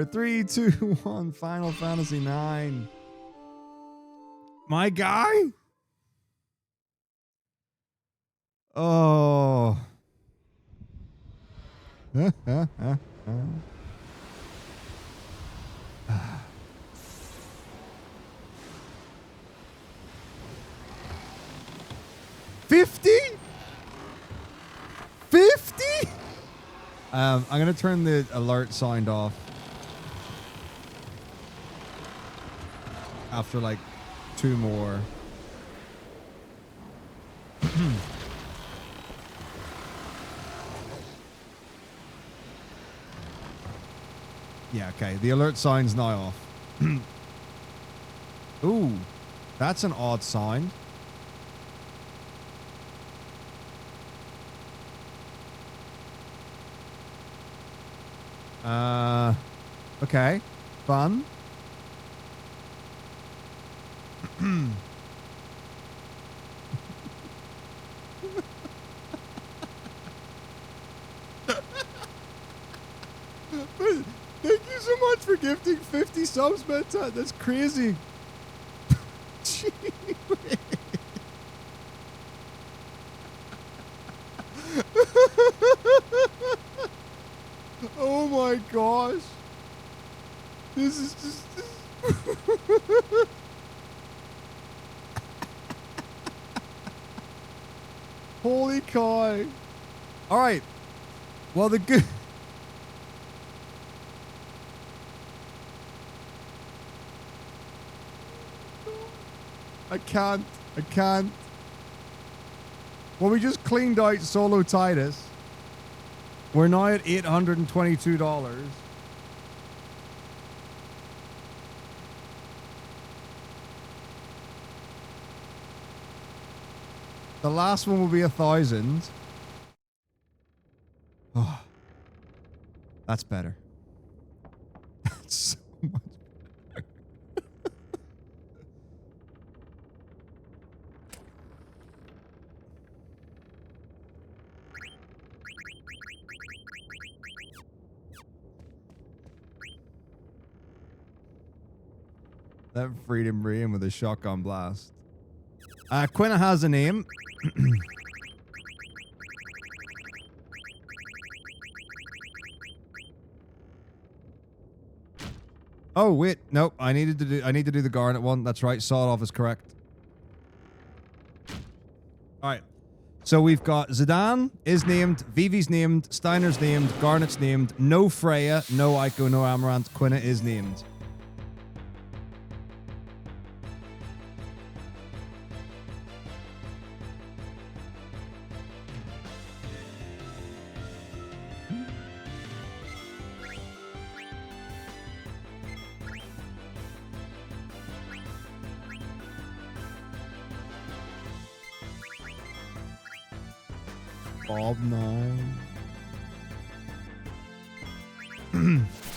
3, 2, 1. Final Fantasy 9. My guy? Oh. 50? 50? I'm going to turn the alert sound off. After like 2 more. Yeah, okay. The alert sign's now off. Ooh, that's an odd sound. Okay. Fun. Thank you so much for gifting 50 subs, Metako. That's crazy. Oh my gosh. This is just... Holy cow. All right. Well, the good... I can't. Well, we just cleaned out Solo Titus. We're now at $822. The last one will be 1,000. Oh, that's better. That's so much better. That freedom ring with a shotgun blast. Quina has a name. Oh wait, nope. I need to do the Garnet one. That's right. Sawed off is correct. All right. So we've got Zidane is named, Vivi's named, Steiner's named, Garnet's named, no Freya, no Ico, no Amaranth. Quina is named. Bob 9.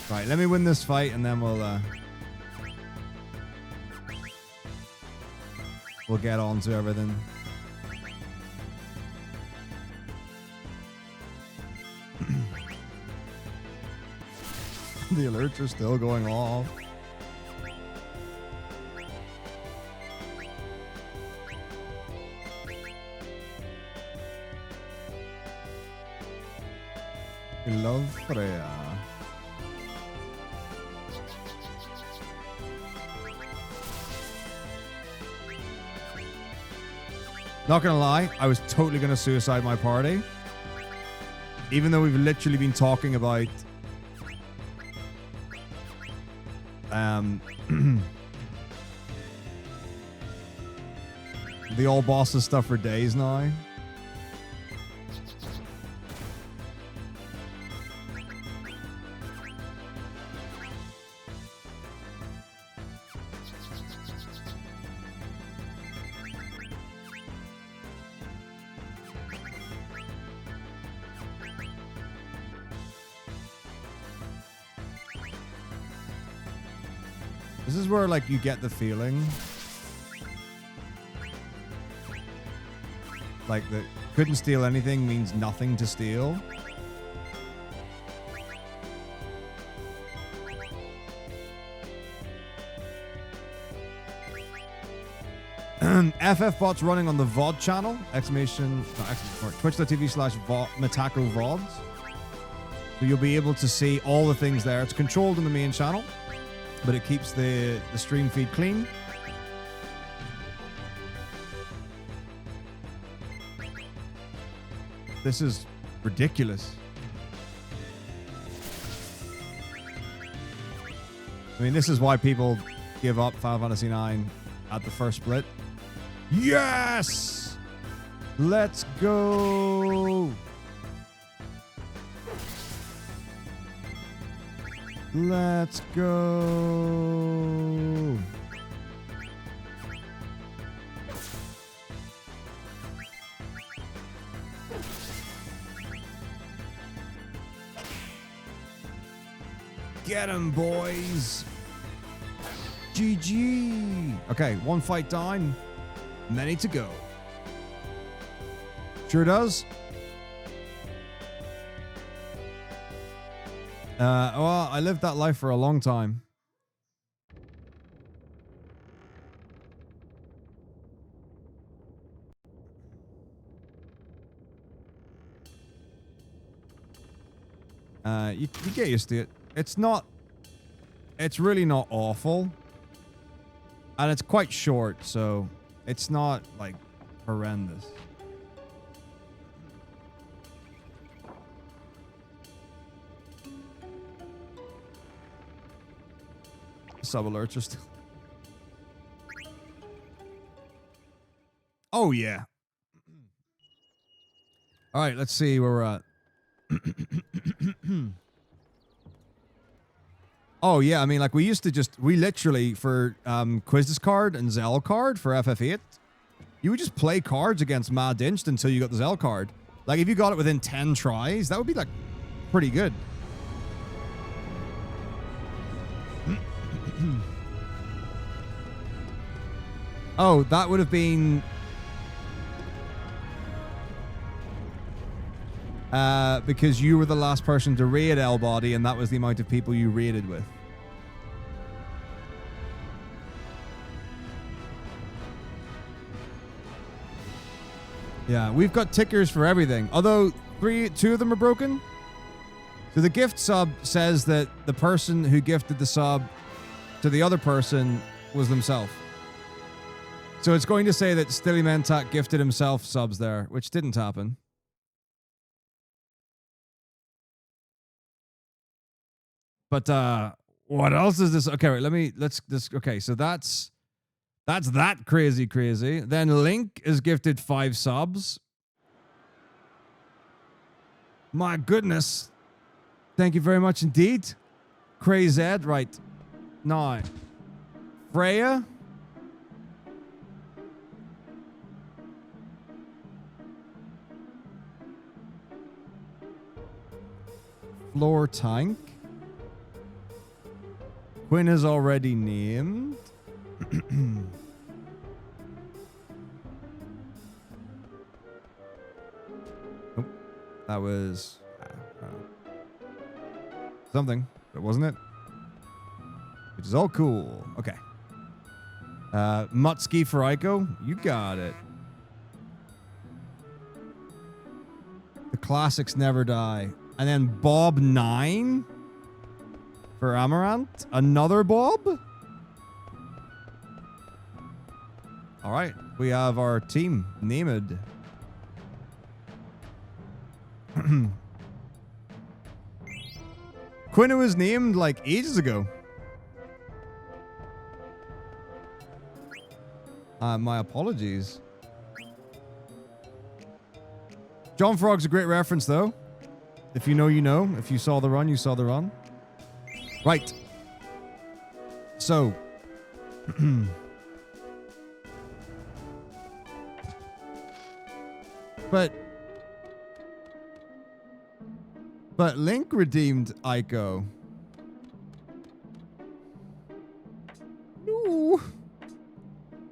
Right, let me win this fight and then we'll get on to everything. The alerts are still going off. I love Freya. Not gonna lie, I was totally gonna suicide my party. Even though we've literally been talking about the all bosses stuff for days now. This is where, like, you get the feeling like that couldn't steal anything means nothing to steal. FF bots running on the VOD channel. Exclamation, no, exclamation mark. Twitch.tv/Metako VODs. So you'll be able to see all the things there. It's controlled in the main channel, but it keeps the stream feed clean. This is ridiculous. I mean, this is why people give up Final Fantasy IX at the first split. Yes! Let's go! Let's go! Get 'em, boys! GG! Okay, one fight down, many to go. Sure does. Well, I lived that life for a long time. You get used to it. It's really not awful. And it's quite short, so it's not, like, horrendous. Sub alerts are still... Oh, yeah. All right, let's see where we're at. Oh, yeah, I mean, like, we literally, for Quizzes card and Zell card for FF8, you would just play cards against Mad Dinched until you got the Zell card. Like, if you got it within 10 tries, that would be, like, pretty good. Oh, that would have been... because you were the last person to raid L-Body, and that was the amount of people you raided with. Yeah, we've got tickers for everything. Although, two of them are broken. So the gift sub says that the person who gifted the sub to the other person was themselves. So it's going to say that Stilly Mentak gifted himself subs there, which didn't happen. But what else is this? Okay, wait, okay, so that's that crazy. Then Link is gifted 5 subs. My goodness. Thank you very much indeed. Crazy Ed, right. Now, Freya. Floor Tank. Quinn is already named. Oh, that was something, but wasn't it? Which is all cool. Okay. Mutski for Aiko. You got it. The classics never die. And then Bob 9 for Amaranth. Another Bob. All right. We have our team named. Quinn was named like ages ago. My apologies. John Frog's a great reference, though. If you know, you know. If you saw the run, you saw the run. Right. So. But Link redeemed Aiko. No.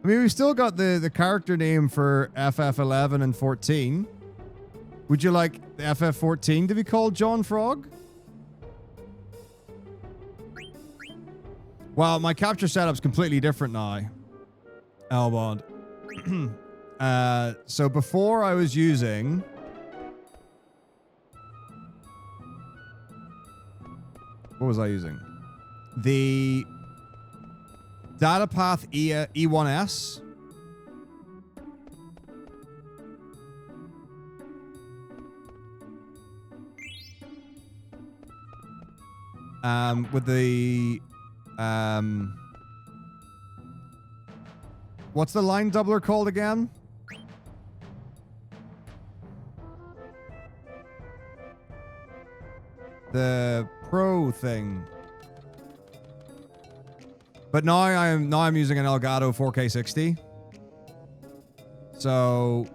I mean, we've still got the character name for FF11 and 14. Would you like FF14 to be called John Frog? Well, my capture setup's completely different now. Elbond. So before I was using... What was I using? The data path E1S. With the what's the line doubler called again? The Pro thing. But now I'm using an Elgato 4K60. So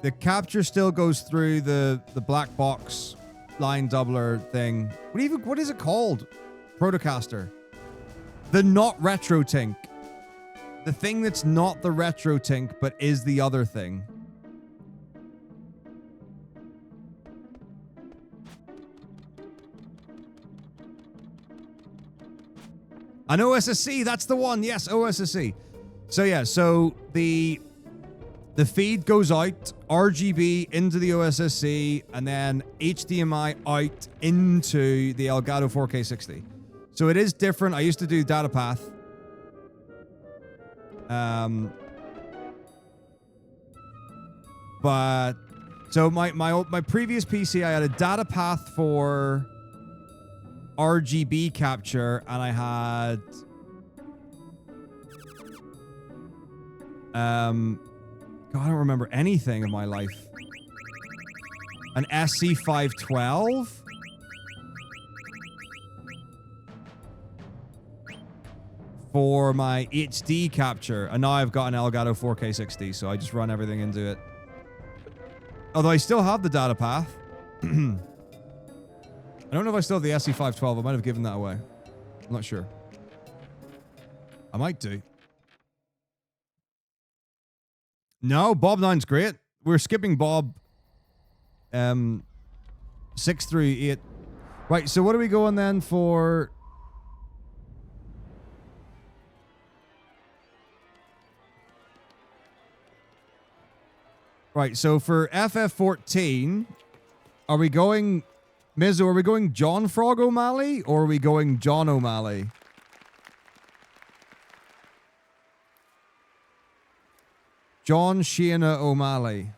the capture still goes through the black box line doubler thing. What is it called? Protocaster. The not retro tink. The thing that's not the retro tink, but is the other thing. An OSSC, that's the one. Yes, OSSC. So yeah, so the feed goes out, RGB into the OSSC, and then HDMI out into the Elgato 4K60. So it is different. I used to do data path. But so my previous PC, I had a data path for RGB capture, and I had God, I don't remember anything of my life. An SC512 for my HD capture, and now I've got an Elgato 4K60, so I just run everything into it. Although I still have the data path. I don't know if I still have the SC512. I might have given that away. I'm not sure. I might do. No, Bob 9's great. We're skipping Bob 6 through 8. Right, so what are we going then for? Right, so for FF14, are we going... Mizzo, are we going John Frog O'Malley or are we going John O'Malley? John Sheena O'Malley.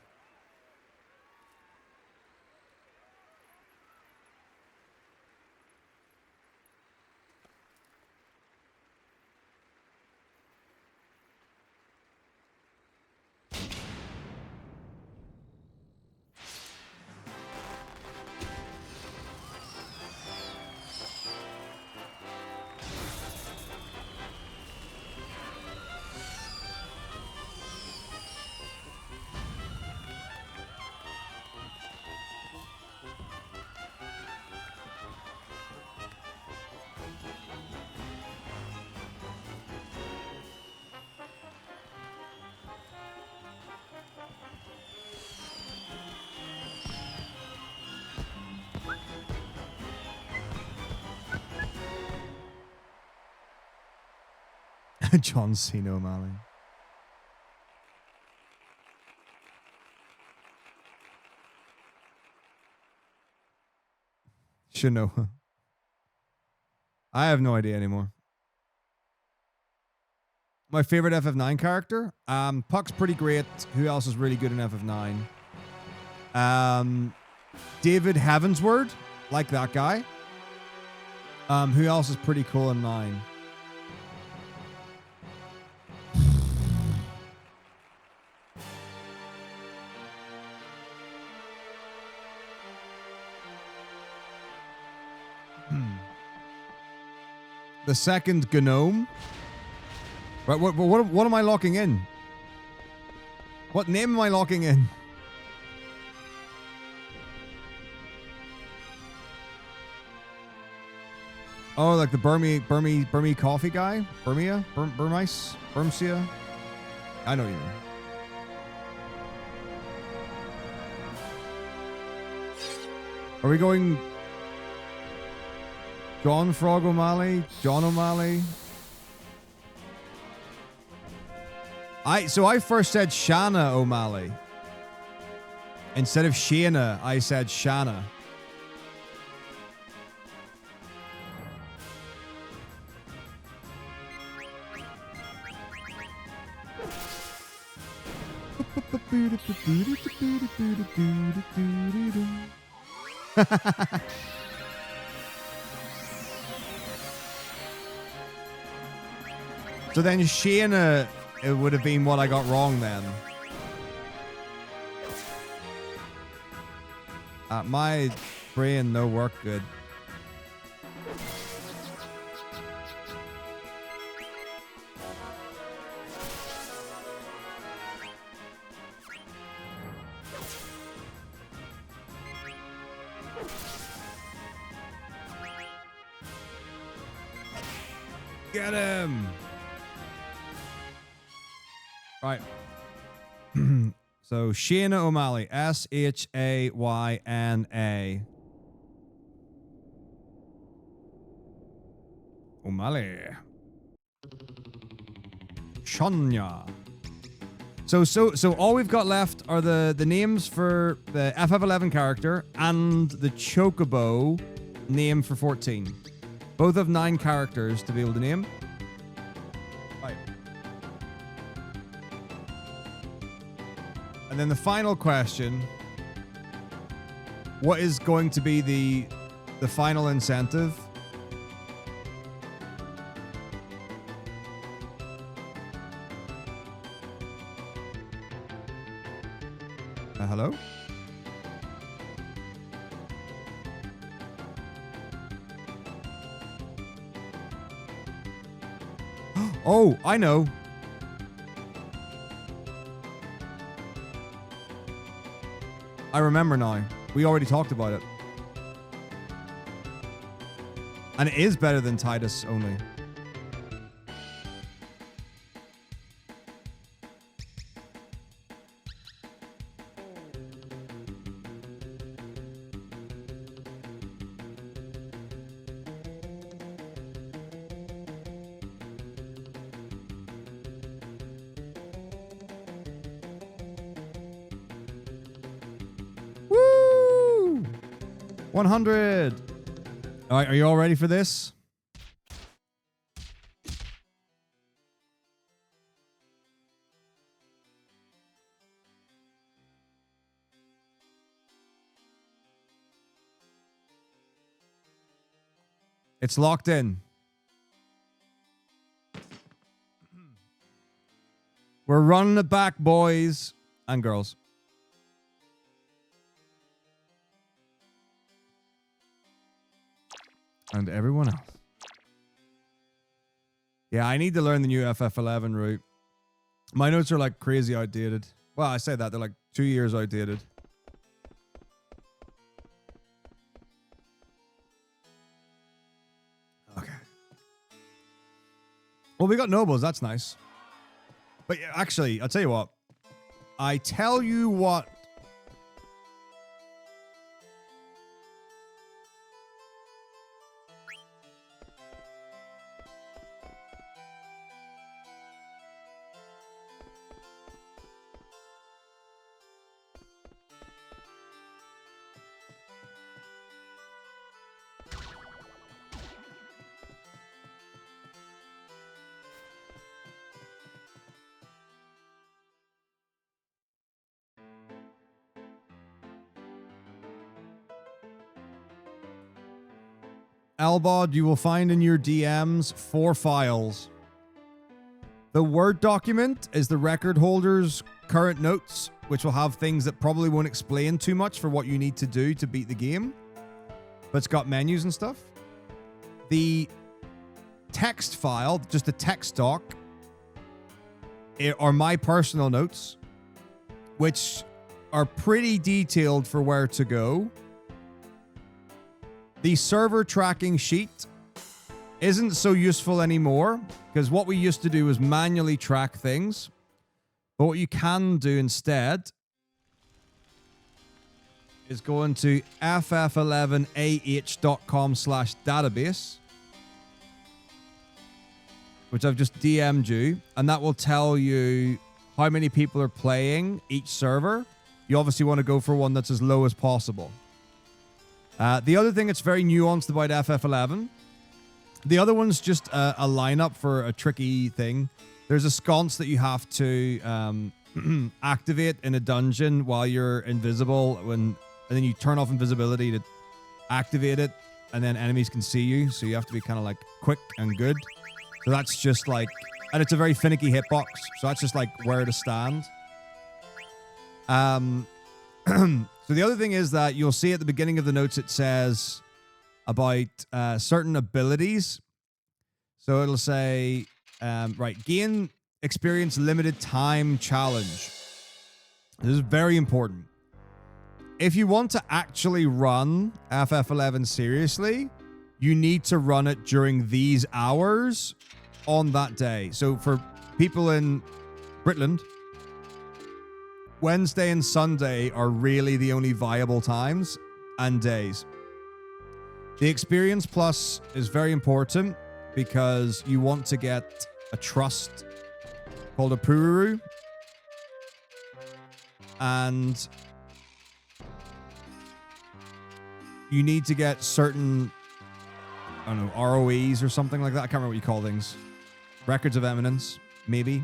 John Cena O'Malley. Shinoa. I have no idea anymore. My favorite FF9 character? Puck's pretty great. Who else is really good in FF9? David Heavensward. Like that guy. Who else is pretty cool in 9? The second Gnome. Right, what am I locking in? What name am I locking in? Oh, like the Burmese coffee guy? Burmisia? I know what you mean. Are we going John Frog O'Malley? John O'Malley? So I first said Shanna O'Malley. Instead of Shayna, I said Shanna. So then Shayna, it would have been what I got wrong then. My brain no work good. Get him! Right. So, Shayna O'Malley. S-H-A-Y-N-A. O'Malley. Shania. So all we've got left are the names for the FF11 character and the Chocobo name for 14. Both have 9 characters to be able to name. Right. And then the final question. What is going to be the final incentive? Hello? Oh, I know. I remember now. We already talked about it. And it is better than Titus only. Woo! 100. All right, are you all ready for this? It's locked in. We're running it back, boys and girls. And everyone else. Yeah, I need to learn the new FF11 route. My notes are like crazy outdated. Well, I say that. They're like 2 years outdated. Okay. Well, we got nobles. That's nice. But actually, I'll tell you what. I tell you what. Albod, you will find in your DMs 4 files. The Word document is the record holder's current notes, which will have things that probably won't explain too much for what you need to do to beat the game. But it's got menus and stuff. The text file, just the text doc, are my personal notes, which are pretty detailed for where to go. The server tracking sheet isn't so useful anymore because what we used to do was manually track things. But what you can do instead is go into ff11ah.com/database, which I've just DM'd you, and that will tell you how many people are playing each server, you obviously want to go for one that's as low as possible. The other thing that's very nuanced about FF11, the other one's just a lineup for a tricky thing. There's a sconce that you have to activate in a dungeon while you're invisible, and then you turn off invisibility to activate it, and then enemies can see you, so you have to be kind of like quick and good. So that's just like, and it's a very finicky hitbox, so that's just like where to stand. So the other thing is that you'll see at the beginning of the notes it says about certain abilities. So it'll say, right, gain experience limited time challenge. This is very important. If you want to actually run FF11 seriously, you need to run it during these hours on that day. So for people in Britland, Wednesday and Sunday are really the only viable times and days. The experience plus is very important because you want to get a trust called a Pururu. And you need to get certain, I don't know, ROEs or something like that. I can't remember what you call things. Records of Eminence, maybe.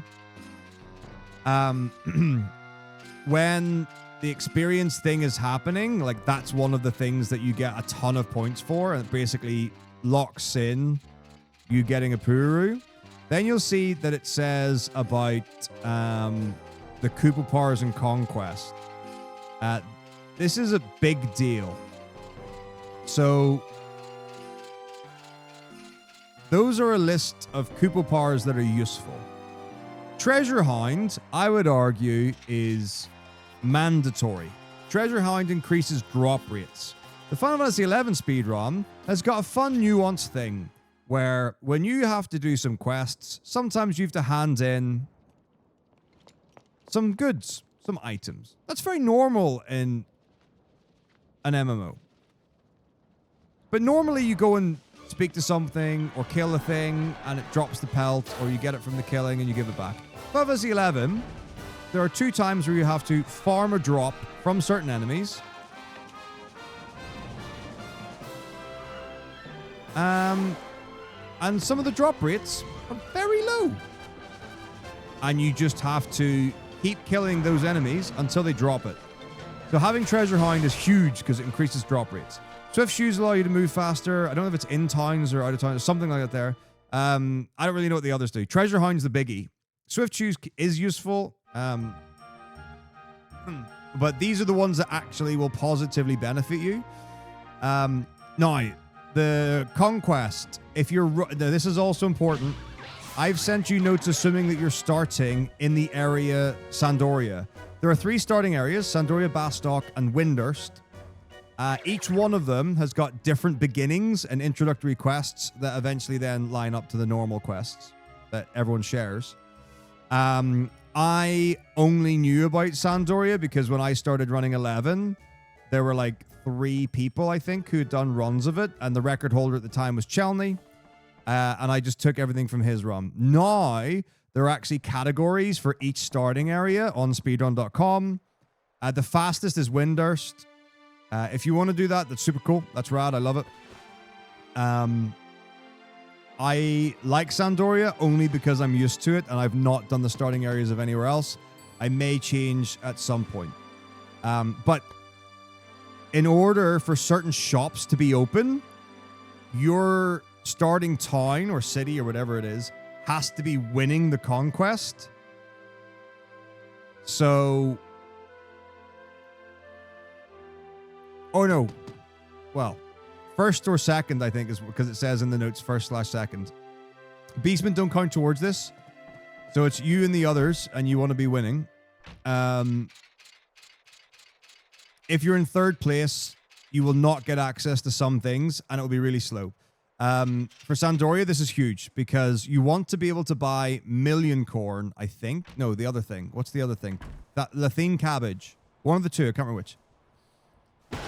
When the experience thing is happening, like that's one of the things that you get a ton of points for, and it basically locks in you getting a Pururu. Then you'll see that it says about the Kupopars and Conquest. This is a big deal. So those are a list of Kupopars that are useful. Treasure Hound, I would argue, is mandatory. Treasure Hound increases drop rates. The Final Fantasy XI speedrun has got a fun nuanced thing where when you have to do some quests, sometimes you have to hand in some goods, some items. That's very normal in an MMO. But normally you go and speak to something or kill a thing and it drops the pelt, or you get it from the killing and you give it back. Final Fantasy XI, there are 2 times where you have to farm a drop from certain enemies. And some of the drop rates are very low. And you just have to keep killing those enemies until they drop it. So having Treasure Hound is huge because it increases drop rates. Swift Shoes allow you to move faster. I don't know if it's in towns or out of towns or something like that there. I don't really know what the others do. Treasure Hound's the biggie. Swift Shoes is useful. But these are the ones that actually will positively benefit you. Now, the Conquest, if you're... This is also important. I've sent you notes assuming that you're starting in the area Sandoria. There are 3 starting areas, Sandoria, Bastock, and Windurst. Each one of them has got different beginnings and introductory quests that eventually then line up to the normal quests that everyone shares. I only knew about Sandoria because when I started running 11, there were like 3 people, I think, who had done runs of it, and the record holder at the time was Chelney, and I just took everything from his run. Now, there are actually categories for each starting area on speedrun.com. The fastest is Windurst. If you want to do that, that's super cool. That's rad. I love it. I like Sandoria only because I'm used to it and I've not done the starting areas of anywhere else. I may change at some point. But in order for certain shops to be open, your starting town or city or whatever it is has to be winning the conquest. So... Oh, no. Well, first or second, I think, is because it says in the notes first/second. Beastmen don't count towards this. So it's you and the others, and you want to be winning. If you're in 3rd place, you will not get access to some things, and it will be really slow. For Sandoria, this is huge, because you want to be able to buy Million Corn, I think. No, the other thing. What's the other thing? That Lathine Cabbage. One of the 2, I can't remember which.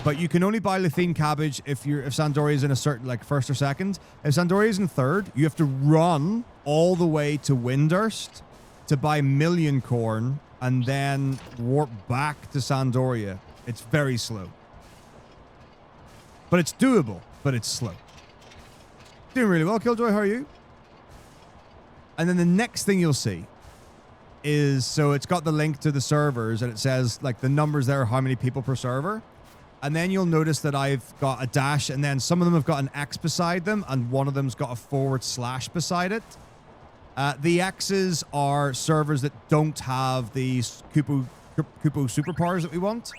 But you can only buy Lathine Cabbage if Sandoria is in a certain, like, 1st or 2nd. If Sandoria is in 3rd, you have to run all the way to Windurst to buy million corn and then warp back to Sandoria. It's very slow. But it's doable, but it's slow. Doing really well, Killjoy. How are you? And then the next thing you'll see is, so it's got the link to the servers and it says like the numbers there, how many people per server. And then you'll notice that I've got a dash and then some of them have got an X beside them and one of them's got a / beside it. The X's are servers that don't have these Kupo superpowers that we want.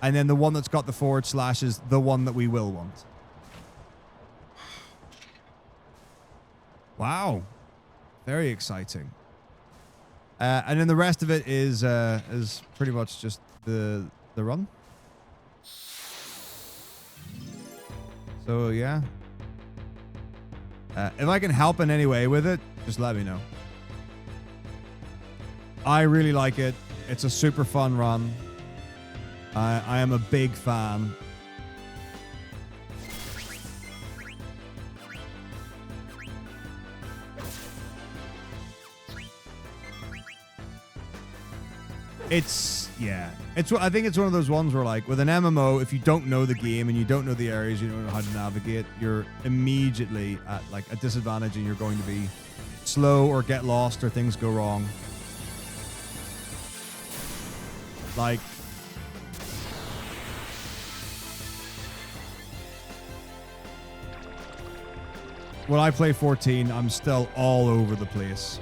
And then the one that's got the / is the one that we will want. Wow. Very exciting. And then the rest of it is pretty much just the run. So yeah. If I can help in any way with it, just let me know. I really like it. It's a super fun run. I am a big fan. I think it's one of those ones where, like, with an MMO, if you don't know the game and you don't know the areas, you don't know how to navigate, you're immediately at like a disadvantage and you're going to be slow or get lost or things go wrong. Like, when I play 14, I'm still all over the place.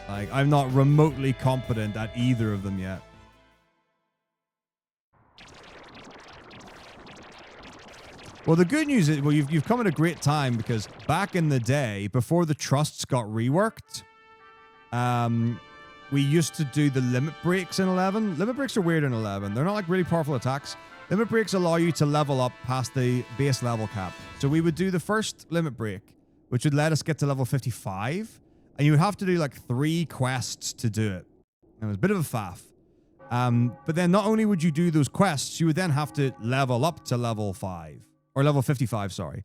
Like, I'm not remotely competent at either of them yet. Well, the good news is, well, you've come at a great time because back in the day, before the trusts got reworked, we used to do the limit breaks in 11. Limit breaks are weird in 11. They're not like really powerful attacks. Limit breaks allow you to level up past the base level cap. So we would do the first limit break, which would let us get to level 55. And you would have to do like 3 quests to do it. It was a bit of a faff. But then not only would you do those quests, you would then have to level up to level 5. Or level 55, sorry.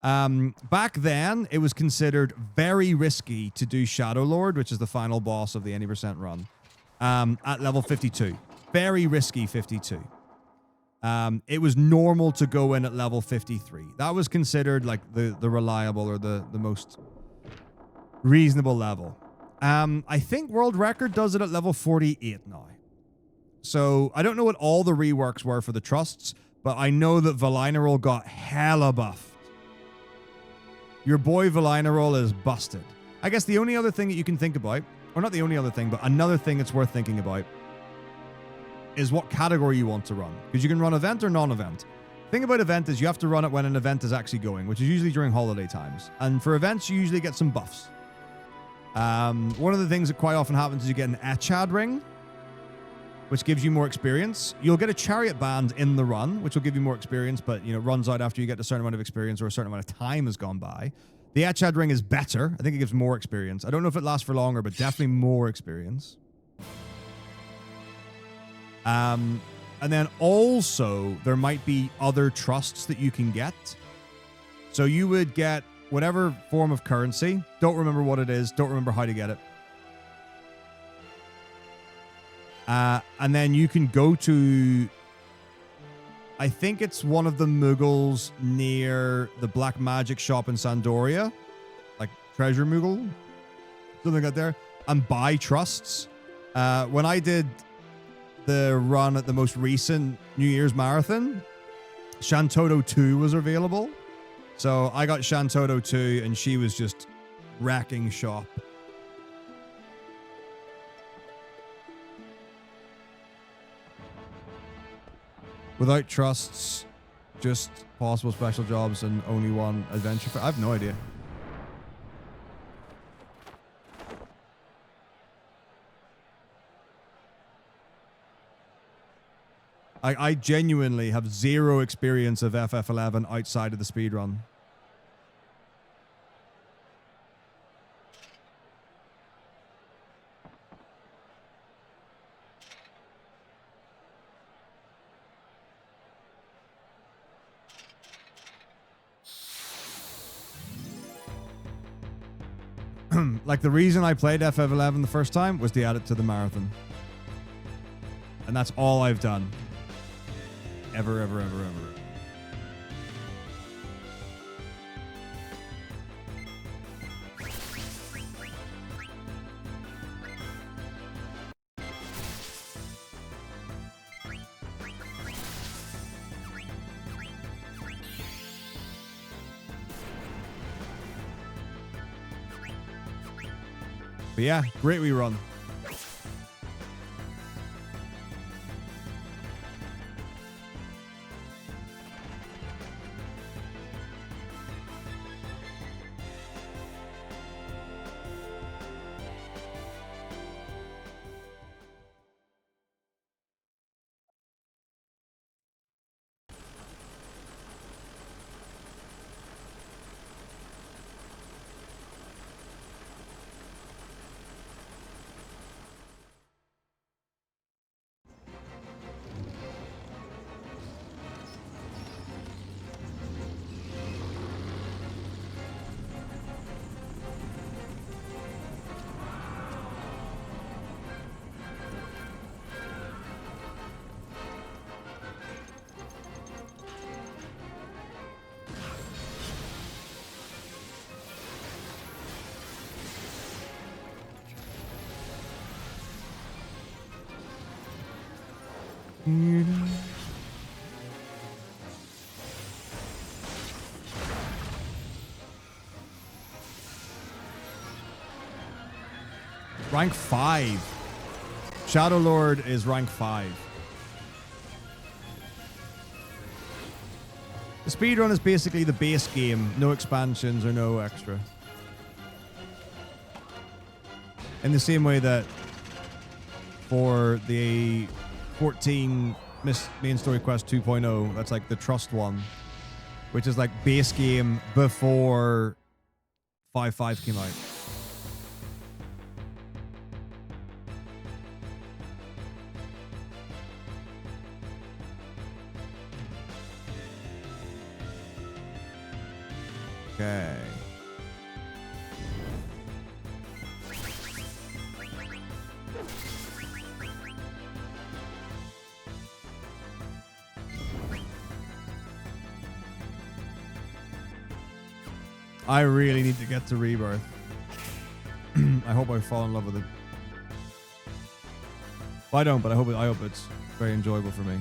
Back then, it was considered very risky to do Shadow Lord, which is the final boss of the any % run, at level 52. Very risky 52. It was normal to go in at level 53. That was considered like the reliable or the most reasonable level. I think World Record does it at level 48 now. So I don't know what all the reworks were for the trusts, but I know that Valinarol got hella buffed. Your boy Valinarol is busted. I guess the only other thing that you can think about, or not the only other thing, but another thing that's worth thinking about is what category you want to run. Because you can run event or non-event. The thing about event is you have to run it when an event is actually going, which is usually during holiday times. And for events, you usually get some buffs. One of the things that quite often happens is you get an Echad ring, which gives you more experience. You'll get a chariot band in the run, which will give you more experience, but it runs out after you get a certain amount of experience or a certain amount of time has gone by. The Echad ring is better. I think it gives more experience. I don't know if it lasts for longer, but definitely more experience. And then also there might be other trusts that you can get. So you would get whatever form of currency. Don't remember what it is. Don't remember how to get it. And then you can go to, I think it's one of the Muggles near the Black Magic shop in Sandoria, like Treasure Muggle, something like that there, and buy trusts. When I did the run at the most recent New Year's Marathon, Shantoto 2 was available. So I got Shantoto 2 and she was just wrecking shop. Without trusts, just possible special jobs and only one adventure. I have no idea. I genuinely have zero experience of FF11 outside of the speedrun. like the reason I played FF11 the first time was to add it to the marathon. And that's all I've done. Ever. But yeah, great rerun. Rank 5. Shadow Lord is rank 5. The speedrun is basically the base game, no expansions or no extra. In the same way that for the 14 main story quest 2.0, that's like the trust one, which is like base game before 5.5 came out. Okay. I really need to get to Rebirth. I hope I fall in love with it. Well, I don't, but I hope it's very enjoyable for me.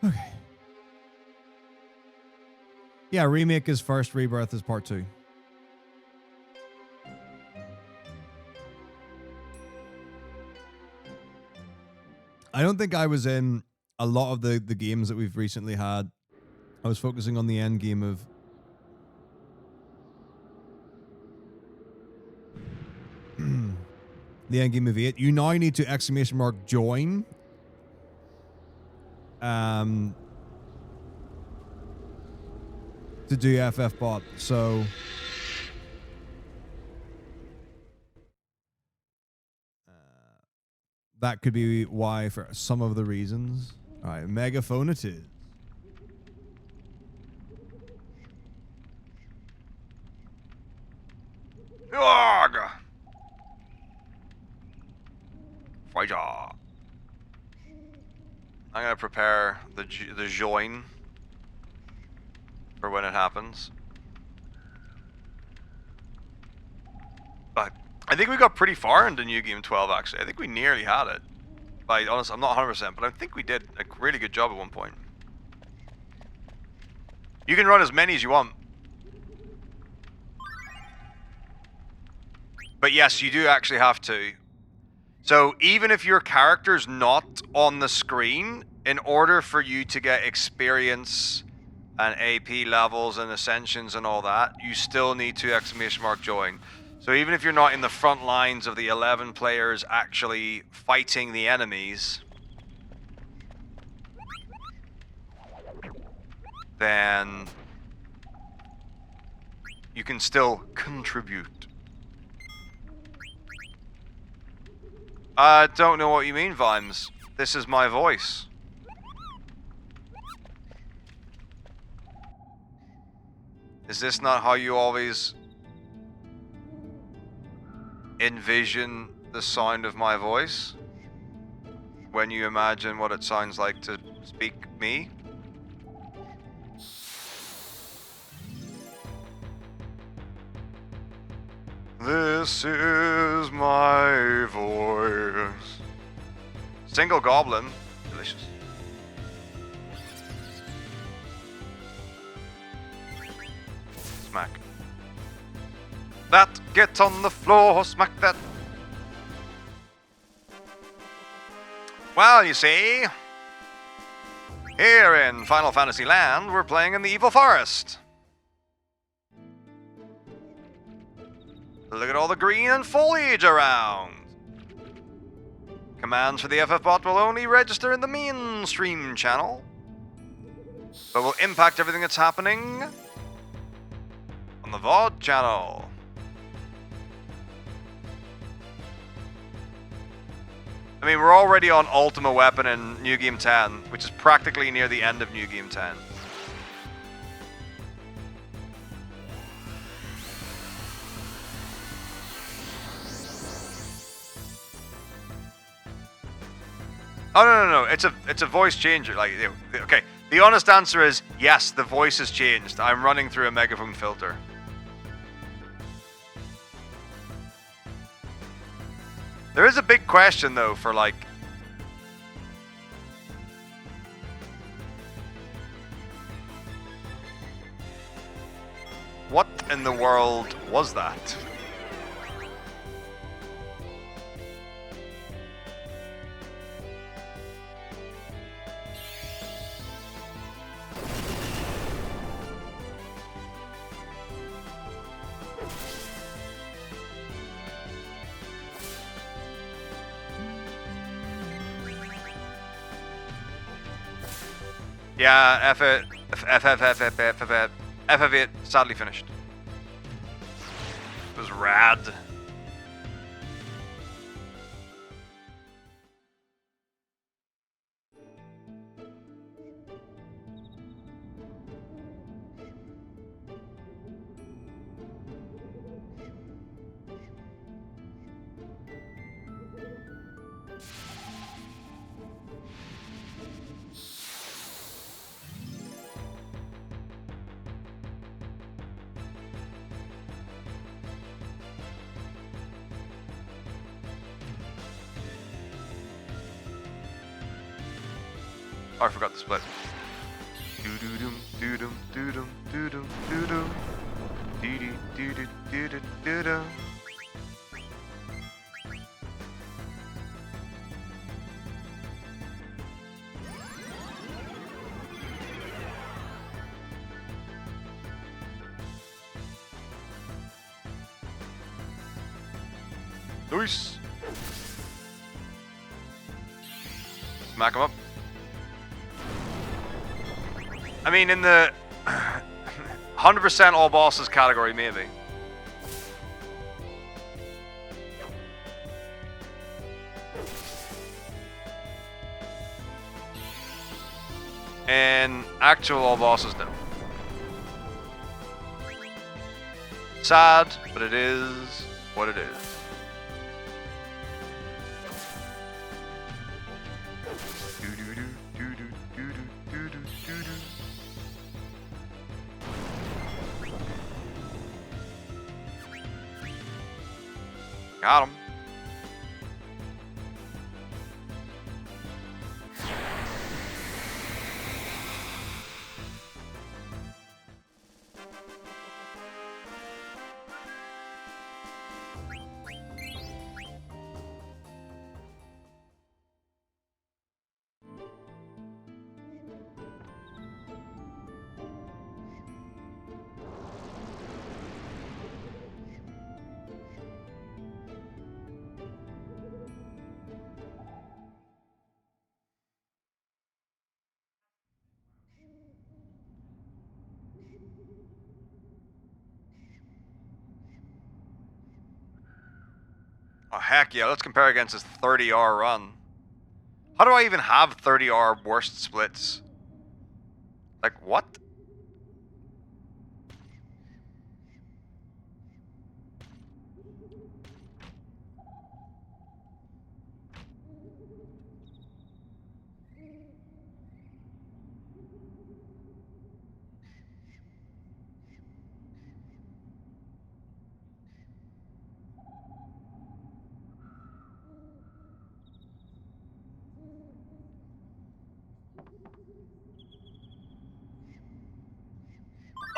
Okay. Yeah, remake is first, Rebirth is part 2. I don't think I was in a lot of the games that we've recently had. I was focusing on the end game of the end game of 8. You now need to !join. To do FFbot. So that could be why for some of the reasons. All right, megaphone it is. Ugh. Fire. I'm gonna prepare the join for when it happens. But I think we got pretty far into New Game 12 actually. I think we nearly had it. Honestly, I'm not 100%, but I think we did a really good job at one point. You can run as many as you want. But yes, you do actually have to. So even if your character's not on the screen, in order for you to get experience and AP levels and ascensions and all that, you still need to !join. So even if you're not in the front lines of the 11 players actually fighting the enemies, then you can still contribute. I don't know what you mean, Vimes. This is my voice. Is this not how you always envision the sound of my voice? When you imagine what it sounds like to speak me? This is my voice. Single goblin. Delicious. Smack. That. Get on the floor. Smack that. Well, you see, here in Final Fantasy Land, we're playing in the Evil Forest. Look at all the green and foliage around. Commands for the FFbot will only register in the mainstream channel, but will impact everything that's happening on the VOD channel. I mean, we're already on Ultima Weapon in New Game 10, which is practically near the end of New Game 10. Oh no! It's a voice changer. Like, okay, the honest answer is yes. The voice has changed. I'm running through a megaphone filter. There is a big question though for like, what in the world was that? Yeah, FF8 sadly finished. It was rad. Oh, I forgot the split. Doo-doo-dum, doo-dum, doo-dum, doo-dum, doo-dum. Dee-dee, doo-doo, doo-doo, doo-dum. Nice. Smack him up. I mean, in the 100% all bosses category, maybe. And actual all bosses, no. Sad, but it is what it is. Got him. Oh, heck yeah, let's compare against his 30R run. How do I even have 30R worst splits? Like, what?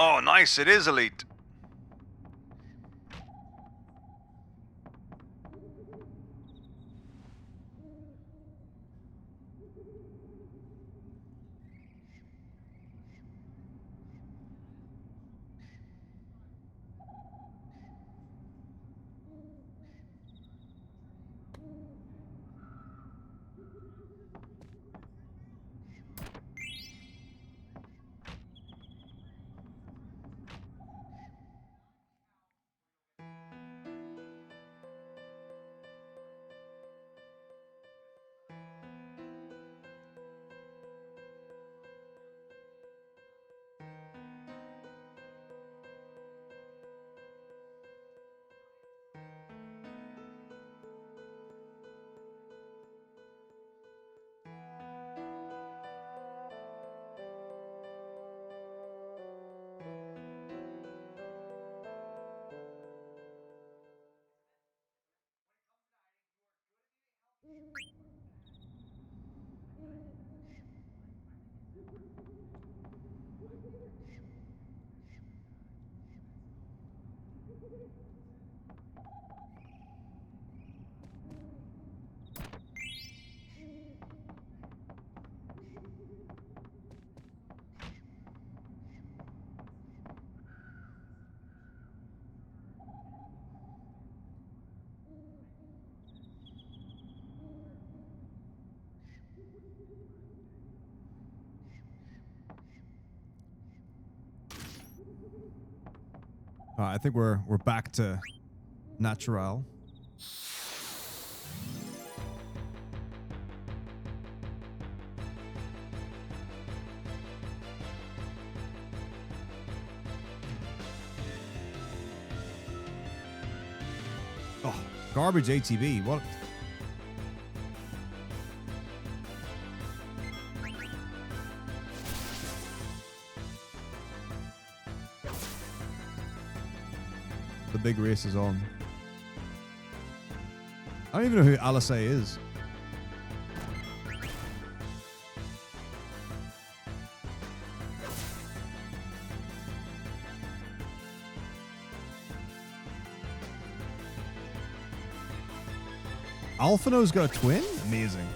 Oh, nice, it is elite. I think we're back to natural. Oh, garbage ATV. What? The big race is on. I don't even know who I-XVI is. Alphino's got a twin? Amazing.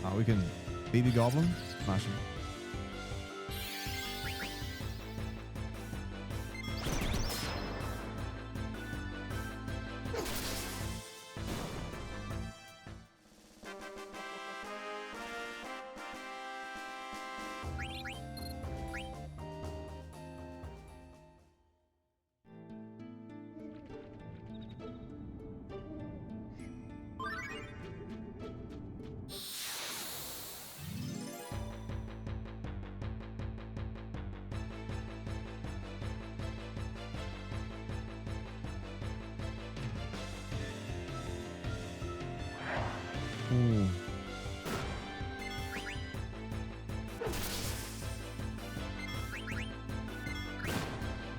Oh, we can BB Goblin. Smash him. Ooh.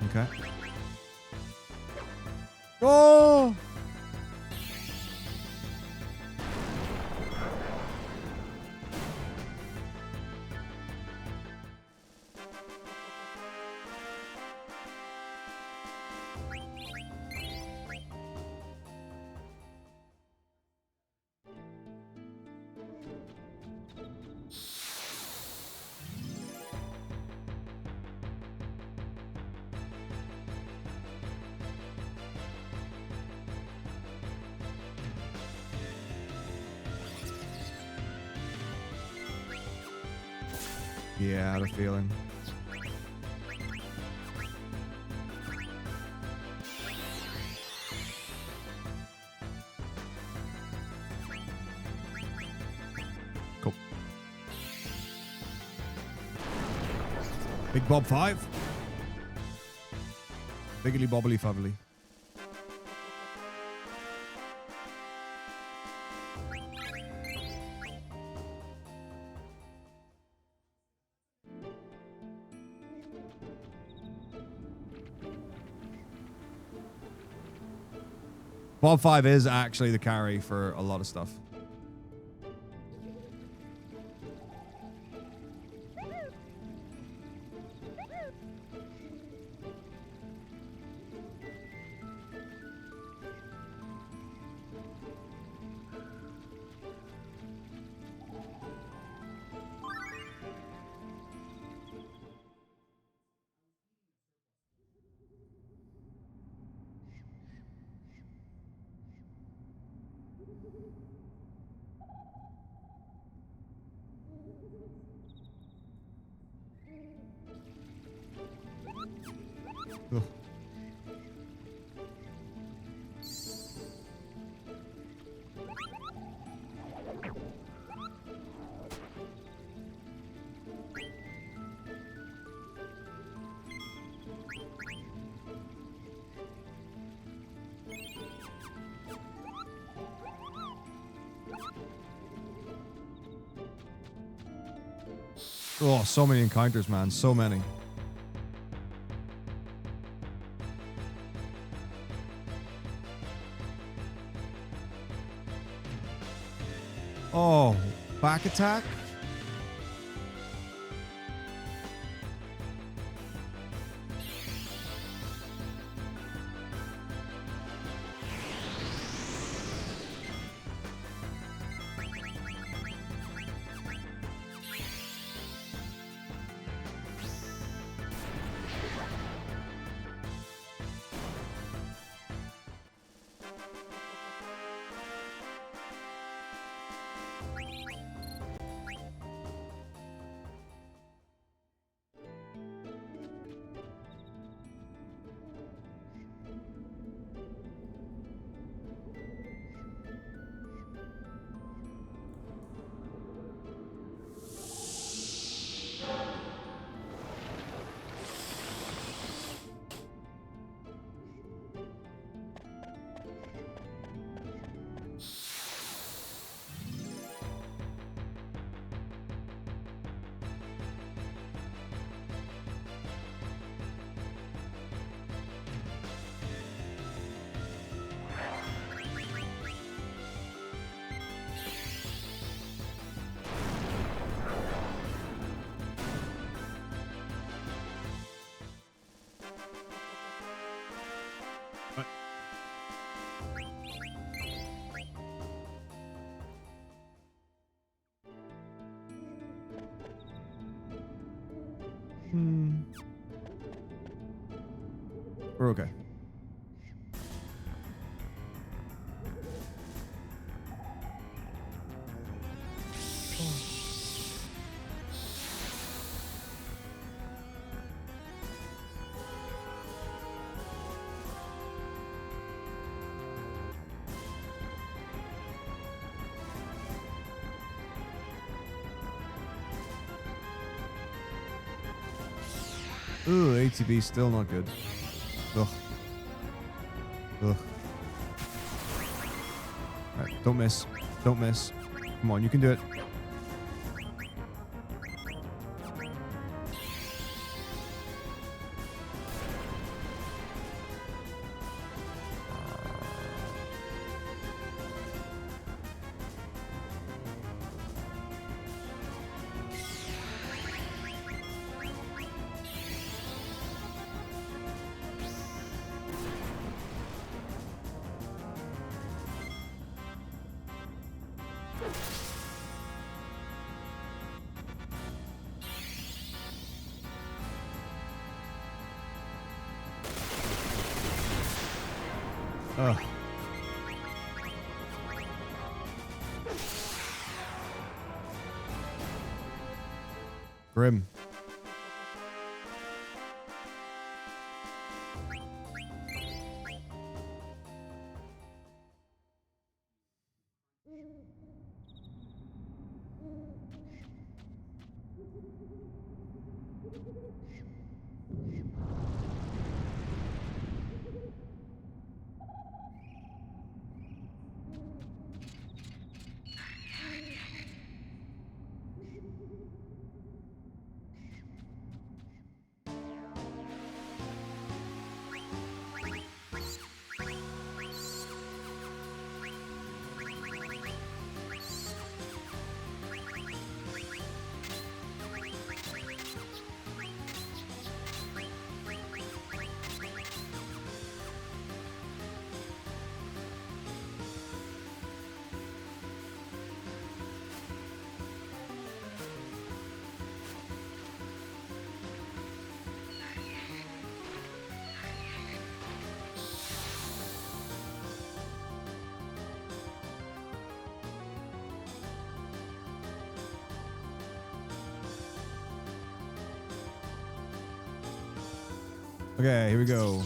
Okay. Oh! Yeah, I had a feeling. Cool. Big Bob 5. Biggly bobbly fubbly. Bob 5 is actually the carry for a lot of stuff. Ugh. Oh, so many encounters, man. So many. Oh, back attack? We're okay. Ooh, ATB still not good. Ugh. Ugh. Alright, don't miss. Don't miss. Come on, you can do it. Ugh. Grim. Okay, here we go.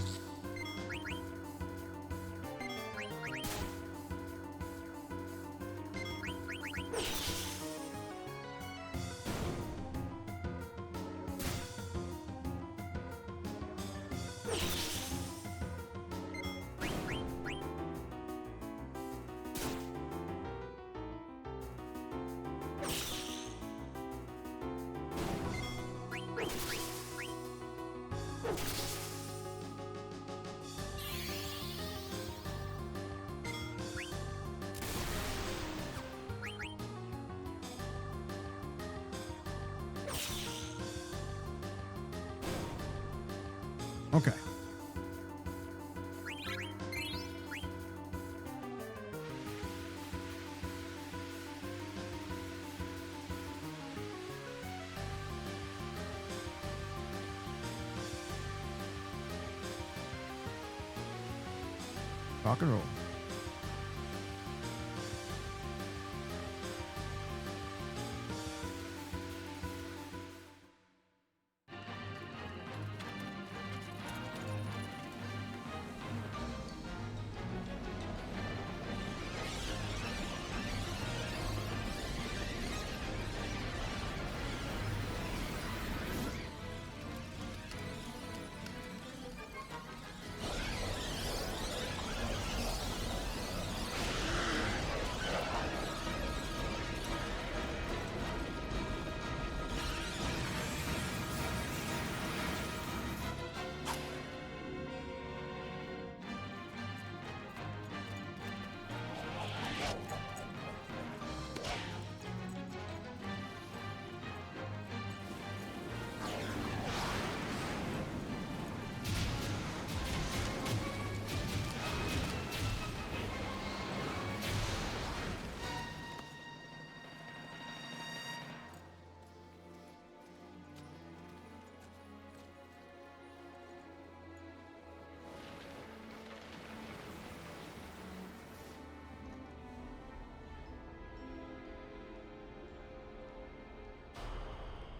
Okay. Rock and roll.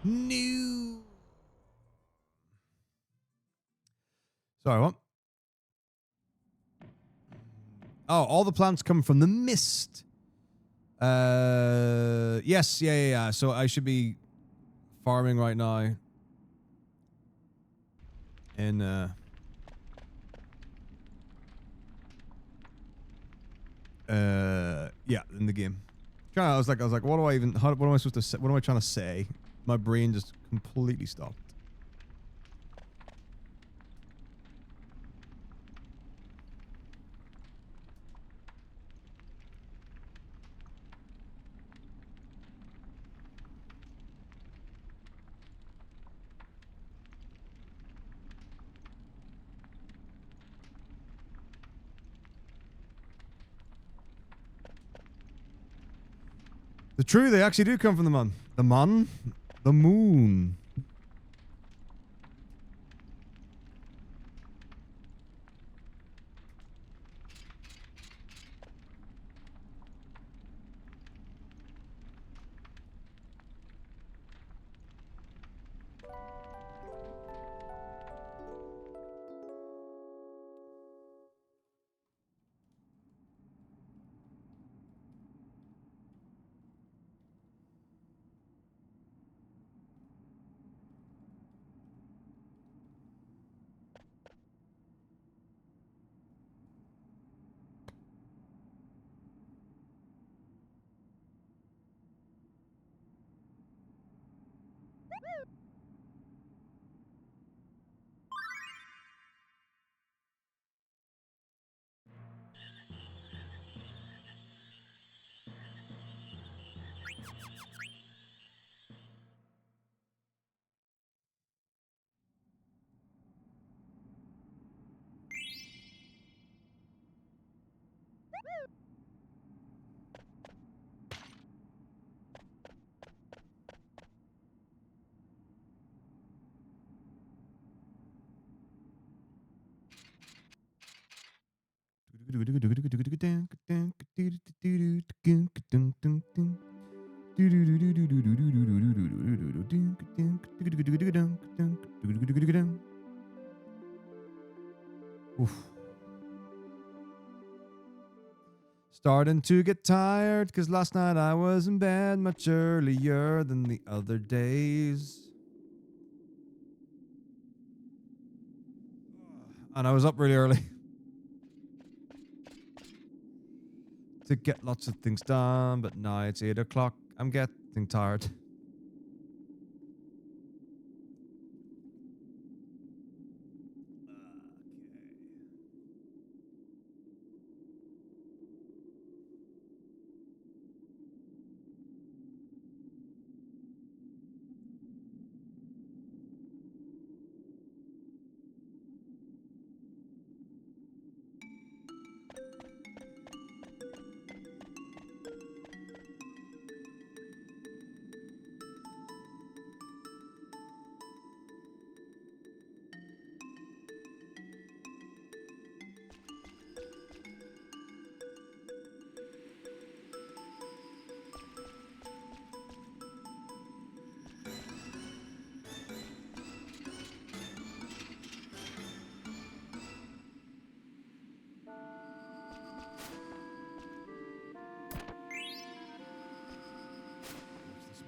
No. Sorry, what? Oh, all the plants come from the mist. Yes, yeah. So I should be farming right now. In yeah, in the game. I was like, what do I even? What am I supposed to say? What am I trying to say? My brain just completely stopped. The true, they actually do come from the moon. The moon? The moon. Oof. Starting to get tired because last night I was in bed much earlier than the other days. And I was up really early to get lots of things done, but now it's 8 o'clock. I'm getting tired.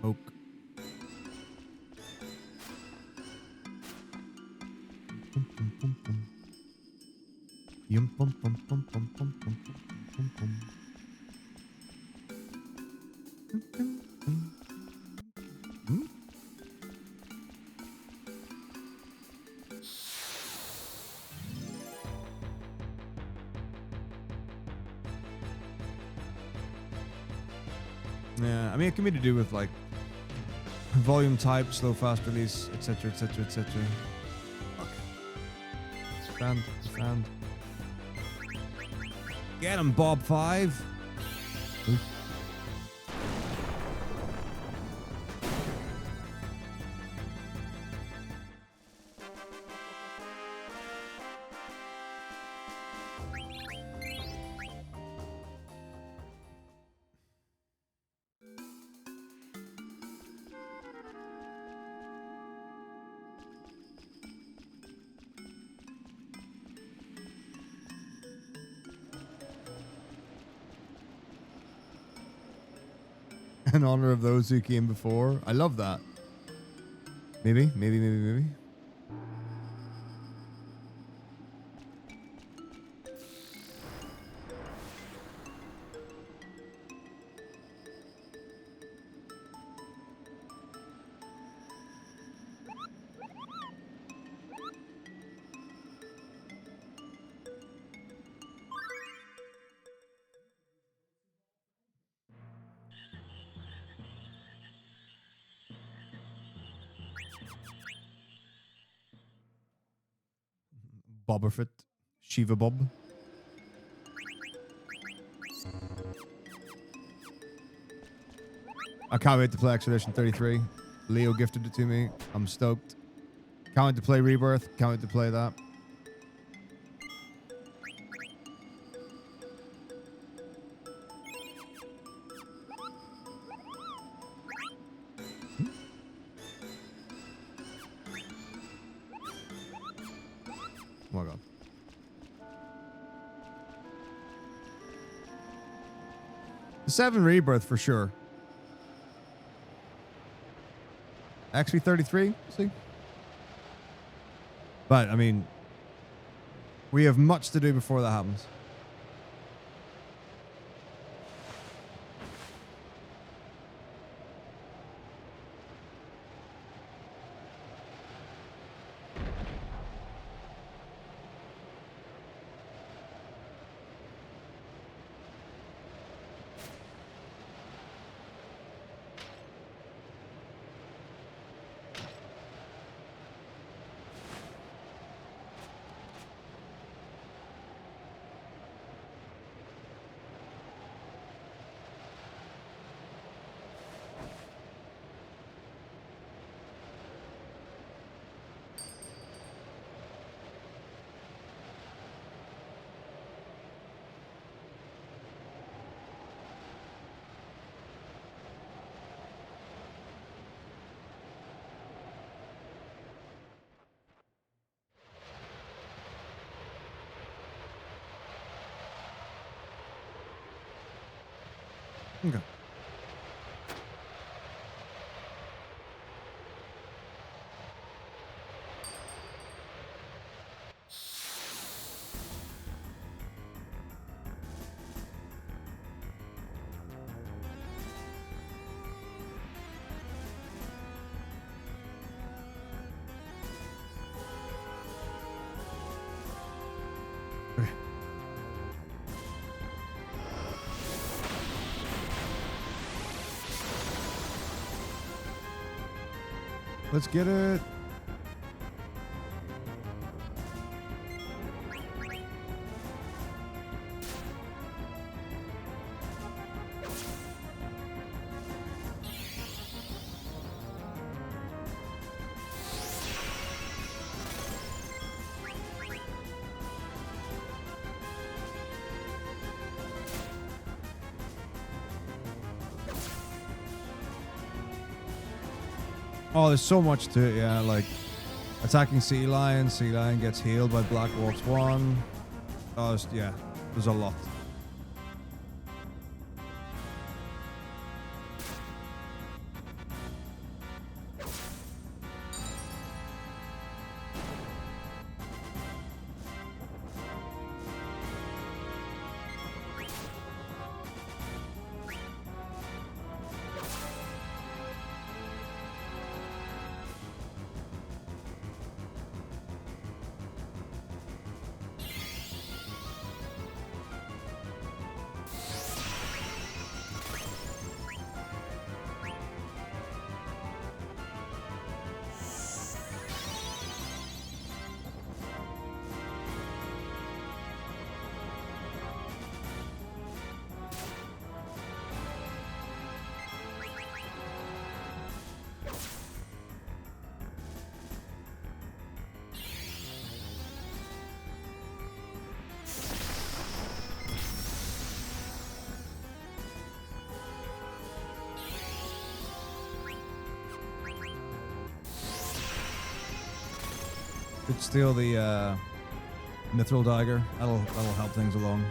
Smoke. Yum pum pum pum pum pum pum pum pum. Yeah, I mean, it can be to do with like volume type, slow, fast release, etc., etc., etc. Okay. Stand. Get him, Bob 5. Oof. in honor of those who came before. I love that. Maybe. Boberfit. Shiva Bob. I can't wait to play Expedition 33. Leo gifted it to me. I'm stoked. Can't wait to play Rebirth. Can't wait to play that. Oh my god. The 7 Rebirth for sure. XP33, see? But, I mean, we have much to do before that happens. Okay. Let's get it. Oh, there's so much to it, yeah, like attacking Sea Lion gets healed by Black Wolf's 1. Oh, yeah, there's a lot. Could steal the Mithril Dagger. That'll help things along.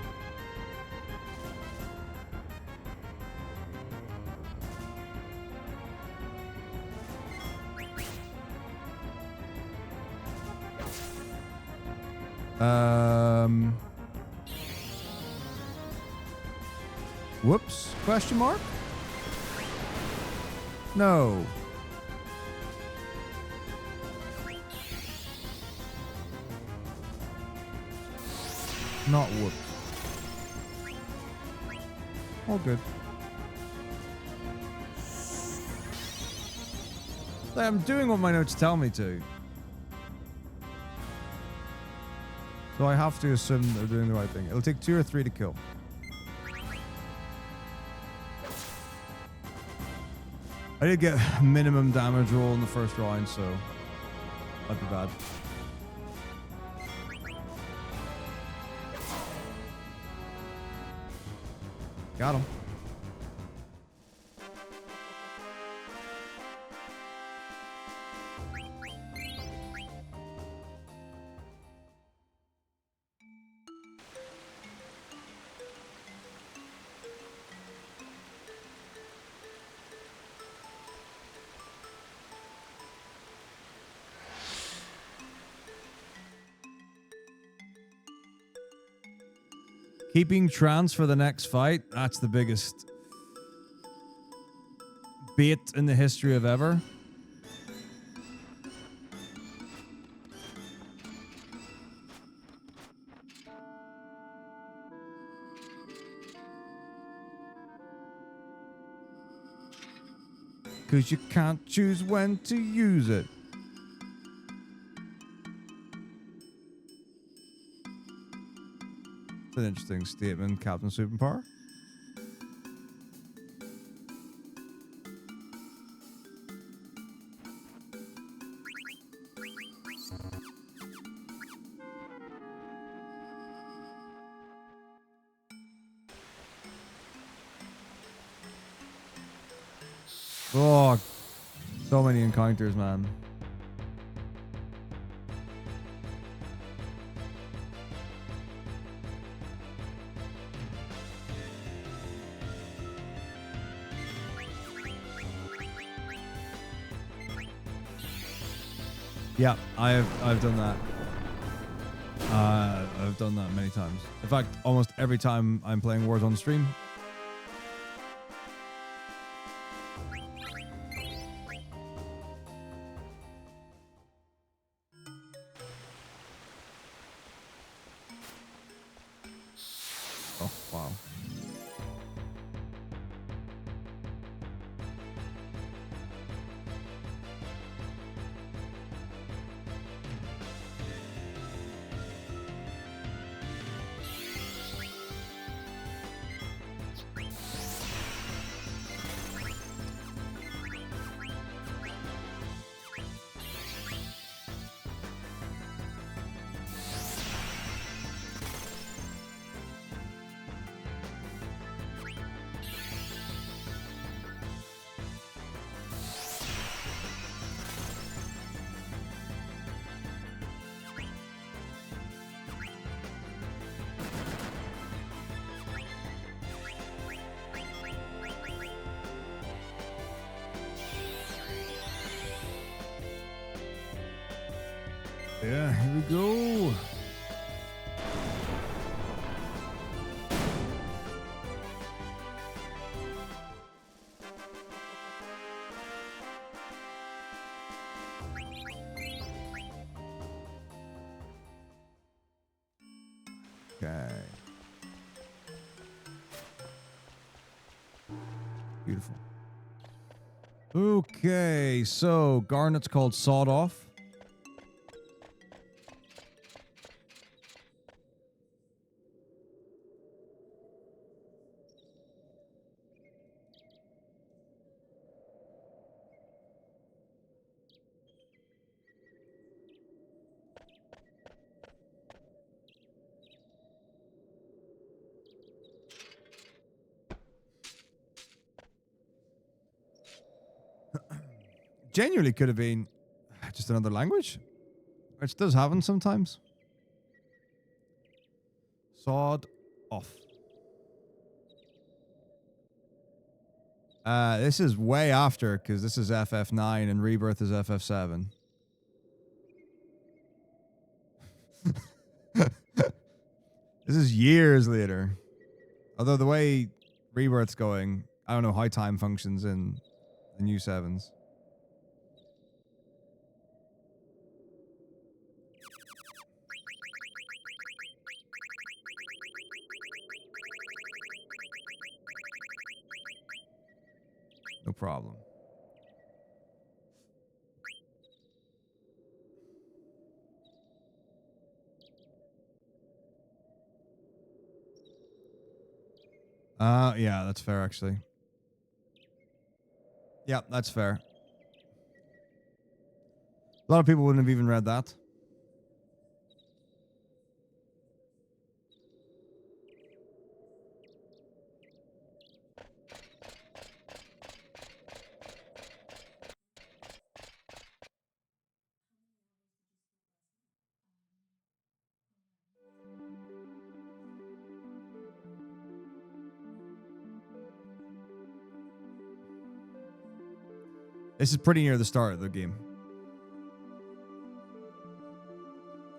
Whoops? Question mark? No. Not whoops. All good. I'm doing what my notes tell me to. So I have to assume they're doing the right thing. It'll take 2 or 3 to kill. I did get minimum damage roll in the first round, so that'd be bad. Got him. Keeping trance for the next fight, that's the biggest bait in the history of ever. Because you can't choose when to use it. It's an interesting statement, Captain Superpower. Oh, so many encounters, man. Yeah, I've done that. I've done that many times. In fact, almost every time I'm playing Warzone stream. Oh, wow. Yeah, here we go. Okay. Beautiful. Okay, so Garnet's called Sawed Off. Genuinely could have been just another language, which does happen sometimes. Sawed off. This is way after, because this is FF9 and Rebirth is FF7. This is years later. Although the way Rebirth's going, I don't know how time functions in the new sevens. No problem. Yeah, that's fair, actually. Yeah, that's fair. A lot of people wouldn't have even read that. This is pretty near the start of the game.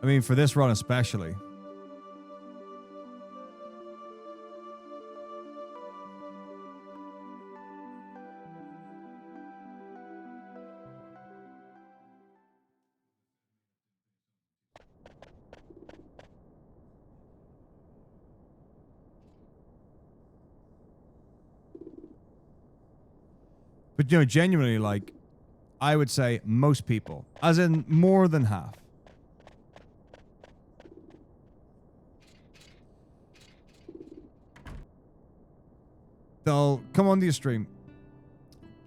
I mean, for this run especially. But, you know, genuinely, like, I would say most people, as in more than half, they'll come onto your stream.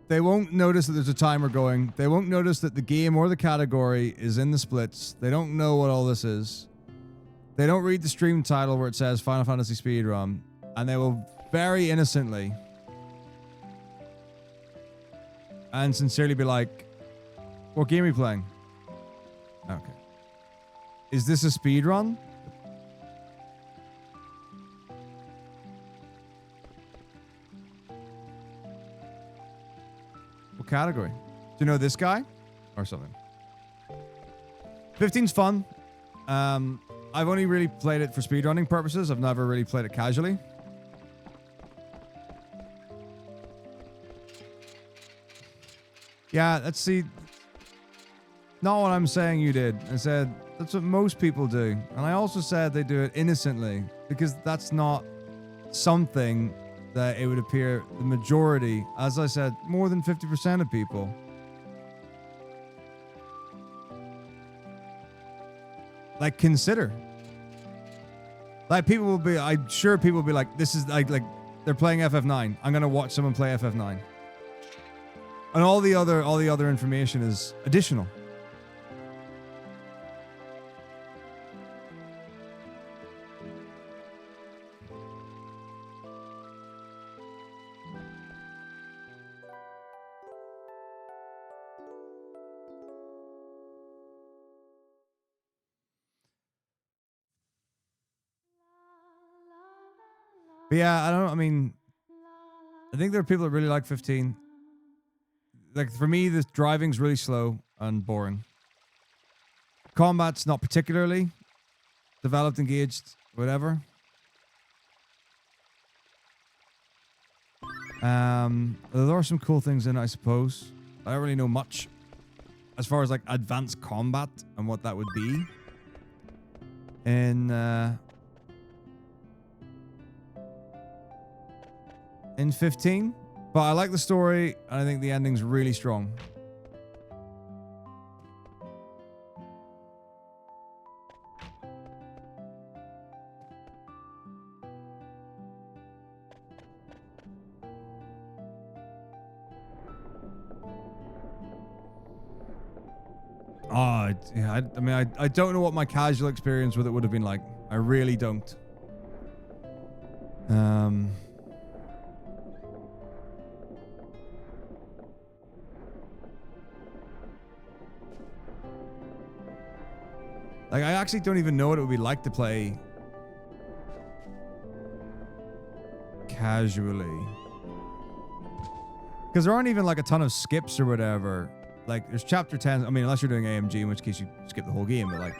They won't notice that there's a timer going. They won't notice that the game or the category is in the splits. They don't know what all this is. They don't read the stream title where it says Final Fantasy Speedrun. And they will very innocently and sincerely be like, what game are you playing? Okay. Is this a speedrun? What category? Do you know this guy? Or something? 15's fun. I've only really played it for speedrunning purposes. I've never really played it casually. Yeah, let's see. Not what I'm saying you did. I said that's what most people do. And I also said they do it innocently because that's not something that it would appear the majority, as I said, more than 50% of people. Like, consider. Like, people will be, I'm sure people will be like, this is like they're playing FF9. I'm going to watch someone play FF9. And all the other information is additional. But yeah, I mean, I think there are people that really like 15. Like, for me, the driving's really slow and boring. Combat's not particularly developed, engaged, whatever. There are some cool things in it, I suppose. I don't really know much as far as like advanced combat and what that would be in 15. But I like the story, and I think the ending's really strong. Oh, yeah, I mean, I don't know what my casual experience with it would have been like. I really don't. Like, I actually don't even know what it would be like to play casually. Because there aren't even like a ton of skips or whatever. Like, there's chapter 10. I mean, unless you're doing AMG, in which case you skip the whole game. But like,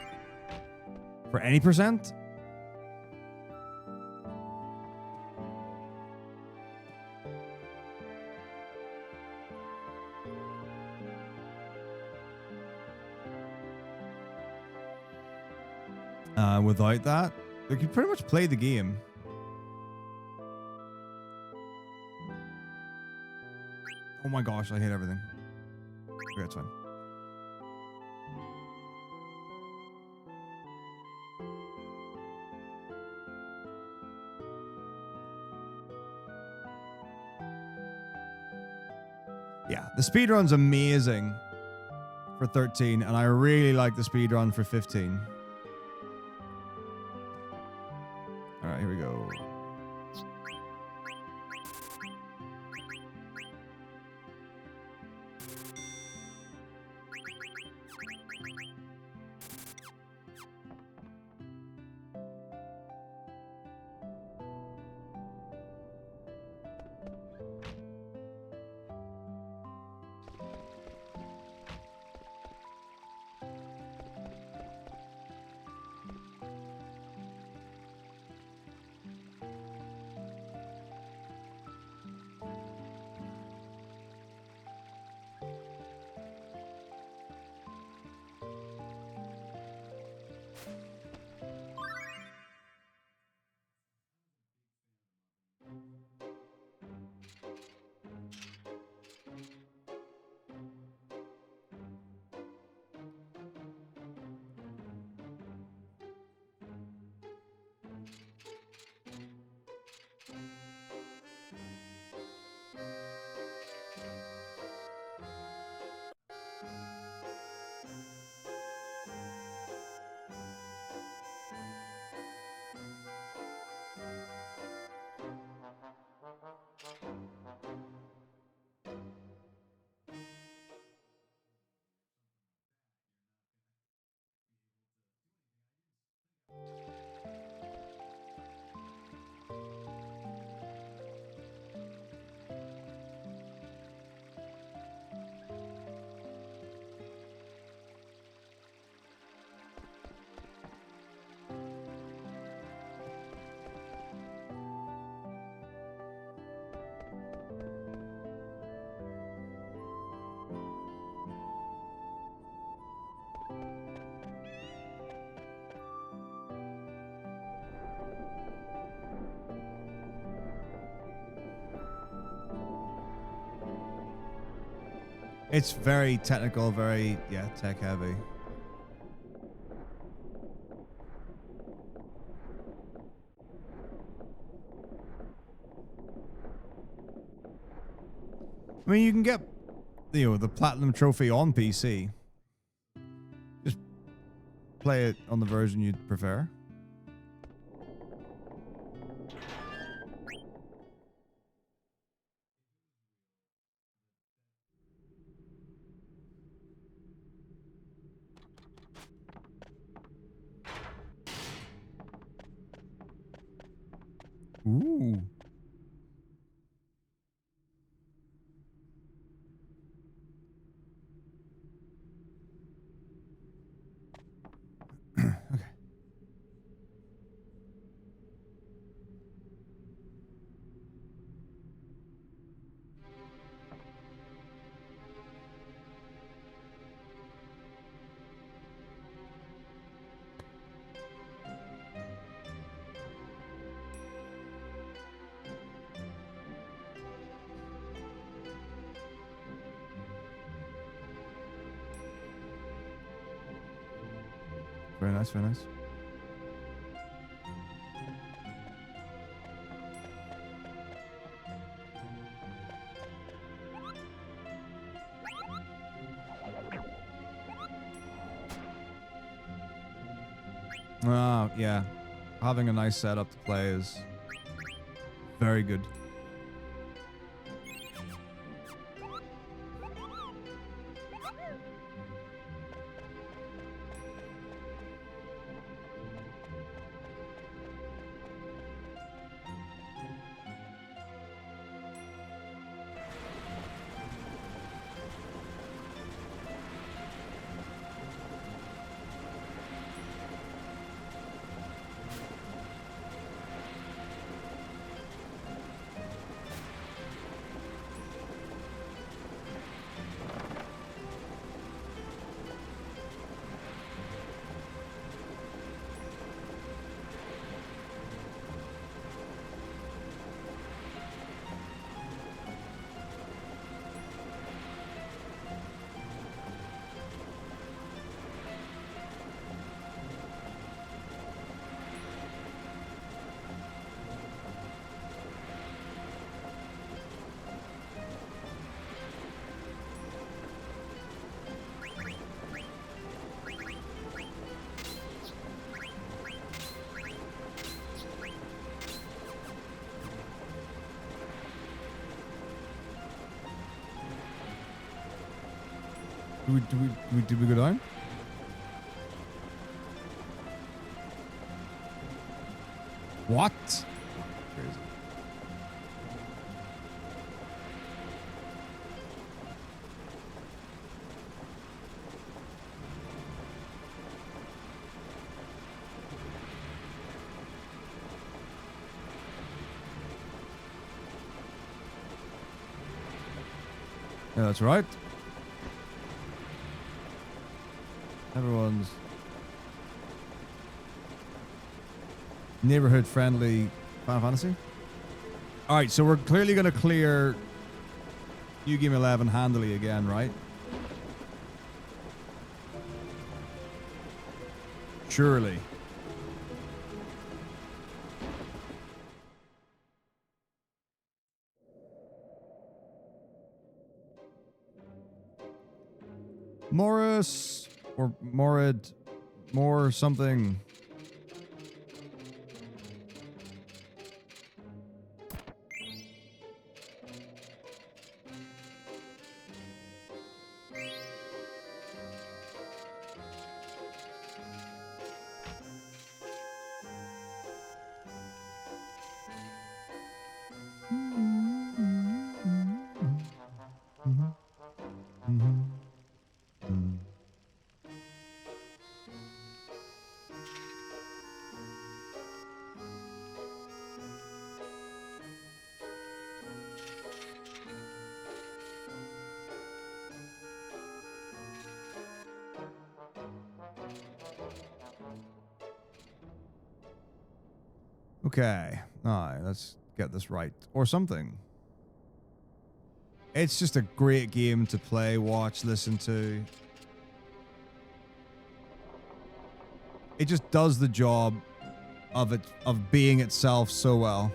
for any percent, Without that, you can pretty much play the game. Oh my gosh, I hate everything. Okay, it's fine. Yeah, the speedrun's amazing for 13, and I really like the speedrun for 15. All right, here we go. It's very technical, very, yeah, tech heavy. I mean, you can get, the Platinum Trophy on PC. Just play it on the version you'd prefer. Ooh. Okay. Very nice, very nice. Oh, yeah. Having a nice setup to play is very good. Did we go down? What? Crazy. Yeah, that's right. Everyone's neighborhood friendly Final Fantasy. All right, so we're clearly going to clear New Game 11 handily again, right? Surely. Morris or Morid, more something. Okay. All right, let's get this right. Or something. It's just a great game to play, watch, listen to. It just does the job of being itself so well.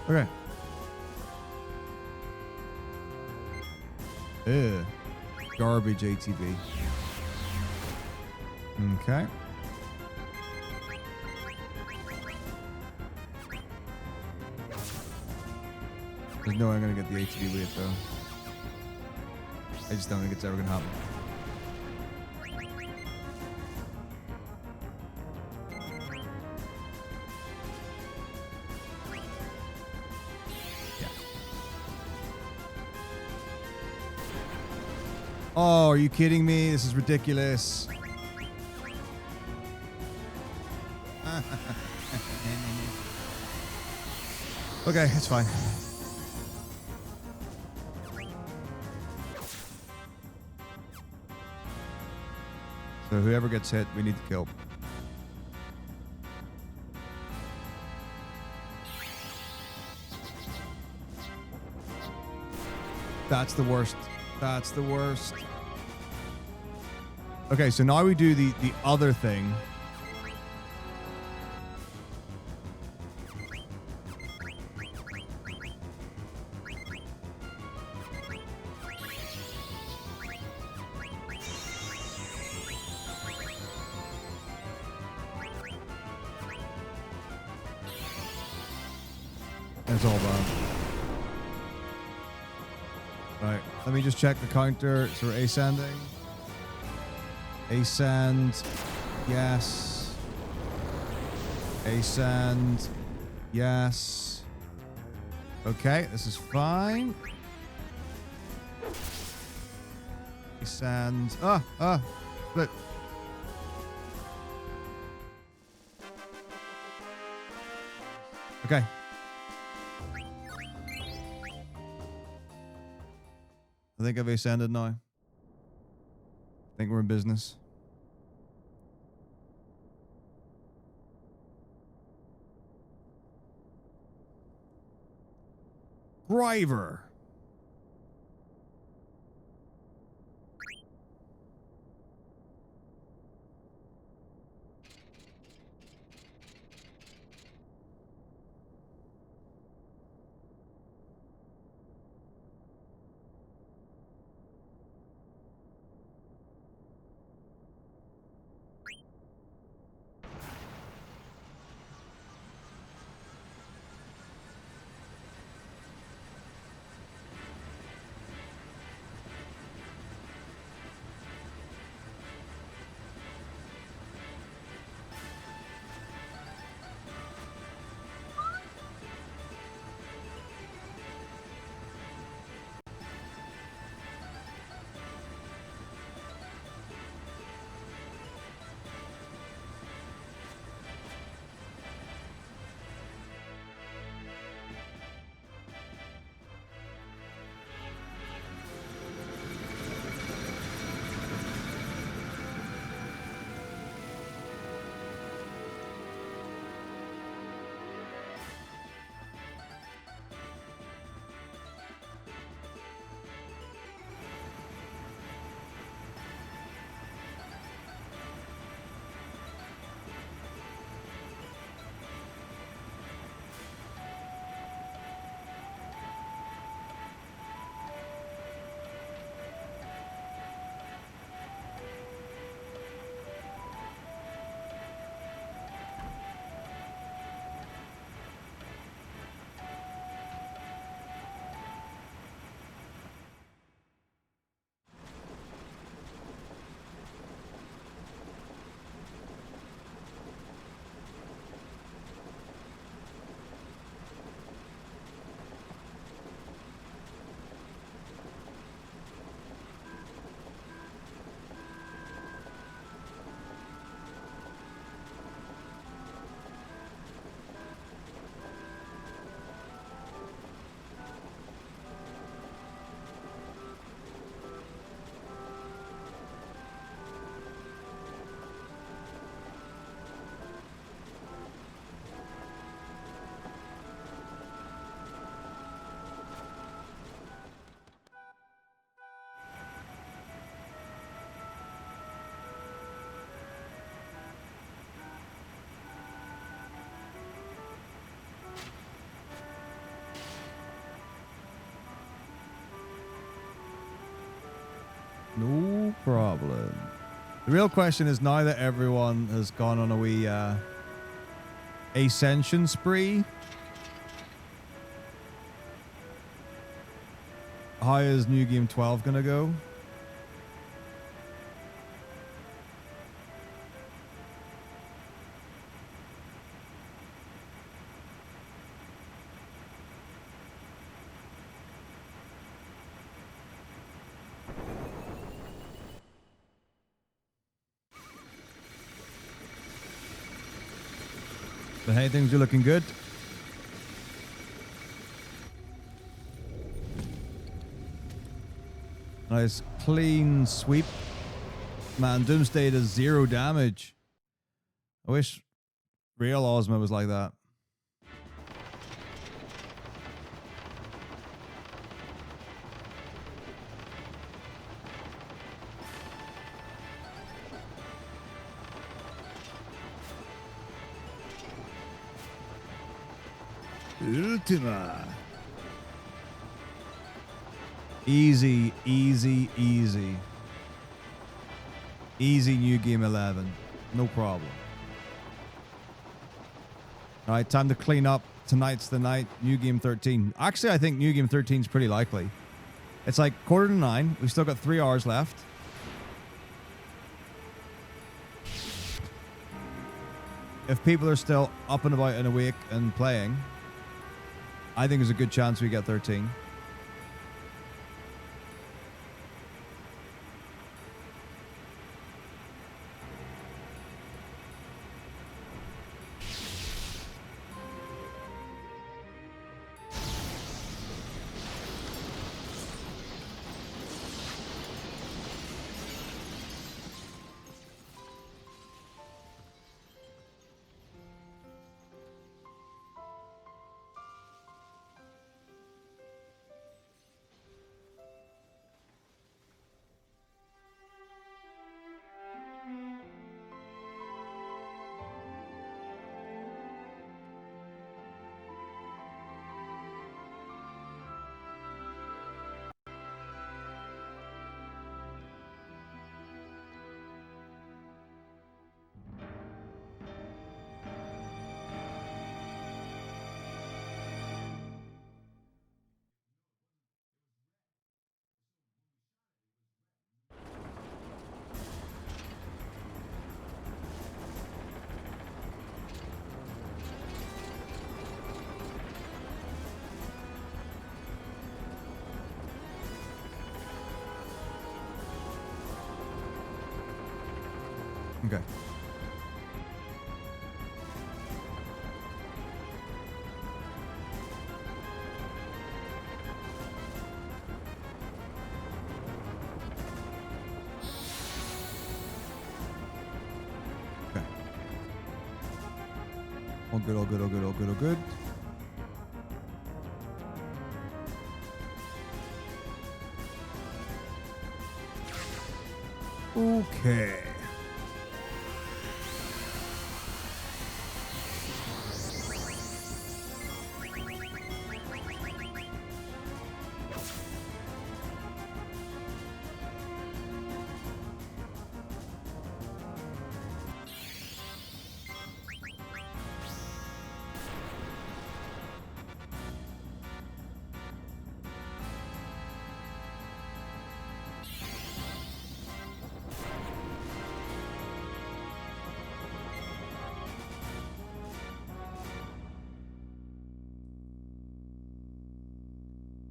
Okay. Ew. Garbage ATV. Okay. There's no way I'm gonna get the ATV with it though. I just don't think it's ever gonna happen. Oh, are you kidding me? This is ridiculous. Okay, it's fine. So whoever gets hit, we need to kill. That's the worst. That's the worst. Okay, so now we do the other thing. It's all bad. Right. Let me just check the counter. So we're ascending. Ascend. Yes. Ascend. Yes. Okay, this is fine. Ascend. Split. Okay. I think I've ascended now. I think we're in business. Driver. No problem. The real question is, now that everyone has gone on a wee ascension spree, how is New Game 12 gonna go? But hey, things are looking good. Nice clean sweep. Man, Doomsday does 0 damage. I wish real Ozma was like that. Ultima. Easy, easy, easy. Easy New Game 11. No problem. All right, time to clean up. Tonight's the night. New Game 13. Actually, I think New Game 13 is pretty likely. It's like 8:45. We've still got 3 hours left. If people are still up and about and awake and playing, I think there's a good chance we get 13. Okay. Okay. All good, all good, all good, all good, all good. Okay.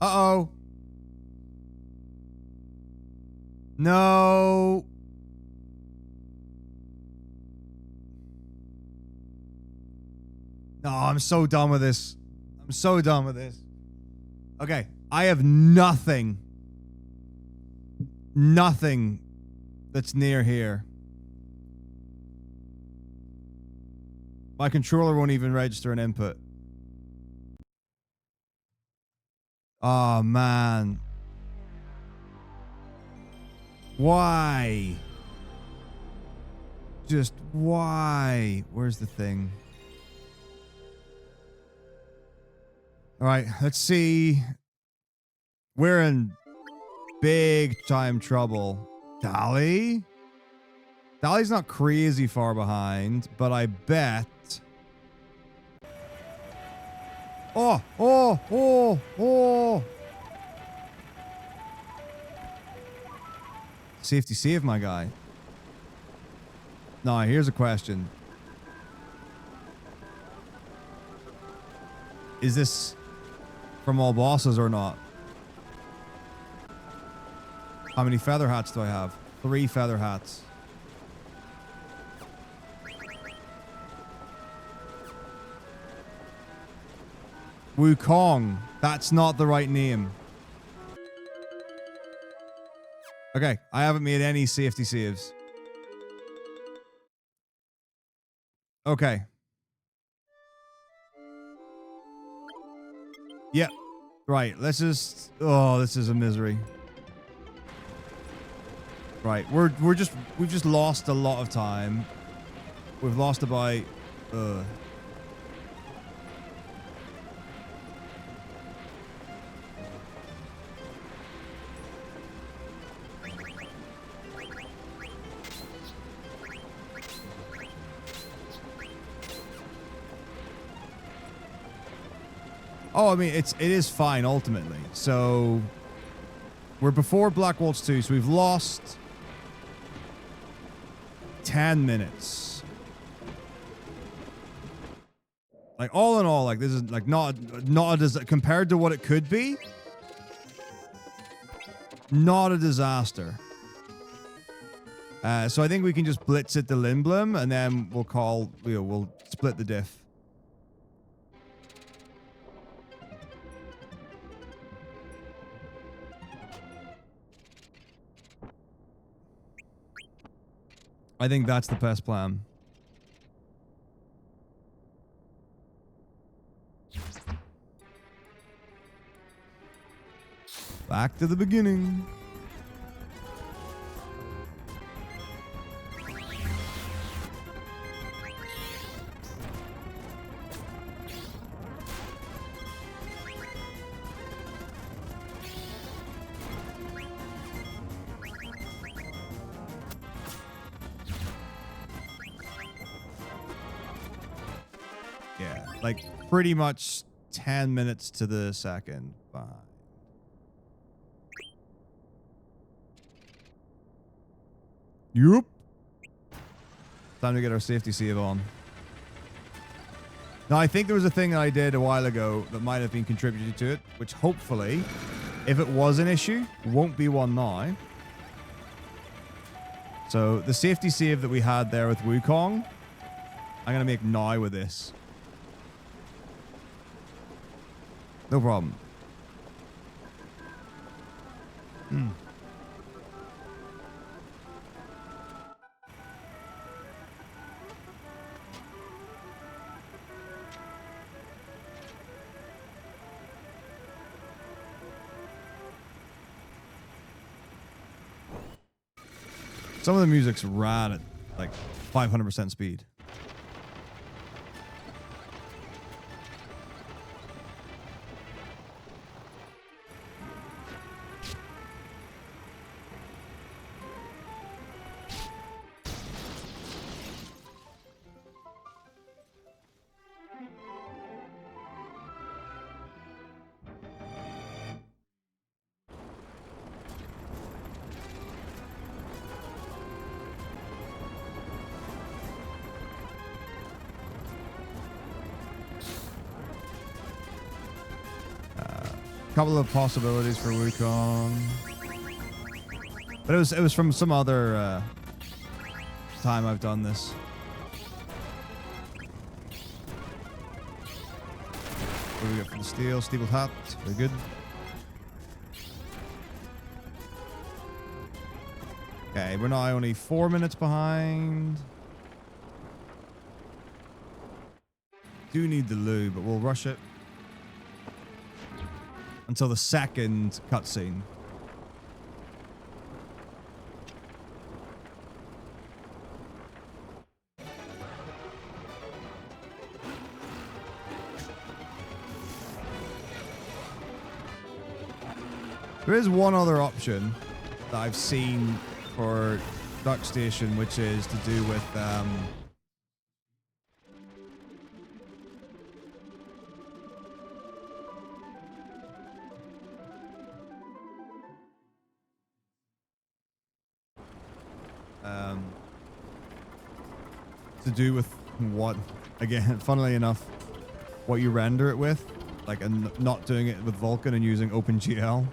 Uh-oh. No. No, I'm so done with this. I'm so done with this. Okay, I have nothing. Nothing that's near here. My controller won't even register an input. Oh, man. Why? Just why? Where's the thing? All right, let's see. We're in big time trouble. Dolly? Dolly's not crazy far behind, but I bet... Oh, oh, oh, oh. Safety save, my guy. Now, here's a question. Is this from all bosses or not? How many feather hats do I have? 3 feather hats. Wukong. That's not the right name. Okay, I haven't made any safety saves. Okay. Yep. Right, let's just... Oh, this is a misery. Right, we've just lost a lot of time. We've lost about... Oh, I mean, it is fine ultimately. So We're before Black Waltz 2, so we've lost 10 minutes. Like, all in all, like, this is, like, not a compared to what it could be, not a disaster. So I think we can just blitz it to Lindblom, and then we'll split the diff. I think that's the best plan. Back to the beginning. Yeah, like pretty much 10 minutes to the second. Fine. Yup. Time to get our safety save on. Now, I think there was a thing that I did a while ago that might have been contributed to it, which hopefully, if it was an issue, won't be one now. So, the safety save that we had there with Wukong, I'm going to make now with this. No problem. Some of the music's rad at like 500% speed. Couple of possibilities for Wukong, but it was from some other time I've done this. What do we get for the steel? Steepled hat. Very good. Okay, we're now only 4 minutes behind. Do need the loo, but we'll rush it until the second cutscene. There is one other option that I've seen for Duck Station, which is to do with what, again, funnily enough, what you render it with, like, and not doing it with Vulkan and using OpenGL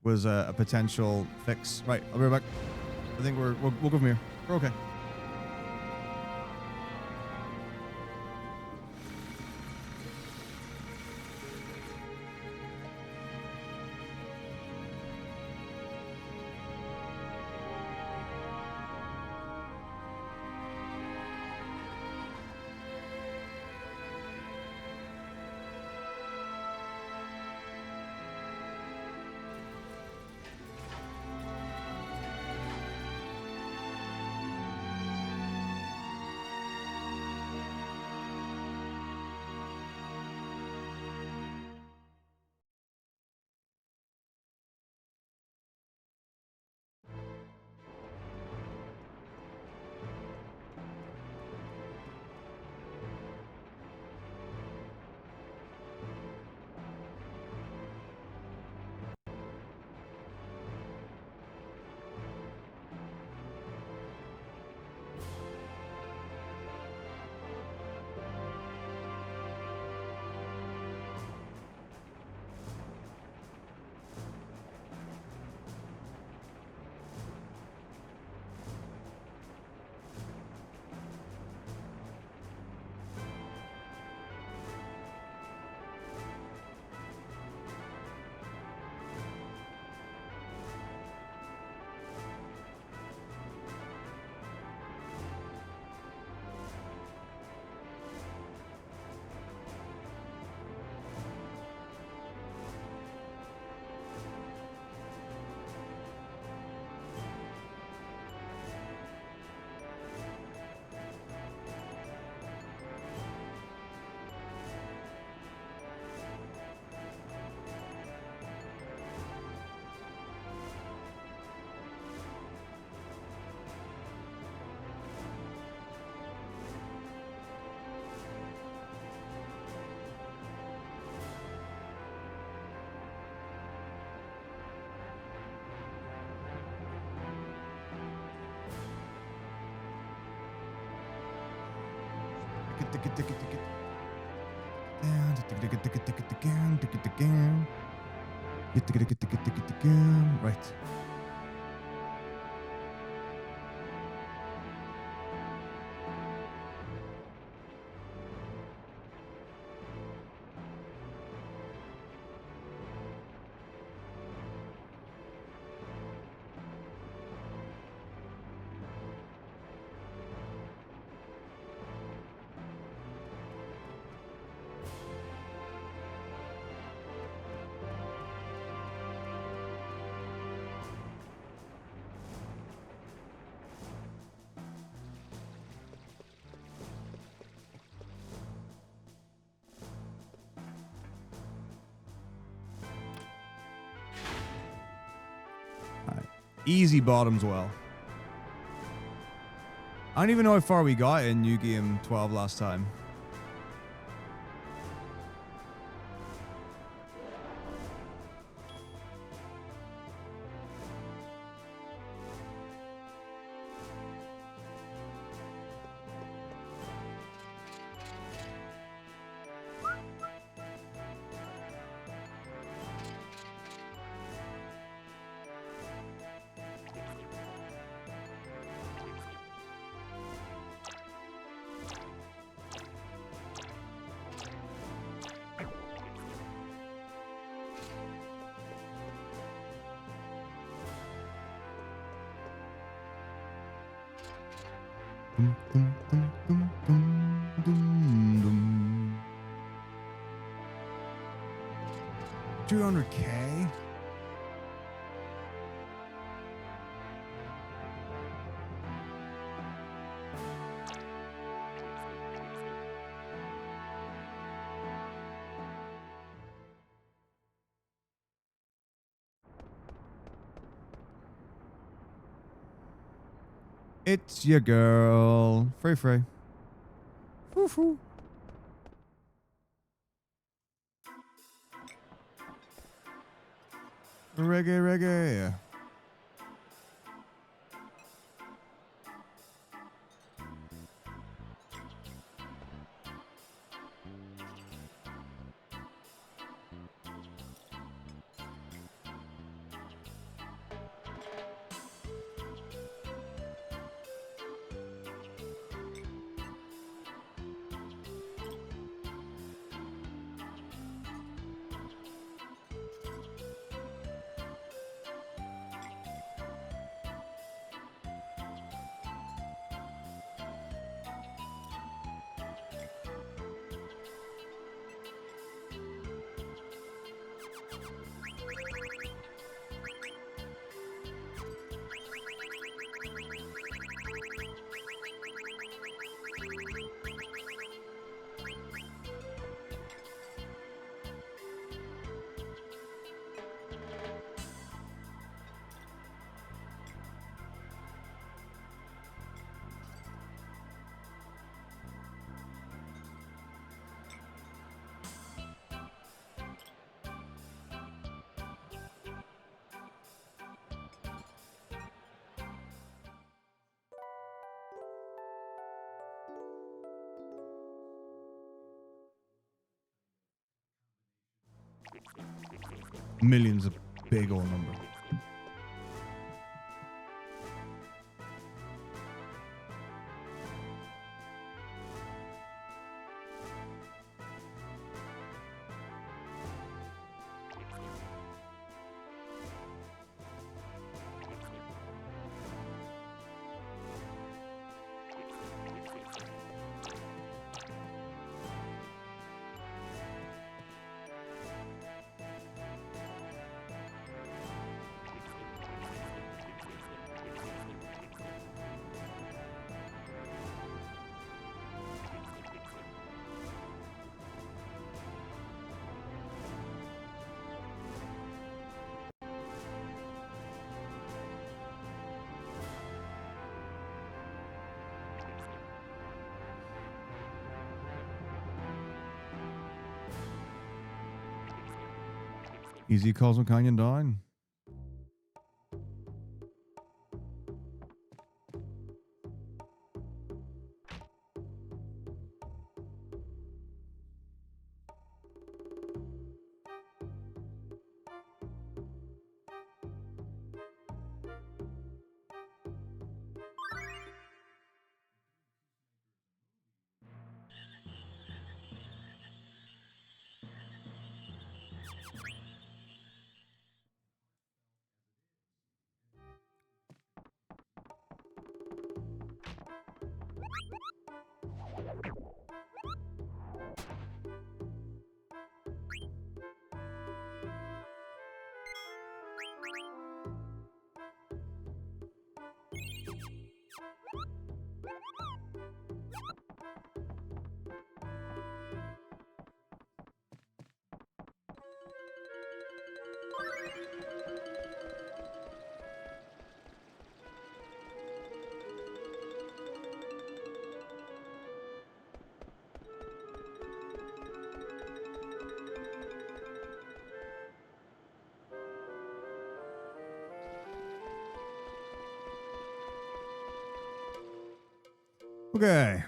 was a potential fix. Right, I'll be right back. I think we'll go from here. We're okay. Right. Easy bottoms well. I don't even know how far we got in New Game 12 last time. Dum, dum, dum, dum, dum, dum, dum. 200K? It's your girl. Free, free. Woo-hoo. Reggae, reggae. Millions a big old number. Easy Cosmo Canyon down. Okay.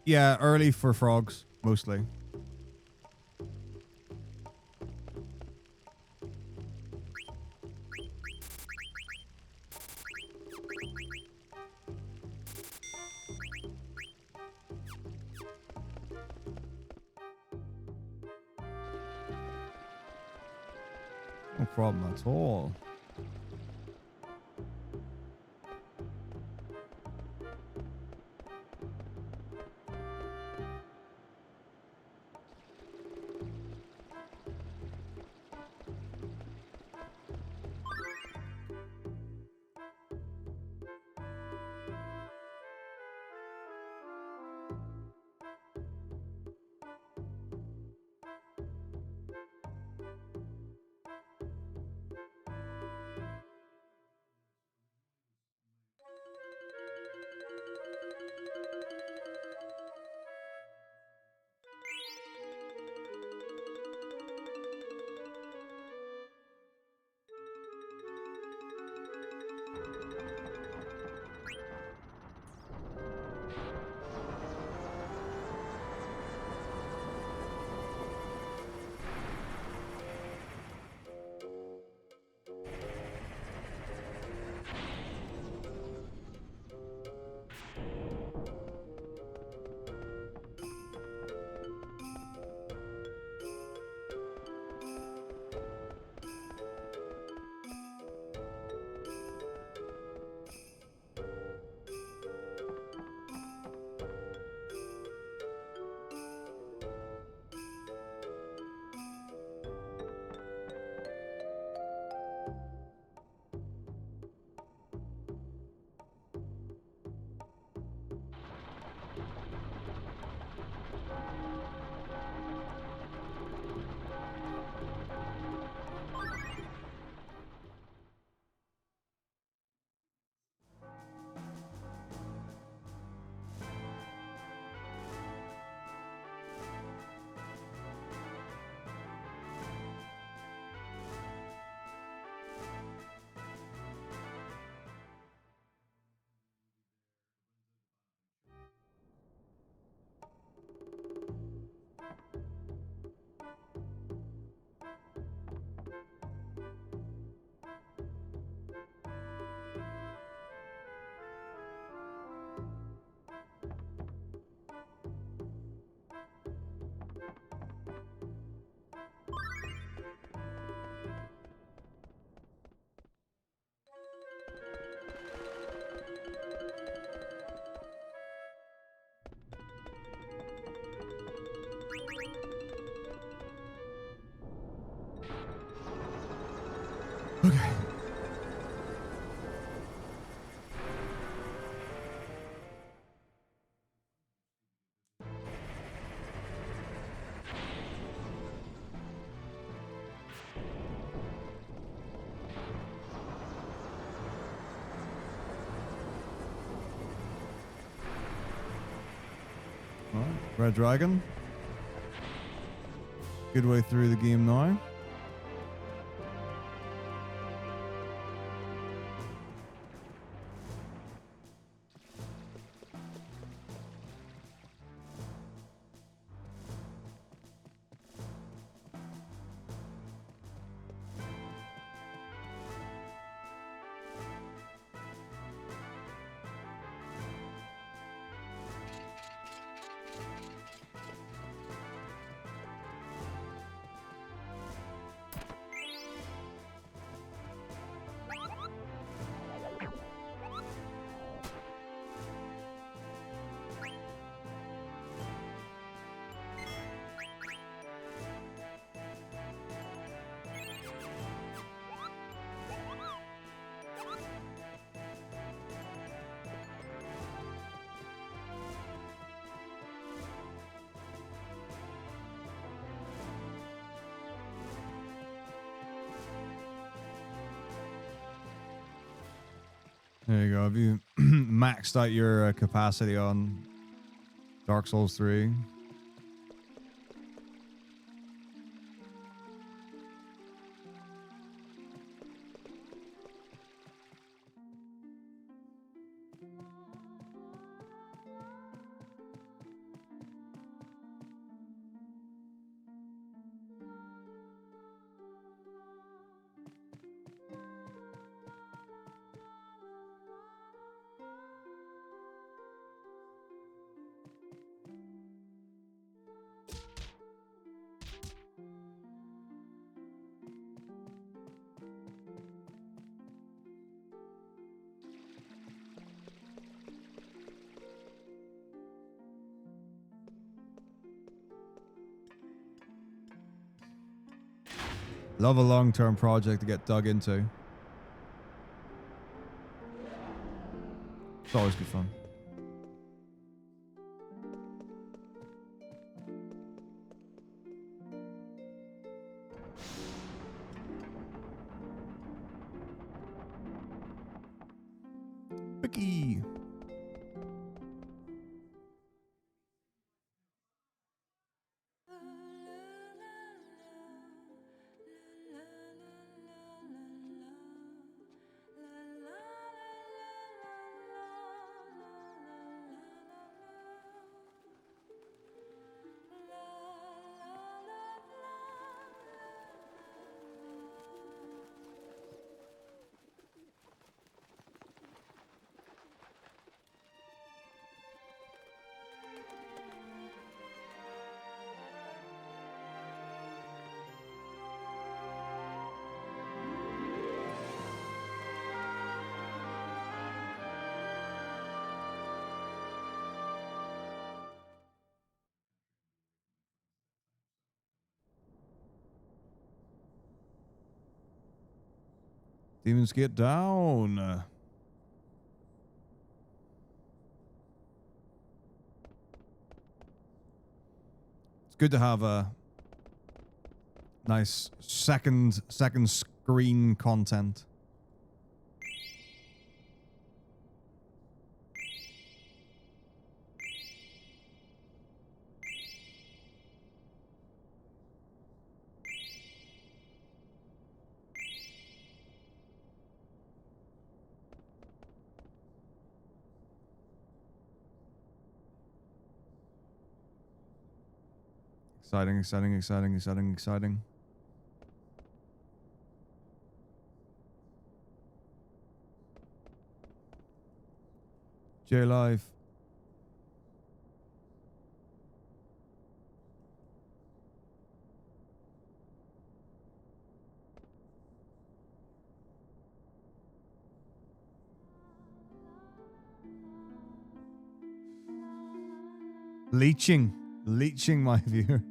Yeah, early for frogs, mostly. No problem at all. Okay. All right, Red Dragon. Good way through the game now. There you go. Have you maxed out your capacity on Dark Souls 3? Love a long-term project to get dug into. It's always good fun. Vicky. Demons get down. It's good to have a nice second screen content. Exciting, exciting, exciting, exciting, exciting. J Live. Leeching my viewer.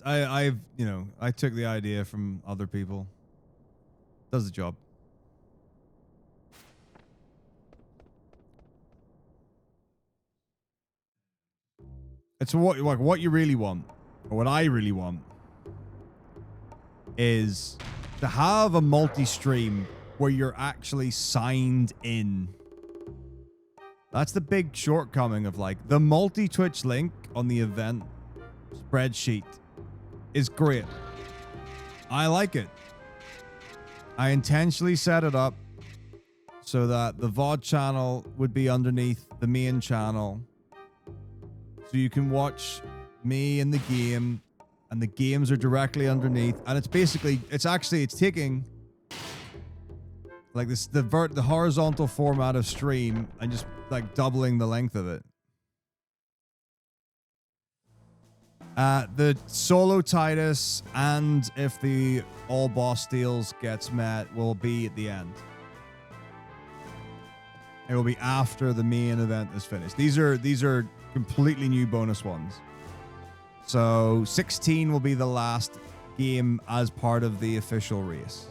I've I took the idea from other people. Does the job. It's what you really want, or what I really want, is to have a multi-stream where you're actually signed in. That's the big shortcoming of like the multi-Twitch link on the event spreadsheet is great. I like it. I intentionally set it up so that the VOD channel would be underneath the main channel. So you can watch me in the game, and the games are directly underneath. And it's basically, it's taking like this, the horizontal format of stream and just like doubling the length of it. The solo Titus, and if the all boss deals gets met, will be at the end. It will be after the main event is finished. These are completely new bonus ones. So 16 will be the last game as part of the official race.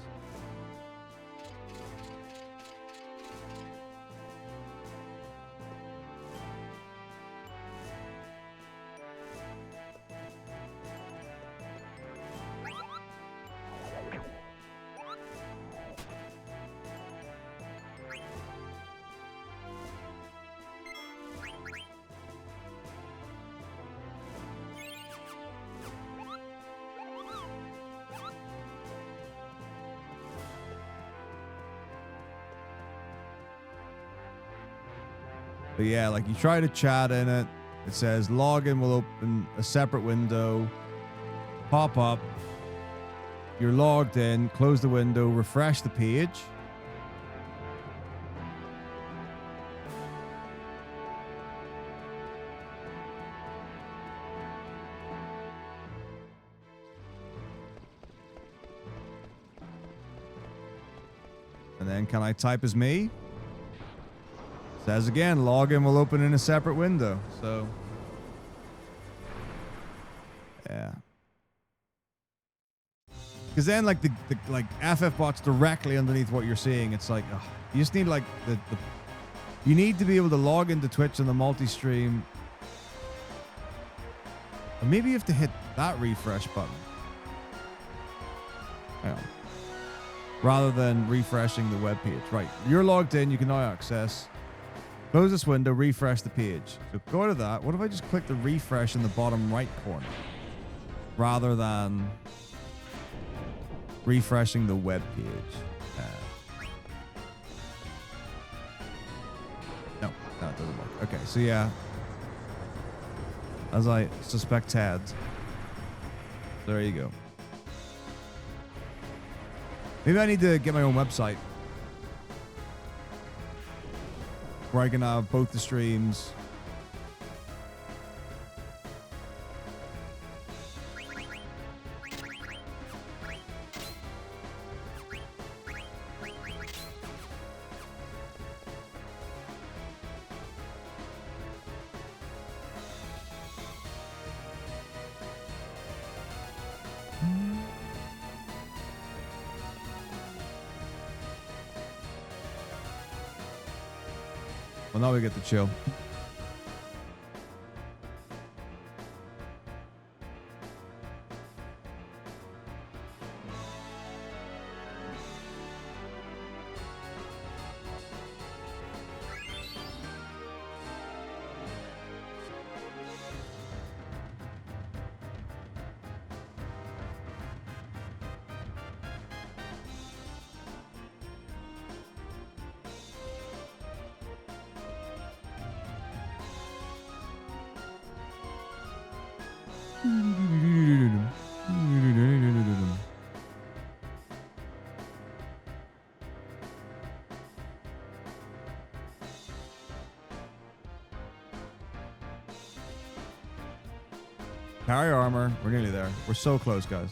But yeah, like you try to chat in it, it says login will open a separate window, pop up, you're logged in, close the window, refresh the page. And then can I type as me? Says again, login will open in a separate window. So, yeah. Because then, like the FF bot's directly underneath what you're seeing. It's like, you just need like you need to be able to log into Twitch on the multi-stream. Or maybe you have to hit that refresh button. Hang on. Rather than refreshing the web page. Right, you're logged in. You can now access. Close this window, refresh the page. So go to that. What if I just click the refresh in the bottom right corner rather than refreshing the web page? No, it doesn't work. Okay, so yeah, as I suspect had, there you go. Maybe I need to get my own website where I can have both the streams. Well, now we get to chill. Carry armor. We're nearly there. We're so close, guys.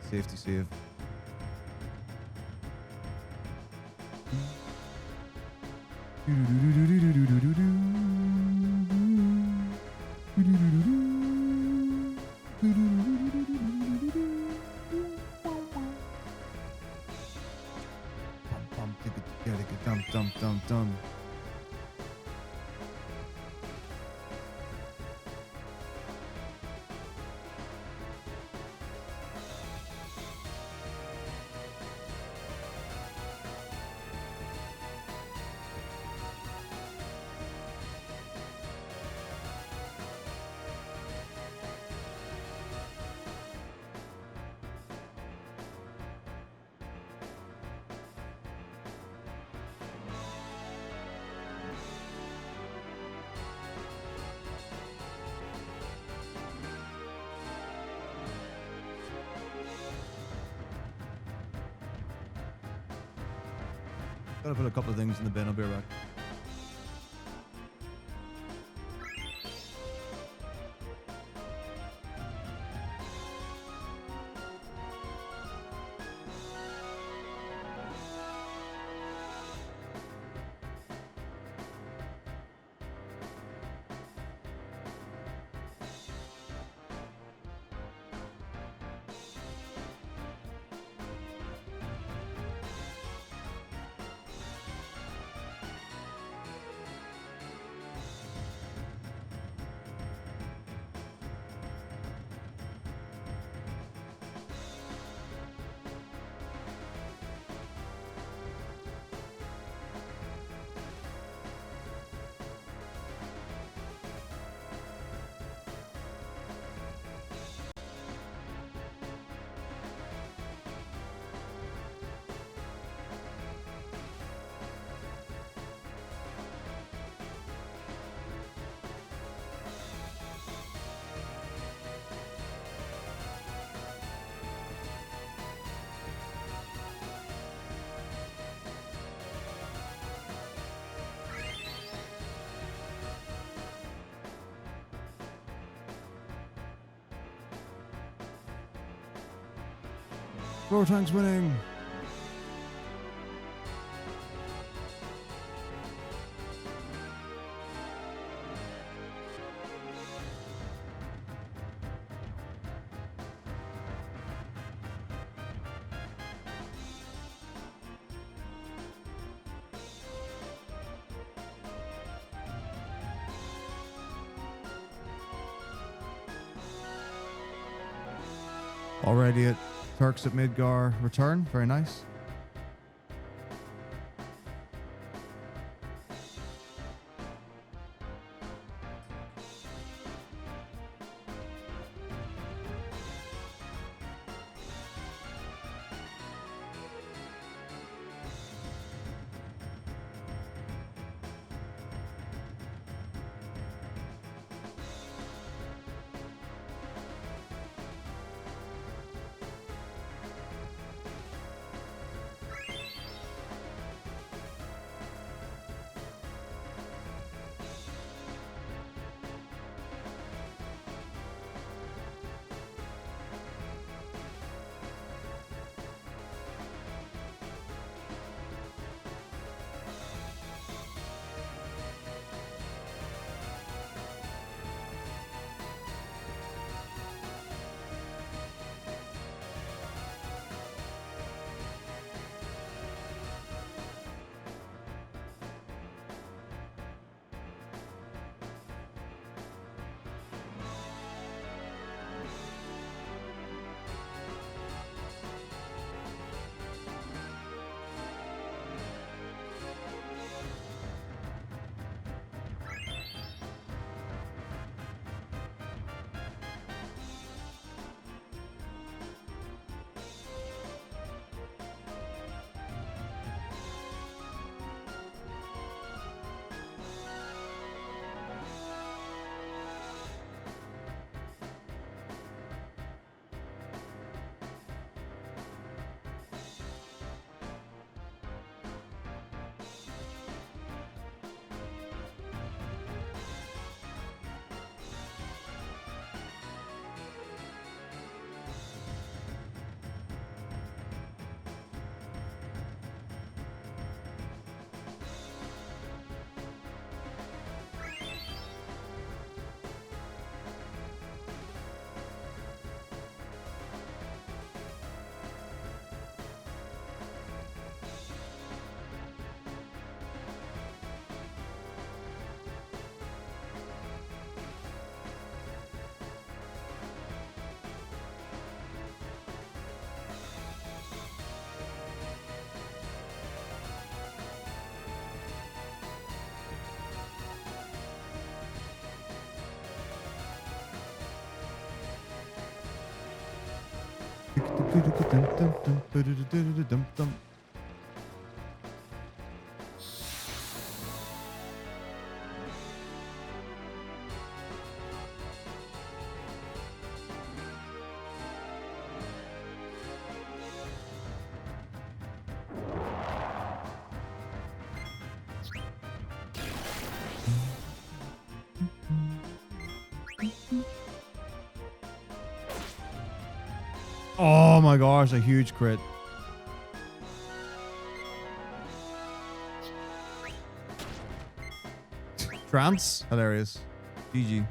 Safety save. Dum. Gotta put a couple of things in the bin. I'll be right back. Roar Tank's winning. Already at Turks at Midgar return. Very nice. Oh my gosh, a huge crit. Trance? Hilarious. GG.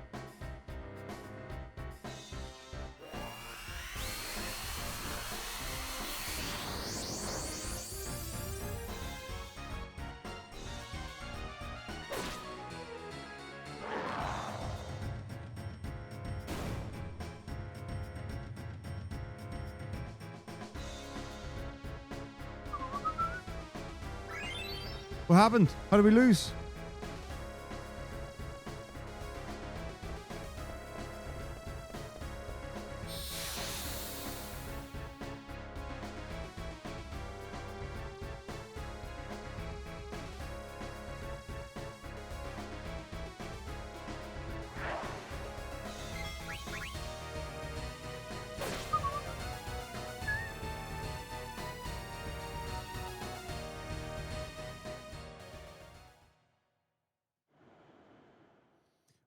What happened? How did we lose?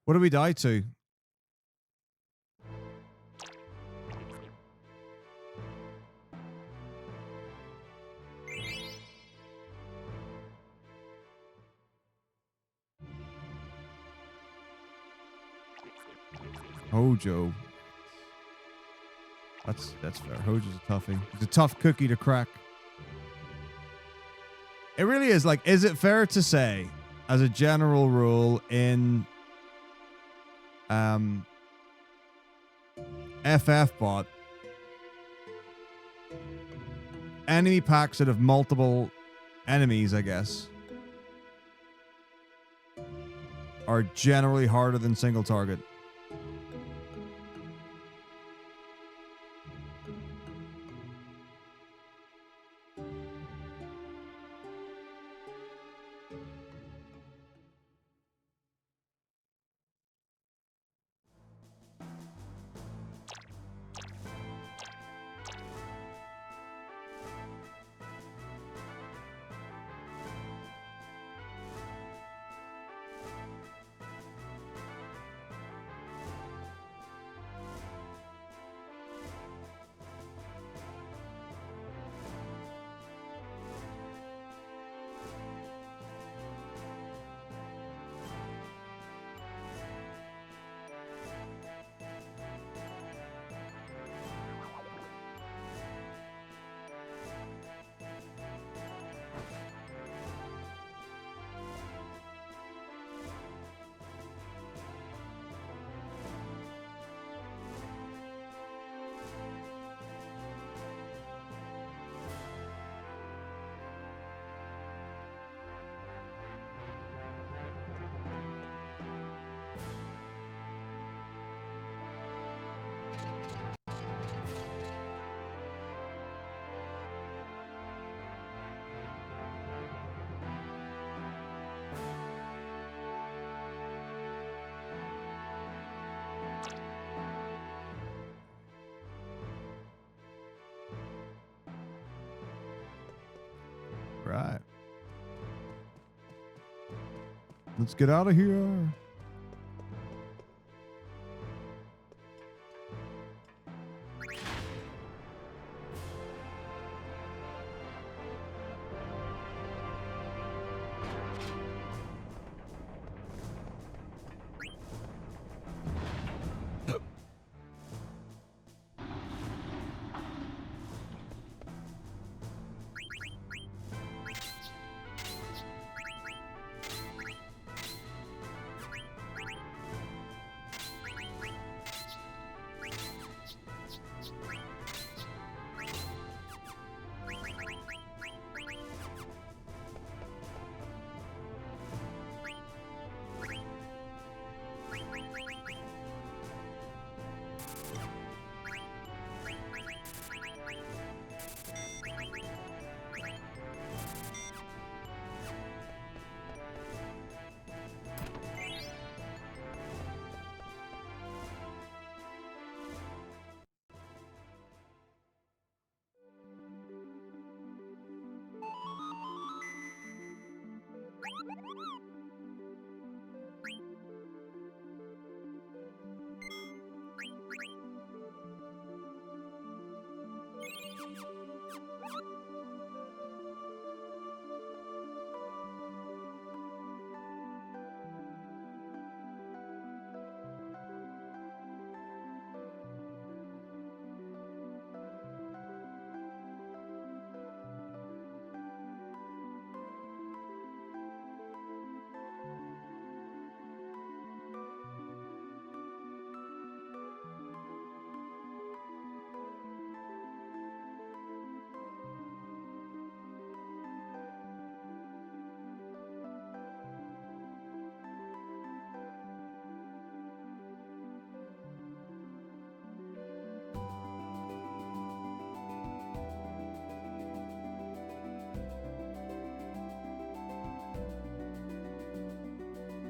What did we die to? Hojo. That's fair. Hojo's a toughie. He's a tough cookie to crack. It really is. Like, is it fair to say, as a general rule in FF bot, enemy packs that have multiple enemies, I guess, are generally harder than single target? Right. Let's get out of here.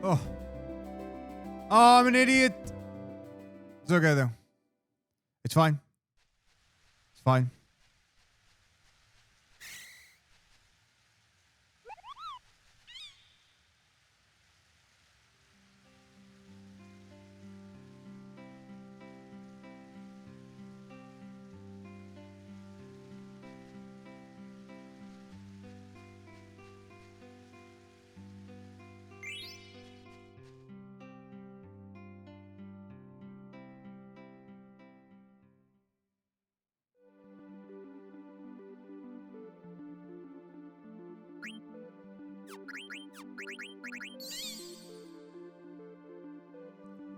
Oh. Oh, I'm an idiot. It's okay, though. It's fine. It's fine.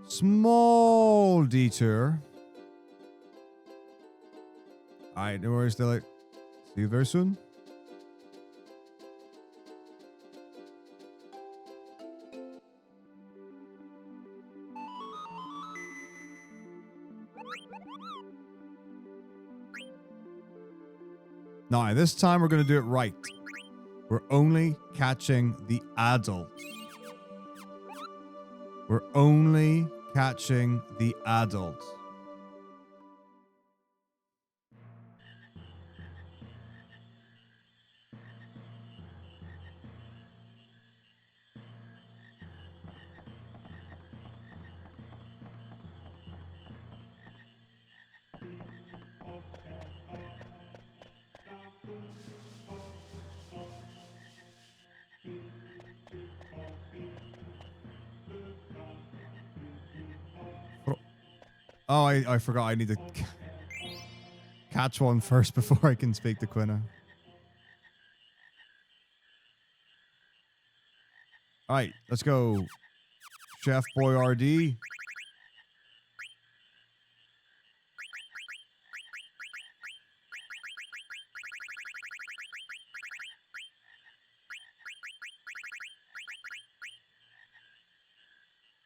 Small detour. Alright, no worries, Dilly. See you very soon. Now, this time we're going to do it right. We're only catching the adult. We're only catching the adult. Oh, I forgot. I need to catch one first before I can speak to Quina. All right, let's go. Chef Boyardee.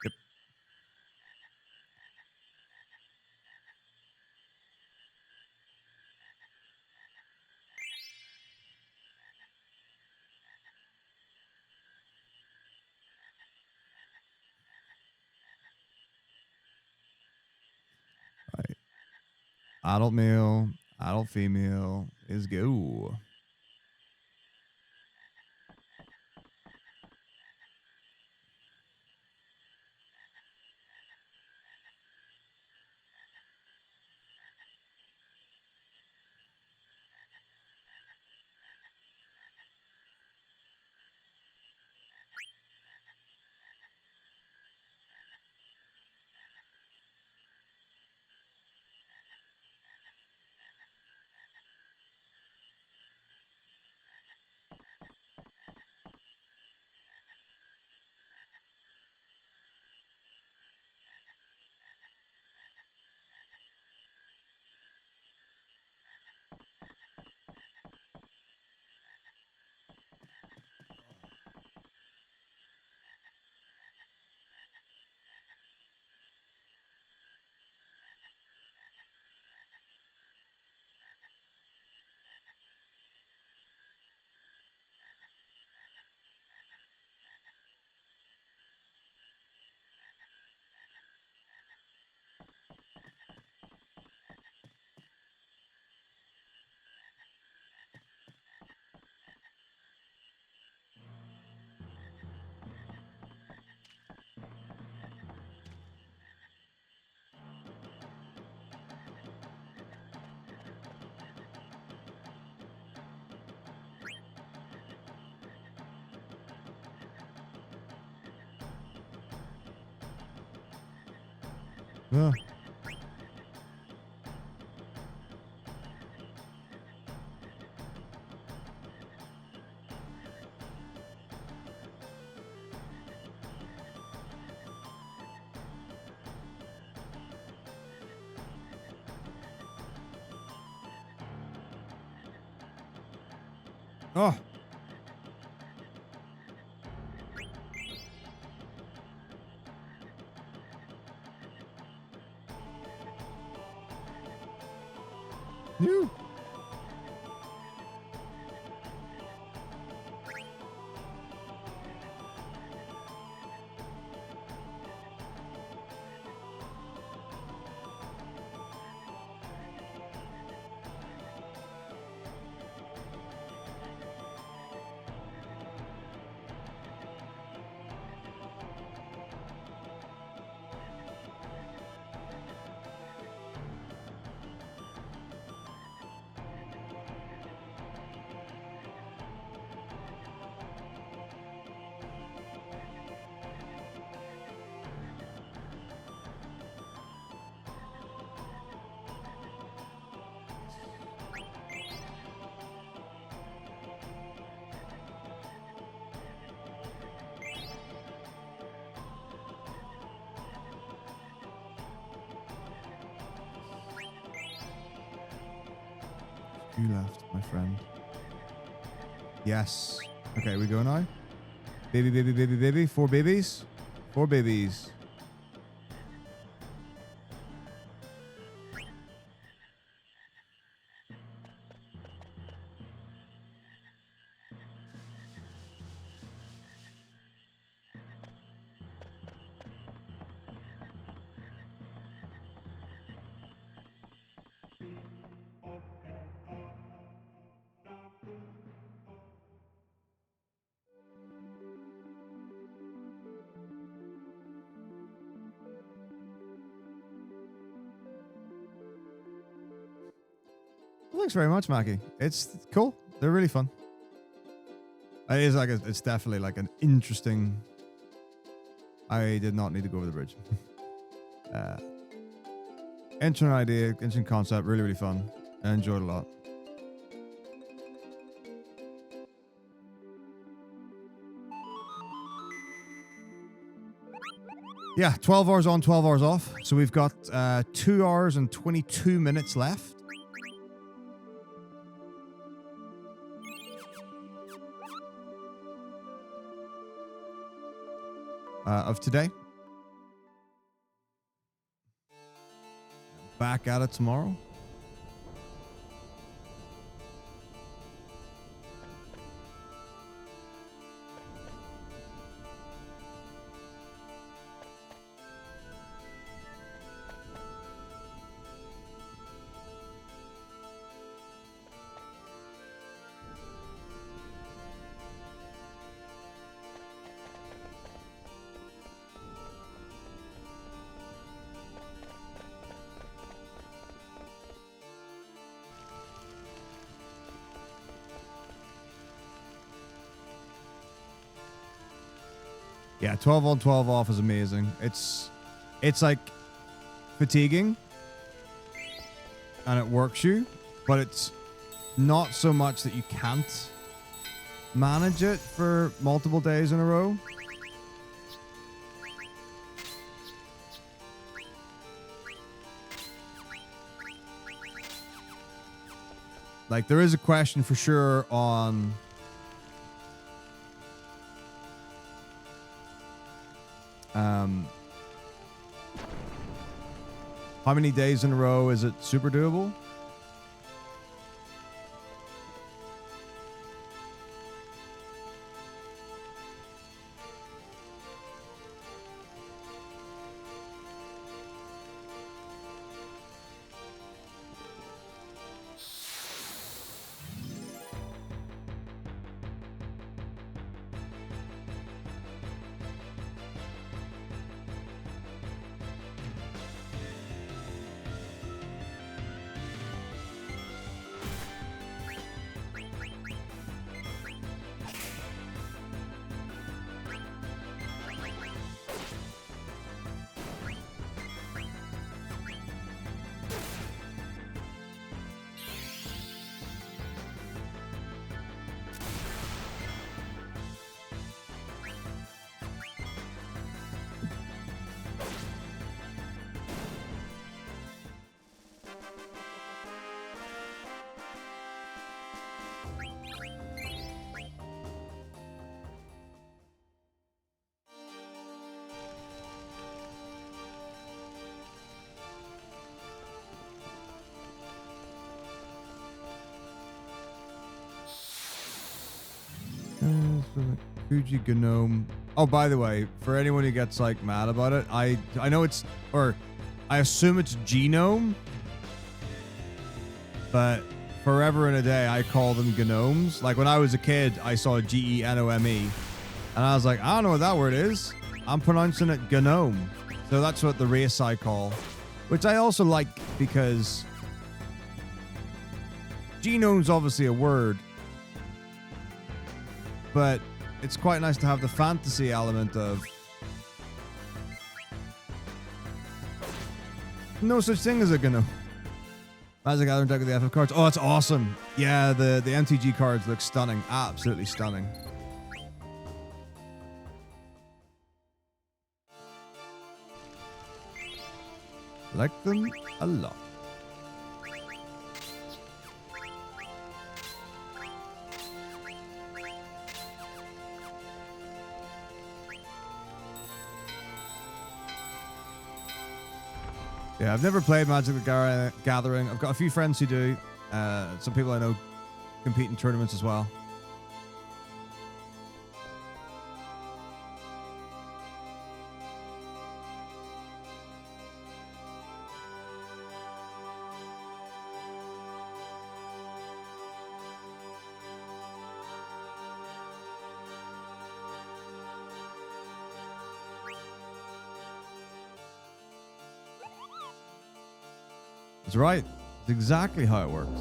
Yep. All right. Adult male, adult female. Let's go. Yeah. Oh. You. You left, my friend. Yes. Okay, we go now. Baby, baby, baby, baby. 4 babies. 4 babies. Thanks very much, Mackie. It's cool. They're really fun. It is like it's definitely like an interesting. I did not need to go over the bridge. Interesting idea, interesting concept, really, really fun. I enjoyed it a lot. Yeah, 12 hours on, 12 hours off. So we've got 2 hours and 22 minutes left. Of today. Back at it tomorrow. Yeah, 12 on, 12 off is amazing. It's like fatiguing and it works you, but it's not so much that you can't manage it for multiple days in a row. Like there is a question for sure on how many days in a row is it super doable? Fuji Gnome. Oh, by the way, for anyone who gets like mad about it, I know it's, or I assume it's genome, but forever and a day I call them gnomes. Like when I was a kid, I saw Genome, and I was like, I don't know what that word is. I'm pronouncing it gnome. So that's what the race I call, which I also like because genome's obviously a word, but it's quite nice to have the fantasy element of no such thing as a gnome. Magic Gathering deck with the FF cards. Oh, that's awesome. Yeah, the MTG cards look stunning. Absolutely stunning. Like them a lot. Yeah, I've never played Magic the Gathering. I've got a few friends who do. Some people I know compete in tournaments as well. That's right. It's exactly how it works.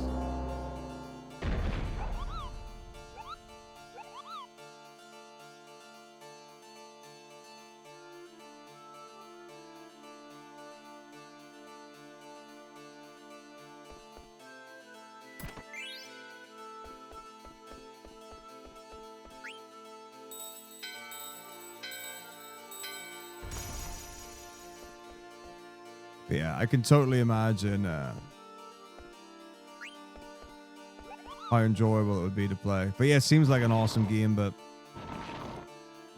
But yeah, I can totally imagine how enjoyable it would be to play. But yeah, it seems like an awesome game, but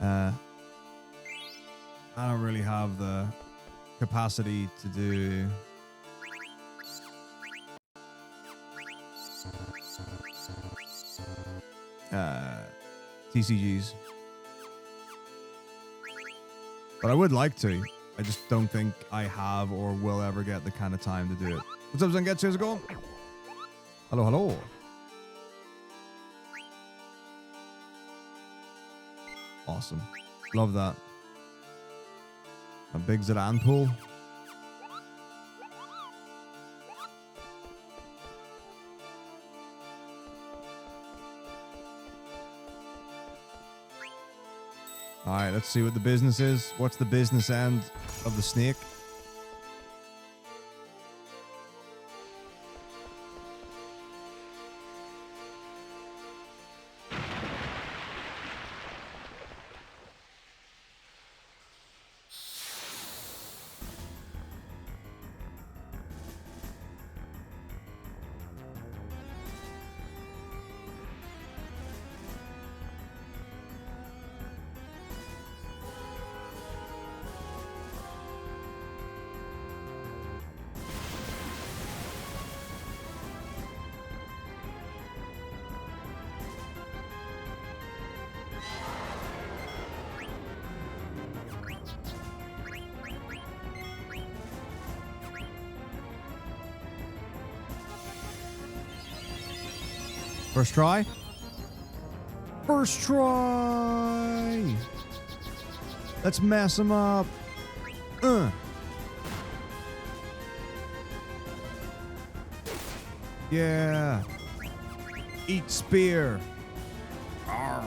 I don't really have the capacity to do TCGs. But I would like to. I just don't think I have or will ever get the kind of time to do it. What's up, Zangetsu? How's it going? Hello, hello. Awesome. Love that. A big Zidane pool. All right, let's see what the business is. What's the business end of the snake? First try? First try! Let's mess him up. Yeah. Eat spear. Arr.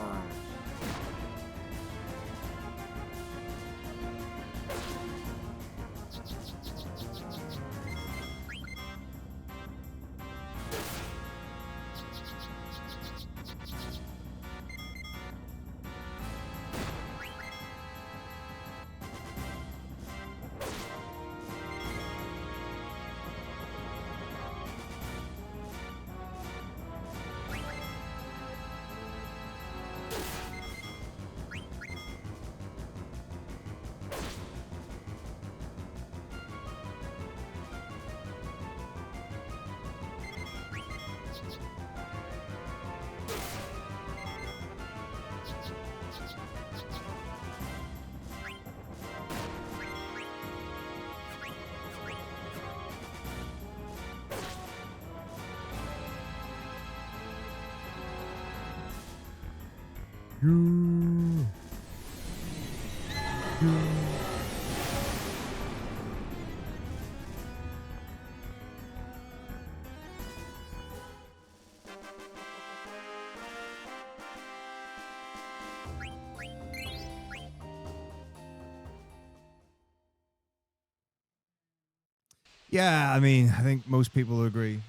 Yeah, I mean, I think most people will agree.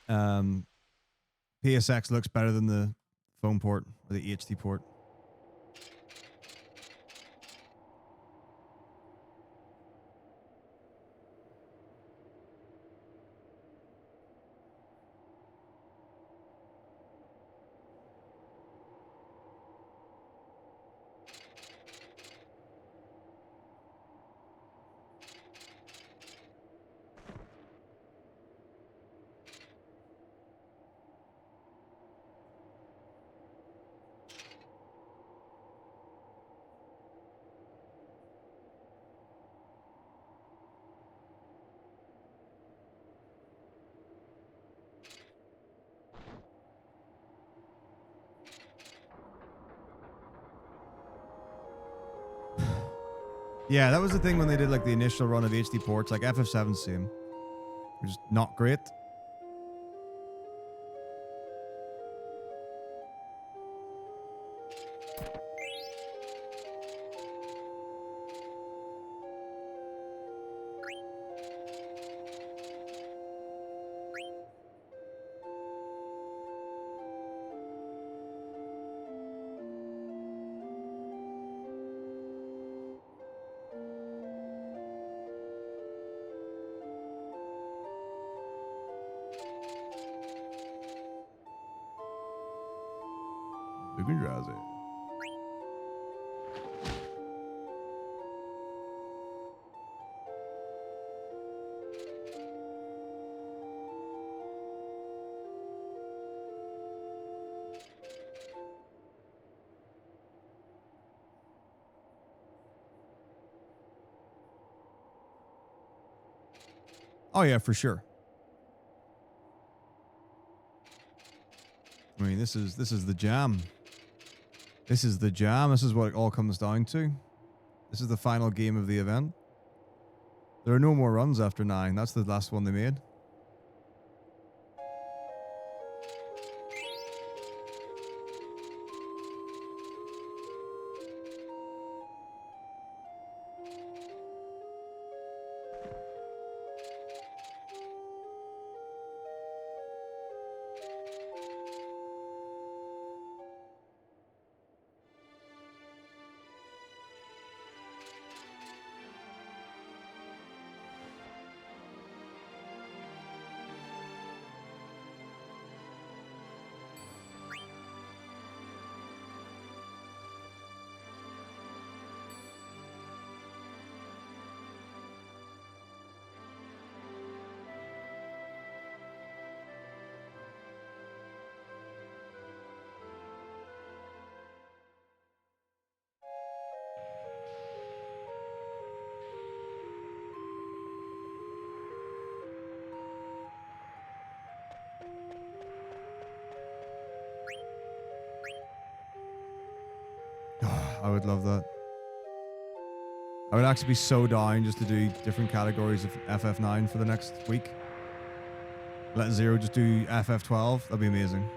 PSX looks better than the phone port or the HD port. Yeah, that was the thing when they did like the initial run of HD ports, like FF7's same. Which is not great. Looking drowsy. Oh yeah, for sure. I mean, this is the jam. This is the jam. This is what it all comes down to. This is the final game of the event. There are no more runs after 9. That's the last one they made. I would love that. I would actually be so down just to do different categories of FF9 for the next week. Let Zero just do FF12. That'd be amazing.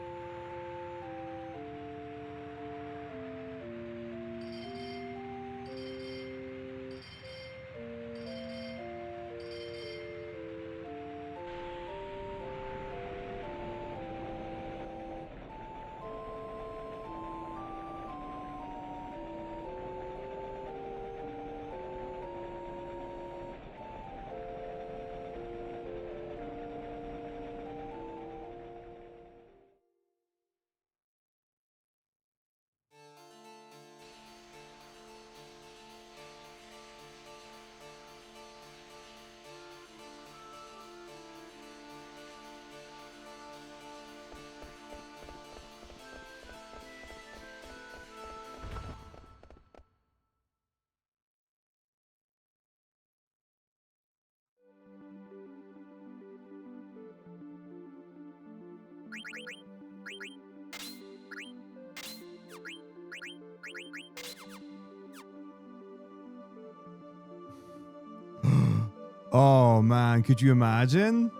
Oh man, could you imagine?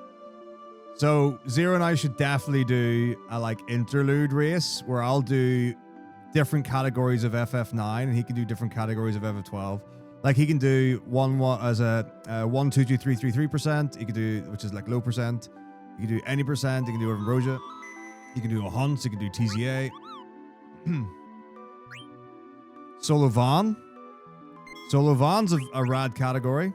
So Zero and I should definitely do a like interlude race where I'll do different categories of FF9 and he can do different categories of FF12. Like he can do one as a 1, 2, 2, 3, 3, 3%. He can do, which is like low percent. He can do any percent. He can do Ambrosia. He can do a Hunt. He can do TZA. Solo Van. Solo Van's a rad category.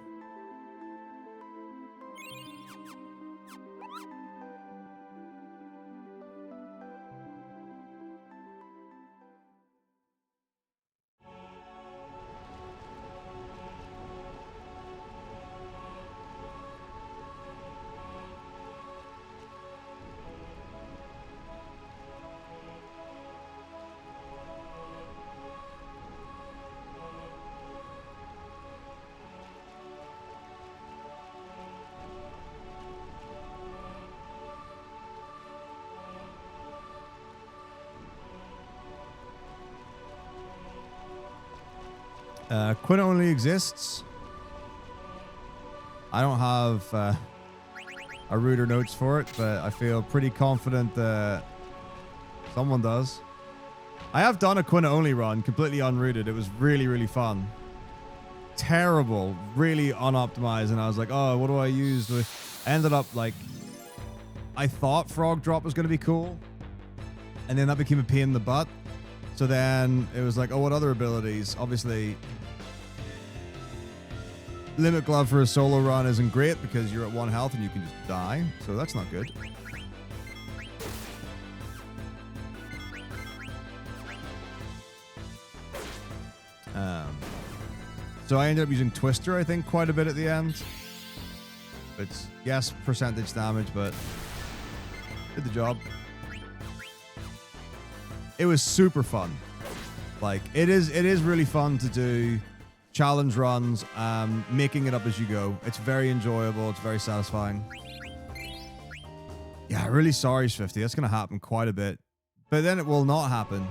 Quinn only exists. I don't have a router notes for it, but I feel pretty confident that someone does. I have done a Quinn only run, completely unrooted. It was really, really fun. Terrible, really unoptimized, and I was like, oh, what do I use? I ended up like, I thought frog drop was going to be cool, and then that became a pain in the butt. So then it was like, oh, what other abilities? Obviously, Limit Glove for a solo run isn't great because you're at 1 health and you can just die, so that's not good. So I ended up using Twister, I think, quite a bit at the end. It's, yes, percentage damage, but did the job. It was super fun. Like, it is really fun to do challenge runs, making it up as you go. It's very enjoyable. It's very satisfying. Yeah, really sorry, Swifty. That's going to happen quite a bit. But then it will not happen.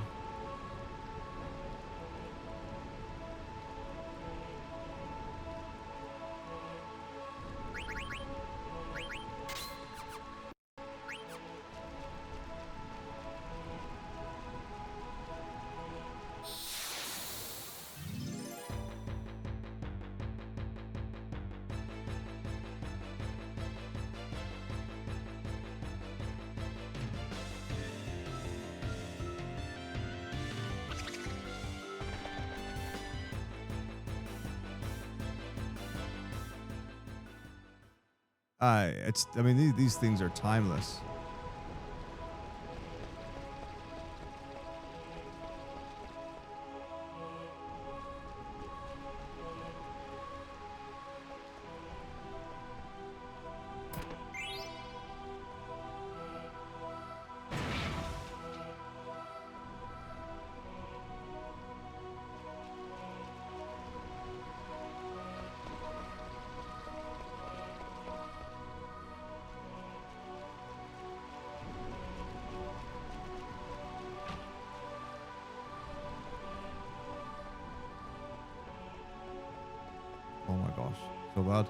I mean, these things are timeless. Oh my gosh, so bad.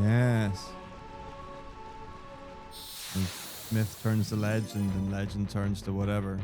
Yes. And Smith turns to legend, and legend turns to whatever.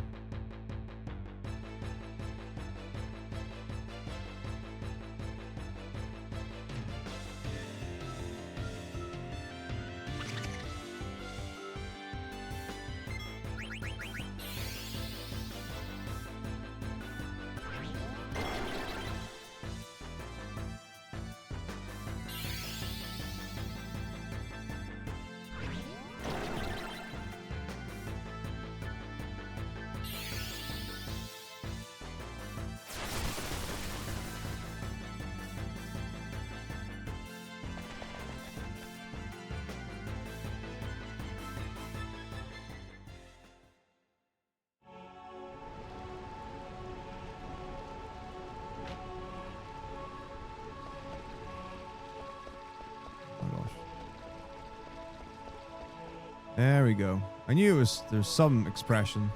There we go. I knew there's some expression.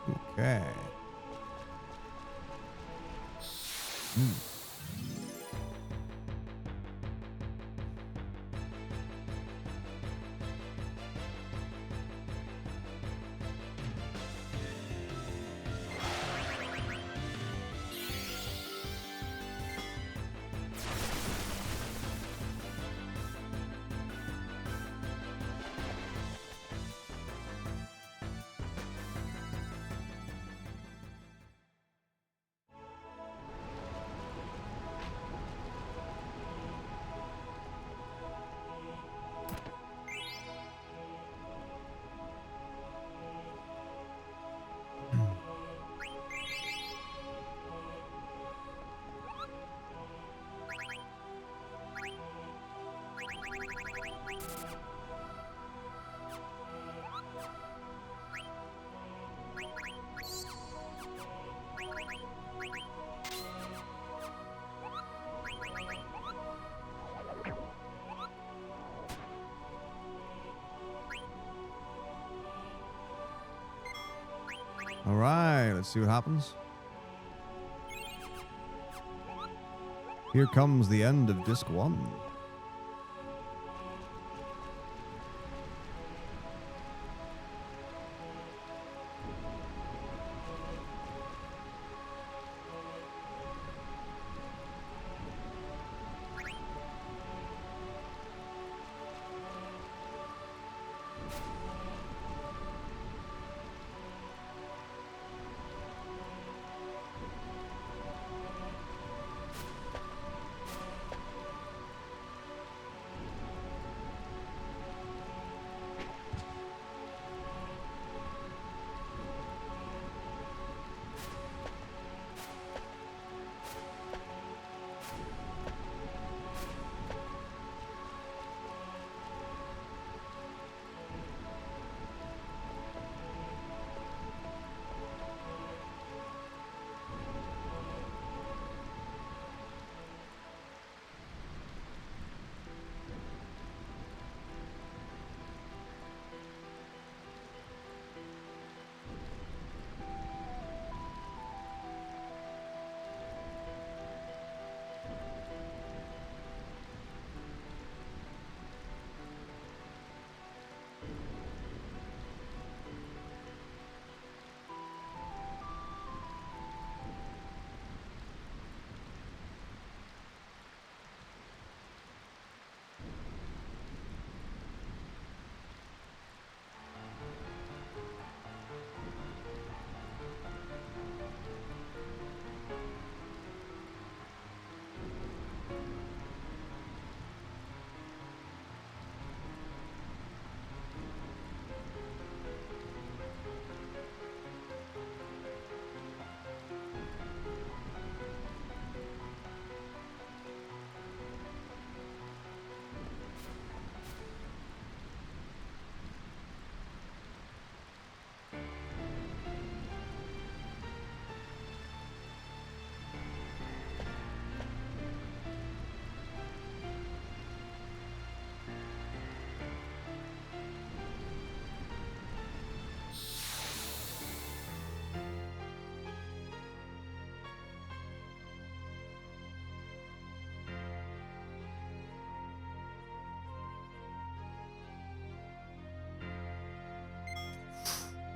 Okay. All right, let's see what happens. Here comes the end of disc 1.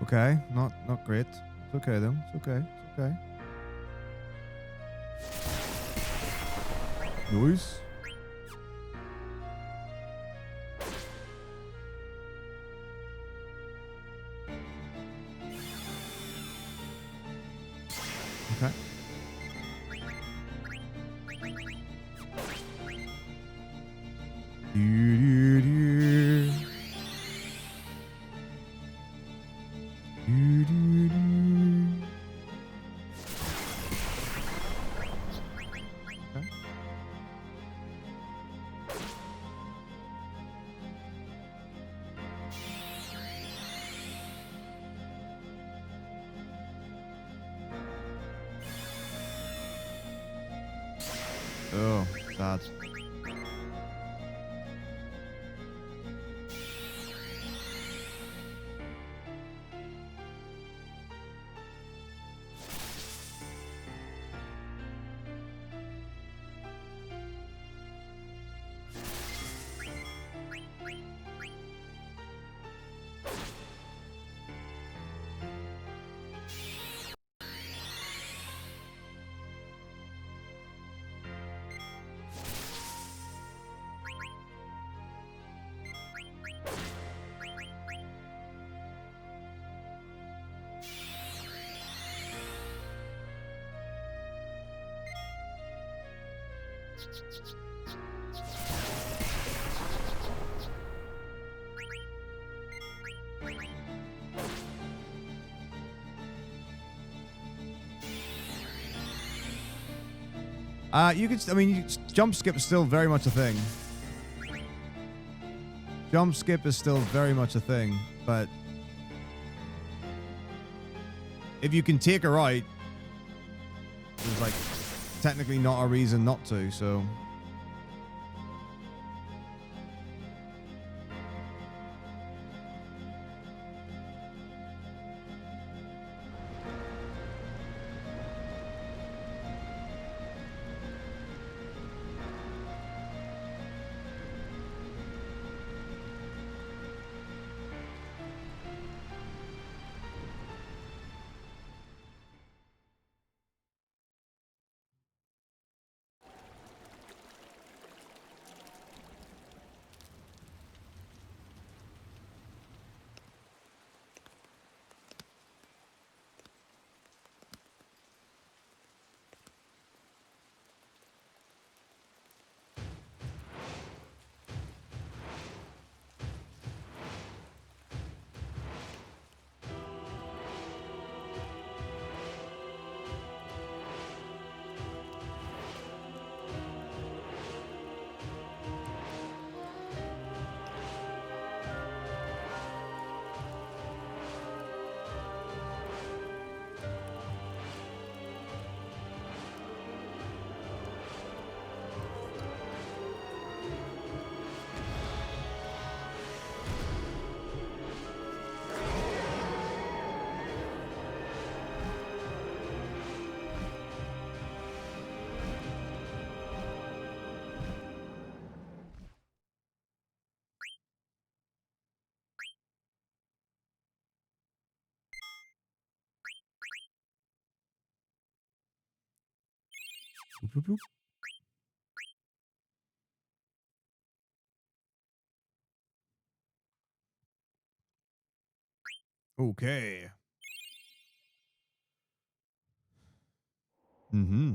Okay, not great. It's okay though. It's okay. It's okay. Noise. Okay. Oh, sad. You could, I mean, jump skip is still very much a thing. Jump skip is still very much a thing, but if you can take her out, there's like technically not a reason not to, so. Boop, boop. Okay. Mm-hmm.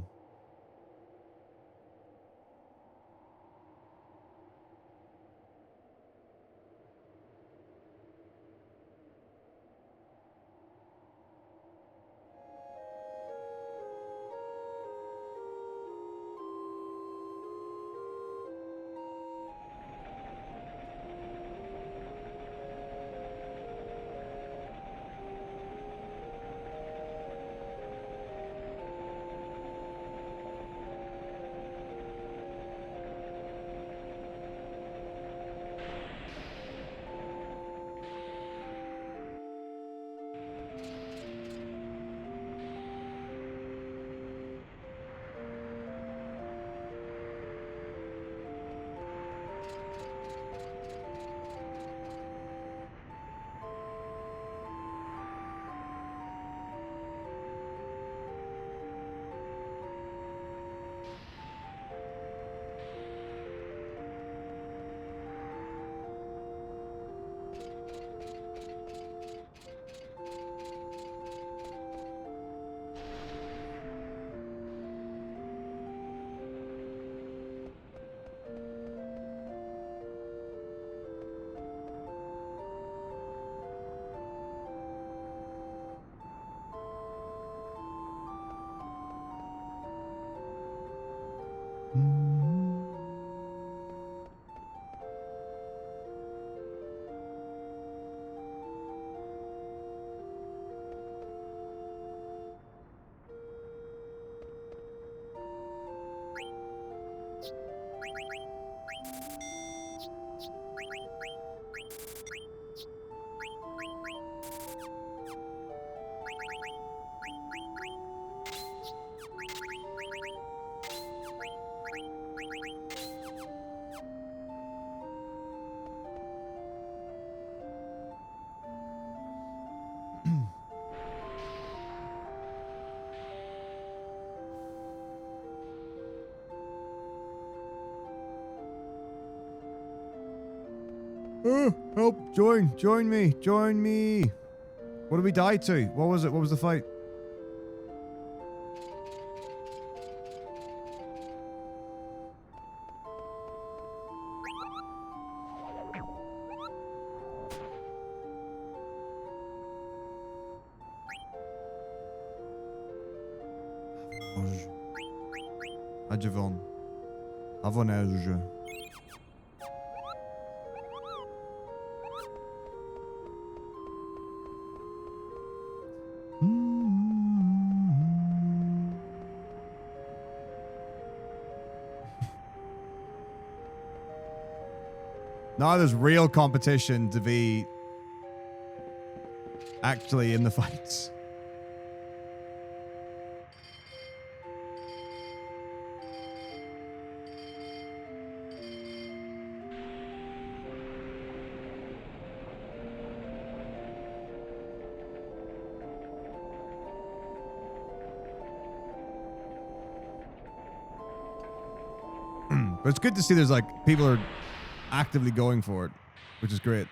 Help! Join me! What did we die to? What was it? What was the fight? Adjevon. Avonage. Now there's real competition to be actually in the fights. But it's good to see there's like people are actively going for it, which is great.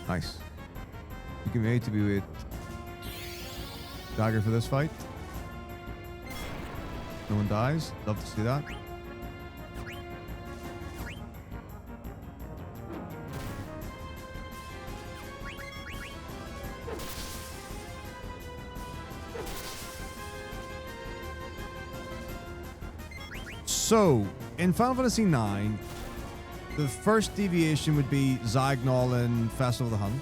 Nice. You can wait to be with Dagger for this fight. No one dies. Love to see that. So, in Final Fantasy IX, the first deviation would be Zagnol in Festival of the Hunt.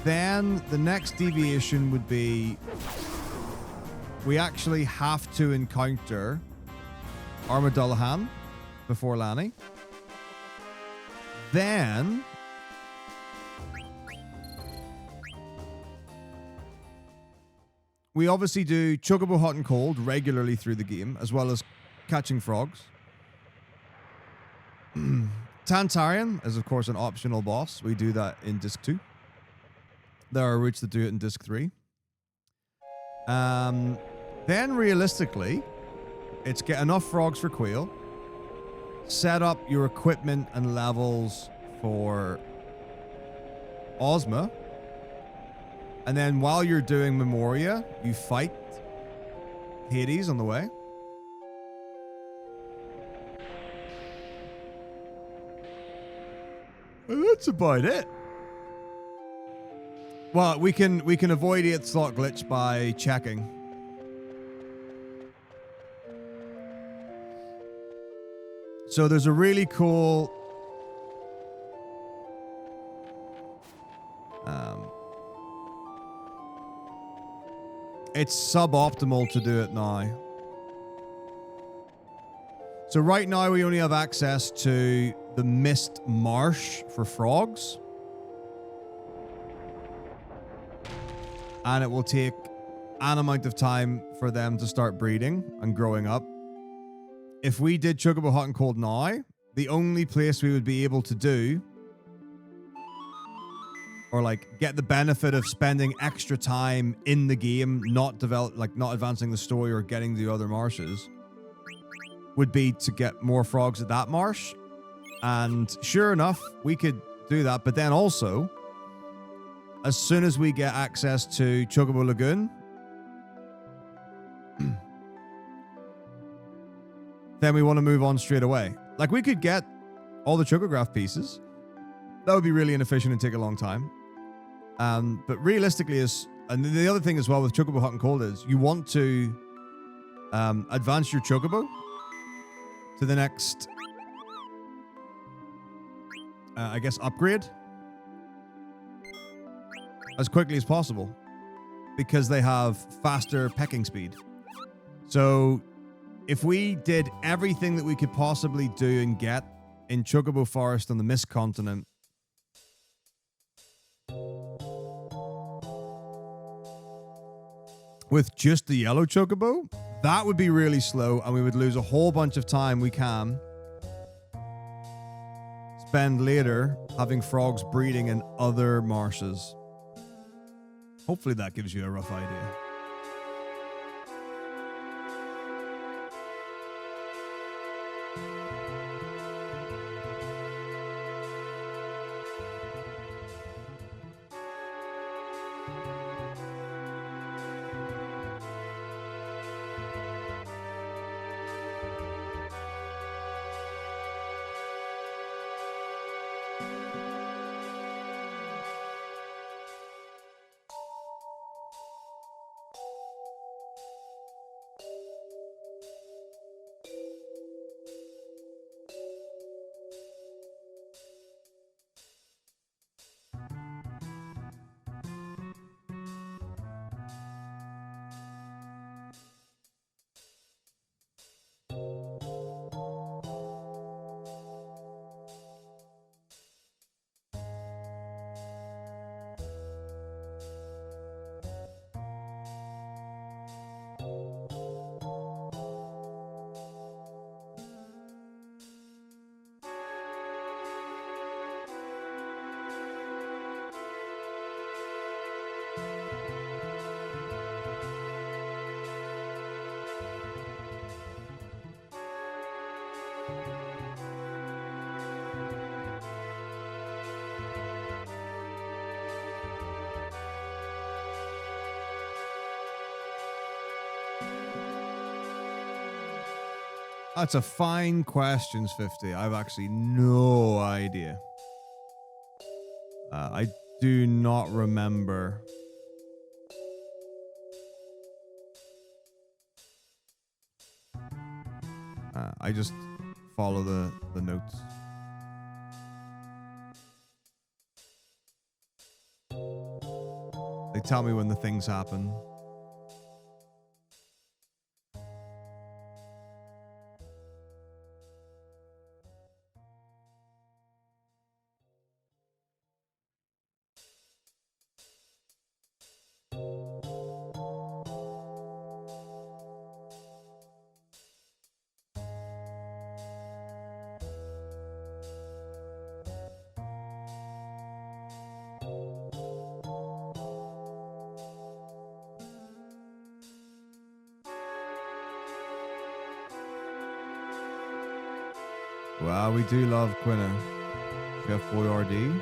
Then the next deviation would be we actually have to encounter Armadillohan before Lani. Then we obviously do Chocobo Hot and Cold regularly through the game, as well as catching frogs. Tantarian is, of course, an optional boss. We do that in Disc 2. There are routes that do it in Disc 3. Then, realistically, it's get enough frogs for Quail, set up your equipment and levels for Ozma, and then while you're doing Memoria, you fight Hades on the way. That's about it. Well, we can avoid 8th slot glitch by checking. So there's a really cool it's suboptimal to do it now. So right now we only have access to the Mist Marsh for frogs. And it will take an amount of time for them to start breeding and growing up. If we did Chocobo Hot and Cold now, the only place we would be able to do or like get the benefit of spending extra time in the game, not advancing the story or getting the other marshes, would be to get more frogs at that marsh. And sure enough, we could do that. But then also, as soon as we get access to Chocobo Lagoon, then we want to move on straight away. Like, we could get all the Chocograph pieces. That would be really inefficient and take a long time. But realistically, and the other thing as well with Chocobo Hot and Cold is you want to advance your Chocobo to the next, I guess, upgrade as quickly as possible, because they have faster pecking speed. So if we did everything that we could possibly do and get in Chocobo Forest on the Mist Continent, with just the yellow Chocobo, that would be really slow and we would lose a whole bunch of time we can spend later having frogs breeding in other marshes. Hopefully that gives you a rough idea. That's a fine questions, 50. I've actually no idea. I do not remember. I just follow the notes. They tell me when the things happen. Wow, we do love Quina. Chef Boyardee.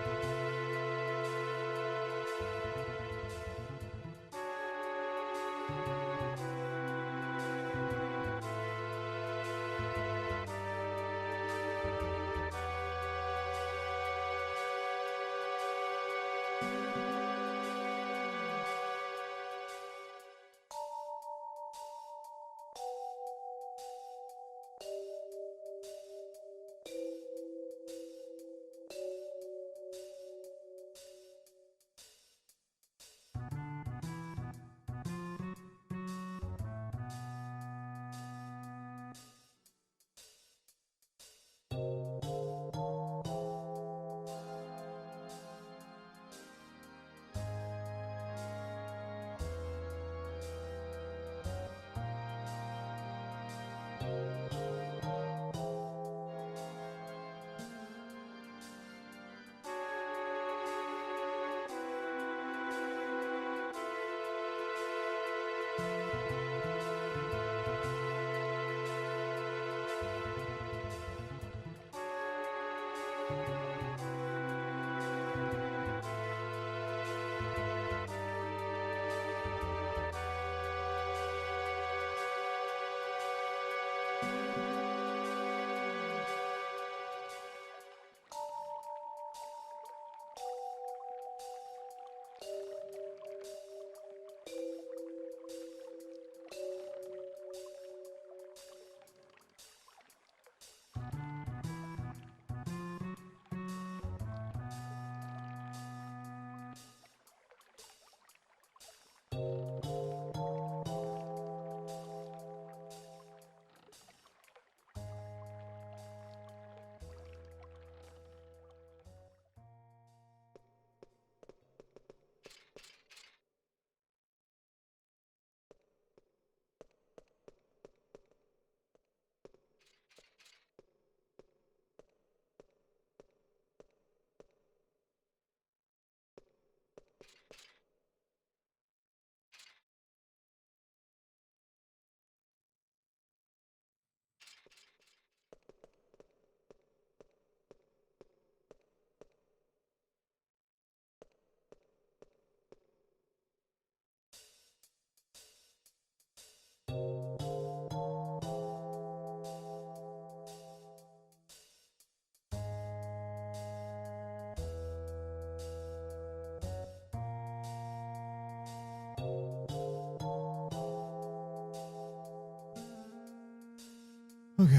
Okay.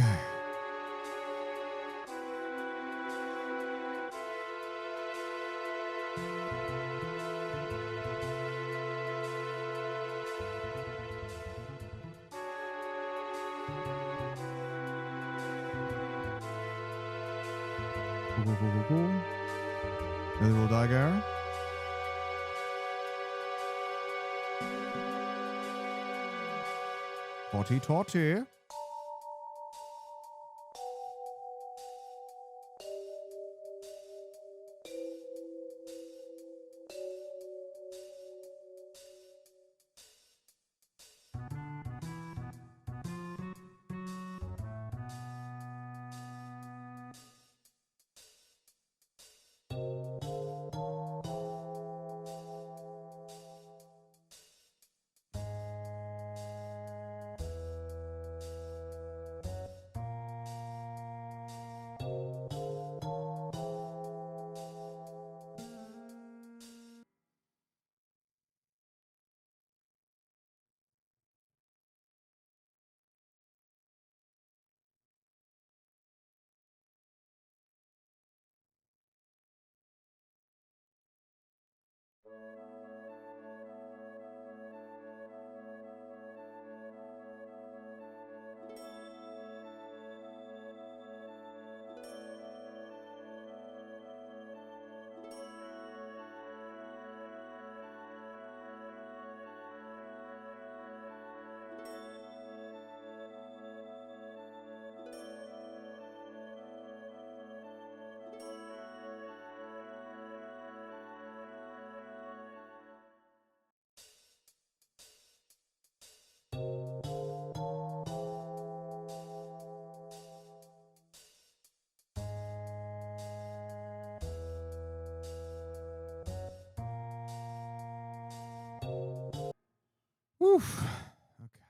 Really will dagger. Totty. Oof. Okay.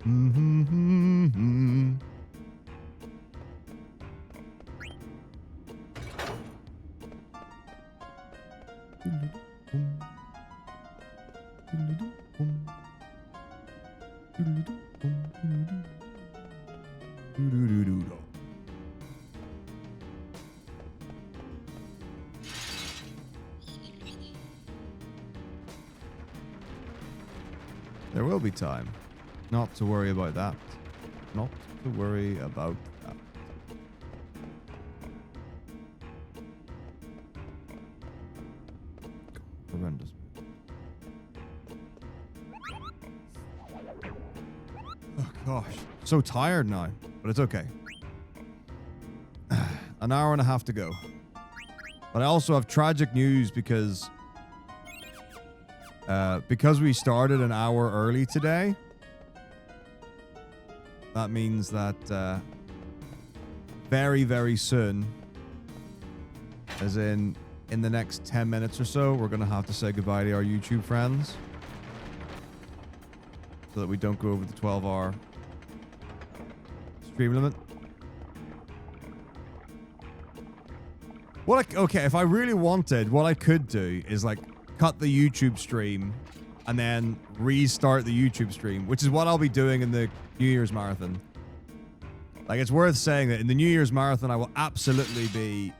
Mm-hmm. There will be time. Not to worry about that. Not to worry about that. Horrendous. Oh gosh. So tired now, but it's okay. An hour and a half to go. But I also have tragic news because we started an hour early today. That means that very, very soon, as in the next 10 minutes or so, we're going to have to say goodbye to our YouTube friends so that we don't go over the 12-hour stream limit. Okay, if I really wanted, what I could do is like cut the YouTube stream and then restart the YouTube stream, which is what I'll be doing in the New Year's Marathon. Like, it's worth saying that in the New Year's Marathon, I will absolutely be,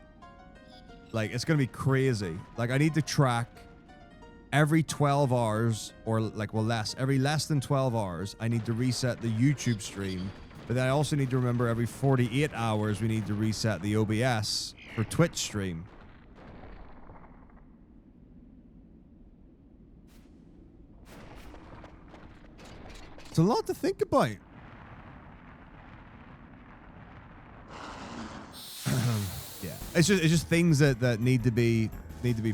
like, it's going to be crazy. Like, I need to track every 12 hours, or like, well, every less than 12 hours, I need to reset the YouTube stream. But then I also need to remember every 48 hours, we need to reset the OBS for Twitch stream. It's a lot to think about. Yeah, it's just things that need to be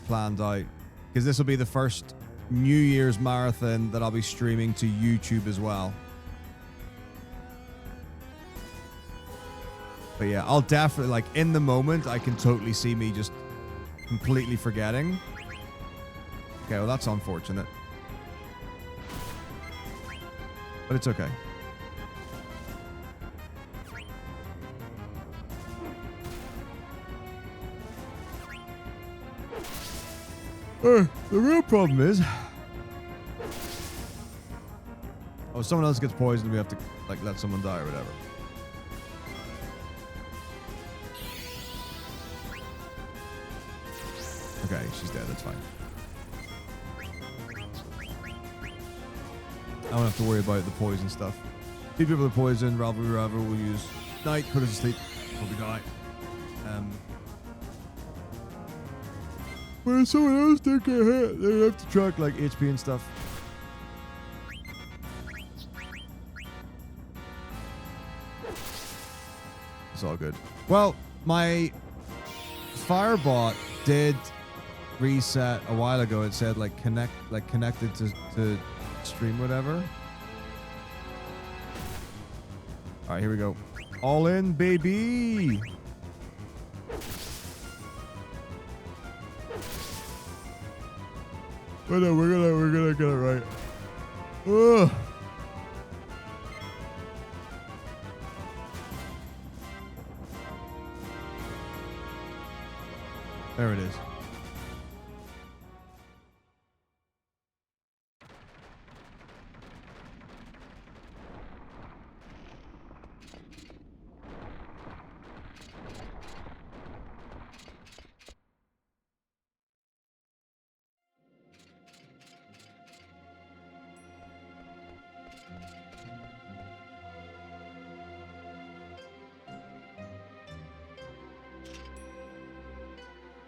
planned out, because this will be the first New Year's marathon that I'll be streaming to YouTube as well. But yeah, I'll definitely, like, in the moment, I can totally see me just completely forgetting. Okay, well, that's unfortunate. But it's okay. The real problem is, oh, if someone else gets poisoned, we have to like let someone die or whatever. Okay, she's dead. That's fine. I don't have to worry about the poison stuff. Feed people the poison. Ravelry will use night, put us to sleep. Probably die. When someone else take a hit, they have to track like HP and stuff. It's all good. Well, my Firebot did reset a while ago. It said like connected to stream whatever. All right, here we go. All in, baby. But no, we're gonna get it right. Ugh. There it is.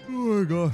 Oh my gosh.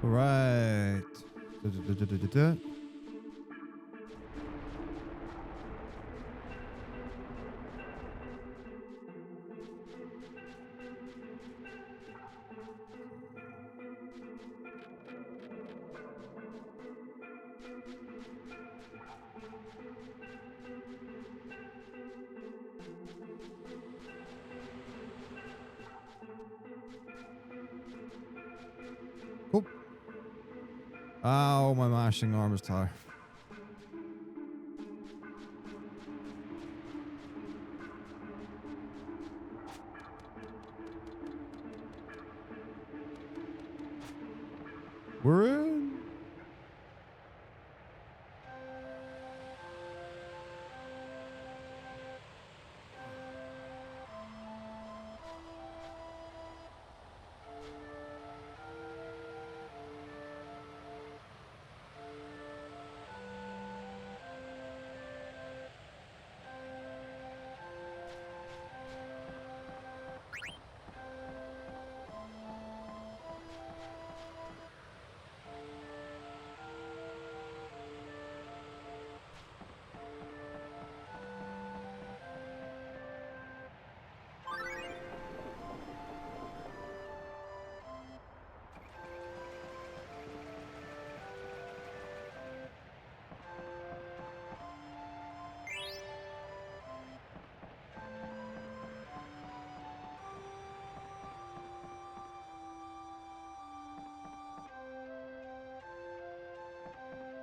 Right. Da-da-da-da-da-da. Cool. Ow, my mashing arm is tired. We're in.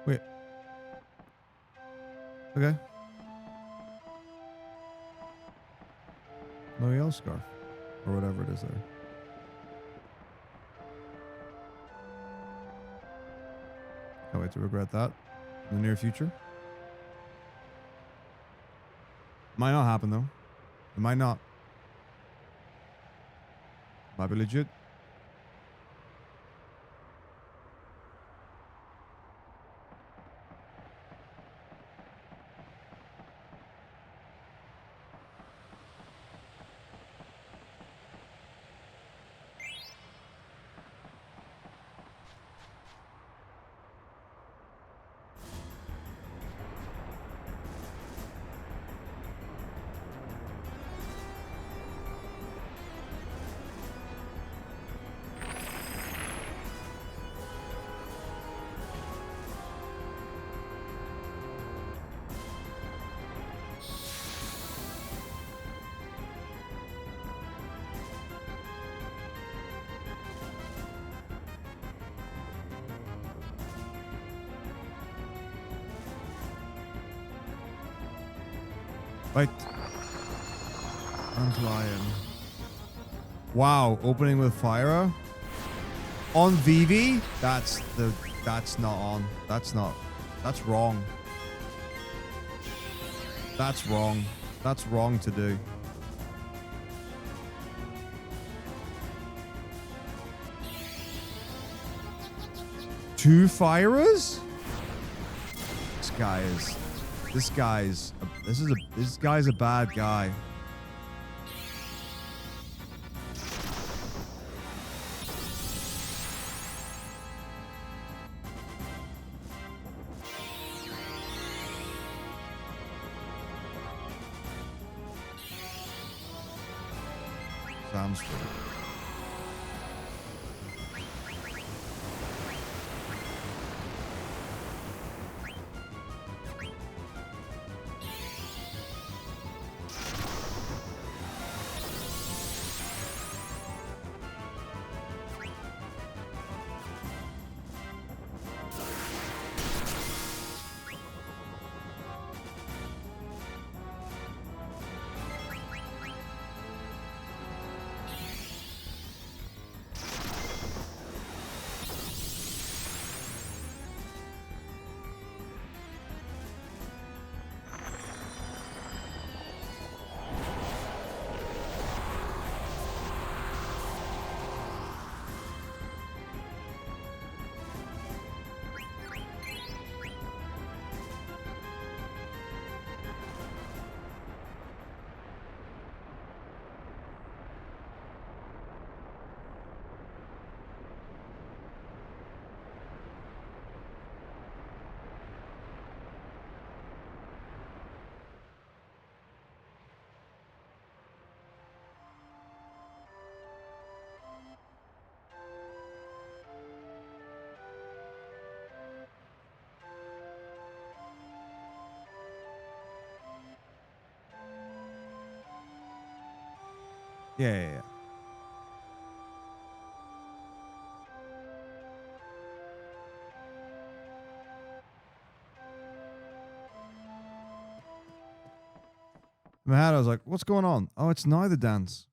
Wait. Okay. No yellow scarf. Or whatever it is there. Can't wait to regret that in the near future. Might not happen though. It might not. Might be legit. Right. I'm lying. Wow, opening with fire on Vivi? That's not on. That's wrong. That's wrong. That's wrong to do. Two firers? This guy's a bad guy. Sounds true. Yeah. In my head, I was like, what's going on? Oh, it's now the dance.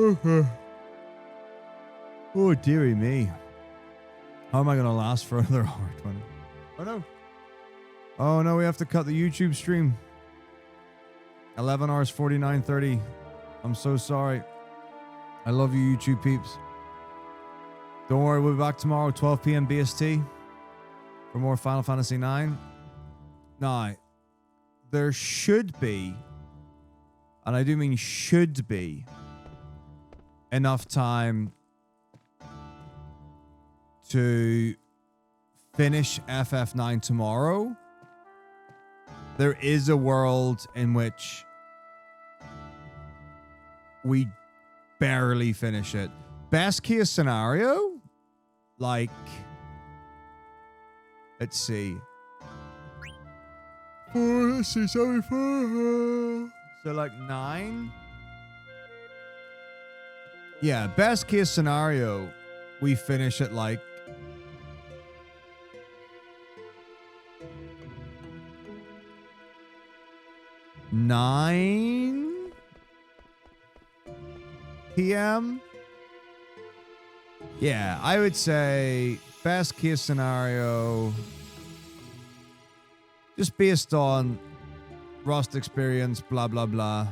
Oh, dearie me. How am I going to last for another hour 20? Oh, no. Oh, no, we have to cut the YouTube stream. 11 hours, 49:30. I'm so sorry. I love you, YouTube peeps. Don't worry, we'll be back tomorrow, 12 p.m. BST for more Final Fantasy IX. Now, there should be, and I do mean should be, enough time to finish FF9 tomorrow. There is a world in which we barely finish it. Best case scenario, like, let's see. Let's see, 74. So like 9. Yeah, best case scenario, we finish at like 9 p.m. Yeah, I would say best case scenario, just based on Rust experience, blah, blah, blah.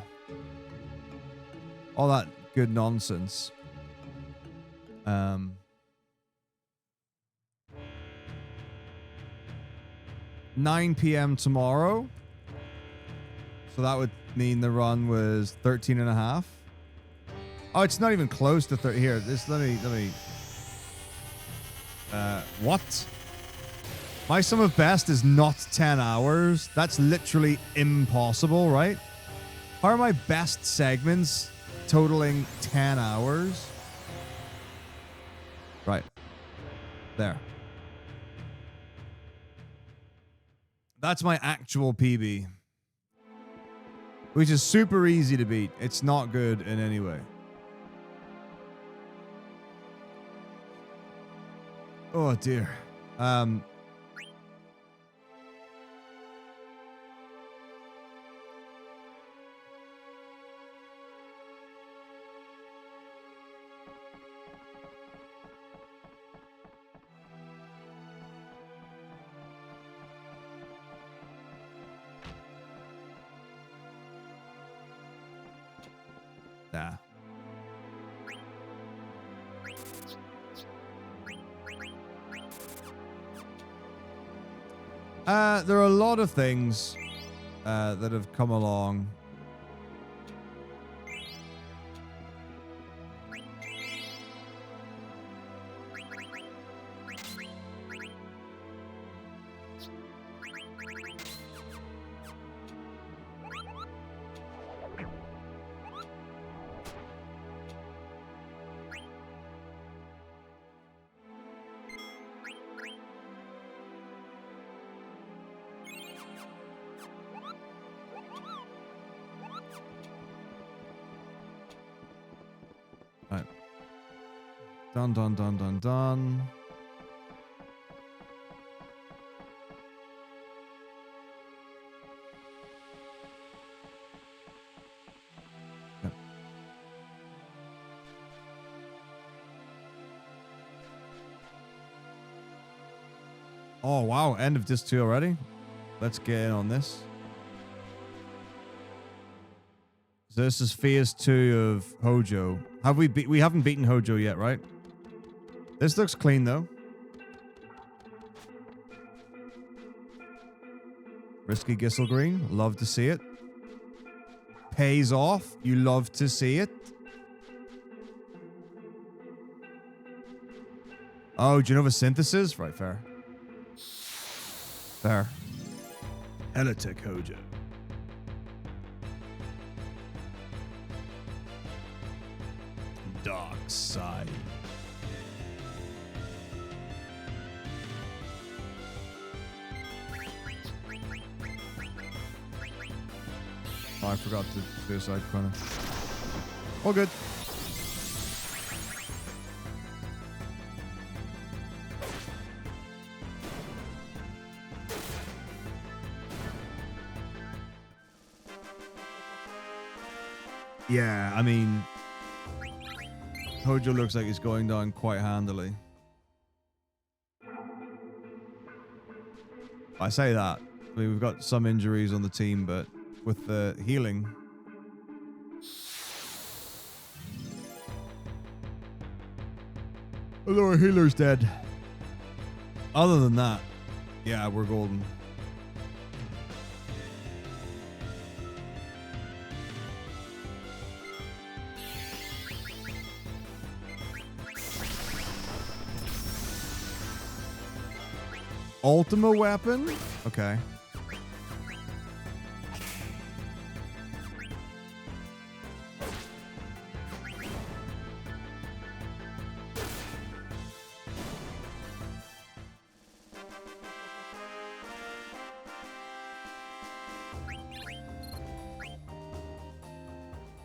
All that good nonsense. 9 p.m. tomorrow. So that would mean the run was 13 and a half. Oh, it's not even close to 30. Here, let me. What? My sum of best is not 10 hours. That's literally impossible, right? How are my best segments totaling 10 hours? Right. There. That's my actual PB. Which is super easy to beat. It's not good in any way. Oh dear. Nah. There are a lot of things that have come along. Done. Yep. Oh, wow. End of disc 2 already? Let's get in on this. So this is phase 2 of Hojo. We haven't beaten Hojo yet, right? This looks clean, though. Risky Gissel Green. Love to see it. Pays off. You love to see it. Oh, Genova Synthesis? Right, fair. Fair. Elitek Hojo. Dark Side. Oh, I forgot to do a side corner. All good. Yeah, I mean, Hojo looks like he's going down quite handily. I say that. I mean, we've got some injuries on the team, but with the healing... Although our healer's dead. Other than that, yeah, we're golden. Ultima weapon? Okay.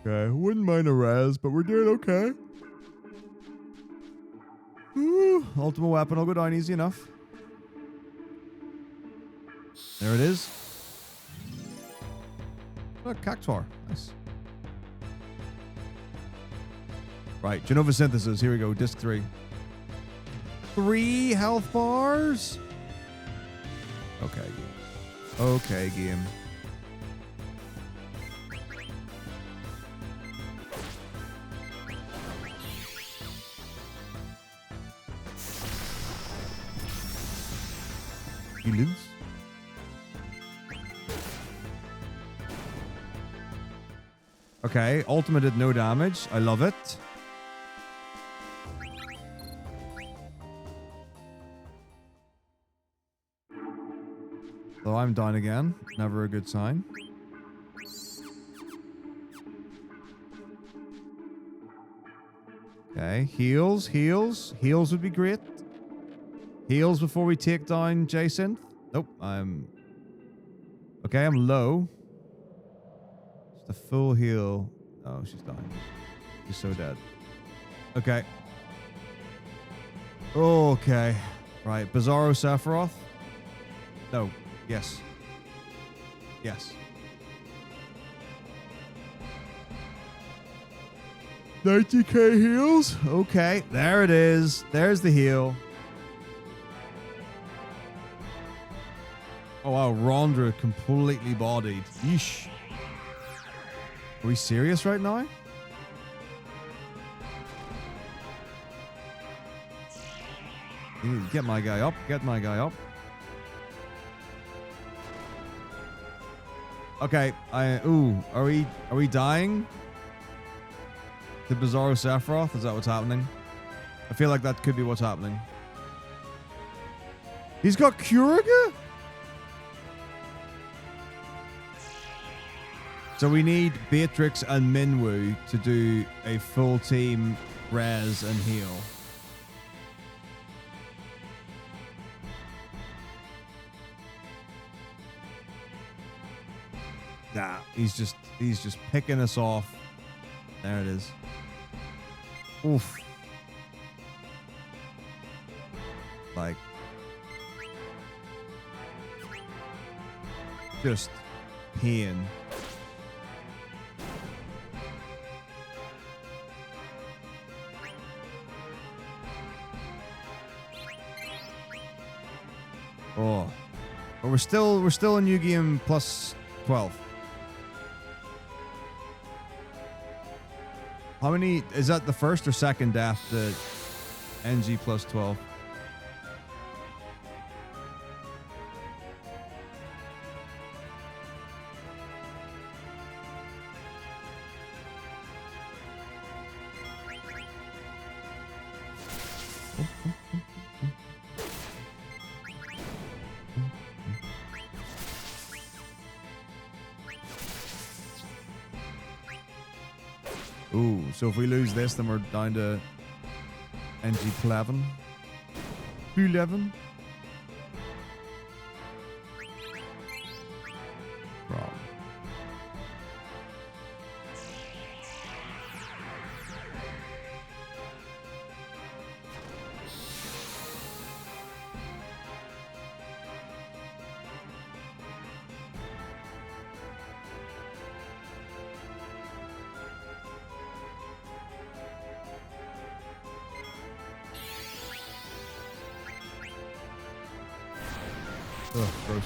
Okay, wouldn't mind a res, but we're doing okay. Ooh, ultimate weapon will go down easy enough. There it is. Oh, Cactuar. Nice. Right, Genova Synthesis. Here we go. Disc 3. 3 health bars? Okay, game. Okay, game. He lives. Okay, Ultima did no damage. I love it. So I'm down again. Never a good sign. Okay, heals, heals. Heals would be great. Heals before we take down Jason. Nope, I'm... Okay, I'm low. Just a full heal. Oh, she's dying. She's so dead. Okay. Okay. Right, Bizarro Sephiroth. No. Yes. Yes. 90k heals? Okay, there it is. There's the heal. Oh wow, Rondra completely bodied. Yeesh. Are we serious right now? Get my guy up. Get my guy up. Okay, are we dying? The Bizarro Sephiroth? Is that what's happening? I feel like that could be what's happening. He's got Curiga? So we need Beatrix and Minwoo to do a full team res and heal. Nah, he's just picking us off. There it is. Oof. Like, just pain. Oh, but we're still in new game plus 12. How many is that? The first or second death? The NG plus 12. Ooh, so if we lose this, then we're down to NG11. 11. Wrong. Ugh, gross.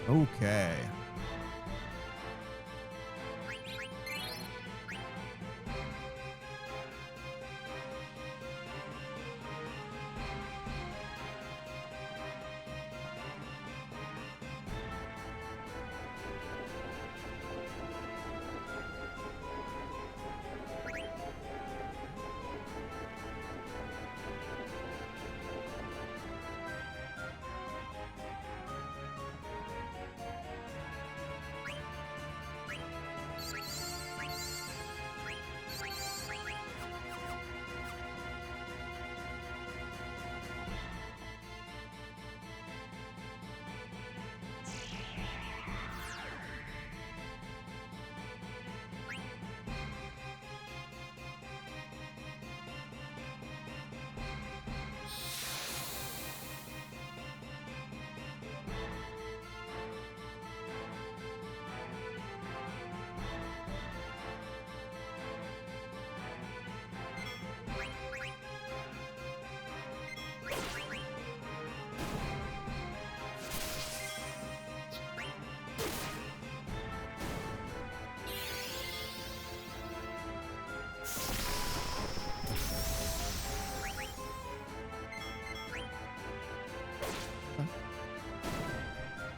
Okay.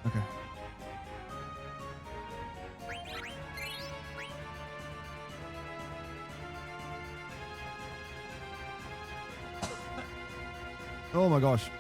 Okay. Oh my gosh.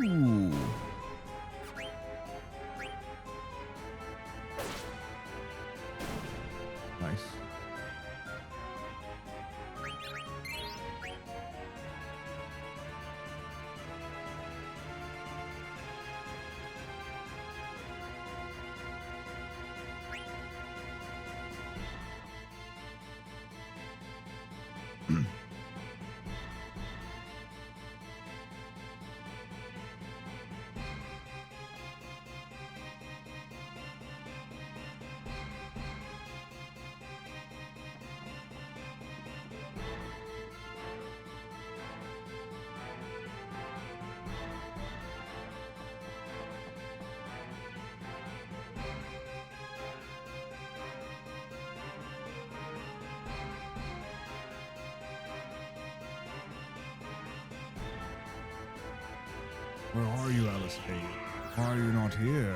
Ooh. Nice. Where are you, Alice Kate? Why are you not here?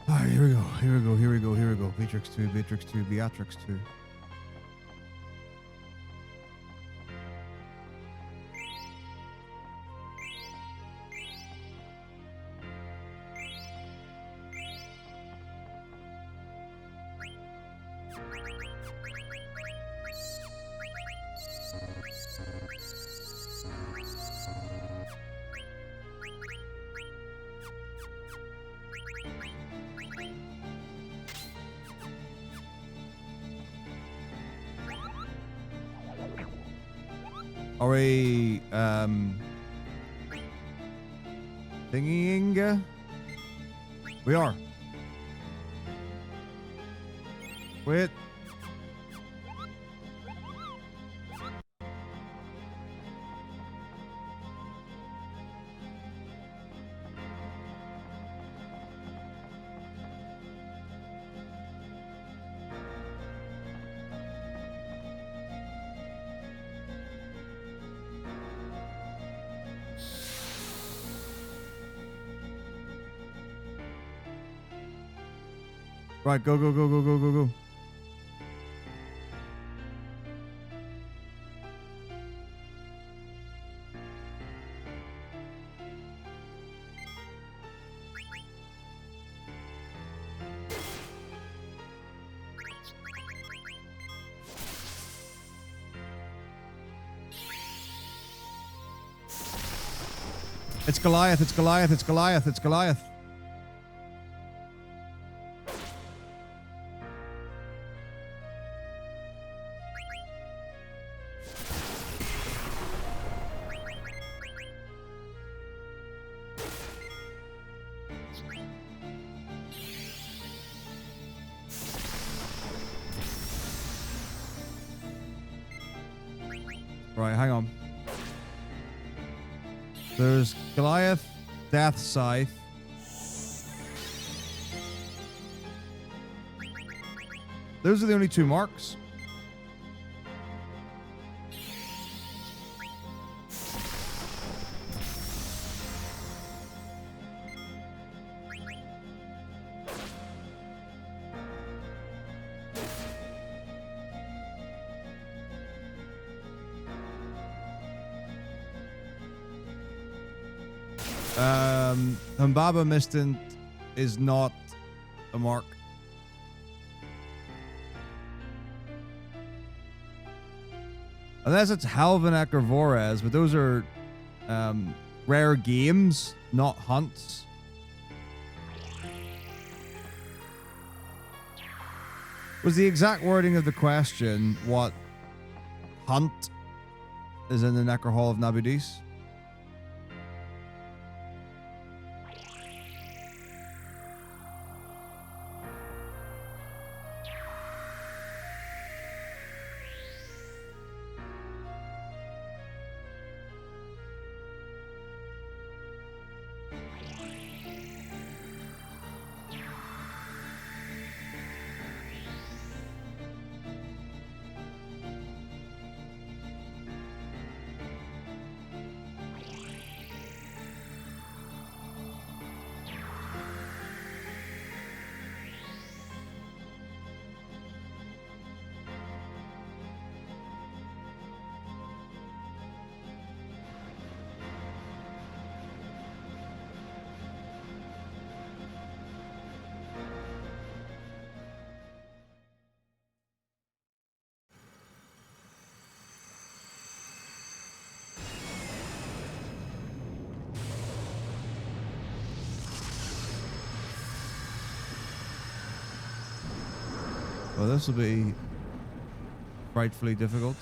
Alright, here we go. Here we go. Here we go. Here we go. Beatrix 2, Beatrix 2, Beatrix 2. Are we thingying? We are. Wait. Right, go, go, go, go, go, go, go. It's Goliath, it's Goliath, it's Goliath, it's Goliath. Right, hang on. There's Goliath, Death Scythe. Those are the only two marks. Humbaba Mistant is not a mark. Unless it's Halvanek or Vorez, but those are rare games, not hunts. Was the exact wording of the question what hunt is in the Necro Hall of Nabudis? Well, this will be frightfully difficult.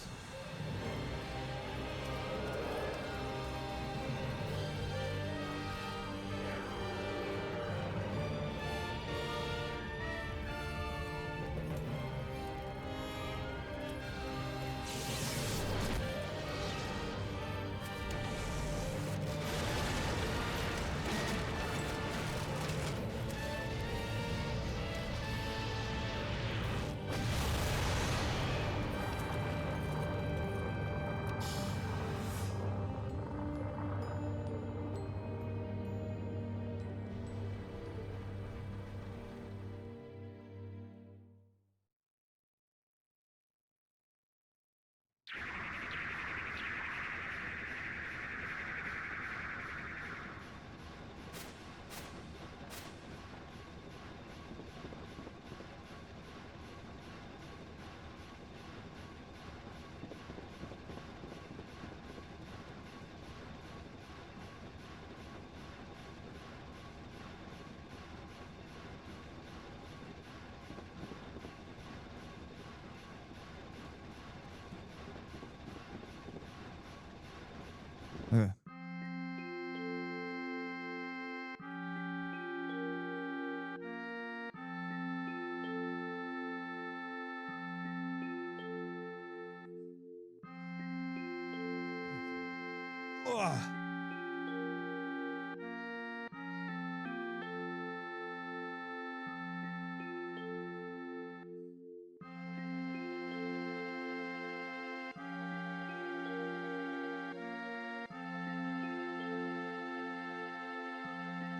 Ugh.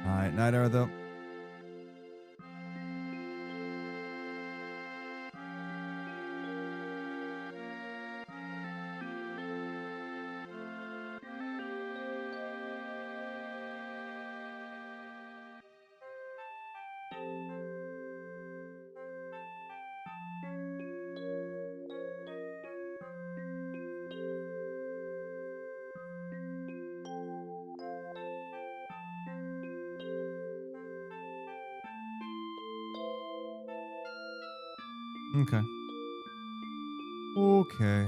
All right, night air though. Okay. Okay.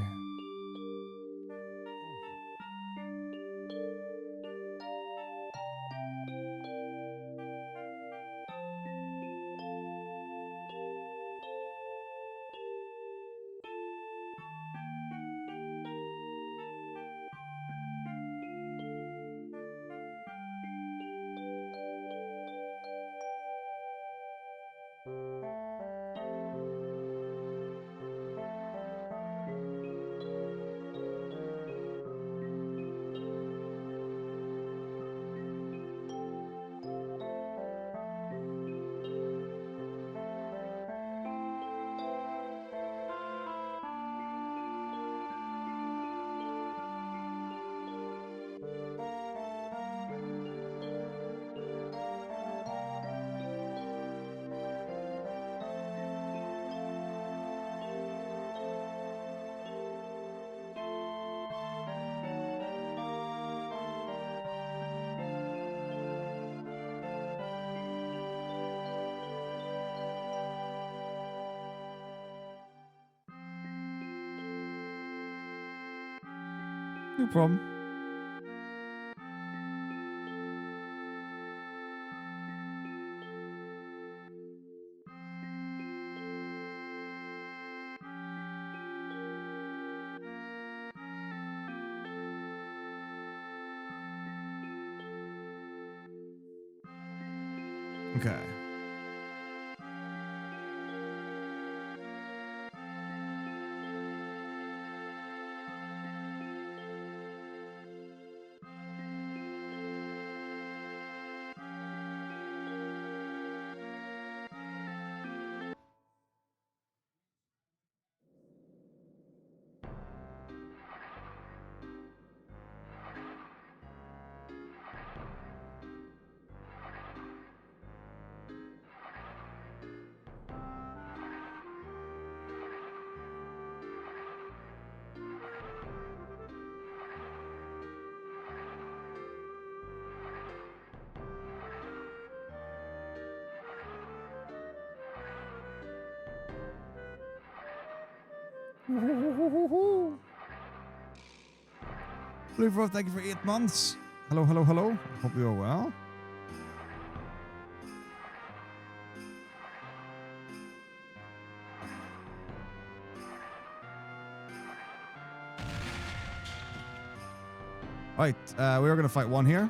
No problem. Okay. Blue Bro, thank you for 8 months. Hello, hello, hello. Hope you're well. Right, we are going to fight one here.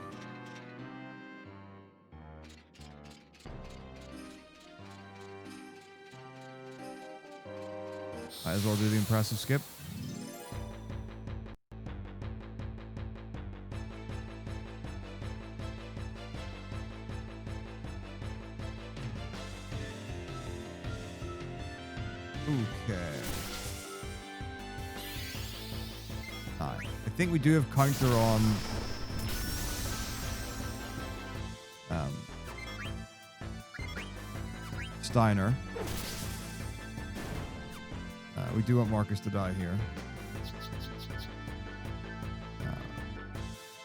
Might as well do the impressive skip. Okay. I think we do have counter on Steiner. We do want Marcus to die here.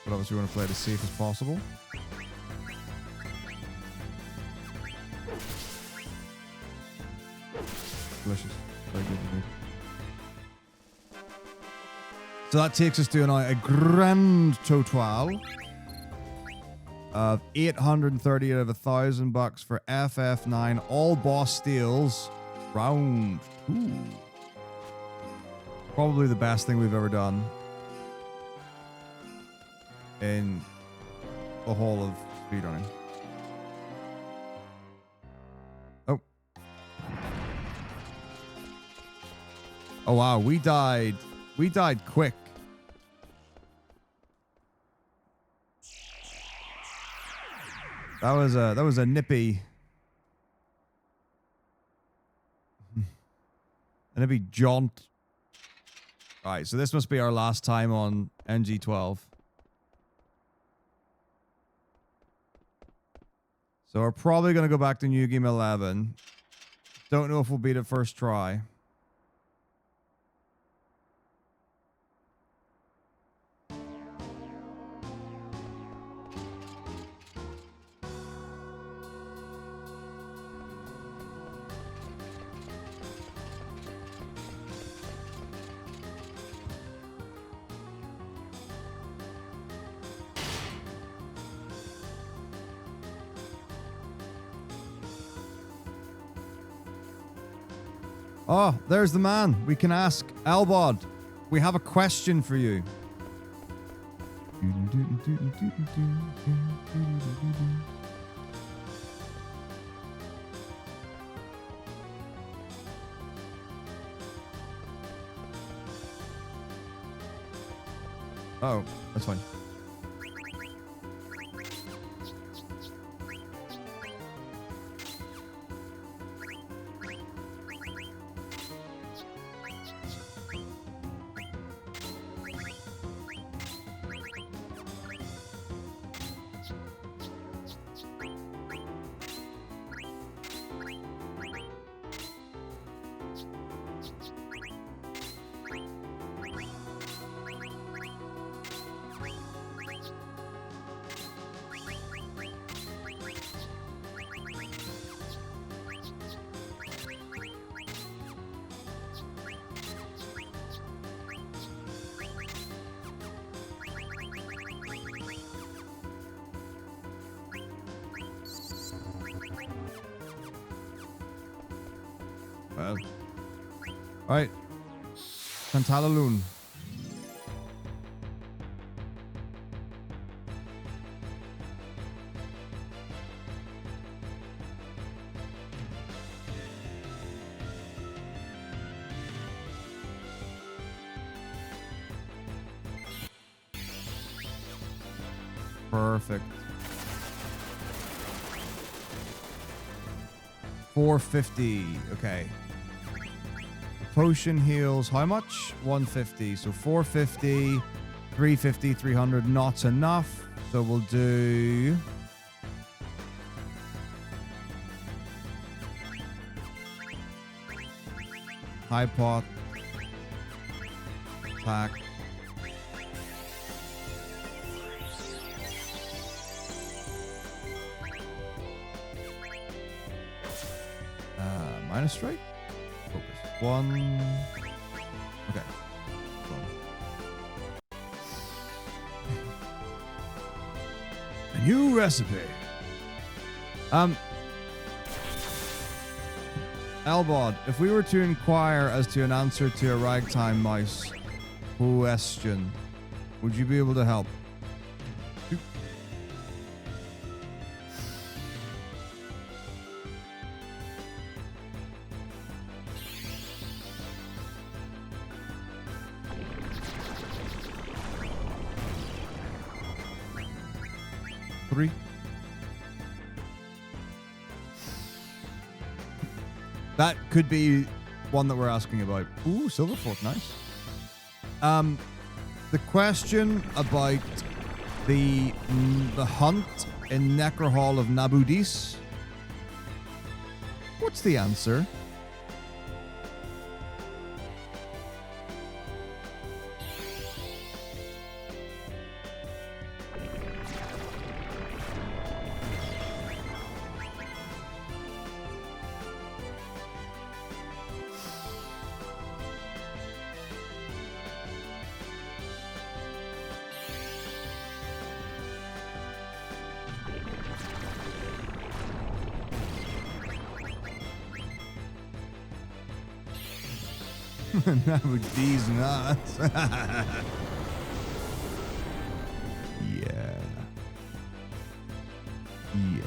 But obviously we want to play it as safe as possible. Delicious. Very good indeed. So that takes us to a grand total of 830 out of $1,000 for FF9 all boss steals round 2. Probably the best thing we've ever done. in the whole of speedrunning. Oh. Oh wow, we died quick. That was a nippy jaunt. All right, so this must be our last time on NG12. So we're probably going to go back to New Game 11. Don't know if we'll beat it first try. Oh, there's the man. We can ask. Elbod, we have a question for you. Oh, that's fine. Well. Alright. Cantalaloon. Perfect. 450. Okay. Potion heals how much? 150. So 450, 350, 300. Not enough. So we'll do... high pot. Attack. Minus strike? Focus. 1. Okay. A new recipe. Elbod, if we were to inquire as to an answer to a ragtime mouse question, would you be able to help? That could be one that we're asking about. Ooh, silver fork, nice. The question about the hunt in Necro Hall of Nabudis. What's the answer? Nabudis nuts. Yeah. Yeah.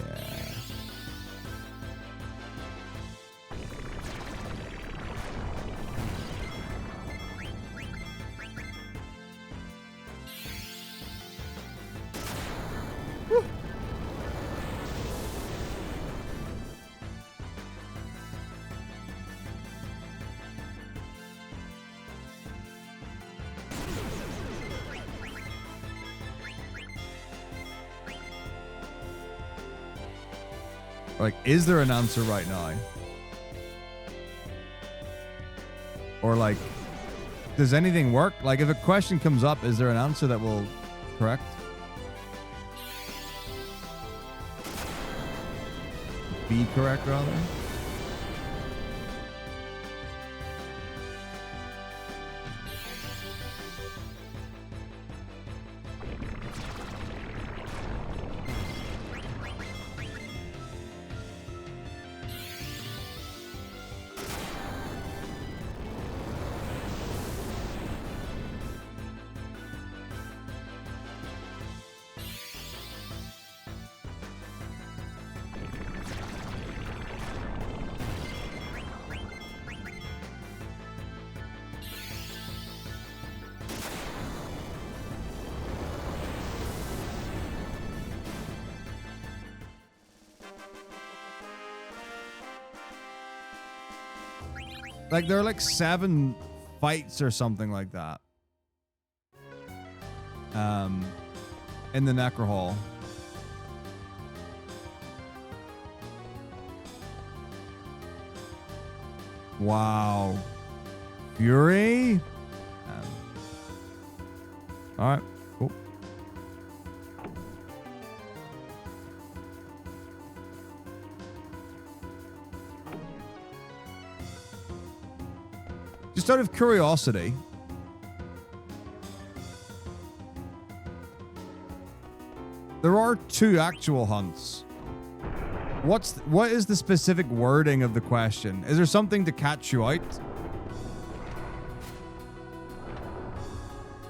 Like, is there an answer right now? Or like, does anything work? Like, if a question comes up, is there an answer that will correct? Be correct, rather? Like, there are like 7 fights or something like that. In the Necro Hall. Wow. Fury? Alright, cool. Just out of curiosity, there are 2 actual hunts. What is the specific wording of the question? Is there something to catch you out?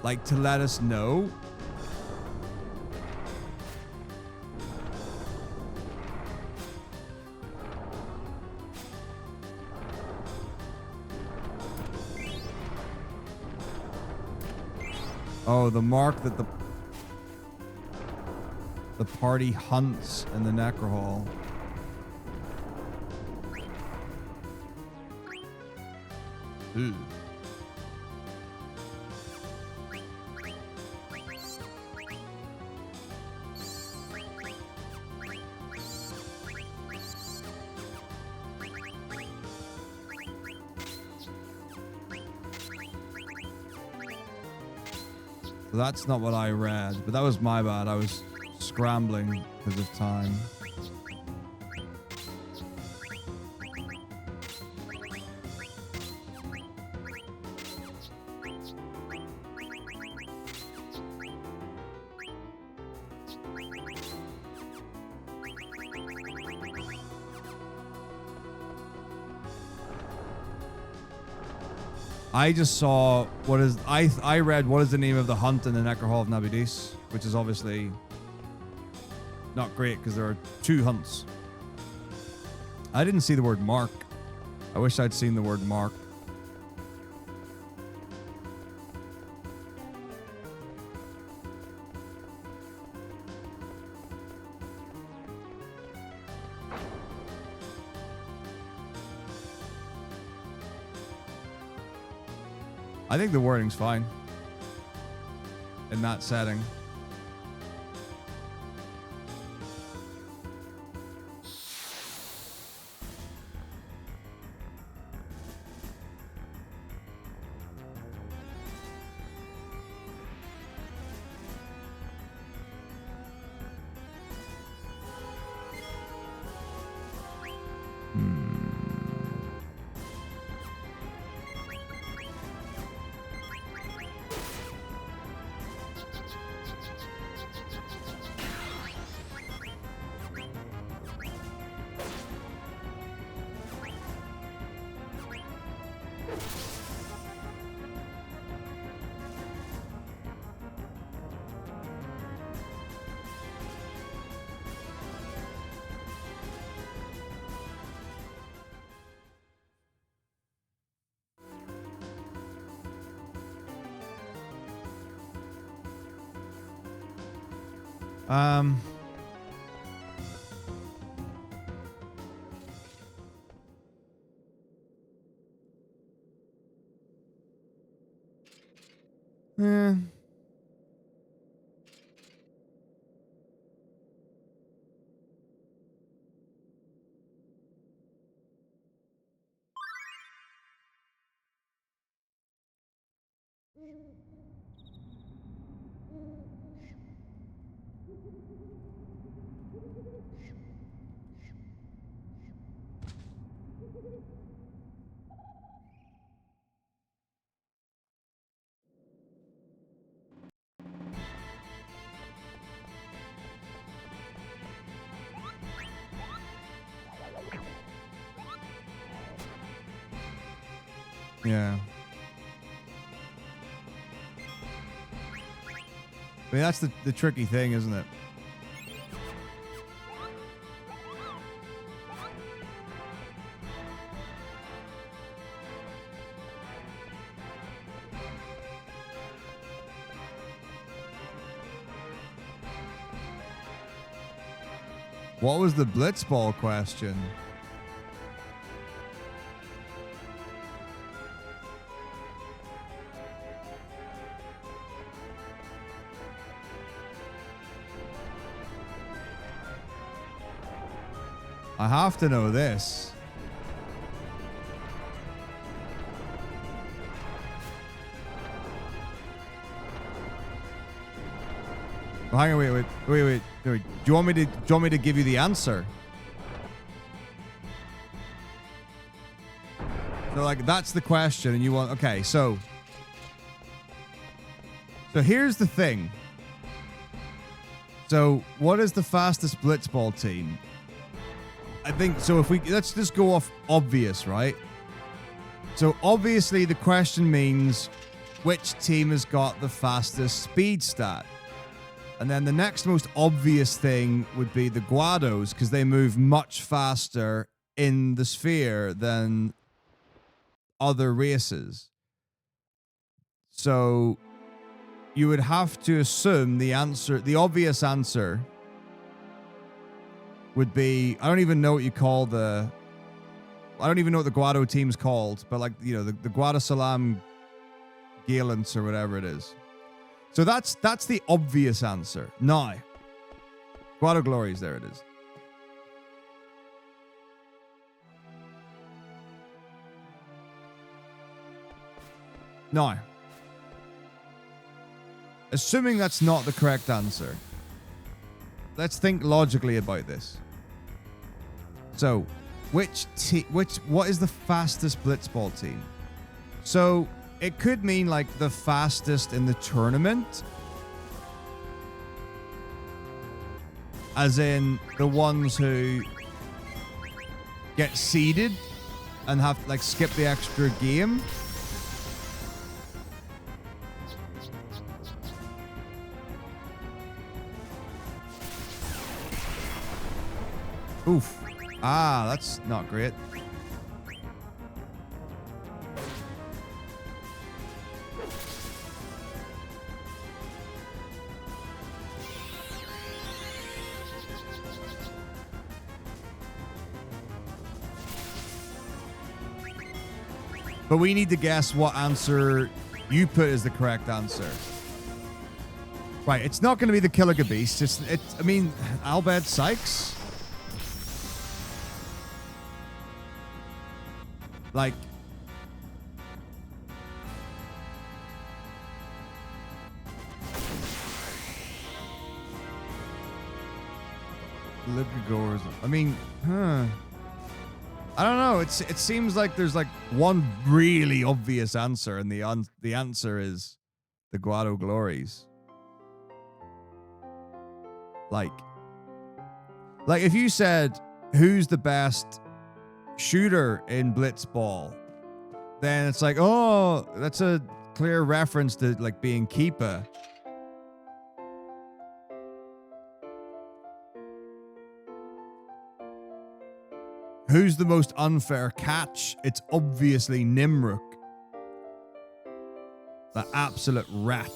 Like, to let us know? Oh, the mark that the party hunts in the Necro Hall. Ooh. So that's not what I read, but that was my bad. I was scrambling because of time. I just saw I read what is the name of the hunt in the Necro Hall of Nabudis, which is obviously not great because there are 2 hunts. I didn't see the word mark. I wish I'd seen the word mark. I think the wording's fine in that setting. Um. Eh. Yeah. I mean, that's the tricky thing, isn't it? What was the blitzball question? I have to know this. Well, hang on, wait. Do you want me to give you the answer? So like that's the question, and you want okay. So here's the thing. So what is the fastest blitzball team? I think so. If let's just go off obvious, right? So obviously the question means which team has got the fastest speed stat. And then the next most obvious thing would be the Guados, because they move much faster in the sphere than other races. So you would have to assume the obvious answer would be, I don't even know what you call I don't even know what the Guado team's called, but like, you know, the Guadasalam Galants or whatever it is. So that's the obvious answer. Now, Guado Glories, there it is. Now, assuming that's not the correct answer, let's think logically about this. So, what is the fastest blitzball team? So, it could mean like the fastest in the tournament, as in the ones who get seeded and have to like skip the extra game. Oof. Ah, that's not great. But we need to guess what answer you put as the correct answer. Right, it's not going to be the Killiga Beast. I mean, Albed Sykes? Like, Libgagors. I mean, I don't know. It seems like there's like one really obvious answer, and the answer is the Guado Glories. Like if you said who's the best shooter in blitzball, then it's like, oh, that's a clear reference to like being keeper. Who's the most unfair catch? It's obviously Nimruk, the absolute rat.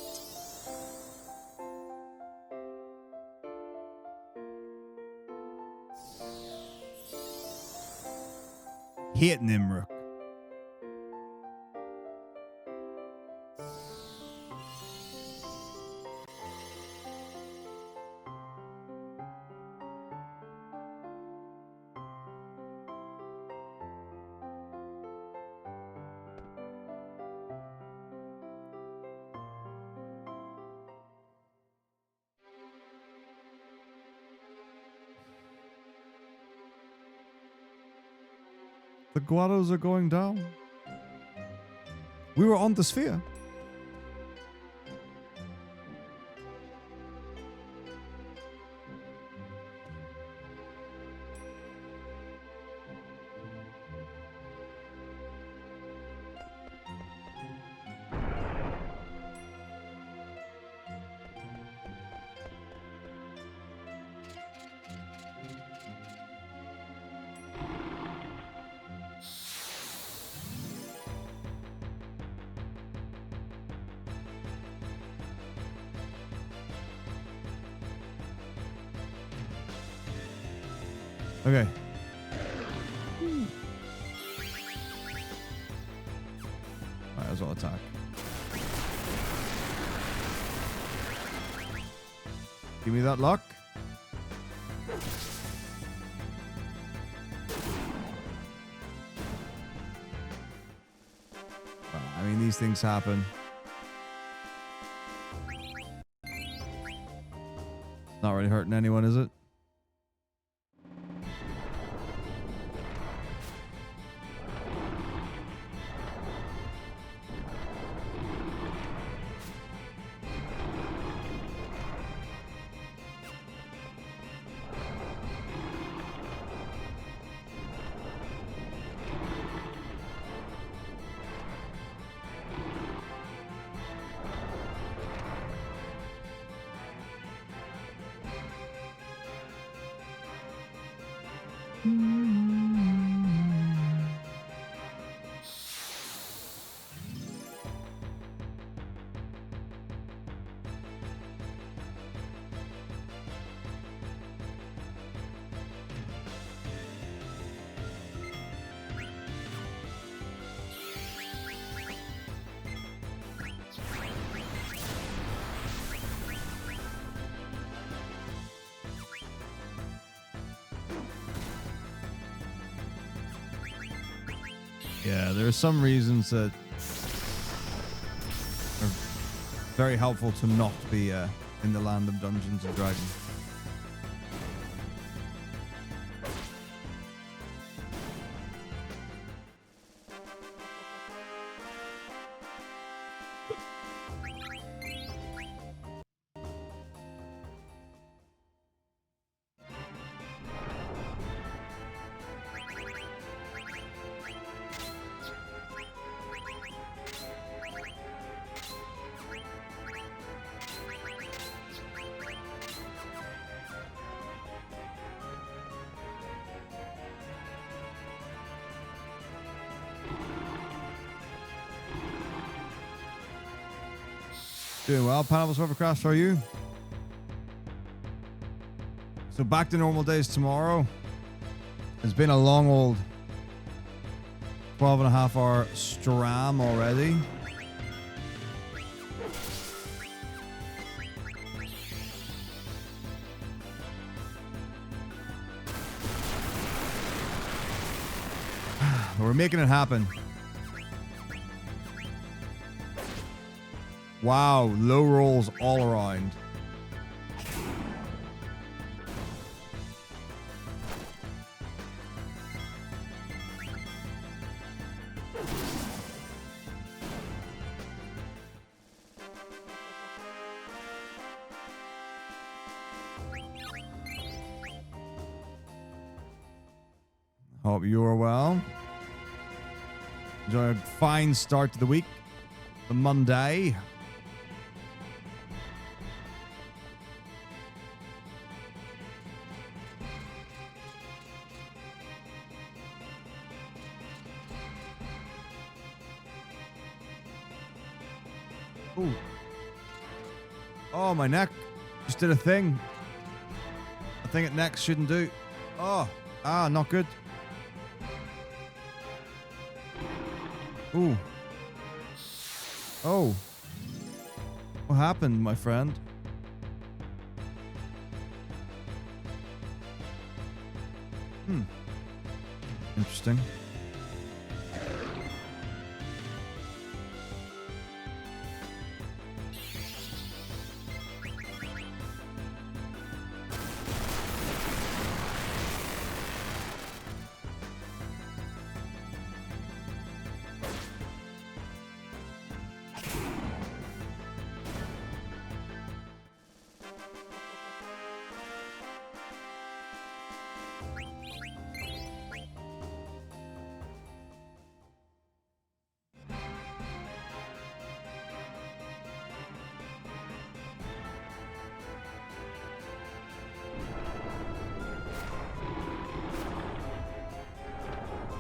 Hate Nimruk. The Guados are going down. We were on the sphere. Okay. Might as well attack. Give me that luck. I mean, these things happen. Not really hurting anyone, is it? Yeah, there are some reasons that are very helpful to not be in the land of Dungeons and Dragons. Doing well, Pineapples Hovercraft, how are you? So back to normal days tomorrow. It's been a long old 12.5-hour stram already. We're making it happen. Wow, low rolls all around. Hope you are well. Enjoy a fine start to the week. The Monday. Ooh. Oh, my neck just did a thing. A thing at necks shouldn't do. Oh, not good. Ooh. Oh. What happened, my friend? Interesting.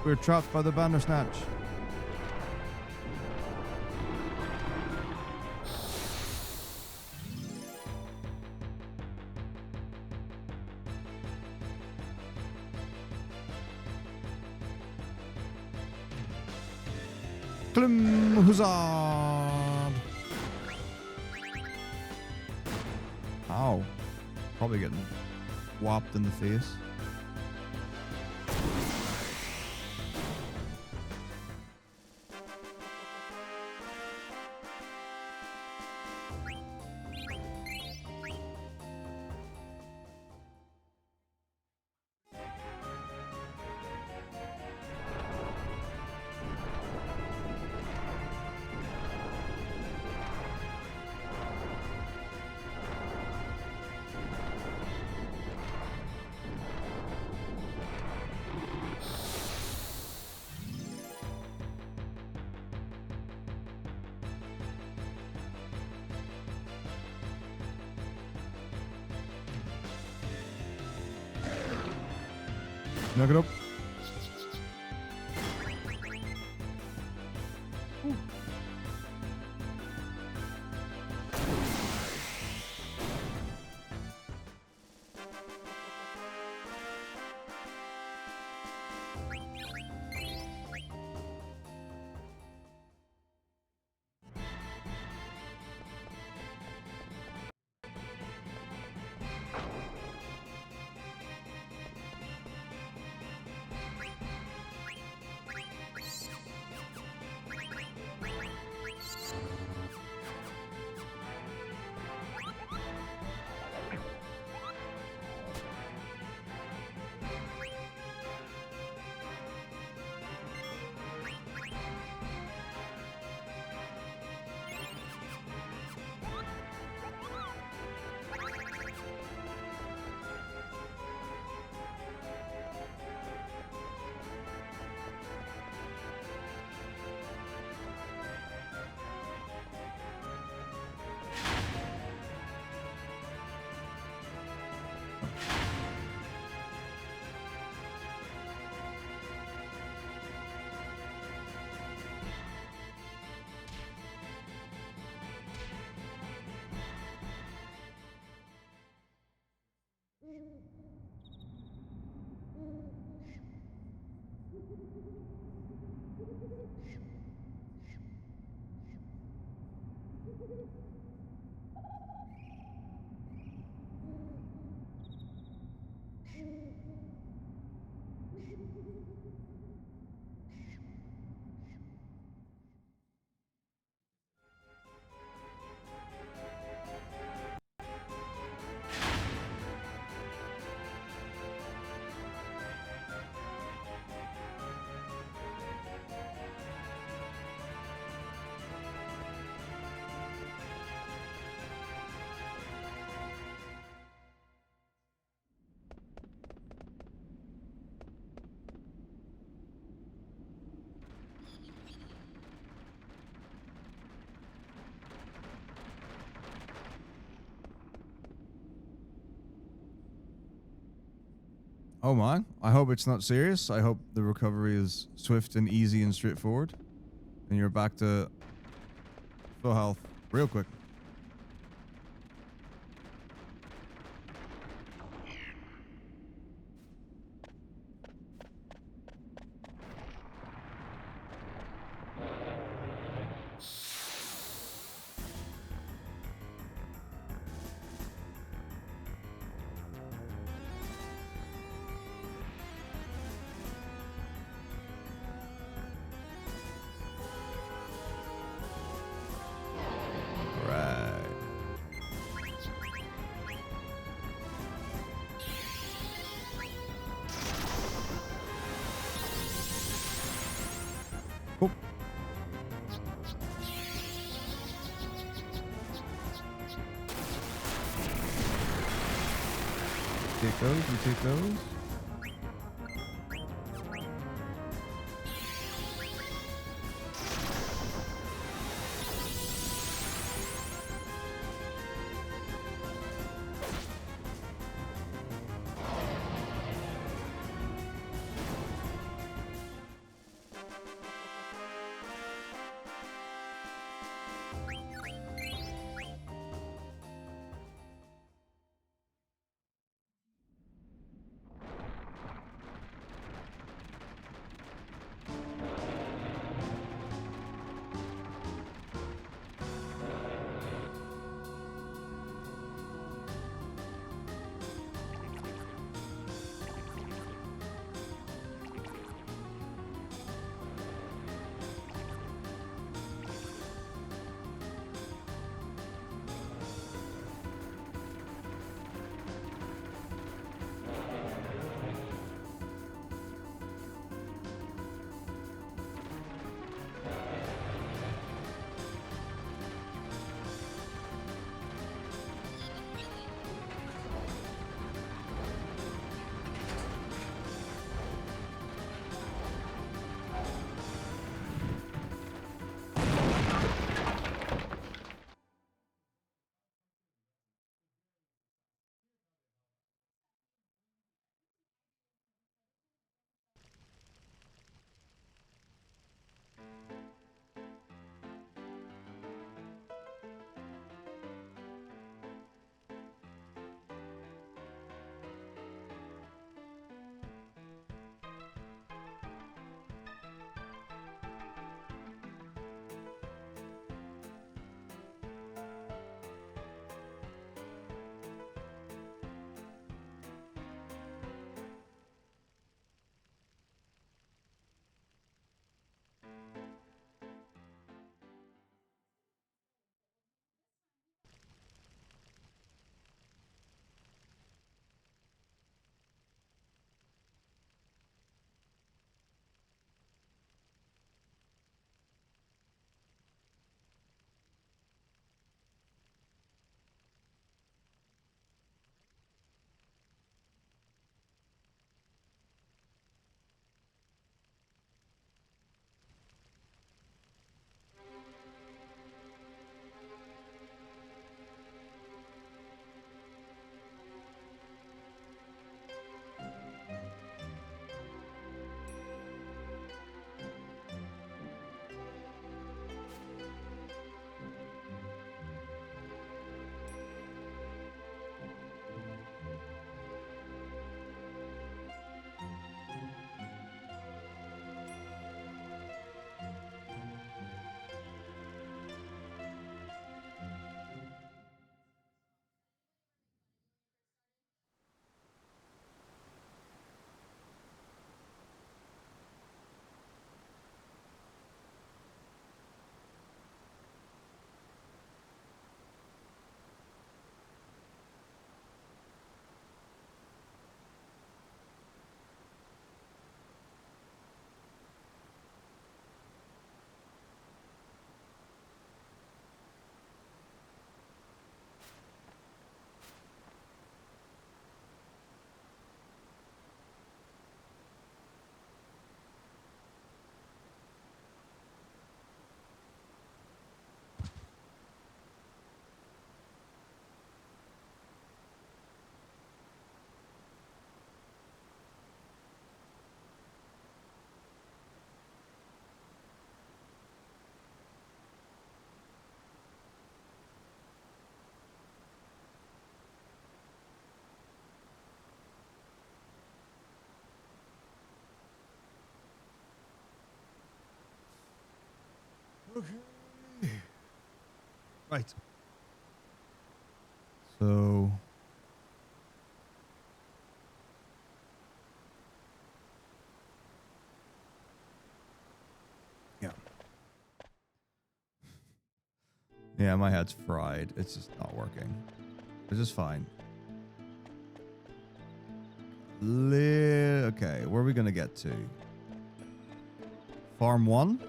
We're trapped by the Bandersnatch. Klim huzzard! Ow. Probably getting whopped in the face. Knock it up. Oh my, I hope it's not serious. I hope the recovery is swift and easy and straightforward. And you're back to full health real quick. Cool. Take those, you take those. Okay. Right. So. Yeah. Yeah, my head's fried. It's just not working. It's just fine. Okay, where are we going to get to? Farm 1?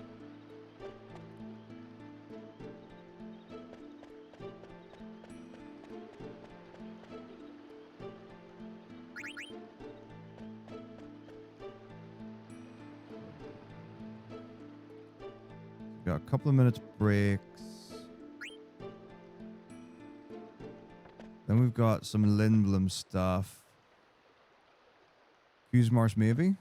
Got a couple of minutes breaks. Then we've got some Lindblom stuff. Fuse Marsh maybe?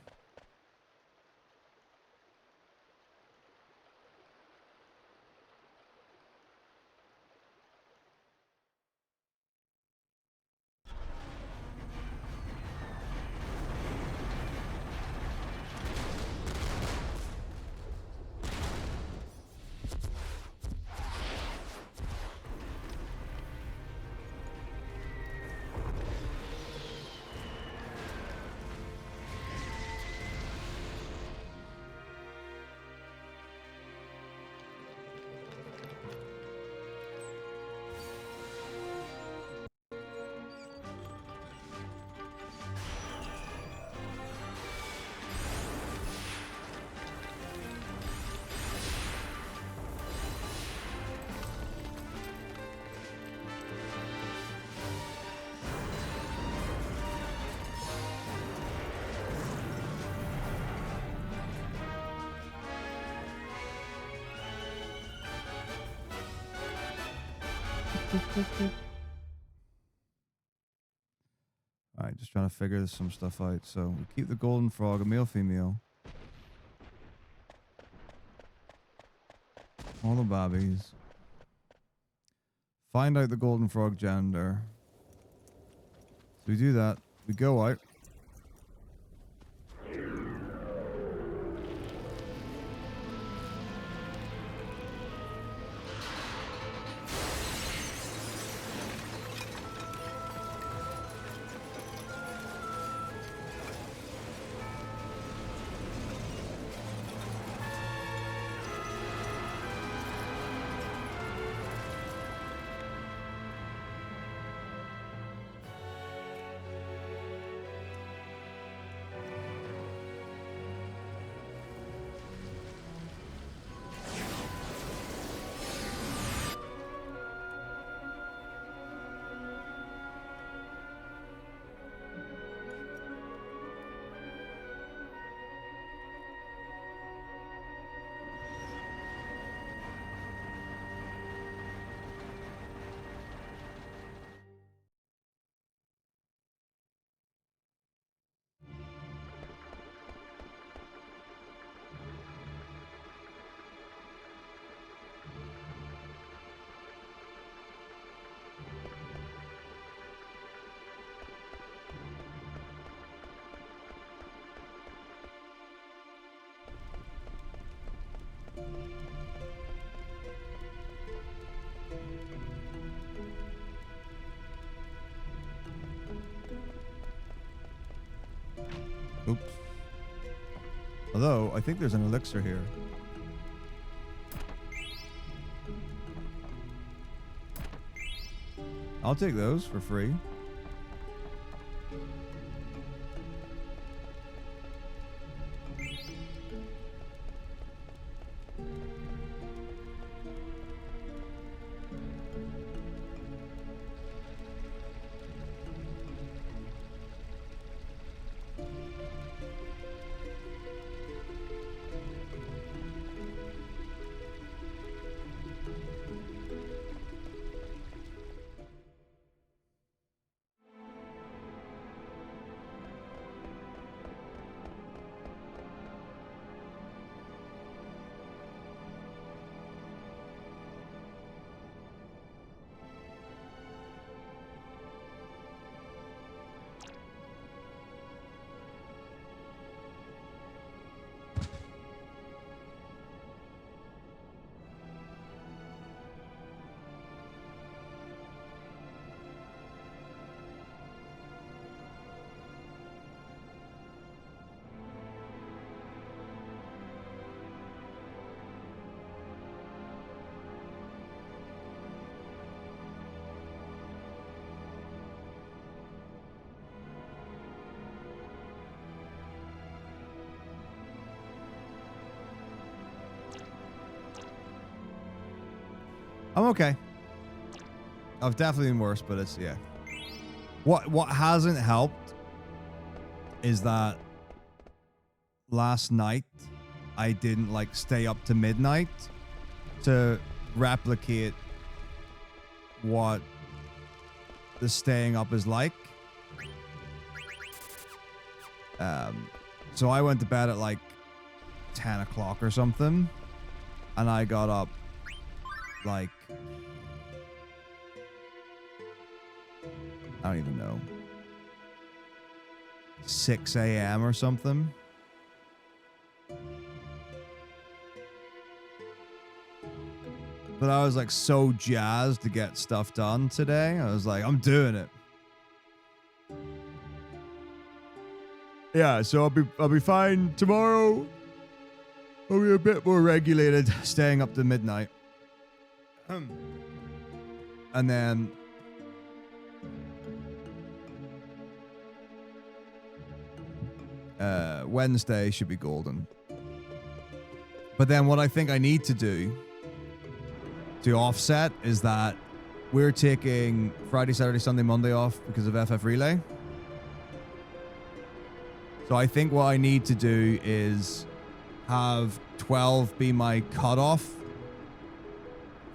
Alright, just trying to figure some stuff out. So we keep the golden frog, a male, female. All the babbies. Find out the golden frog gender. So we do that. We go out. Oops. Although, I think there's an elixir here. I'll take those for free. I'm okay. I've definitely been worse, but it's, yeah. What hasn't helped is that last night I didn't like stay up to midnight to replicate what the staying up is like. So I went to bed at like 10 o'clock or something, and I got up like, I don't even know, 6 a.m. or something. But I was like so jazzed to get stuff done today. I was like, I'm doing it. Yeah, so I'll be fine tomorrow. I'll be a bit more regulated, staying up to midnight. And then Wednesday should be golden. But then what I think I need to do to offset is that we're taking Friday, Saturday, Sunday, Monday off because of FF Relay. So I think what I need to do is have 12 be my cutoff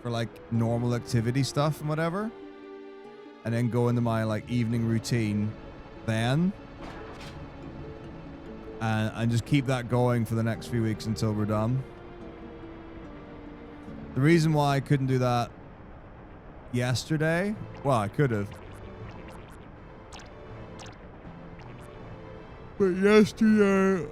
for like normal activity stuff and whatever, and then go into my like evening routine then, and just keep that going for the next few weeks until we're done. The reason why I couldn't do that yesterday, well, I could have, but yesterday,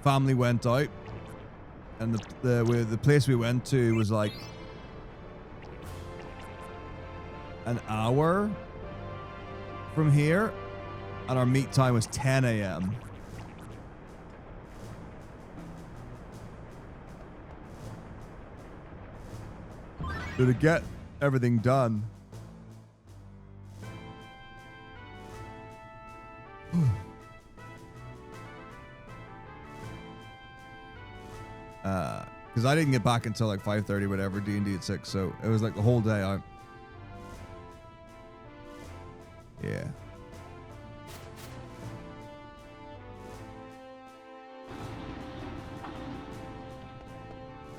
family went out, and the place we went to was like an hour from here, and our meet time was 10 a.m. So to get everything done, because I didn't get back until like 5:30, whatever, D&D at 6, so it was like the whole day out. Yeah.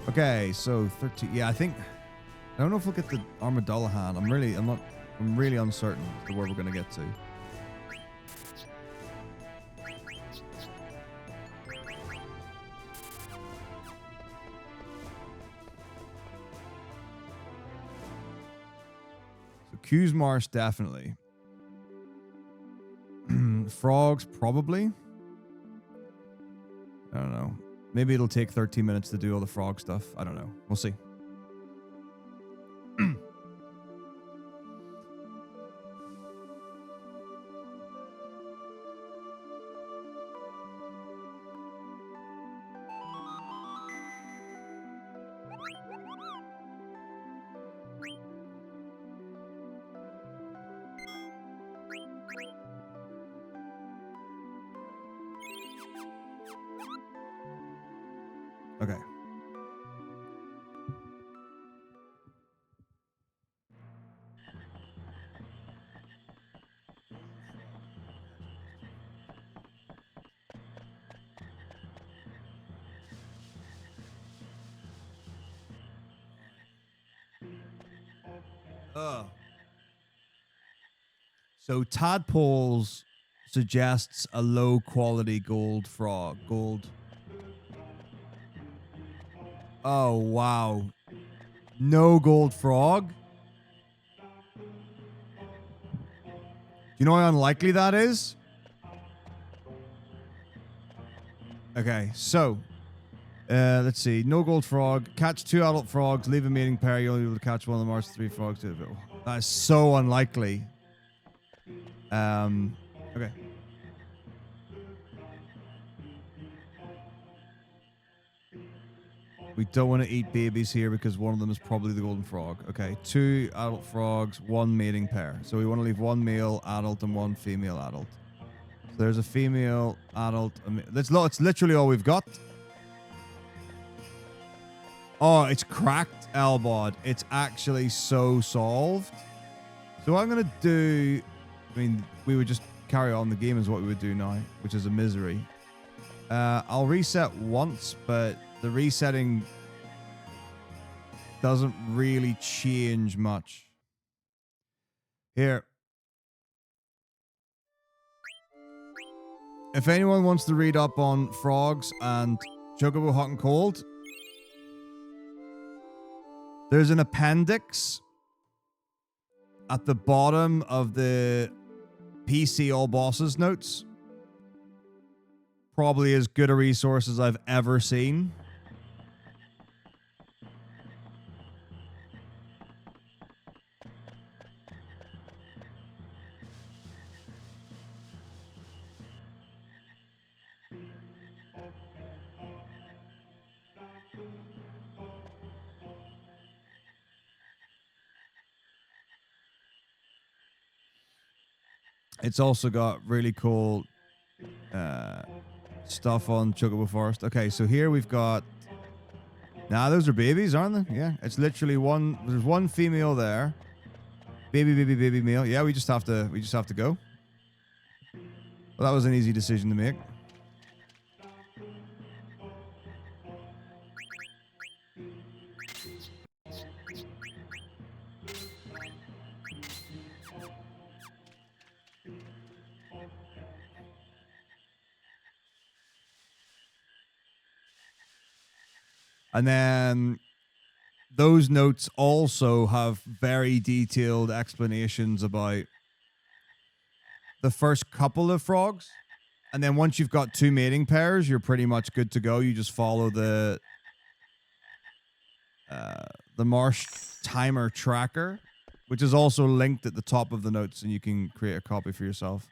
Okay, so 13. Yeah, I don't know if we'll get the Armadillo hand. I'm really uncertain as to where we're gonna get to. So Q's Marsh definitely. Frogs probably. I don't know. Maybe it'll take 13 minutes to do all the frog stuff. I don't know. We'll see. Okay. So Tadpoles suggests a low quality gold frog. Gold. Oh, wow. No gold frog? Do you know how unlikely that is? Okay, so let's see. No gold frog. Catch 2 adult frogs. Leave a mating pair. You'll be able to catch one of the March 3 frogs. That is so unlikely. Okay. We don't want to eat babies here because one of them is probably the golden frog. Okay, 2 adult frogs, 1 mating pair. So we want to leave 1 male adult and 1 female adult. So there's a female adult. It's literally all we've got. Oh, it's cracked, Elbod. It's actually so solved. So what I'm going to do... I mean, we would just carry on the game is what we would do now, which is a misery. I'll reset once, but the resetting doesn't really change much. Here. If anyone wants to read up on frogs and Chocobo Hot and Cold, there's an appendix at the bottom of the PC All Bosses notes. Probably as good a resource as I've ever seen. It's also got really cool stuff on Chocobo Forest. Okay, so here we've got... Nah, those are babies, aren't they? Yeah, it's literally one... There's one female there. Baby male. Yeah, we just have to go. Well, that was an easy decision to make. And then those notes also have very detailed explanations about the first couple of frogs. And then once you've got 2 mating pairs, you're pretty much good to go. You just follow the marsh timer tracker, which is also linked at the top of the notes, and you can create a copy for yourself.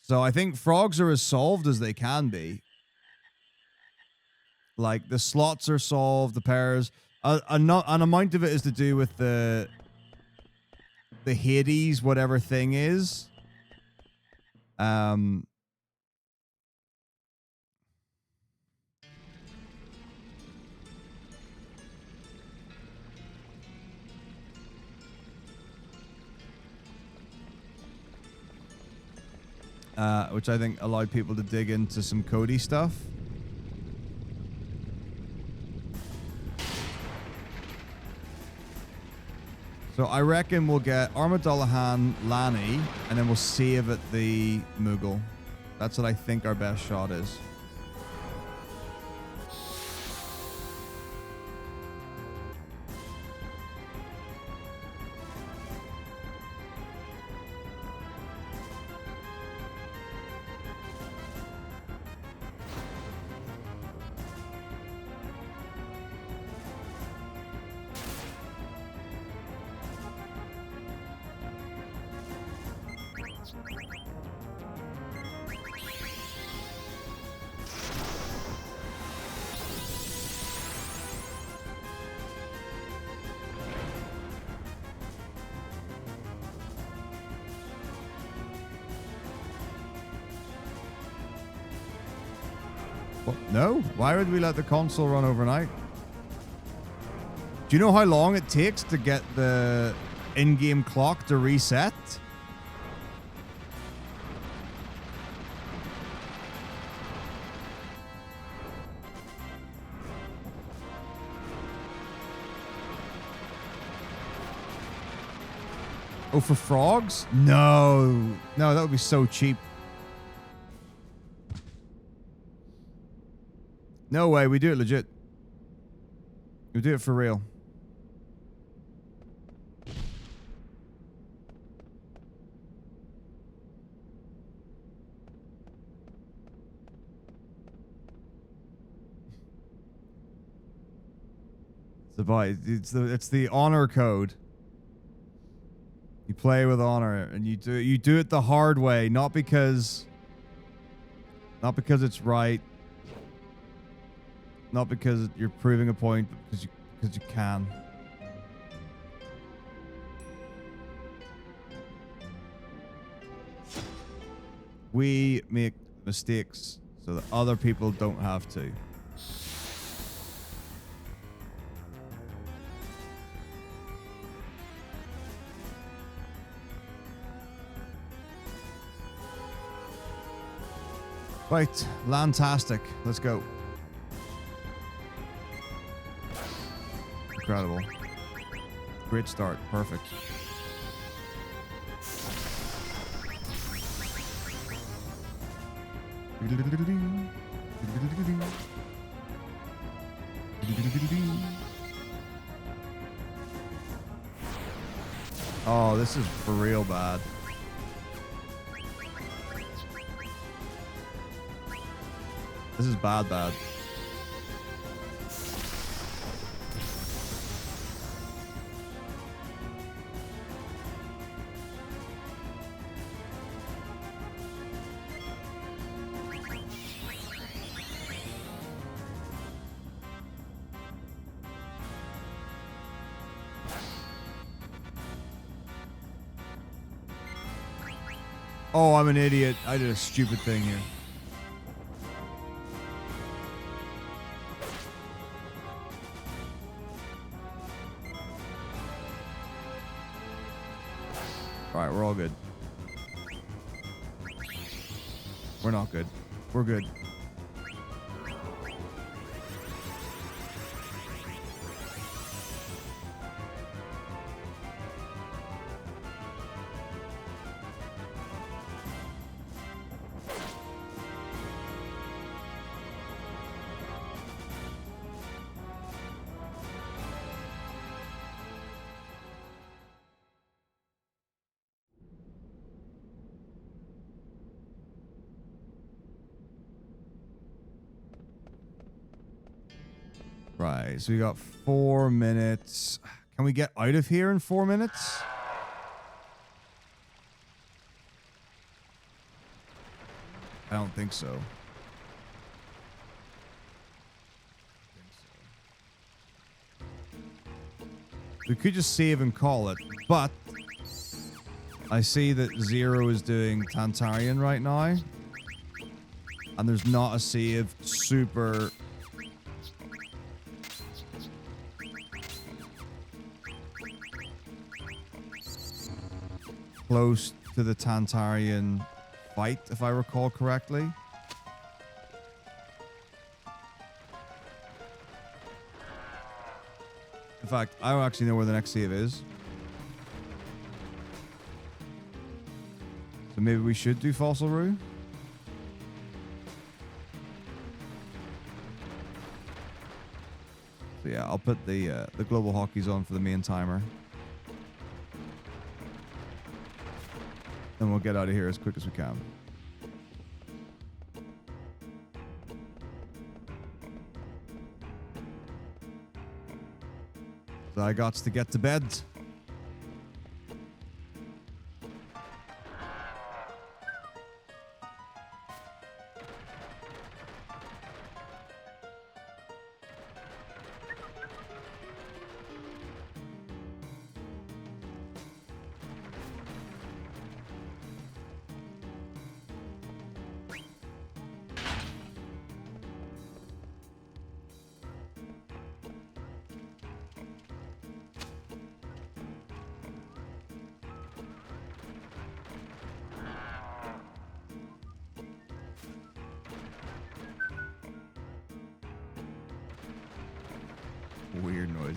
So I think frogs are as solved as they can be. Like, the slots are solved, the pairs. An amount of it is to do with the Hades, whatever thing is. Which I think allowed people to dig into some Cody stuff. So I reckon we'll get Armadillohan, Lanny, and then we'll save at the Moogle. That's what I think our best shot is. No? Why would we let the console run overnight? Do you know how long it takes to get the in-game clock to reset? Oh, for frogs? No. No, that would be so cheap. No way, we do it legit. We do it for real. It's the honor code. You play with honor, and you do it the hard way, not because it's right. Not because you're proving a point, but because you can. We make mistakes so that other people don't have to. Right, Lantastic. Let's go. Incredible. Great start. Perfect. Oh, this is for real bad. This is bad. Oh, I'm an idiot. I did a stupid thing here. Alright, we're all good. We're not good. We're good. Right, so we got 4 minutes. Can we get out of here in 4 minutes? I don't think so. We could just save and call it, but I see that Zero is doing Tantarian right now, and there's not a save super close to the Tantarian fight, if I recall correctly. In fact, I don't actually know where the next save is. So maybe we should do Fossil Roo? So yeah, I'll put the global hockeys on for the main timer. Then we'll get out of here as quick as we can. So I got to get to bed. Weird noises.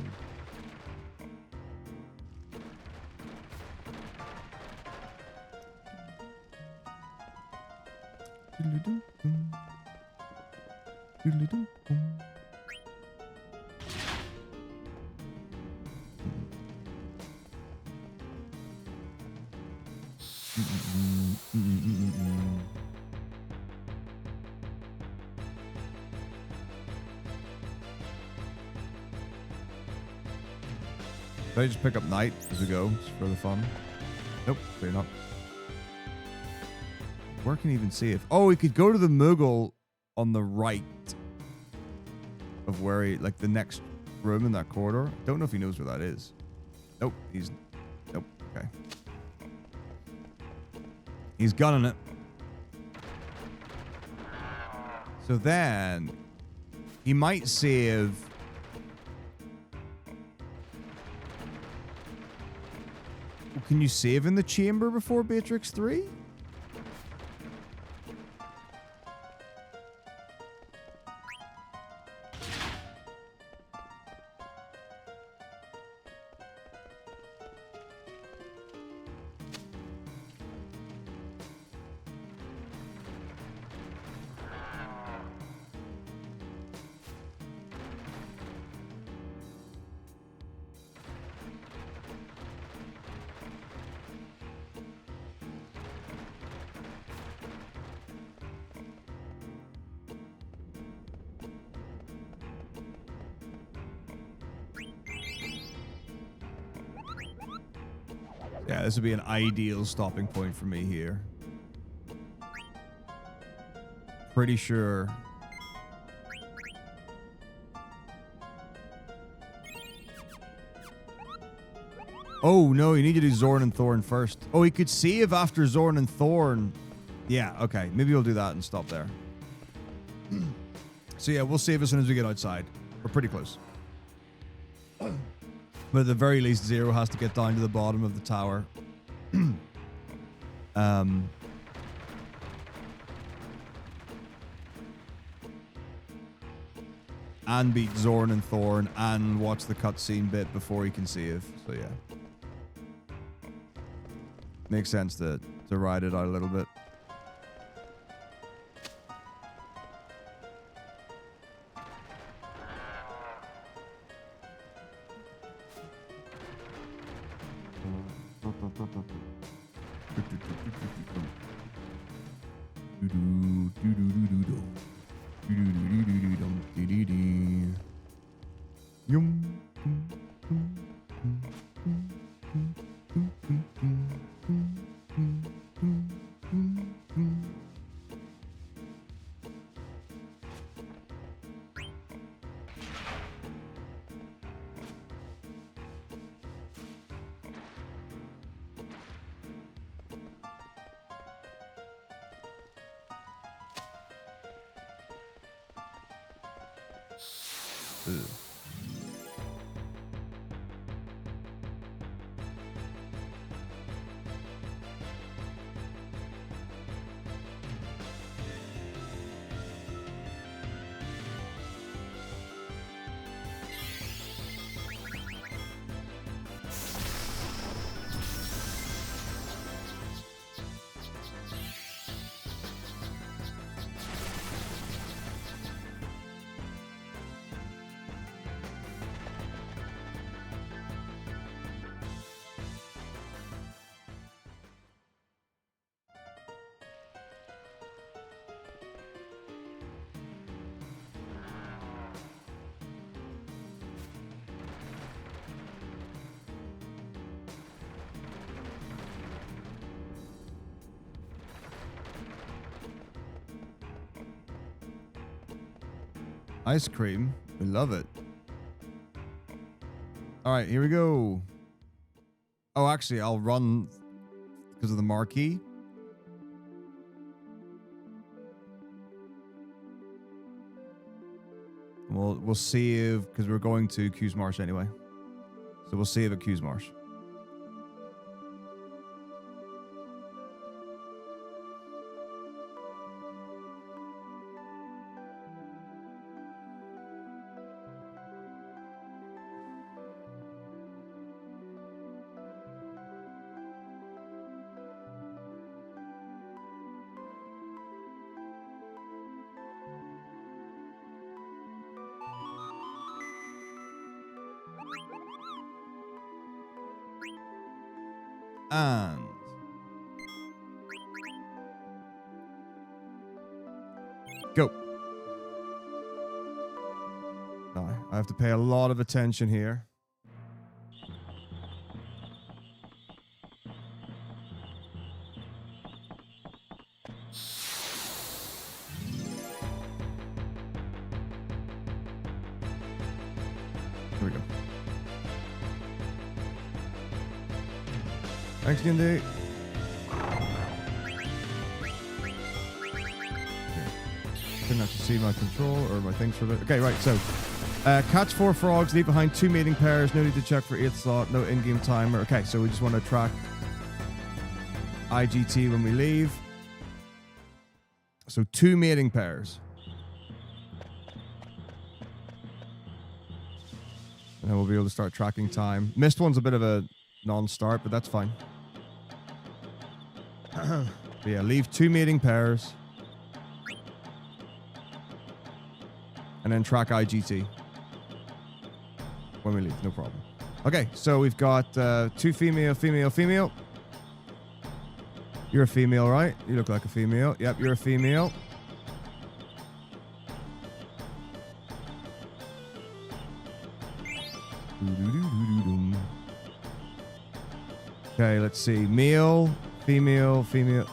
Did I just pick up night as we go, just for the fun? Nope, clear not. Where can you even see it? Oh, we could go to the Moogle on the right of where he, like the next room in that corridor. Don't know if he knows where that is. Nope, nope, okay. He's gunning it. So then, he might save... Can you save in the chamber before Beatrix 3? Yeah, this would be an ideal stopping point for me here. Pretty sure. Oh, no, you need to do Zorn and Thorn first. Oh, he could save after Zorn and Thorn. Yeah, okay. Maybe we'll do that and stop there. So, yeah, we'll save as soon as we get outside. We're pretty close. But at the very least, Zero has to get down to the bottom of the tower. And beat Zorn and Thorn and watch the cutscene bit before he can save. So, yeah. Makes sense to ride it out a little bit. Ice cream. We love it. All right, here we go. Oh, actually, I'll run because of the marquee. We'll save because we're going to Q's Marsh anyway. So we'll save at Q's Marsh. And go. Now, I have to pay a lot of attention here. Here we go. Thanks, Gindy. Couldn't actually see my control or my things for it. Okay, right, so catch 4 frogs, leave behind 2 mating pairs, no need to check for 8th slot, no in-game timer. Okay, so we just want to track IGT when we leave. So 2 mating pairs. And then we'll be able to start tracking time. Missed one's a bit of a non-start, but that's fine. But yeah, leave 2 mating pairs. And then track IGT. When we leave, no problem. Okay, so we've got 2 female, female, female. You're a female, right? You look like a female. Yep, you're a female. Okay, let's see. Male, female, female.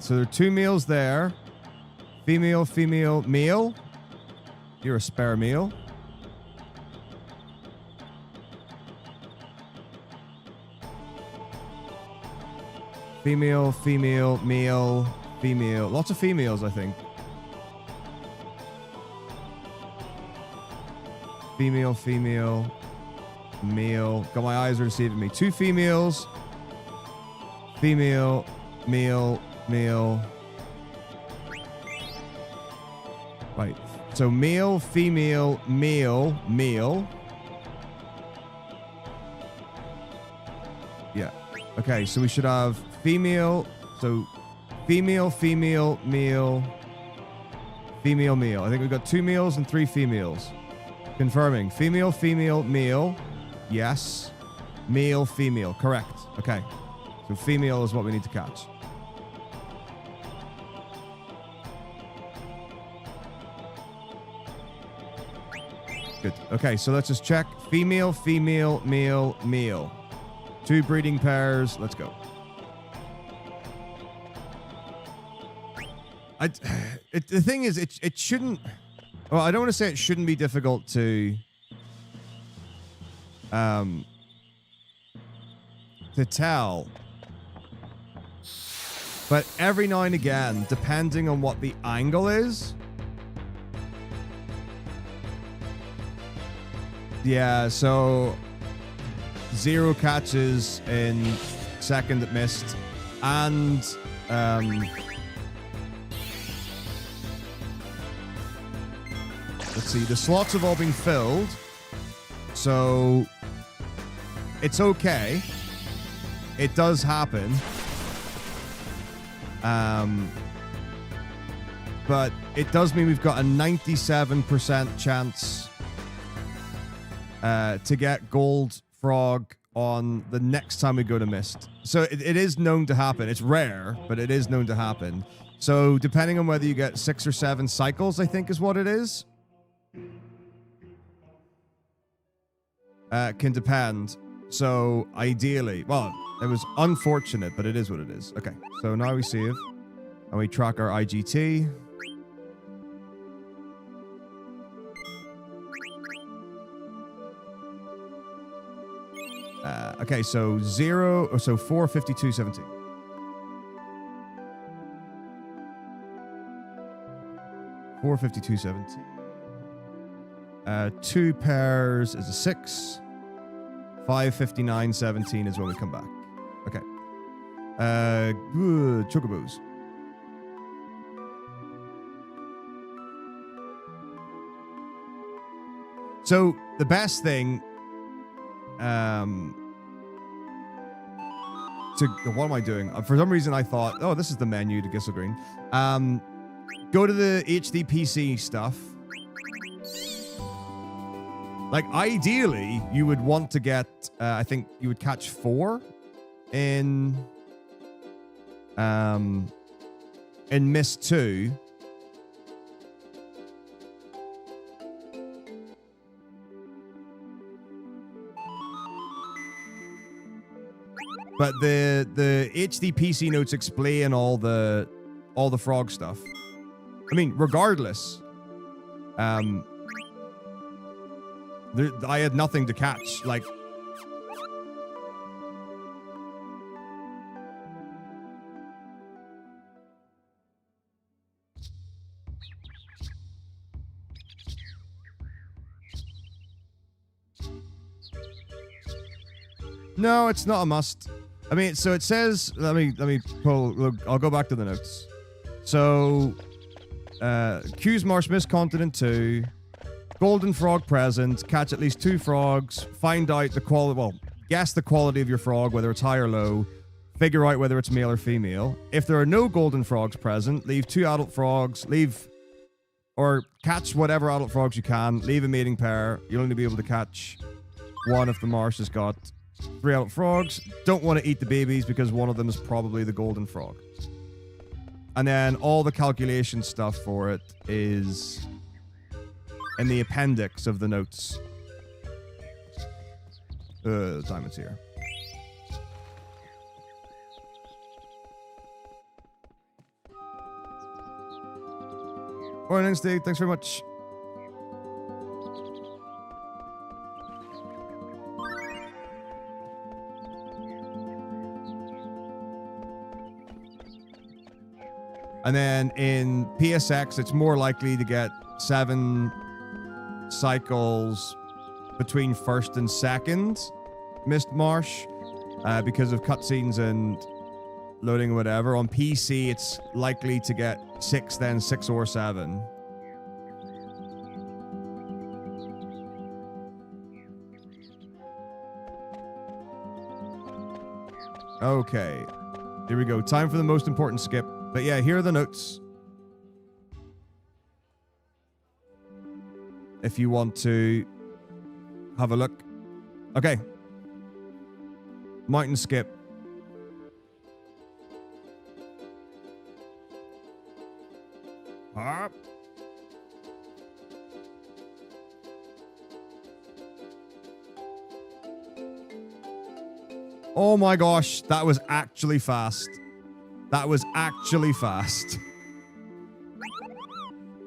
So there are 2 males there. Female, female, male. You're a spare male. Female, female, male, female. Lots of females, I think. Female, female, male. God, my eyes are deceiving me. 2 females. Female, male, male. Right. So male, female, male, male. Yeah. Okay, so we should have female. So female, female, male, female, male. I think we've got 2 males and 3 females. Confirming. Female, female, male. Yes. Male, female. Correct. Okay. So female is what we need to catch. Good. Okay, so let's just check. Female, female, male, male. 2 breeding pairs. Let's go. The thing is, it shouldn't... Well, I don't want to say it shouldn't be difficult to tell. But every now and again, depending on what the angle is... Yeah, so 0 catches in second at missed, and let's see, the slots have all been filled, so it's okay. It does happen, but it does mean we've got a 97% chance to get gold frog on the next time we go to mist. So it is known to happen. It's rare, but it is known to happen. So depending on whether you get 6 or 7 cycles, I think is what it is. Can depend. So ideally, well, it was unfortunate, but it is what it is. Okay, so now we save and we track our IGT. Okay, so 452.17. Two pairs is a 6. 559.17 is when we come back. Okay. Good chocobos. So the best thing, what am I doing? For some reason, I thought, oh, this is the menu to Gissel Green. Go to the HD PC stuff. Like, ideally, you would want to get, I think you would catch 4 in Mist 2. But the HD PC notes explain all the frog stuff. I mean, regardless, I had nothing to catch. Like, no, it's not a must. I mean, so it says, let me pull, look, I'll go back to the notes. So, Q's Marsh Mist Continent 2, Golden Frog present, catch at least 2 frogs, find out the quality, well, guess the quality of your frog, whether it's high or low, figure out whether it's male or female. If there are no golden frogs present, leave 2 adult frogs, or catch whatever adult frogs you can, leave a mating pair. You'll only be able to catch 1 if the marsh has got 3 adult frogs. Don't want to eat the babies because one of them is probably the golden frog. And then all the calculation stuff for it is in the appendix of the notes. Diamond's here. Morning, Steve. Thanks very much. And then in PSX, it's more likely to get 7 cycles between first and second Mist Marsh because of cutscenes and loading or whatever. On PC, it's likely to get 6, then 6 or 7. Okay. Here we go. Time for the most important skip. But yeah, here are the notes. If you want to have a look. Okay. Mountain skip. Up. Oh my gosh, that was actually fast. That was actually fast.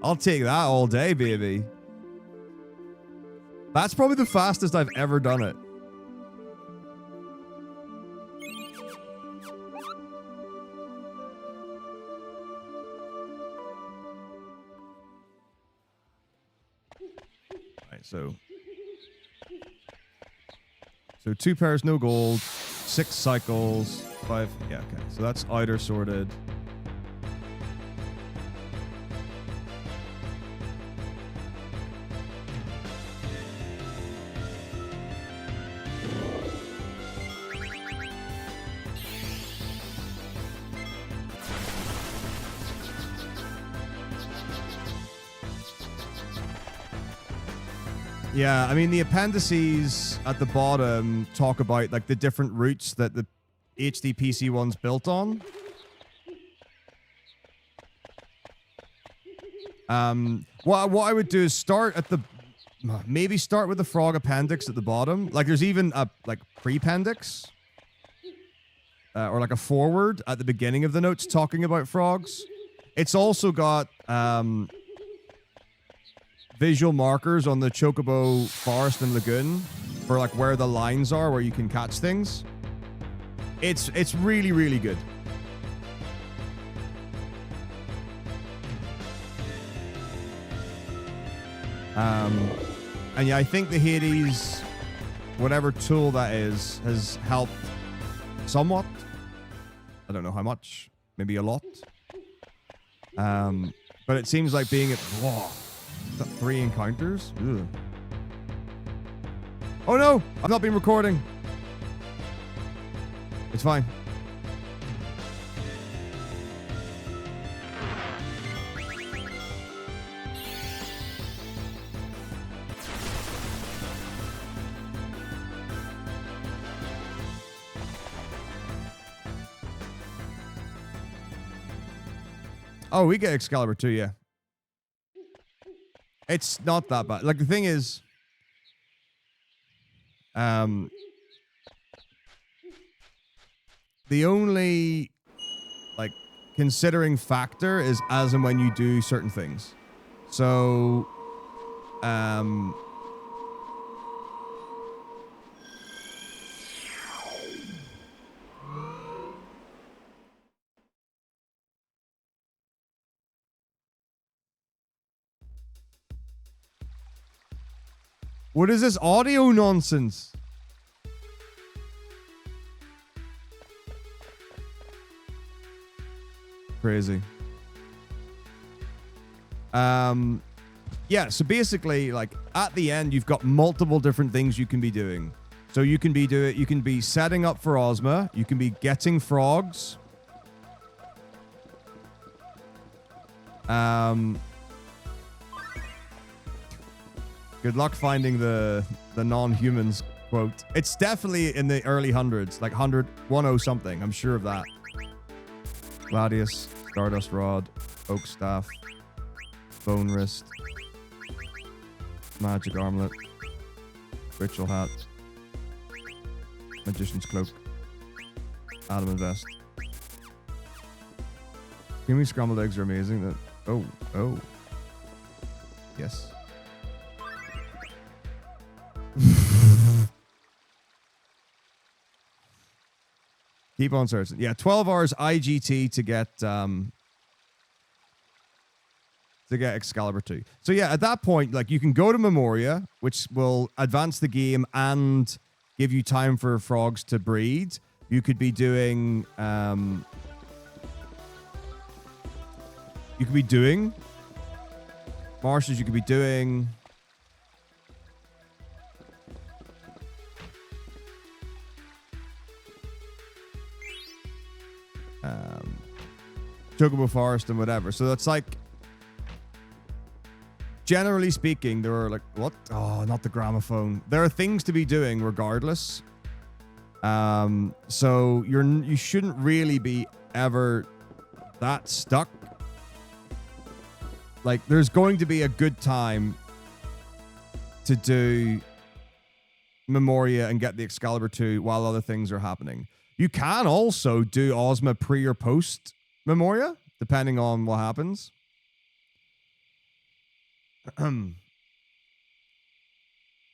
I'll take that all day, baby. That's probably the fastest I've ever done it. Right, so 2 pairs, no gold, 6 cycles, 5. Yeah, okay. So that's outer sorted. Yeah, I mean, the appendices at the bottom talk about like the different routes that the HD PC one's built on. What I would do is start at the maybe start with the frog appendix at the bottom. Like there's even a like pre-appendix or like a forward at the beginning of the notes talking about frogs. It's also got visual markers on the Chocobo Forest and Lagoon for like where the lines are where you can catch things. It's really, really good. And yeah, I think the Hades, whatever tool that is, has helped somewhat. I don't know how much, maybe a lot. But it seems like being at, whoa, is that 3 encounters? Ugh. Oh no, I've not been recording. It's fine. Oh, we get Excalibur too, yeah. It's not that bad. Like, the thing is, the only, like, considering factor is as and when you do certain things. So, what is this audio nonsense? Crazy. Yeah, so basically, like, at the end, you've got multiple different things you can be doing. So you can be setting up for Ozma, you can be getting frogs. Good luck finding the non-humans quote. It's definitely in the early hundreds, like 110 something. I'm sure of that. Gladius, Stardust Rod, Oak Staff, Bone Wrist, Magic Armlet, Ritual Hat, Magician's Cloak, Adamant Vest. Creamy scrambled eggs are amazing. Oh. Yes. Keep on searching. Yeah, 12 hours IGT to get Excalibur 2. So yeah, at that point, like you can go to Memoria, which will advance the game and give you time for frogs to breed. You could be doing marshes, you could be doing Chocobo Forest and whatever. So that's like, generally speaking, there are like, what? Oh, not the gramophone. There are things to be doing regardless. So you shouldn't really be ever that stuck. Like, there's going to be a good time to do Memoria and get the Excalibur 2 while other things are happening. You can also do Ozma pre or post Memoria, depending on what happens.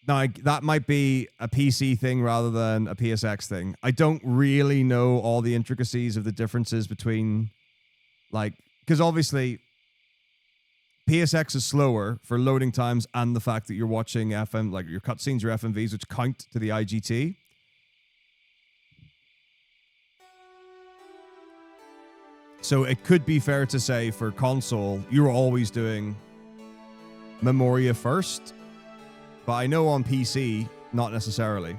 Now, that might be a PC thing rather than a PSX thing. I don't really know all the intricacies of the differences between, like, because obviously PSX is slower for loading times and the fact that you're watching FM, like your cutscenes, your FMVs, which count to the IGT. So it could be fair to say for console, you're always doing Memoria first. But I know on PC, not necessarily.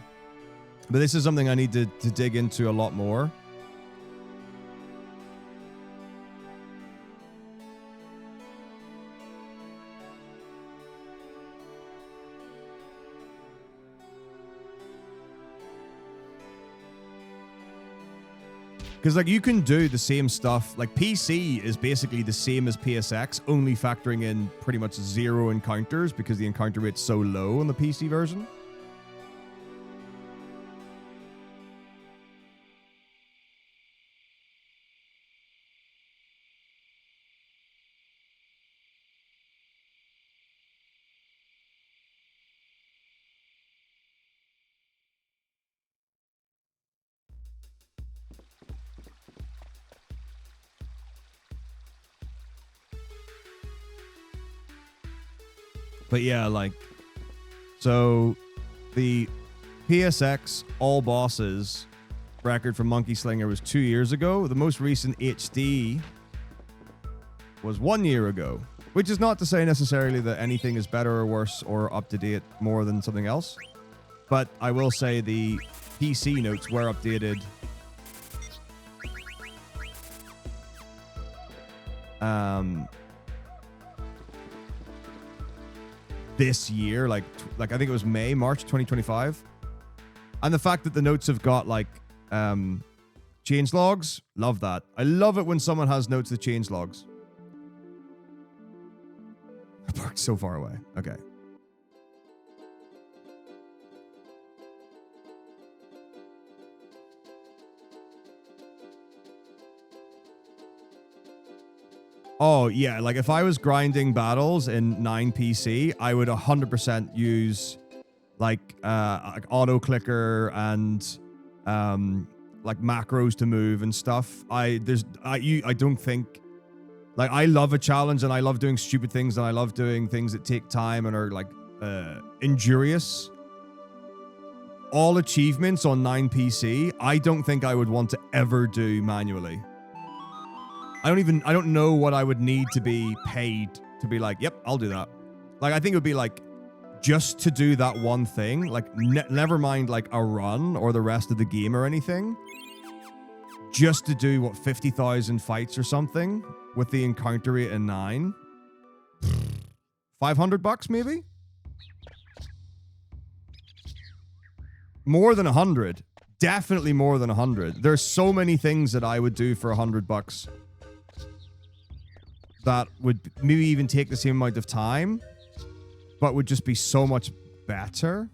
But this is something I need to dig into a lot more. Because, like, you can do the same stuff. Like, PC is basically the same as PSX, only factoring in pretty much 0 encounters because the encounter rate's so low on the PC version. But yeah, like, so the PSX all bosses record for Monkey Slinger was 2 years ago. The most recent HD was 1 year ago, which is not to say necessarily that anything is better or worse or up to date more than something else. But I will say the PC notes were updated this year, like I think it was March 2025. And the fact that the notes have got like change logs, love that. I love it when someone has notes that change logs. I parked so far away. Okay. Oh, yeah. Like, if I was grinding battles in 9 PC, I would 100% use, like auto clicker and, like, macros to move and stuff. I don't think... Like, I love a challenge, and I love doing stupid things, and I love doing things that take time and are, like, injurious. All achievements on 9 PC, I don't think I would want to ever do manually. I don't know what I would need to be paid to be like, yep, I'll do that. Like, I think it would be like, just to do that one thing, like, never mind like a run or the rest of the game or anything. Just to do, what, 50,000 fights or something with the encounter rate in 9. $500 maybe? More than 100. Definitely more than 100. There's so many things that I would do for $100 that would maybe even take the same amount of time, but would just be so much better.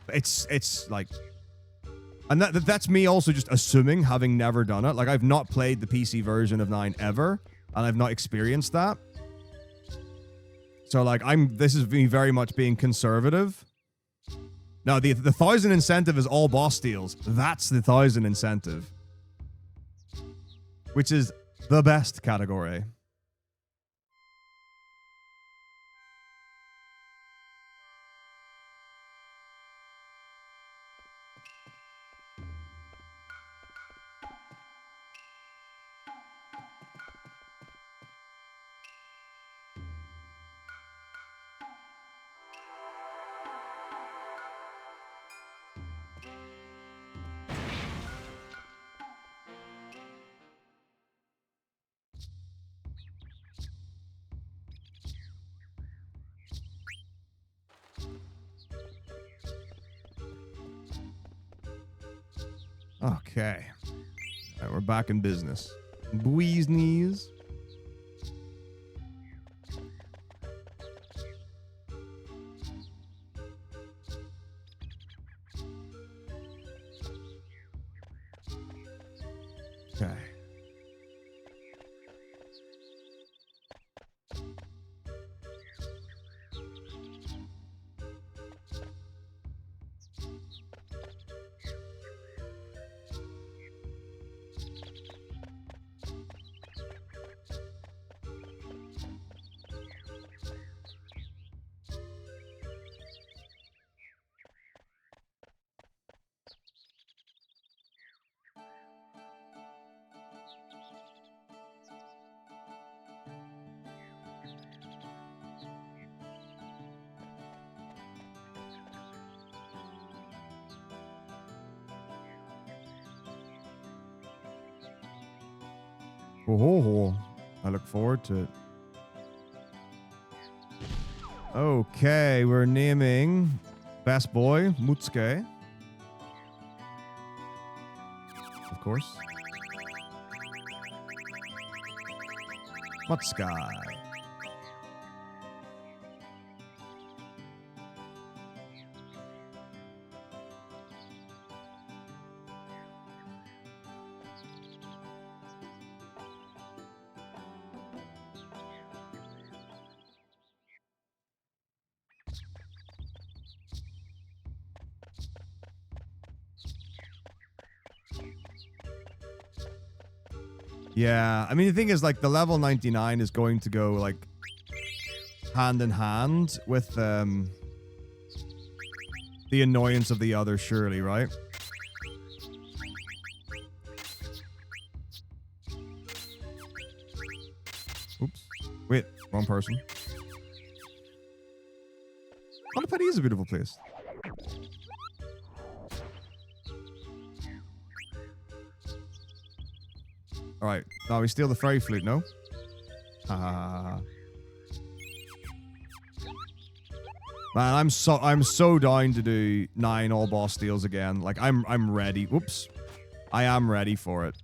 It's like, and that's me also just assuming, having never done it. Like, I've not played the PC version of 9 ever, and I've not experienced that. So like this is me very much being conservative. No, the 1,000 incentive is all boss steals. That's the 1,000 incentive. Which is the best category. Okay. All right, we're back in business. Bue's knees. Okay. Oh, I look forward to it. Okay, we're naming Best Boy Mutsuke. Of course. Mutsuke. Yeah, I mean, the thing is, like, the level 99 is going to go, like, hand in hand with the annoyance of the other, surely, right? Oops. Wait, wrong person. Honopedi is a beautiful place. Alright, now we steal the fairy flute, no? Man, I'm so down to do 9 all boss steals again. Like, I'm ready. Whoops. I am ready for it.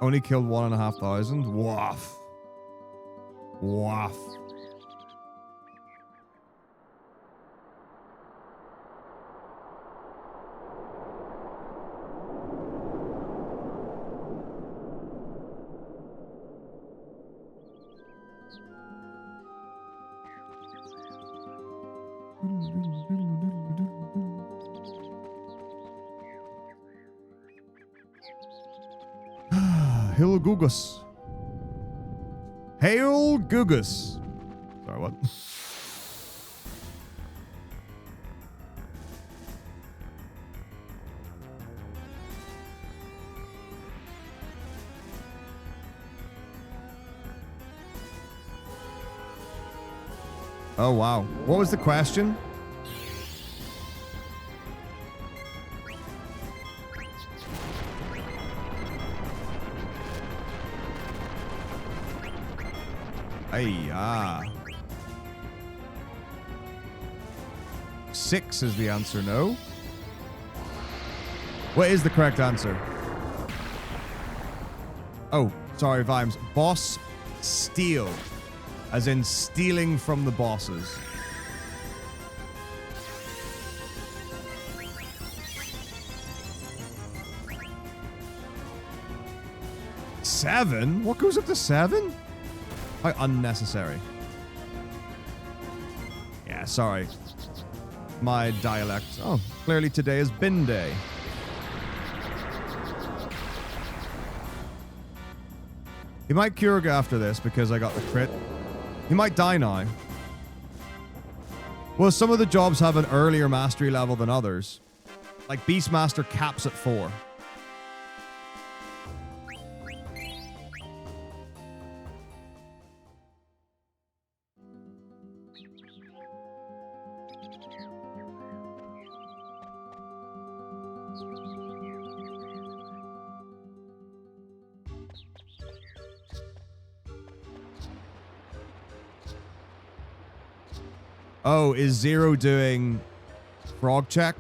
Only killed 1,500. Waff. Waff. Hail Gugus. Hail Gugus. Sorry, what? Oh, wow. What was the question? Hey, 6 is the answer, no? What is the correct answer? Oh, sorry, Vimes. Boss steal. As in stealing from the bosses. 7? What goes up to 7? How unnecessary. Yeah, sorry. My dialect. Oh, clearly today is bin day. He might Kurga after this because I got the crit. He might die now. Well, some of the jobs have an earlier mastery level than others. Like Beastmaster caps at 4. Oh, is Zero doing frog check?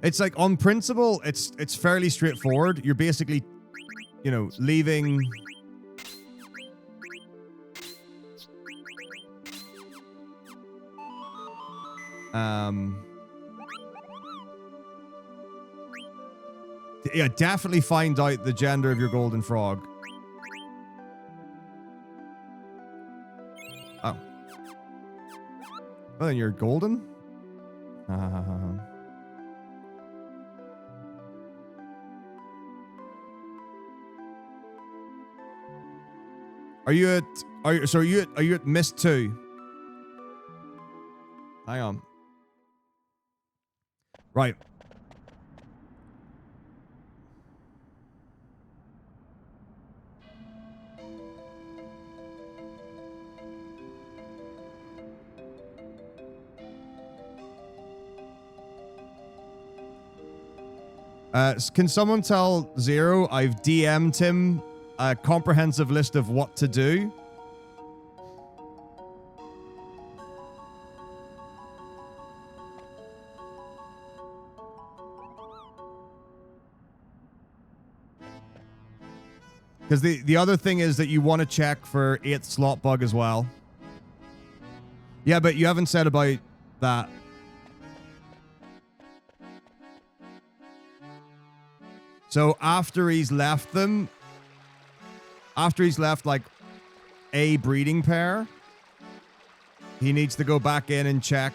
It's like on principle, it's fairly straightforward. You're basically, you know, leaving yeah, definitely find out the gender of your golden frog. Oh. Well, then you're golden? Are you at Mist 2? Hang on. Right. Can someone tell Zero I've DM'd him a comprehensive list of what to do? Because the other thing is that you want to check for 8th slot bug as well. Yeah, but you haven't said about that. So after he's left them, after he's left like a breeding pair, he needs to go back in and check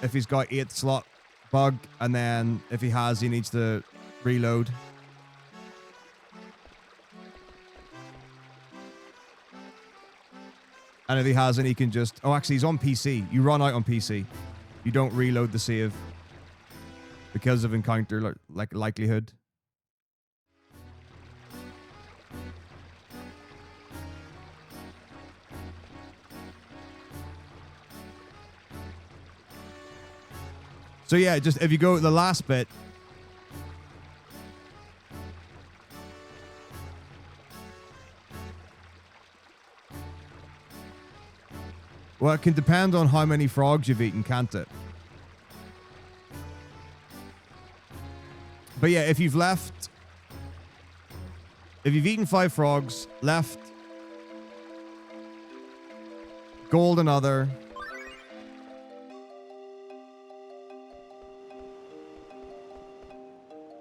if he's got 8th slot bug, and then if he has, he needs to reload. And if he hasn't, he can just... Oh, actually, he's on PC. You run out on PC. You don't reload the save because of encounter like likelihood. So yeah, just if you go the last bit. Well, it can depend on how many frogs you've eaten, can't it? But yeah, if you've eaten 5 frogs, left gold another,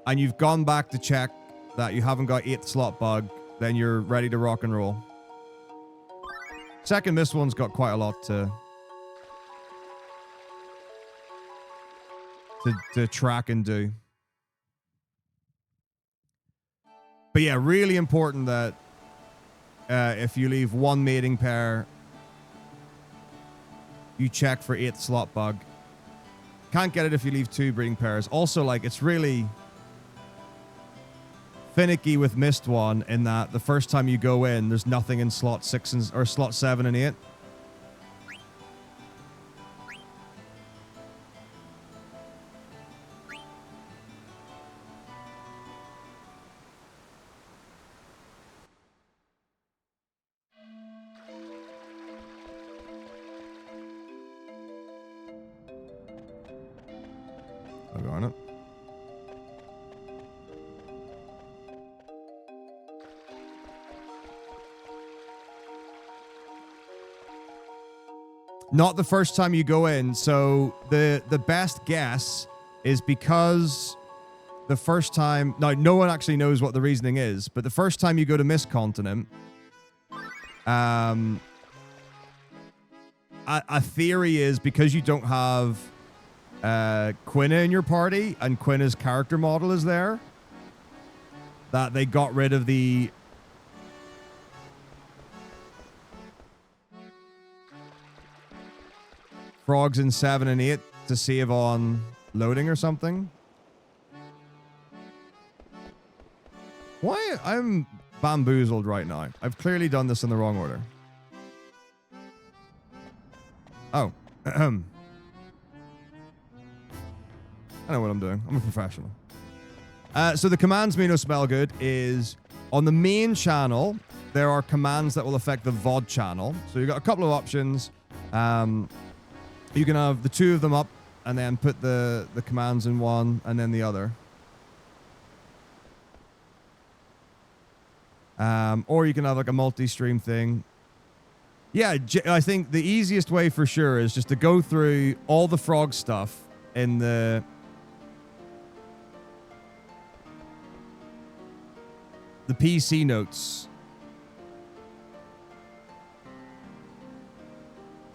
and you've gone back to check that you haven't got 8th slot bug, then you're ready to rock and roll. Second missed one's got quite a lot to track and do. But yeah, really important that if you leave 1 mating pair, you check for 8th slot bug. Can't get it if you leave 2 breeding pairs. Also, like, it's really finicky with missed one in that the first time you go in, there's nothing in slot 6 or slot 7 and 8. I'll go on it. Not the first time you go in. So the best guess is because the first time... Now, no one actually knows what the reasoning is, but the first time you go to Mist Continent, a theory is because you don't have Quina in your party, and Quina's character model is there, that they got rid of the... frogs in 7 and 8 to save on loading or something. Why? I'm bamboozled right now. I've clearly done this in the wrong order. Oh. I know what I'm doing. I'm a professional. So the commands may no smell good is on the main channel, there are commands that will affect the VOD channel. So you've got a couple of options. You can have the two of them up and then put the commands in one and then the other. Or you can have like a multi-stream thing. Yeah, I think the easiest way for sure is just to go through all the frog stuff in the PC notes.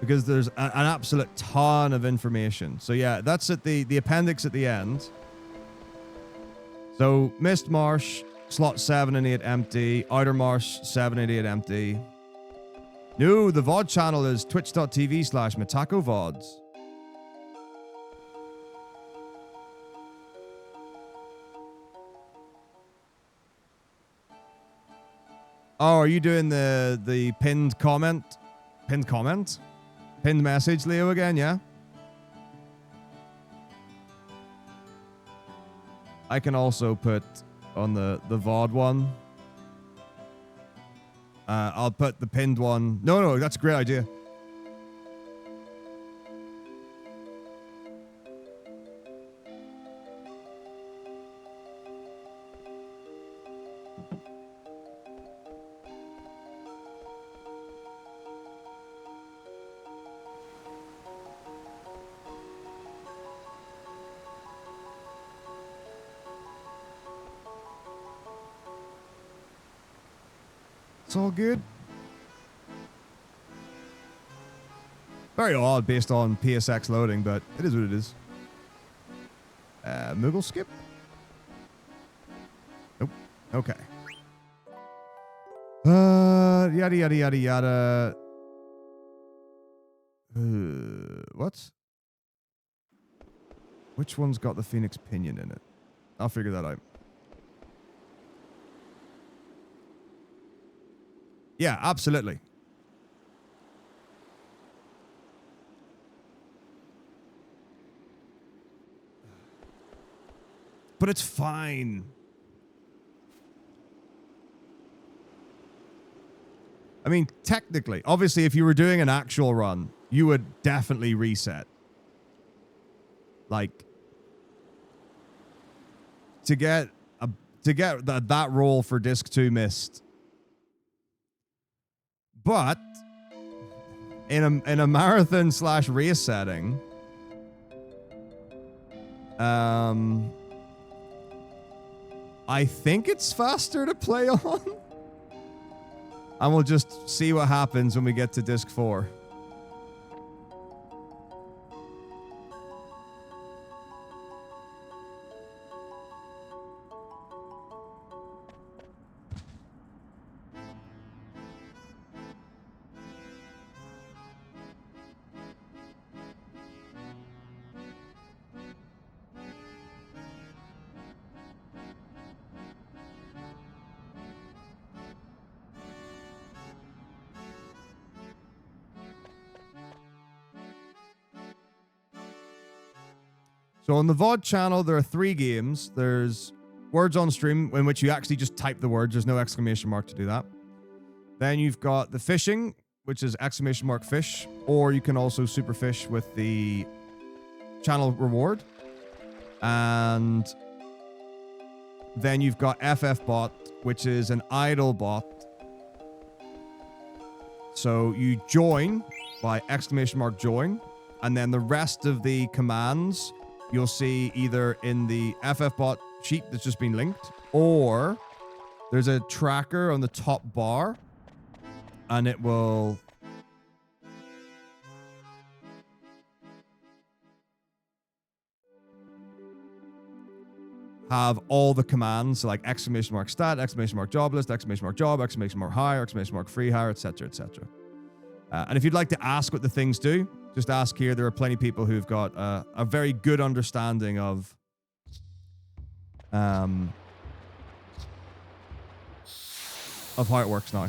Because there's an absolute ton of information. So yeah, that's at the appendix at the end. So Mist Marsh, slot 7 and 8 empty. Outer Marsh, 7 and 8 empty. No, the VOD channel is twitch.tv/Metako VODs. Oh, are you doing the pinned comment? Pinned comment? Pinned message, Leo, again, yeah? I can also put on the VOD one. I'll put the pinned one. No, that's a great idea. It's all good. Very odd based on PSX loading, but it is what it is. Moogle skip? Nope. Okay. Yada yada yada yada. What? Which one's got the Phoenix Pinion in it? I'll figure that out. Yeah, absolutely. But it's fine. I mean, technically, obviously, if you were doing an actual run, you would definitely reset. Like, to get that roll for Disc 2 Mist. But in a marathon / race setting, I think it's faster to play on. And we'll just see what happens when we get to Disc 4. So on the VOD channel, there are 3 games. There's Words on Stream, in which you actually just type the words. There's no exclamation mark to do that. Then you've got the fishing, which is !fish, or you can also superfish with the channel reward. And then you've got FFbot, which is an idle bot. So you join by !join, and then the rest of the commands you'll see either in the FFbot sheet that's just been linked, or there's a tracker on the top bar, and it will have all the commands, so like exclamation mark stat, exclamation mark job list, exclamation mark job, exclamation mark hire, exclamation mark free hire, etc., etc. And if you'd like to ask what the things do, just ask here. There are plenty of people who've got a very good understanding of how it works now.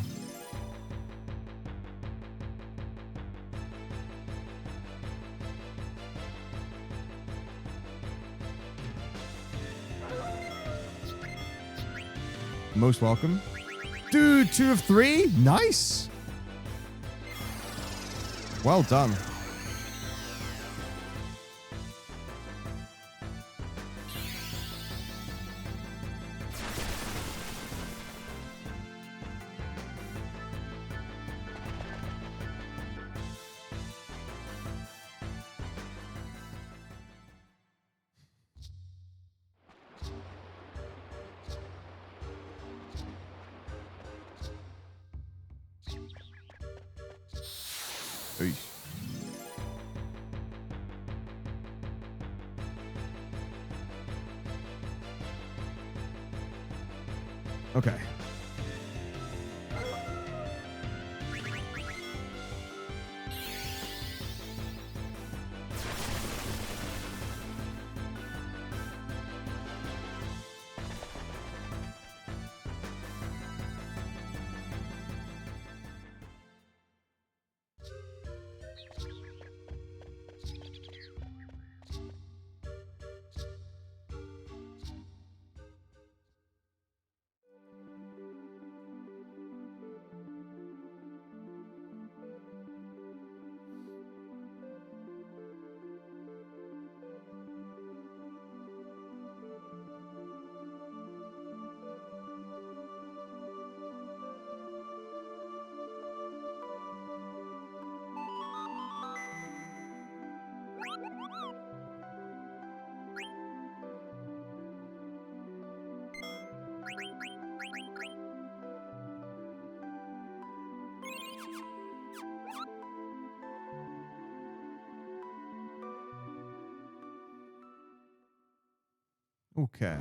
Most welcome. Dude, 2 of 3? Nice. Well done. Eesh. Okay. Okay.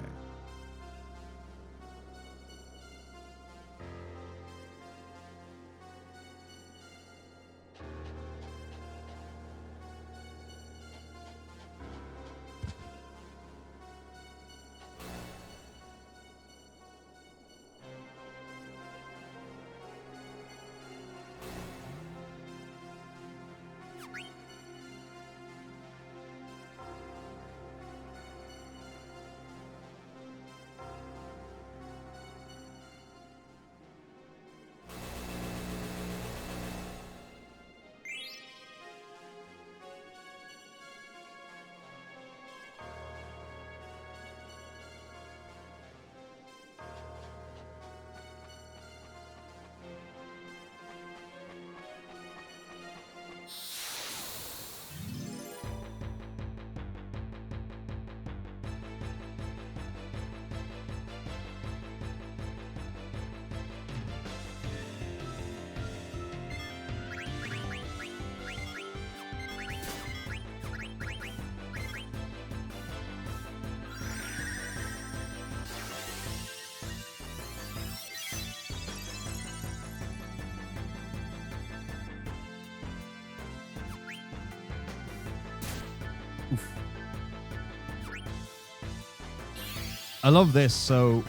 I love this. So,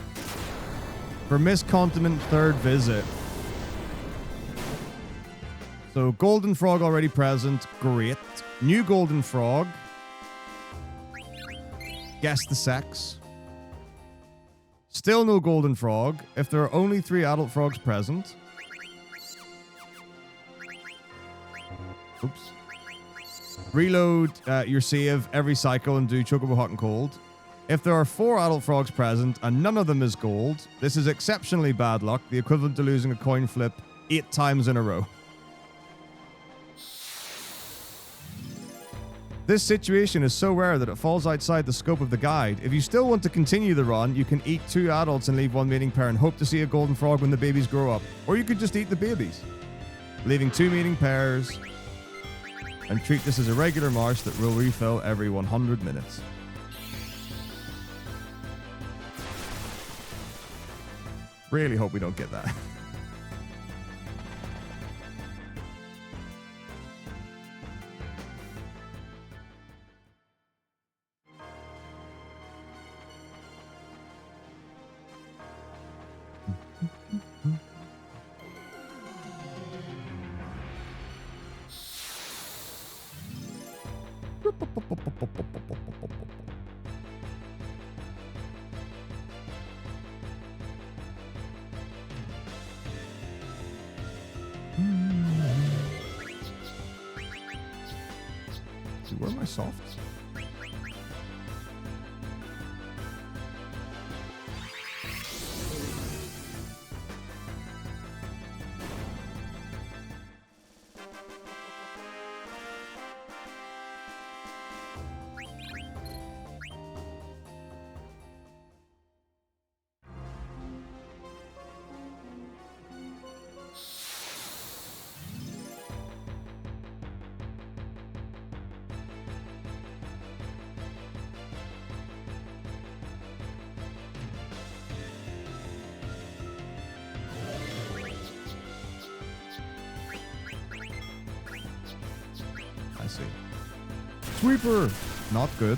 for Miss Continent third visit. So, Golden Frog already present. Great. New Golden Frog. Guess the sex. Still no Golden Frog. If there are only 3 adult frogs present. Oops. Reload your save every cycle and do Chocobo Hot and Cold. If there are 4 adult frogs present and none of them is gold, this is exceptionally bad luck, the equivalent to losing a coin flip 8 times in a row. This situation is so rare that it falls outside the scope of the guide. If you still want to continue the run, you can eat 2 adults and leave 1 mating pair and hope to see a golden frog when the babies grow up. Or you could just eat the babies, leaving 2 mating pairs, and treat this as a regular marsh that will refill every 100 minutes. Really hope we don't get that. Where are my softs? I see. Sweeper! Not good.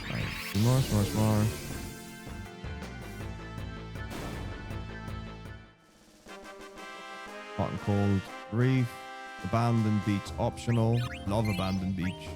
Alright, more. Hot and cold. Reef. Abandoned beach optional. Love abandoned beach.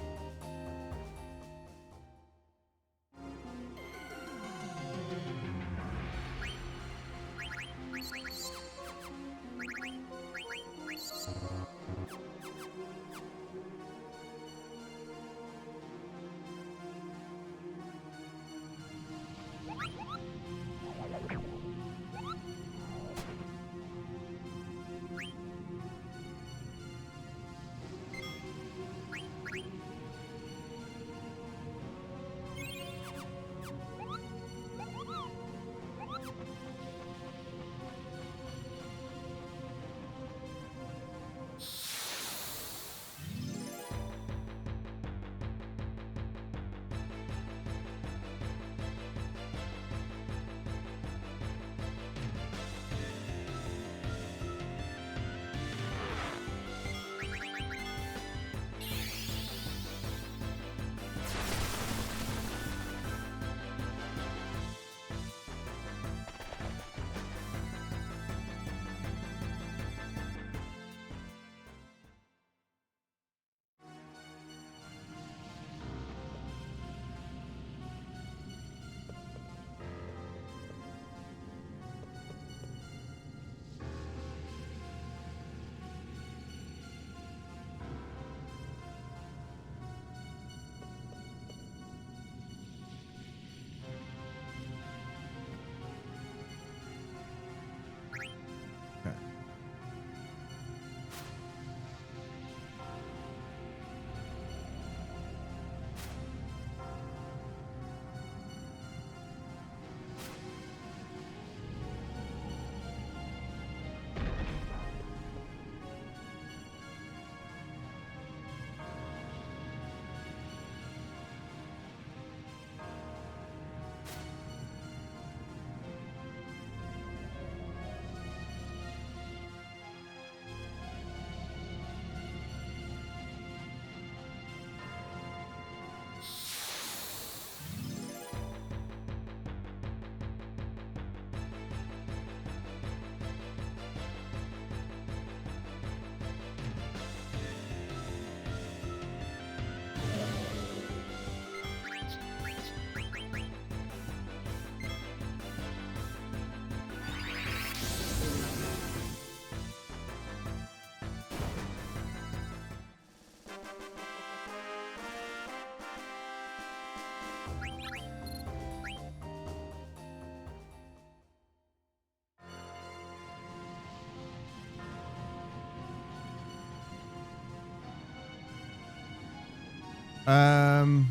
Do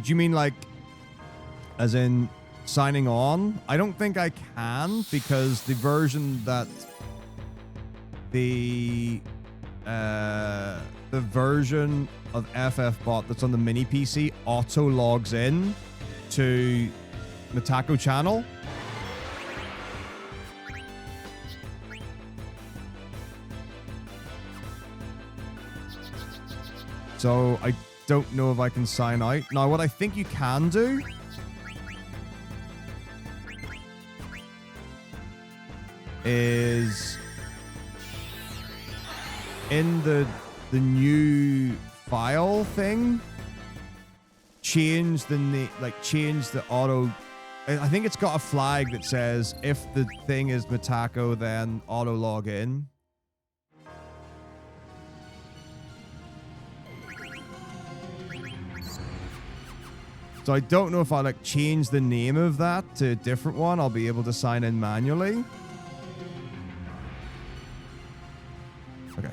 you mean like, as in signing on? I don't think I can, because the version that the version of FFbot that's on the mini PC auto logs in to Metako channel. So I don't know if I can sign out. Now, what I think you can do is in the new file thing, change the auto. I think it's got a flag that says if the thing is Metako, then auto log in. So I don't know if I like change the name of that to a different one, I'll be able to sign in manually. Okay.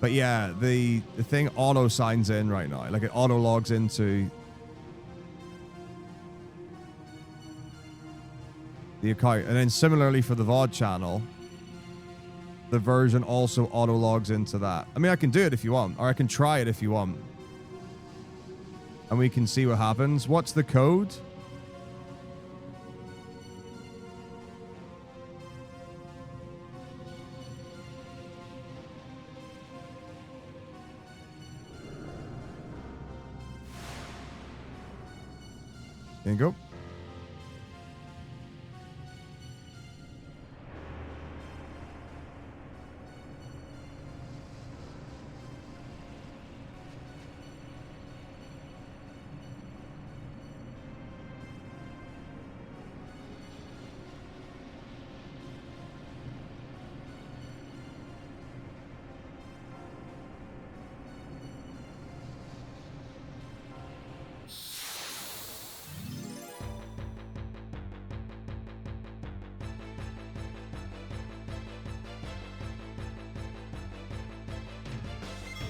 But yeah, the thing auto signs in right now. Like it auto logs into the account. And then similarly for the VOD channel, the version also auto logs into that. I mean, I can do it if you want, or I can try it if you want. And we can see what happens. What's the code? There you go.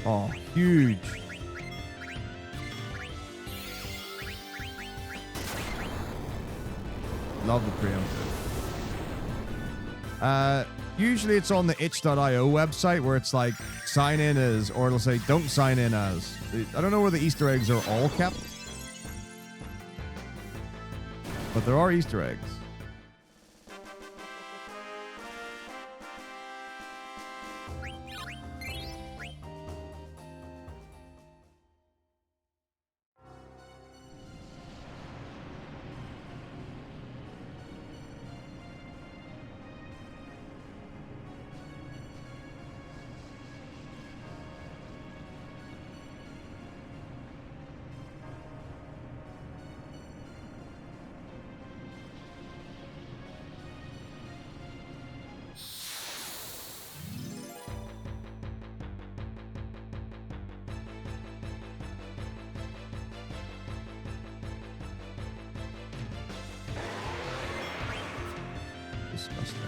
Oh, huge. Love the preemptive. Usually it's on the itch.io website where it's like sign in as, or it'll say don't sign in as. I don't know where the Easter eggs are all kept, but there are Easter eggs. Disgusting.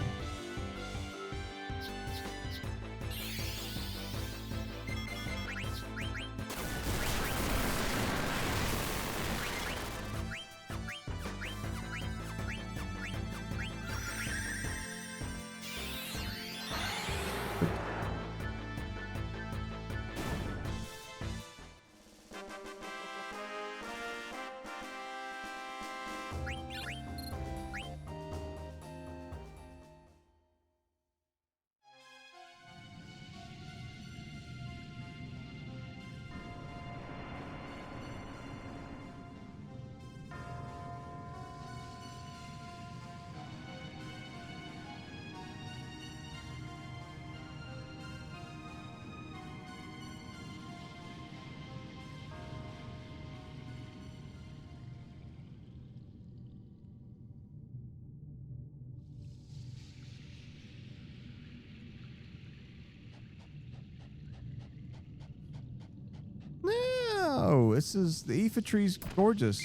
No, this is the Aoife tree's gorgeous,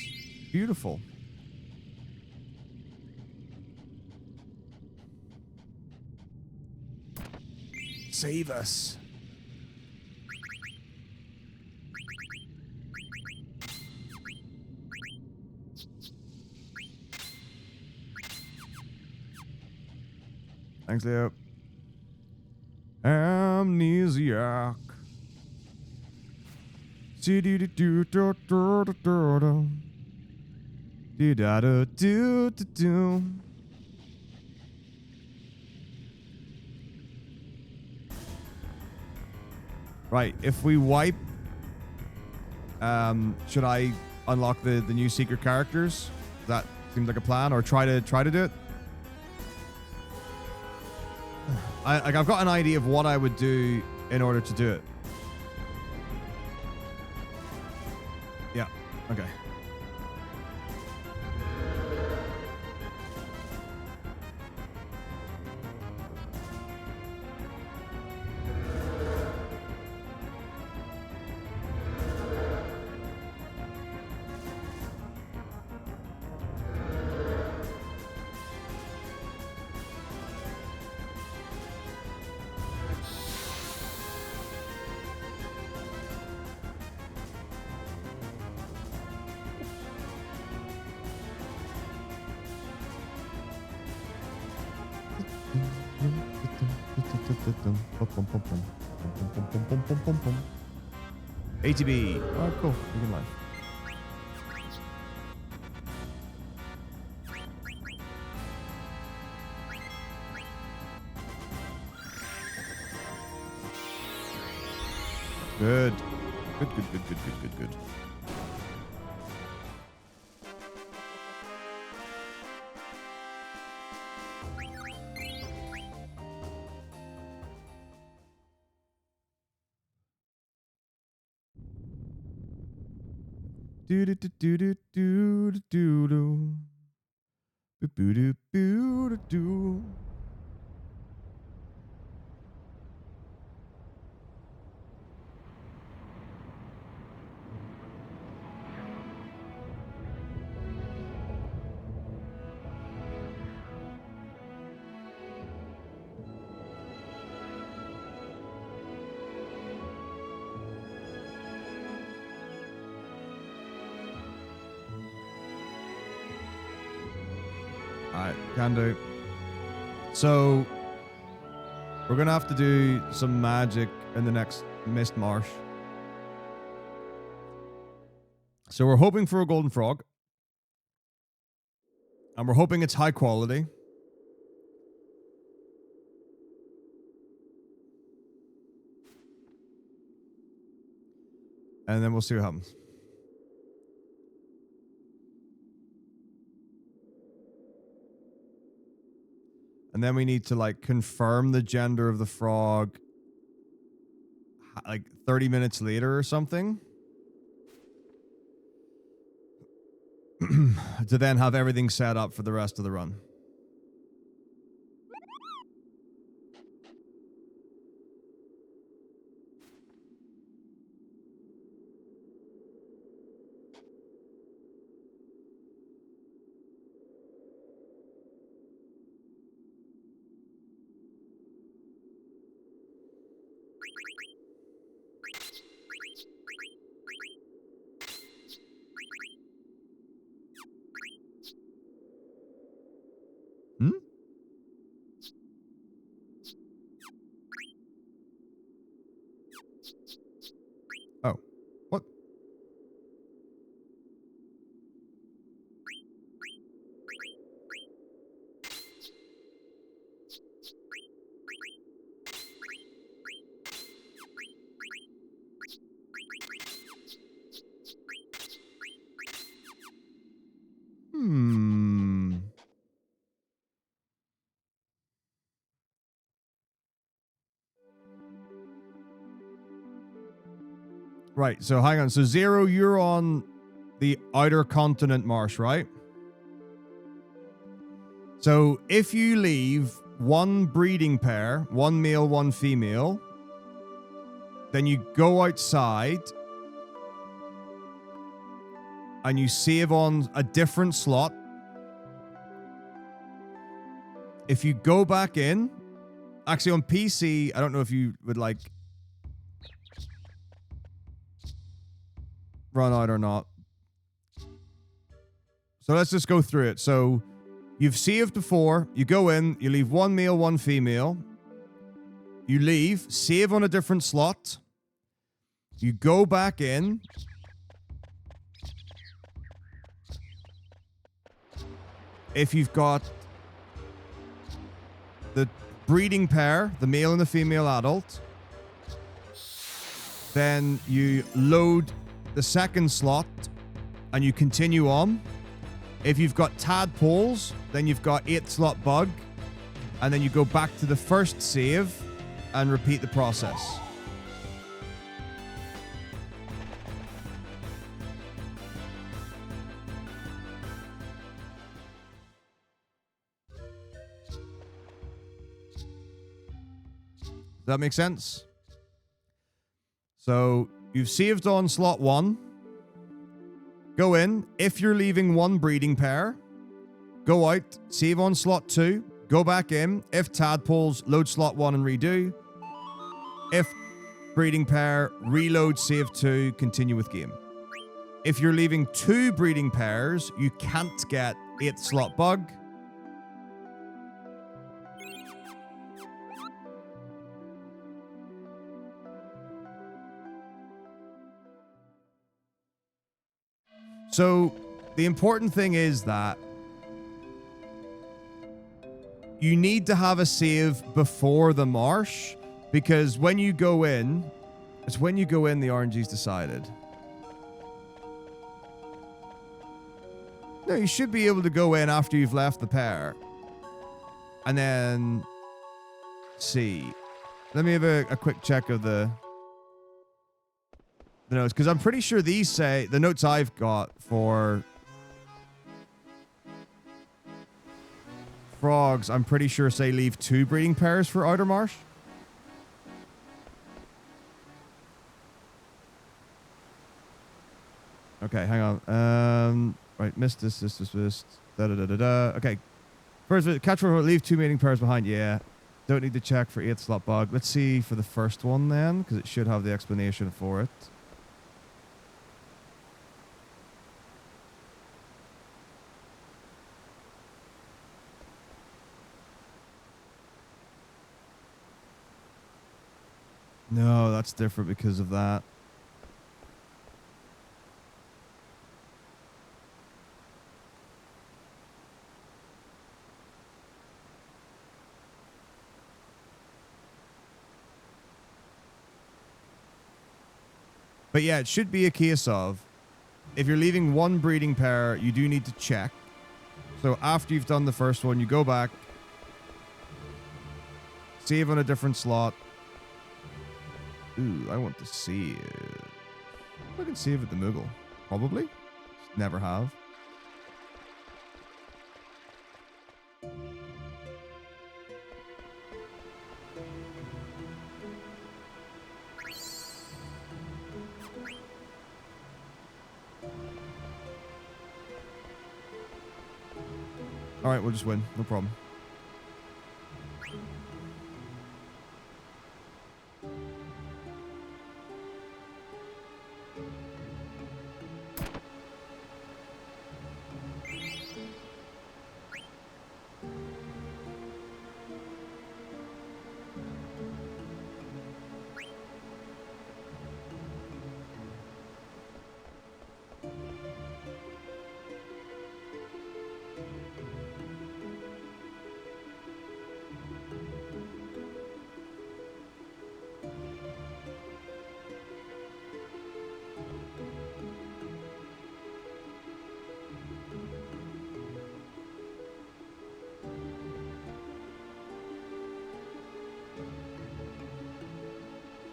beautiful. save us. Thanks, Leo. Amnesiac. Right, if we wipe, should I unlock the new secret characters? That seems like a plan, or try to do it. I've got an idea of what I would do in order to do it. Yeah. Okay. ATB. Oh, cool. You can live. Good. Good. Do do do do do do do do do do do do. Alright, can do. So, we're gonna have to do some magic in the next Mist Marsh. So we're hoping for a golden frog. And we're hoping it's high quality. And then we'll see what happens. And then we need to, like, confirm the gender of the frog, like, 30 minutes later or something. To then have everything set up for the rest of the run. Hmm? Oh. What? Hmm. Right, so hang on. So, Zero, you're on the outer continent marsh, right? So, if you leave one breeding pair, one male, one female, then you go outside and you save on a different slot. If you go back in Actually, on PC, I don't know if you would like run out or not. So let's just go through it. So you've saved before. You go in. You leave one male, one female. You leave. Save on a different slot. You go back in. If you've got the breeding pair, the male and the female adult, then you load the second slot and you continue on. If you've got tadpoles, then you've got 8 slot bug, and then you go back to the first save and repeat the process. Does that make sense? So you've saved on slot 1. Go in. If you're leaving one breeding pair, go out, save on slot 2, go back in. If tadpoles, load slot 1 and redo. If breeding pair, reload, save 2, continue with game. If you're leaving 2 breeding pairs, you can't get 8 slot bug. So the important thing is that you need to have a save before the marsh, because when you go in, it's when you go in the RNG's decided. No, you should be able to go in after you've left the pair. And then see. Let me have a quick check of the notes, because I'm pretty sure these say, the notes I've got for frogs, I'm pretty sure say leave 2 breeding pairs for outer marsh. Okay, hang on. Right, missed this. Da-da-da-da-da. Okay. First, catch for leave 2 mating pairs behind. Yeah. Don't need to check for 8 slot bug. Let's see for the first one then, because it should have the explanation for it. No, that's different because of that. But yeah, it should be a case of, if you're leaving one breeding pair, you do need to check. So after you've done the first one, you go back, save on a different slot. Ooh, I want to see it. I can save at the Moogle. Probably. Just never have. Alright, we'll just win. No problem.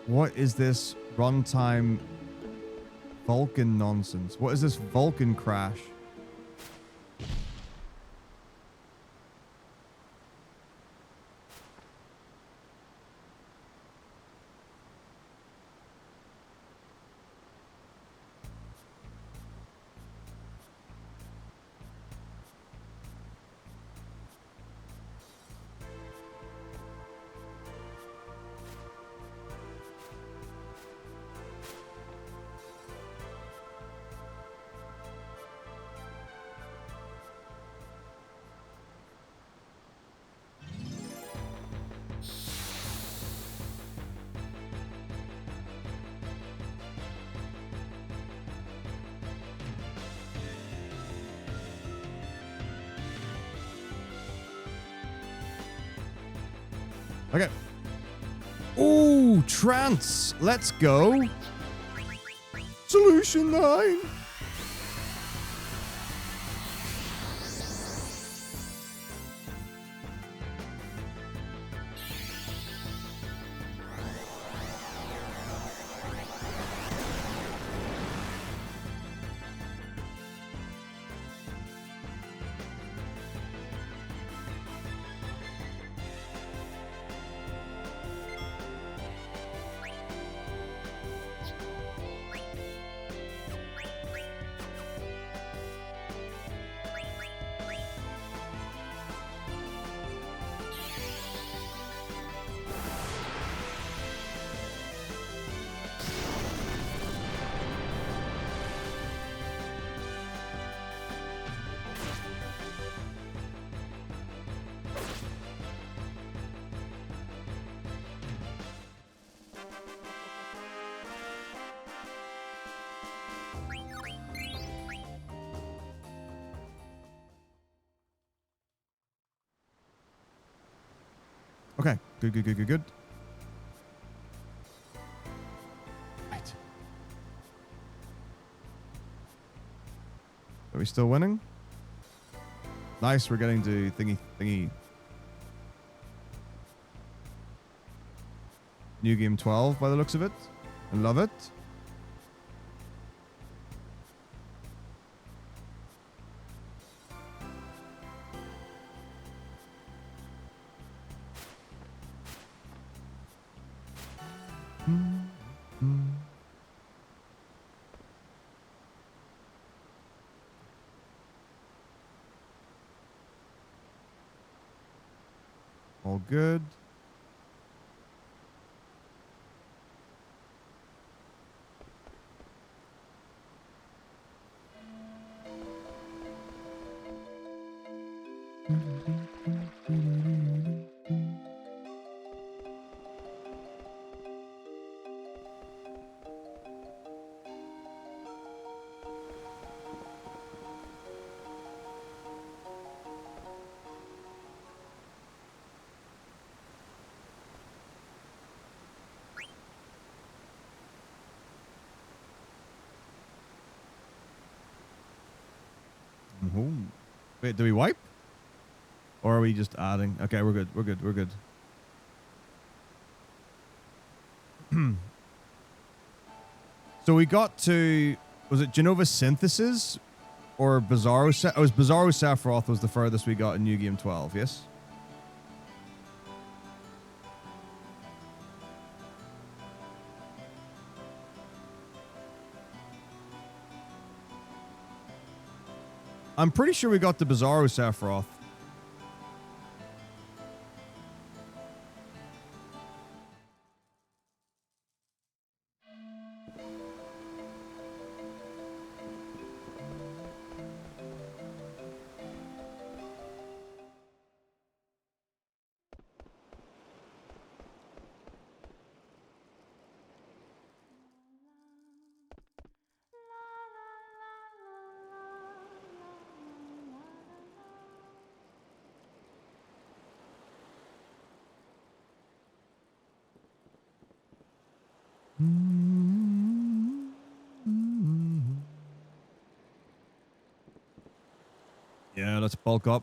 What is this runtime Vulcan nonsense? What is this Vulcan crash? Okay. Ooh, trance. Let's go. Solution 9. Okay. Good. Right. Are we still winning? Nice, we're getting to thingy. New game 12 by the looks of it. I love it. All good. Ooh. Wait, do we wipe? Or are we just adding? Okay, we're good. So we got to, was it Genova Synthesis or Bizarro? It was Bizarro Sephiroth was the furthest we got in New Game 12, yes? I'm pretty sure we got the Bizarro Sephiroth. Yeah, let's bulk up.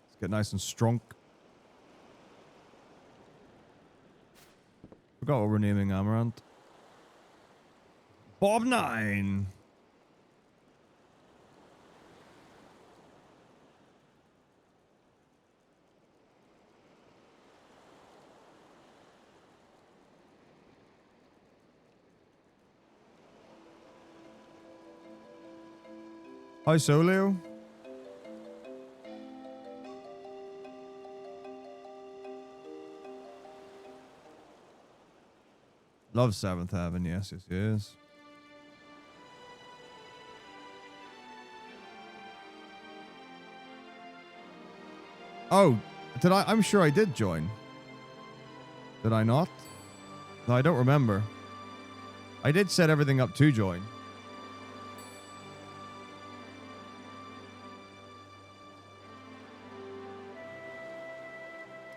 Let's get nice and strong. Forgot what we're naming Amaranth. Bob 9. Hi, Solio. Love 7th Heaven, yes. Oh, did I? I'm sure I did join. Did I not? No, I don't remember. I did set everything up to join.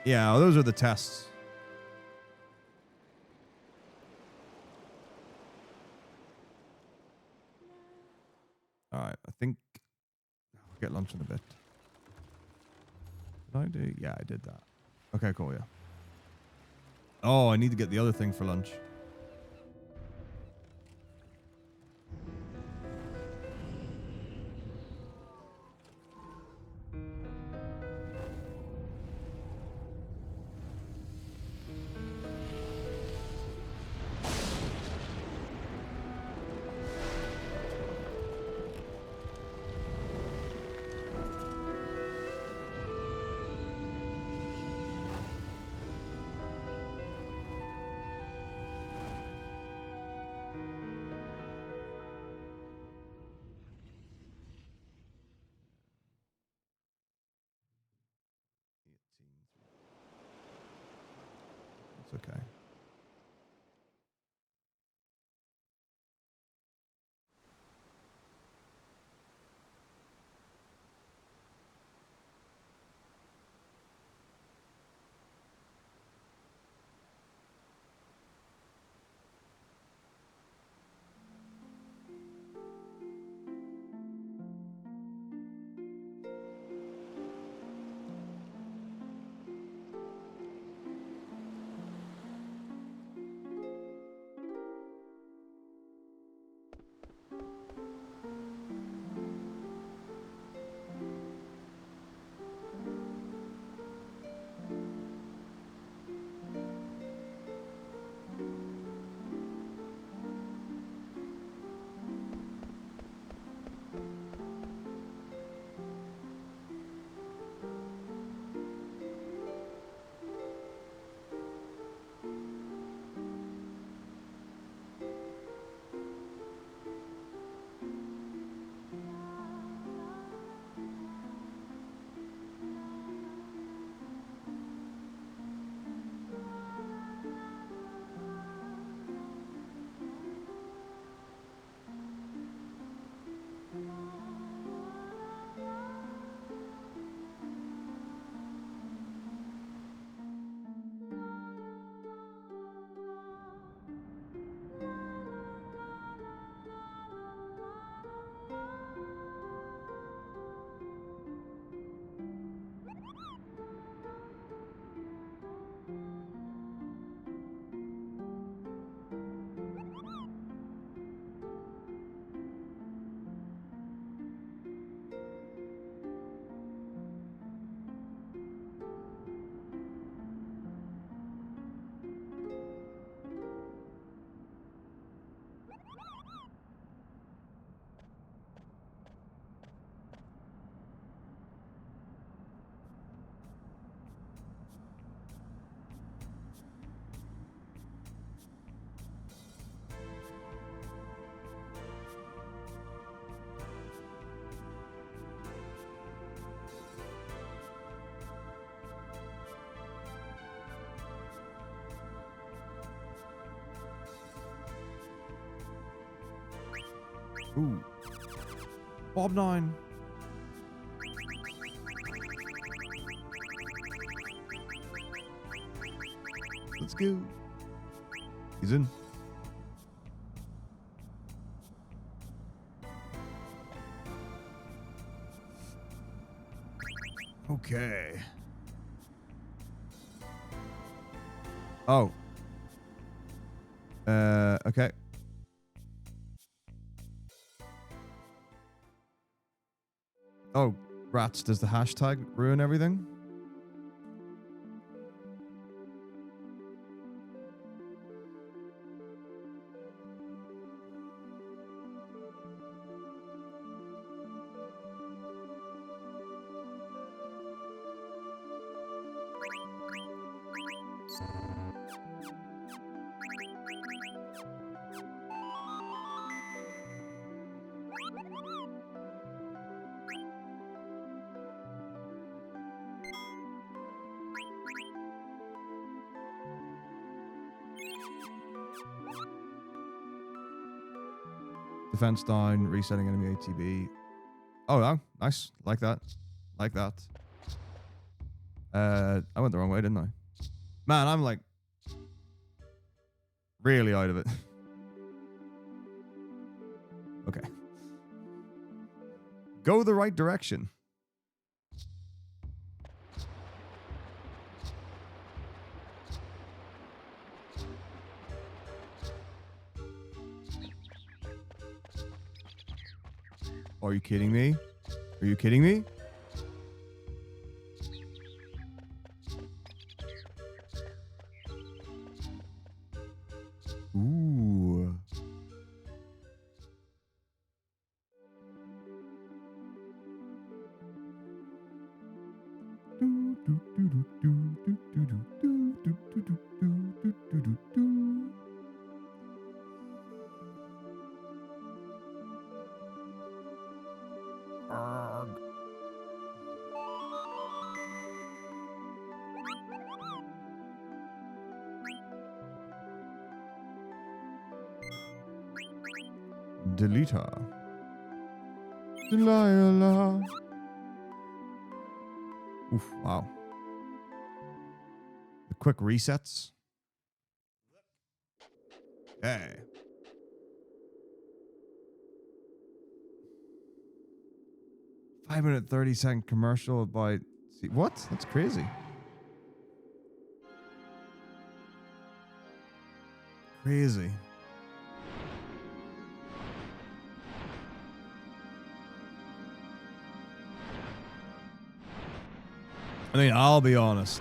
Yeah, well, those are the tests. All right, I think I'll get lunch in a bit. Did I do? Yeah, I did that. Okay, cool, yeah. Oh, I need to get the other thing for lunch. It's okay. Ooh. Bob 9. Let's go. He's in. Okay. Oh. Okay. Oh, rats, does the hashtag ruin everything? Defense down, resetting enemy ATB. Oh, no. Nice. Like that. Like that. I went the wrong way, didn't I? Man, I'm like really out of it. Okay. Go the right direction. Are you kidding me? Are you kidding me? Ooh. Delete her. Delilah. Oof, wow. The quick resets. Hey. $5-minute 30-second commercial by... What? That's crazy. Crazy. I mean, I'll be honest.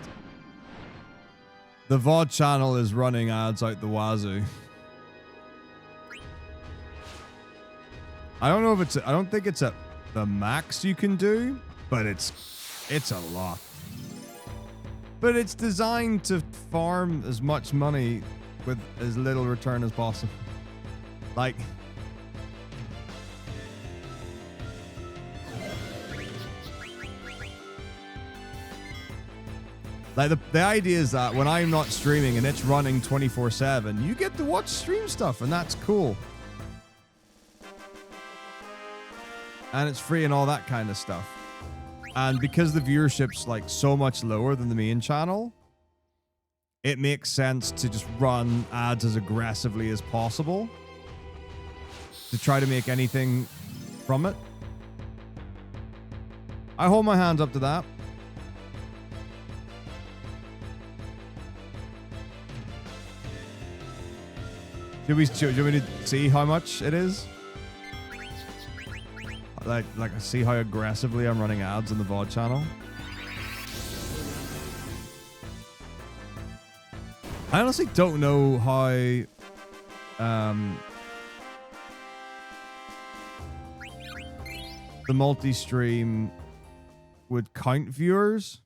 The VOD channel is running ads out the wazoo. I don't know if it's... I don't think it's at the max you can do, but it's a lot. But it's designed to farm as much money with as little return as possible. Like... Like, the idea is that when I'm not streaming and it's running 24/7, you get to watch stream stuff, and that's cool. And it's free and all that kind of stuff. And because the viewership's, like, so much lower than the main channel, it makes sense to just run ads as aggressively as possible to try to make anything from it. I hold my hands up to that. Should we see how much it is? Like see how aggressively I'm running ads on the VOD channel? I honestly don't know how the multi-stream would count viewers.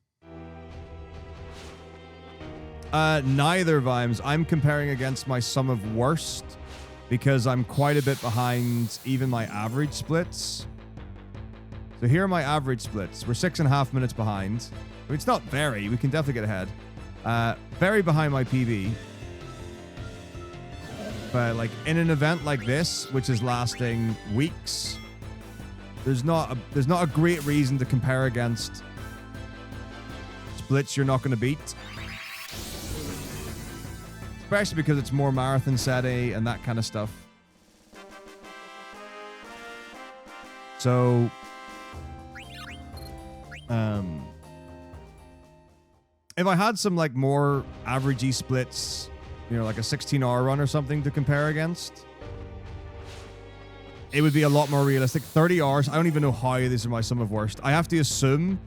Neither, Vimes. I'm comparing against my sum of worst because I'm quite a bit behind even my average splits. So here are my average splits. We're 6.5 minutes behind. I mean, it's not very. We can definitely get ahead. Very behind my PB. But like in an event like this, which is lasting weeks, there's not a great reason to compare against splits you're not going to beat. Especially because it's more marathon setty and that kind of stuff. So, if I had some like more averagey splits, you know, like a 16-hour run or something to compare against, it would be a lot more realistic. 30 hours, I don't even know how these are my sum of worst. I have to assume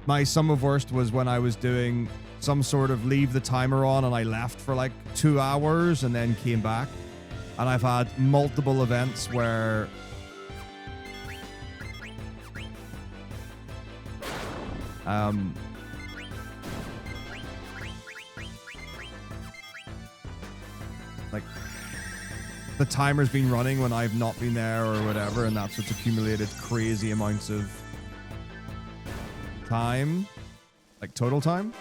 my sum of worst was when I was doing some sort of leave the timer on and I left for like 2 hours and then came back. And I've had multiple events where like the timer's been running when I've not been there or whatever, and that's what's accumulated crazy amounts of time, like total time.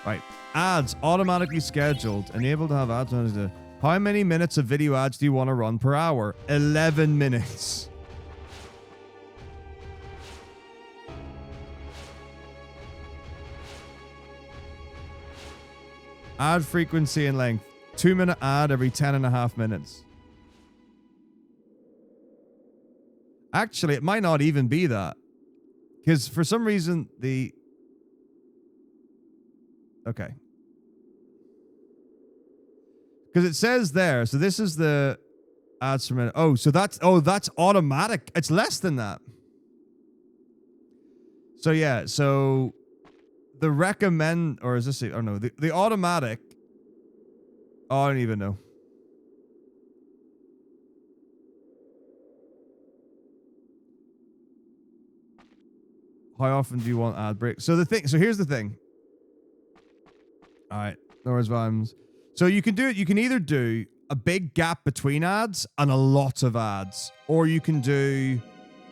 Right. Ads automatically scheduled. Enable to have ads. How many minutes of video ads do you want to run per hour? 11 minutes. Ad frequency and length. 2-minute ad every 10.5 minutes. Actually, it might not even be that. Because for some reason, Okay. Because it says there, so this is the ads per minute. Oh, so that's automatic. It's less than that. So yeah, so the recommend, or is this, oh no, the automatic, oh, I don't even know. How often do you want ad breaks? So here's the thing. All right, Nora's volumes. So you can do it. You can either do a big gap between ads and a lot of ads, or you can do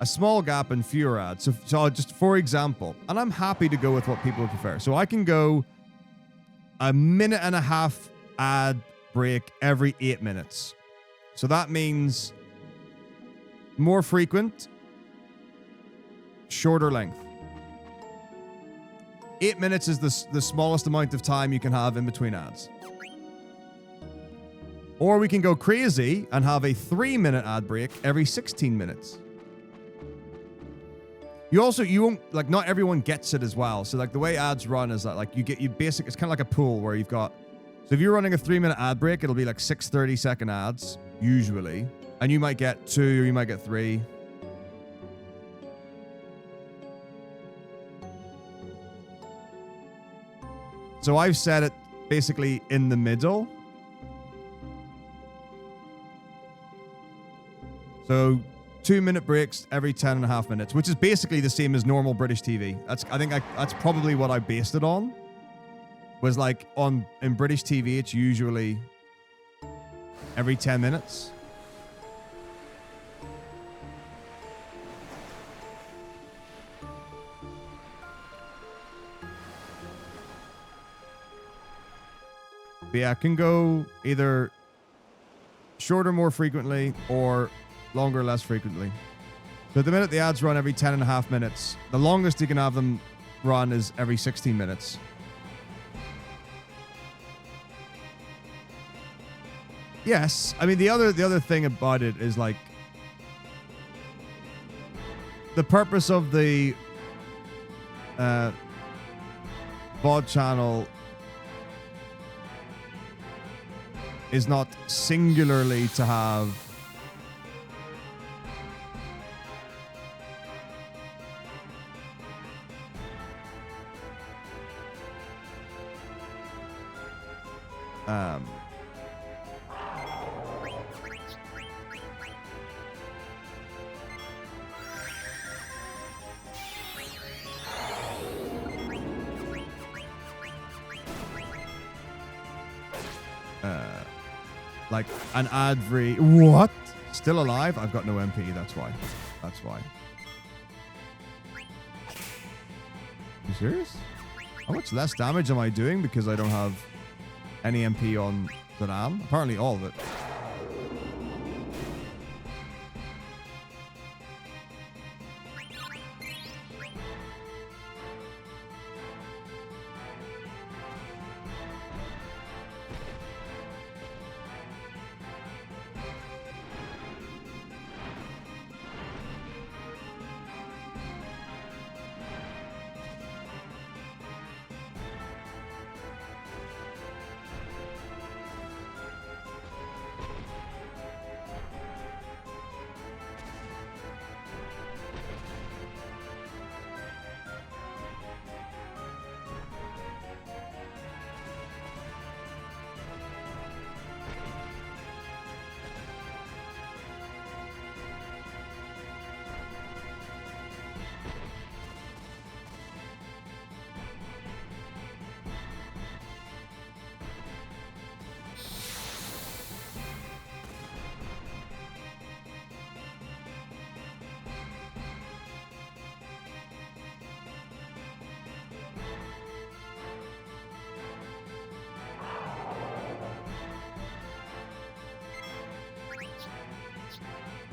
a small gap and fewer ads. So I'll just, for example, and I'm happy to go with what people prefer. So I can go 1.5 minute ad break every 8 minutes. So that means more frequent, shorter length. 8 minutes is the smallest amount of time you can have in between ads. Or we can go crazy and have a 3-minute ad break every 16 minutes. You won't, like, not everyone gets it as well. So like the way ads run is that like it's kind of like a pool where you've got, so if you're running a 3-minute ad break, it'll be like 6 30-second ads usually. And you might get 2 or you might get 3. So I've set it basically in the middle. So 2-minute breaks every 10.5 minutes, which is basically the same as normal British TV. I think that's probably what I based it on. Was like in British TV, it's usually every 10 minutes. But yeah, it can go either shorter more frequently or longer less frequently. So at the minute the ads run every 10.5 minutes. The longest you can have them run is every 16 minutes. Yes, I mean the other thing about it is like the purpose of the VOD channel is not singularly to have like an ad-free. What? Still alive? I've got no MP. That's why. That's why. You serious? How much less damage am I doing because I don't have any MP on Zidane? Apparently all of it.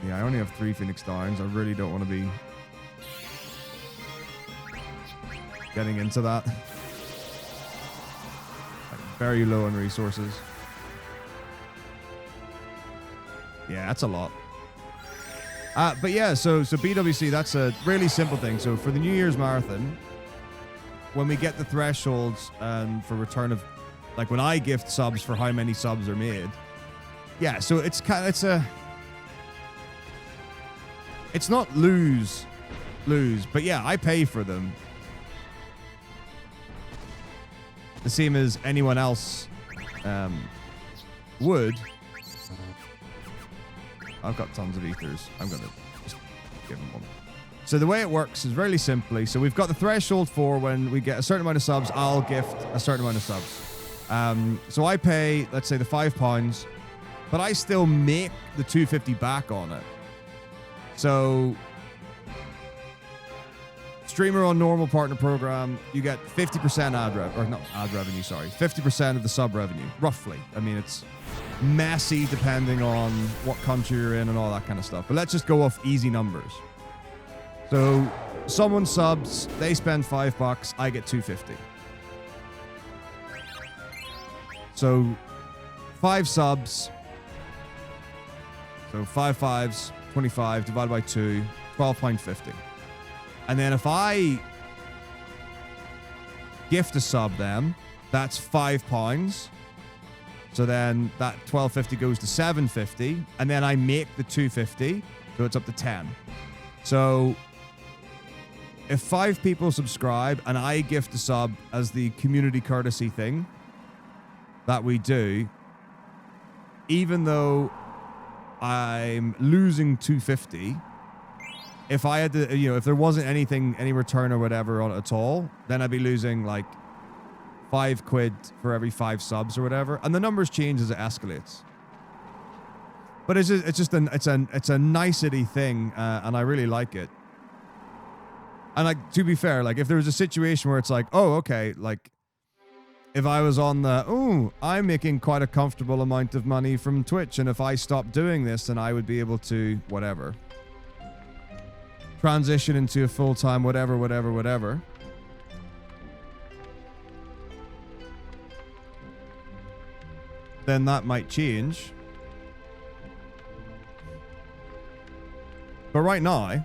Yeah, I only have 3 Phoenix Downs. I really don't want to be getting into that. Like Very low on resources. Yeah, that's a lot. But yeah, so BWC, that's a really simple thing. So for the New Year's Marathon, when we get the thresholds for return of, like when I gift subs for how many subs are made, yeah, so it's not lose, but yeah, I pay for them. The same as anyone else would. I've got tons of ethers. I'm going to just give them one. So the way it works is really simply, so we've got the threshold for when we get a certain amount of subs, I'll gift a certain amount of subs. So I pay, let's say, the £5, but I still make the $2.50 back on it. So streamer on normal partner program, you get 50% ad revenue, sorry. 50% of the sub revenue, roughly. I mean, it's messy depending on what country you're in and all that kind of stuff. But let's just go off easy numbers. So someone subs, they spend $5, I get $2.50. So 5 subs. So 5 5s, 25 divided by 2, £12.50. And then if I gift a sub then, that's £5. So then that $12.50 goes to $7.50, and then I make the $2.50, so it's up to 10. So if 5 people subscribe and I gift a sub as the community courtesy thing that we do, even though I'm losing $2.50, if I had to, if there wasn't any return or whatever on it at all, then I'd be losing like £5 for every 5 subs or whatever, and the numbers change as it escalates. But it's a nicety thing, and I really like it. And like, to be fair, like if there was a situation where it's like, oh, okay, like if I was on I'm making quite a comfortable amount of money from Twitch, and if I stopped doing this, then I would be able to whatever transition into a full-time whatever. Then that might change. But right now,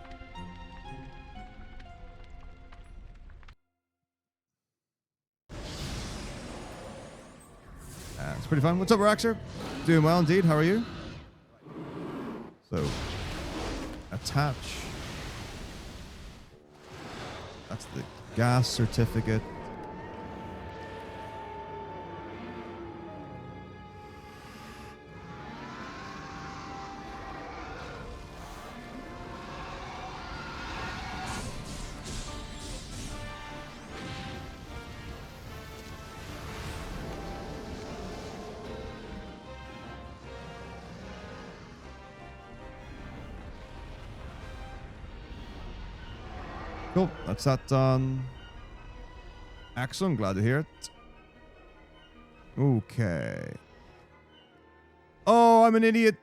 it's pretty fun. What's up, Raxer? Doing well indeed. How are you? So, attach. That's the gas certificate. Cool, that's that done. Excellent, glad to hear it. Okay. Oh, I'm an idiot.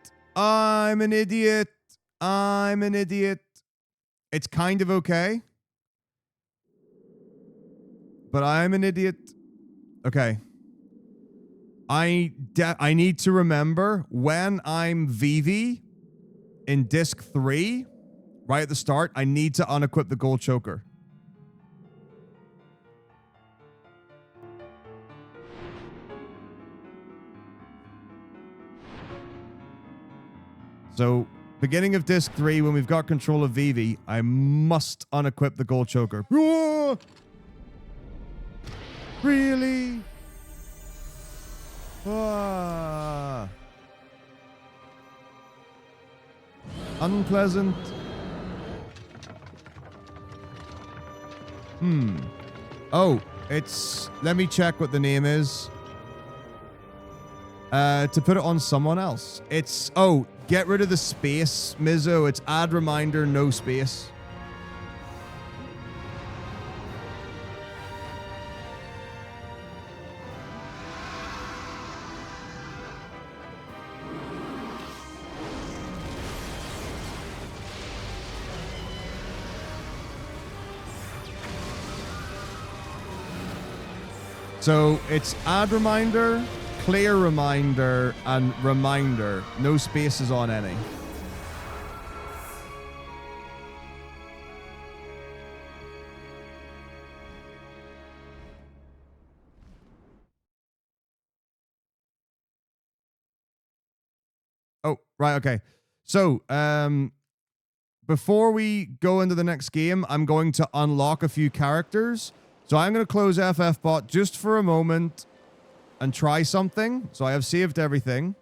It's kind of okay. But I'm an idiot. Okay. I need to remember when I'm VV in disc 3, right at the start, I need to unequip the gold choker. So, beginning of disc 3, when we've got control of VV, I must unequip the gold choker. Oh! Really? Ah. Unpleasant. Oh, it's... Let me check what the name is. To put it on someone else. It's... Oh, get rid of the space, Mizzo. It's add reminder, no space. So it's add reminder, clear reminder, and reminder. No spaces on any. Oh, right, okay. So, before we go into the next game, I'm going to unlock a few characters. So I'm going to close FFbot just for a moment and try something. So I have saved everything.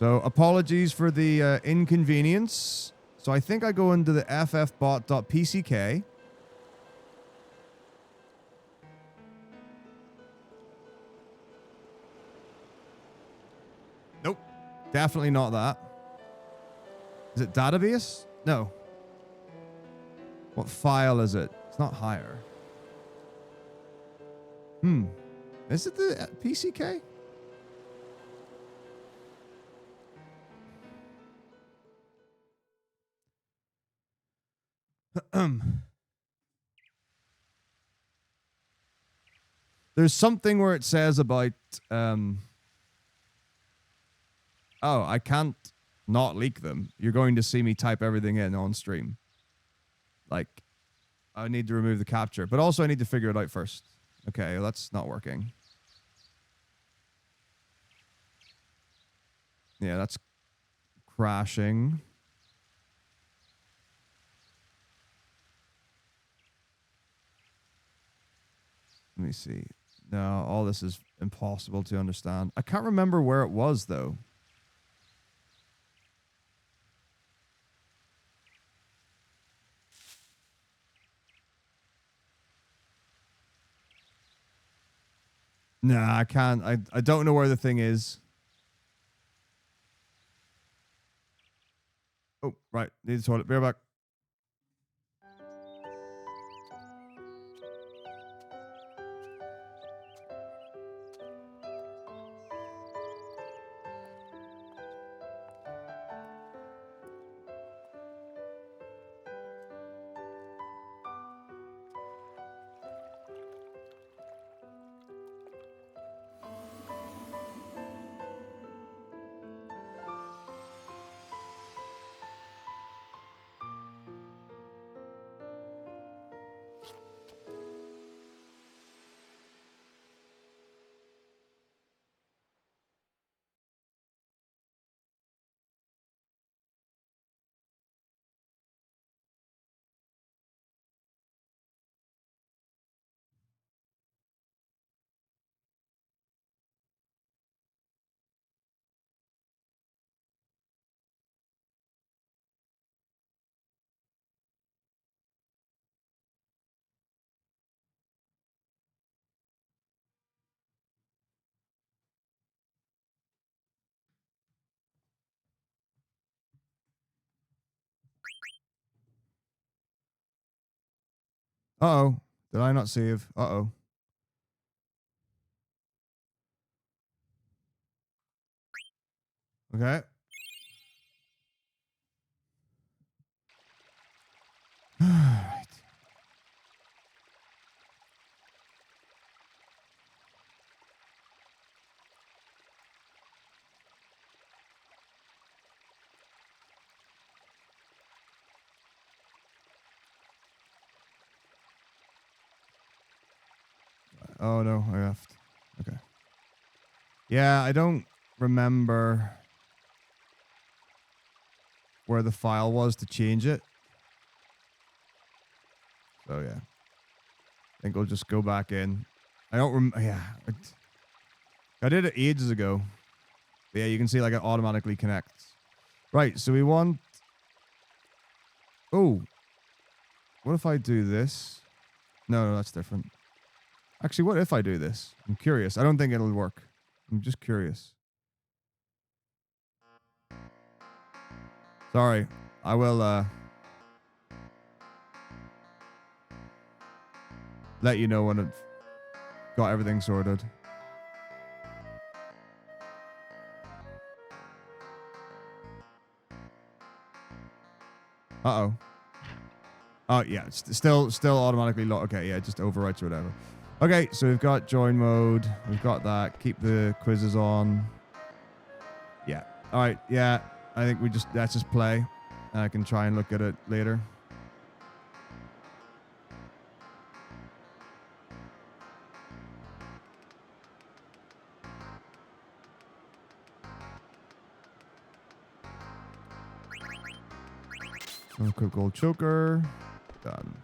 So apologies for the inconvenience. So I think I go into the ffbot.pck. Nope. Definitely not that. Is it database? No. What file is it? It's not higher. Is it the PCK? There's something where it says about oh, I can't not leak them. You're going to see me type everything in on stream. Like, I need to remove the capture, but also I need to figure it out first. Okay, well, that's not working. Yeah, that's crashing. Let me see. No, all this is impossible to understand. I can't remember where it was, though. Nah, I can't. I don't know where the thing is. Oh, right. Need to toilet. Be right back. Uh-oh. Did I not save? Uh-oh. Okay. Right. Oh, no. I left. Okay. Yeah, I don't remember where the file was to change it. So, yeah. I think I'll just go back in. I don't remember. Yeah. I did it ages ago. But yeah, you can see like it automatically connects. Right, so we want... Oh. What if I do this? No, that's different. Actually, what if I do this? I'm curious. I don't think it'll work. I'm just curious. Sorry. I will let you know when I've got everything sorted. Uh-oh. Oh, yeah. It's still automatically locked. Okay, yeah, just overwrites or whatever. Okay, so we've got join mode. We've got that. Keep the quizzes on. Yeah. All right. Yeah. I think let's just play. I can try and look at it later. Quick gold choker. Done.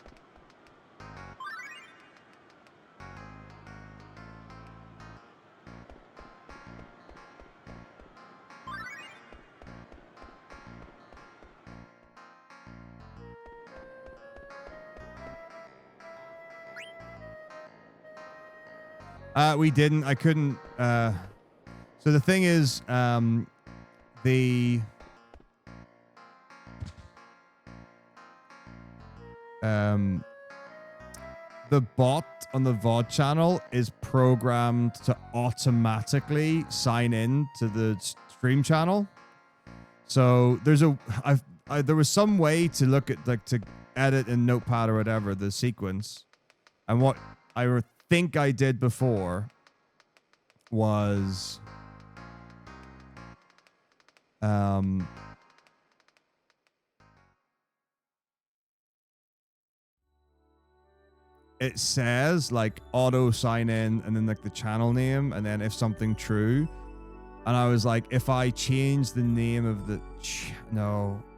We didn't. I couldn't. So the thing is, the the bot on the VOD channel is programmed to automatically sign in to the stream channel. So there's there was some way to look at, like, to edit in Notepad or whatever the sequence, and what I think I did before was it says like auto sign in and then like the channel name and then if something true, and I was like, if I change the name of the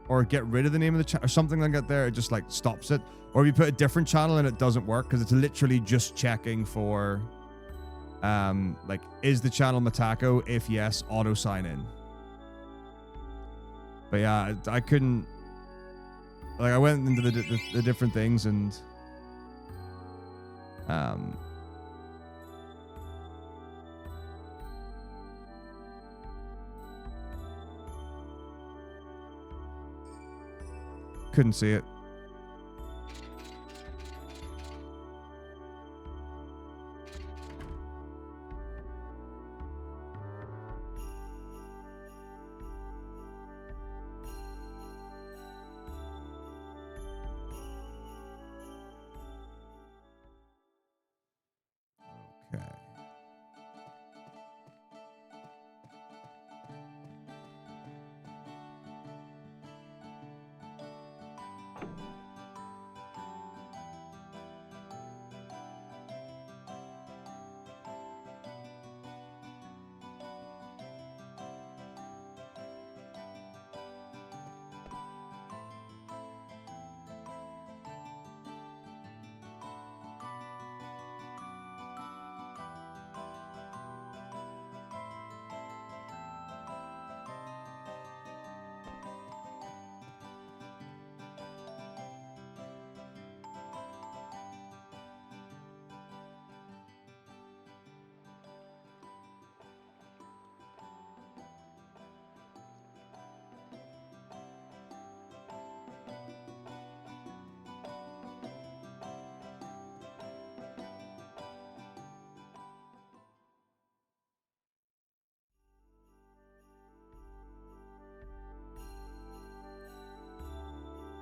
or get rid of the name of the channel or something like that, there it just like stops it. Or if you put a different channel and it doesn't work because it's literally just checking for like, is the channel Metako? If yes, auto sign in. But yeah, I couldn't, like, I went into the different things and couldn't see it. Okay.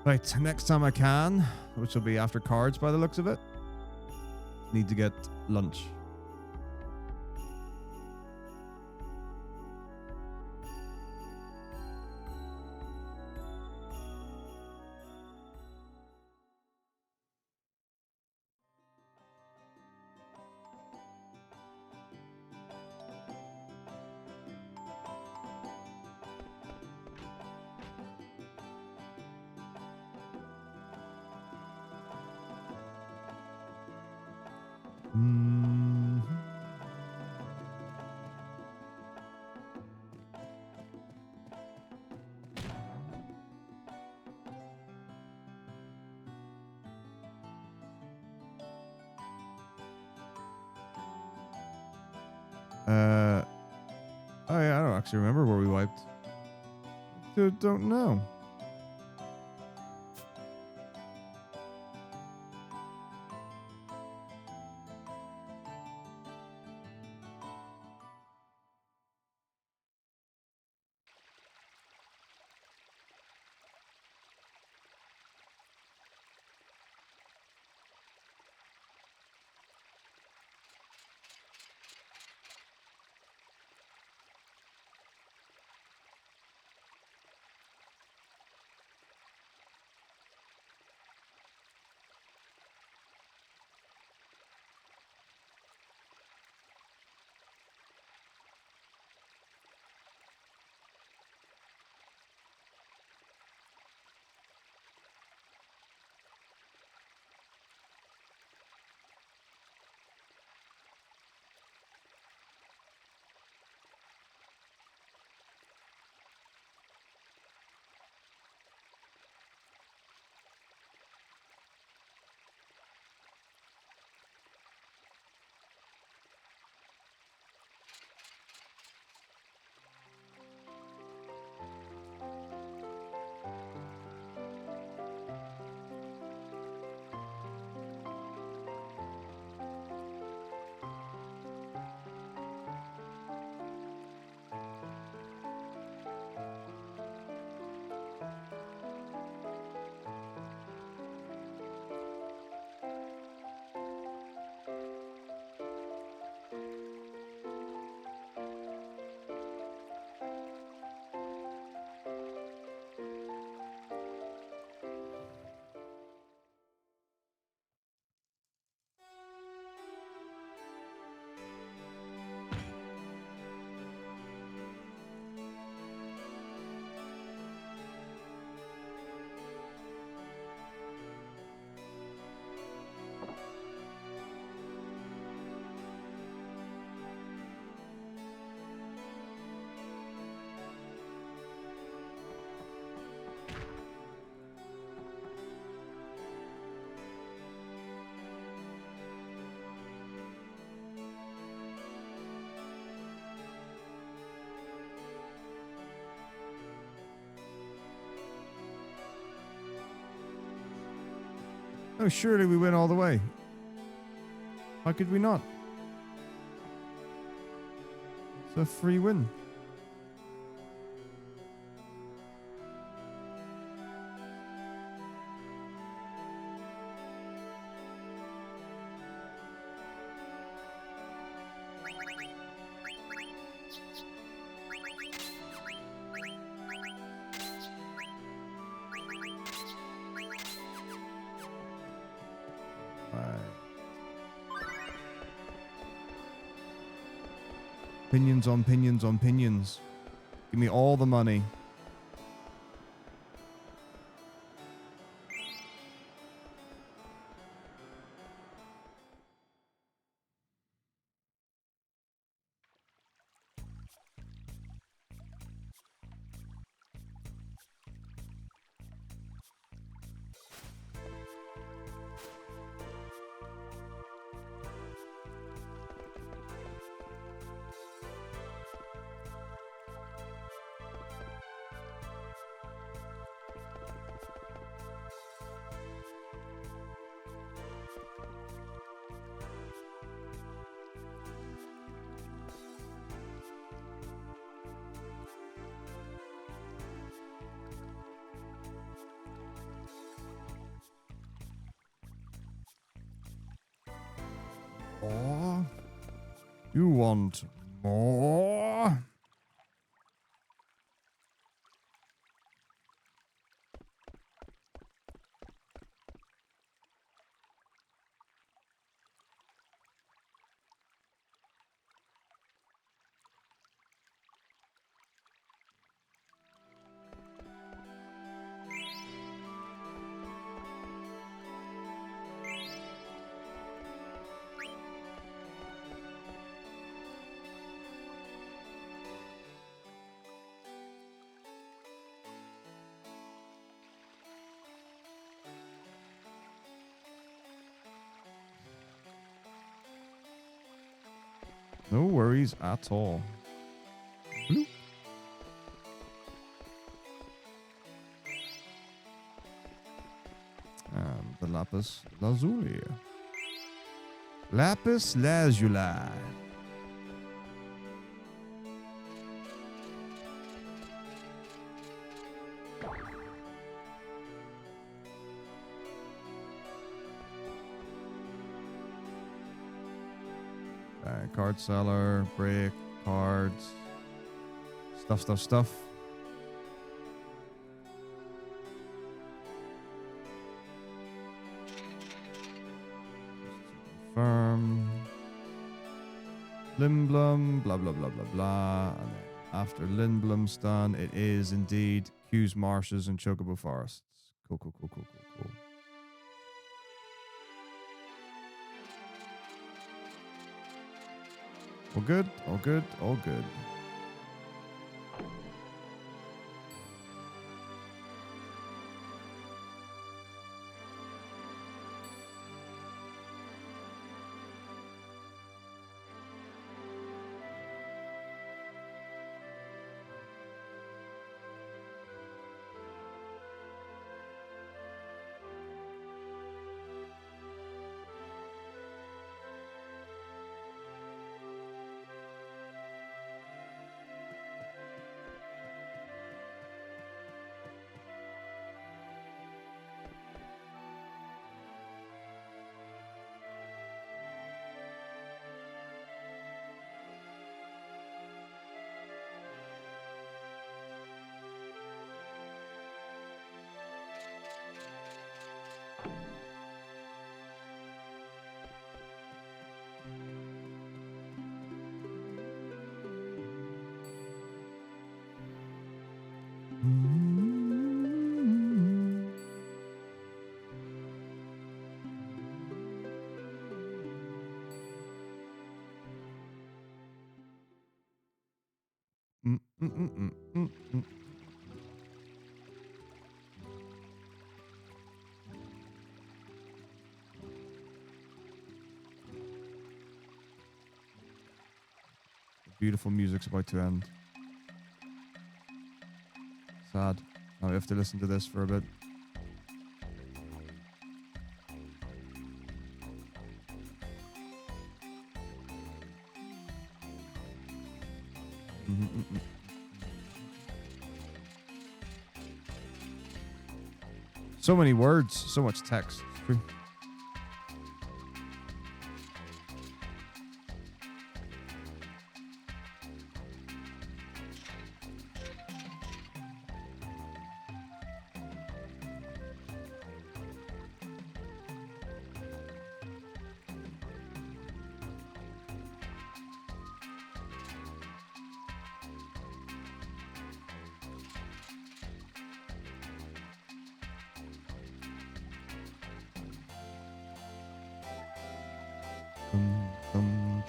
Right, next time I can, which will be after cards by the looks of it, need to get lunch. Oh yeah, I don't actually remember where we wiped. Dude, don't know. Oh, surely we win all the way. How could we not? It's a free win. Pinions on pinions on pinions. Give me all the money. More? You want more? No worries at all. Bloop. And the lapis lazuli. Lapis lazuli. Card seller, break, cards, stuff. Confirm. Lindblom, blah, blah, blah, blah, blah. And then after Lindblom's done, it is indeed Q's Marshes and Chocobo Forests. Cool. All good. Beautiful music's about to end. Sad. Now we have to listen to this for a bit. So many words, so much text. It's true.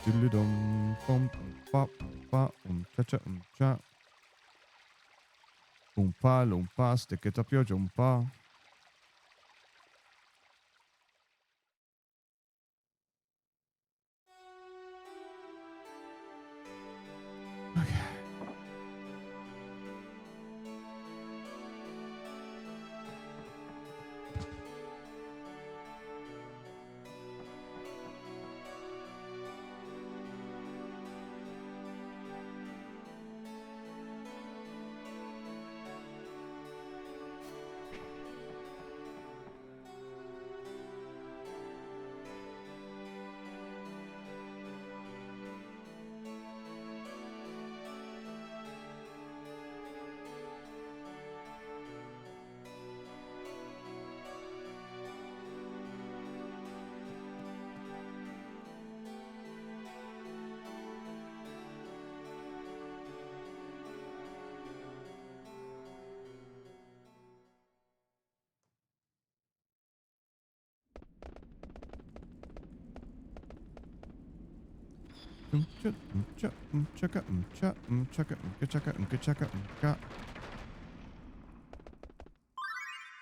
Diddly-dum, bum, bop, bop, cha-cha, cha. Oompa loompa, stick it up your jumper. Okay.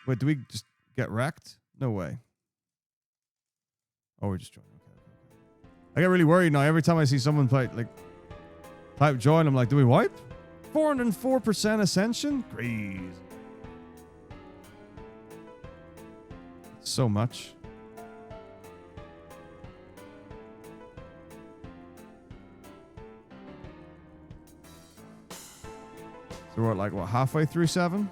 Wait, do we just get wrecked? No way. Oh, we're just joining. Okay. I get really worried now. Every time I see someone type join, I'm like, do we wipe? 404% ascension? Crazy. So much. So we're at halfway through 7?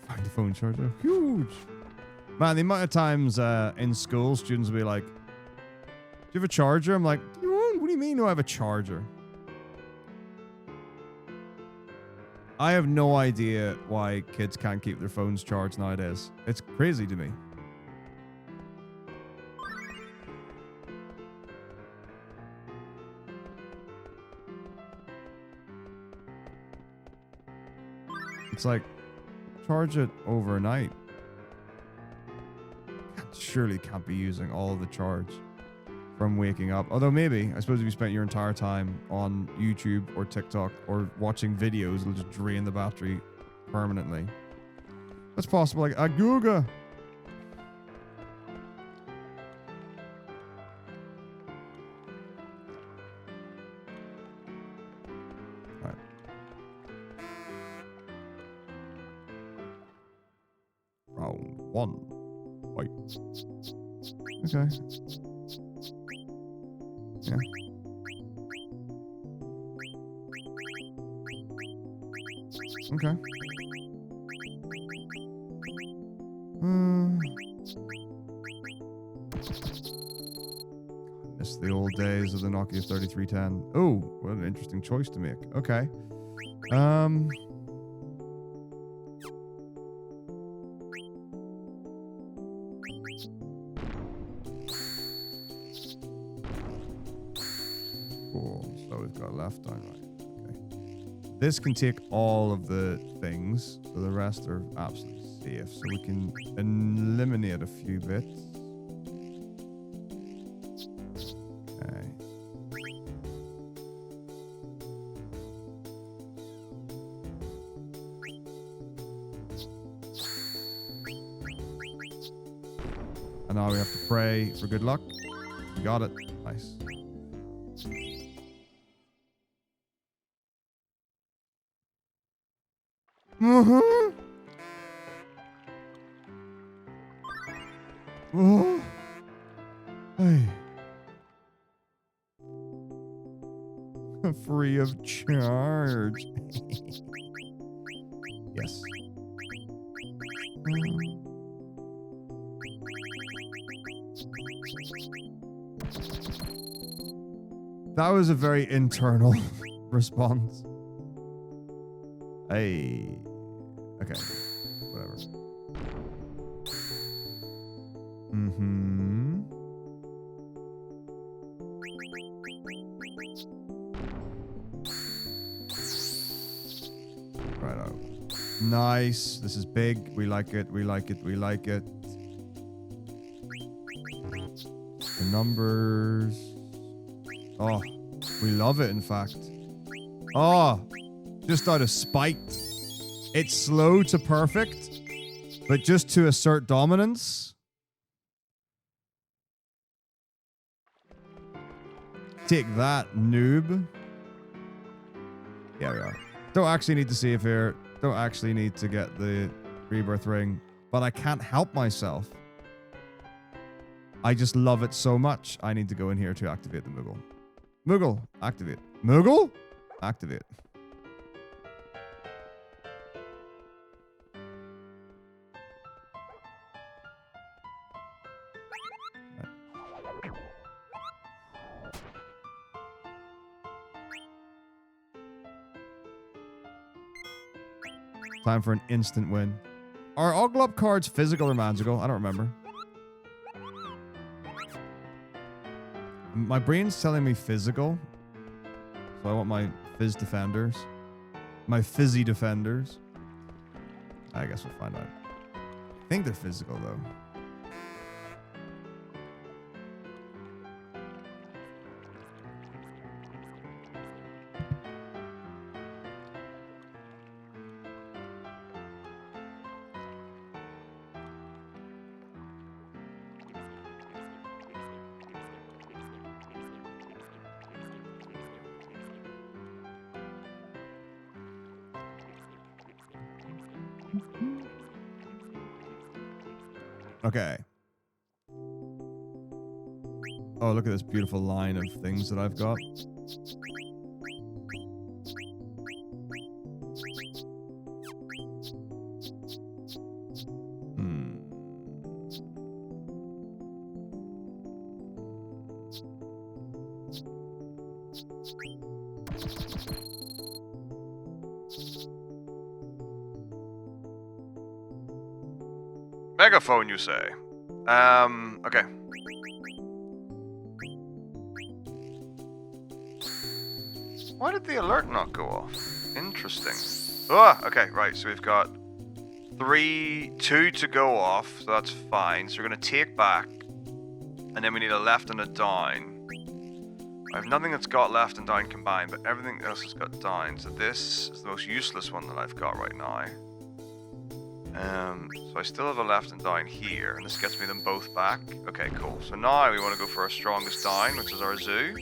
Find the phone charger. Huge. Man, the amount of times in school, students will be like, do you have a charger? I'm like, what do you mean do I have a charger? I have no idea why kids can't keep their phones charged nowadays. It's crazy to me. It's like, charge it overnight. Surely can't be using all of the charge from waking up. Although maybe, I suppose if you spent your entire time on YouTube or TikTok or watching videos, it'll just drain the battery permanently. That's possible. Like Aguga. Round 1. Wait. Okay. Yeah. Okay. Miss the old days of the Nokia 3310. Oh, what an interesting choice to make. Okay. Cool. So we've got left, down, right. Okay. This can take all of the things, so the rest are absolutely safe. So we can eliminate a few bits. Okay. And now we have to pray for good luck. You got it. Nice. Oh. Hey. Free of charge. Yes. That was a very internal response. Hey. Okay. Whatever. Mm-hmm. Righto. Nice. This is big. We like it. We like it. We like it. The numbers. Oh, we love it, in fact. Oh, just out of spite. It's slow to perfect, but just to assert dominance. Take that, noob. Yeah, we are. Don't actually need to save here. Don't actually need to get the rebirth ring, but I can't help myself. I just love it so much. I need to go in here to activate the Moogle. Moogle, activate. Moogle, activate. Time for an instant win. Are Oglop cards physical or magical? I don't remember. My brain's telling me physical. So I want my fizz defenders. My fizzy defenders. I guess we'll find out. I think they're physical, though. Okay. Oh, look at this beautiful line of things that I've got. Megaphone, you say? Okay. Why did the alert not go off? Interesting. Oh, okay, right, so we've got 2 to go off, so that's fine. So we're gonna take back, and then we need a left and a down. I have nothing that's got left and down combined, but everything else has got down. So this is the most useless one that I've got right now. So I still have a left and down here, and this gets me them both back. Okay, cool. So now we want to go for our strongest down, which is our zoo.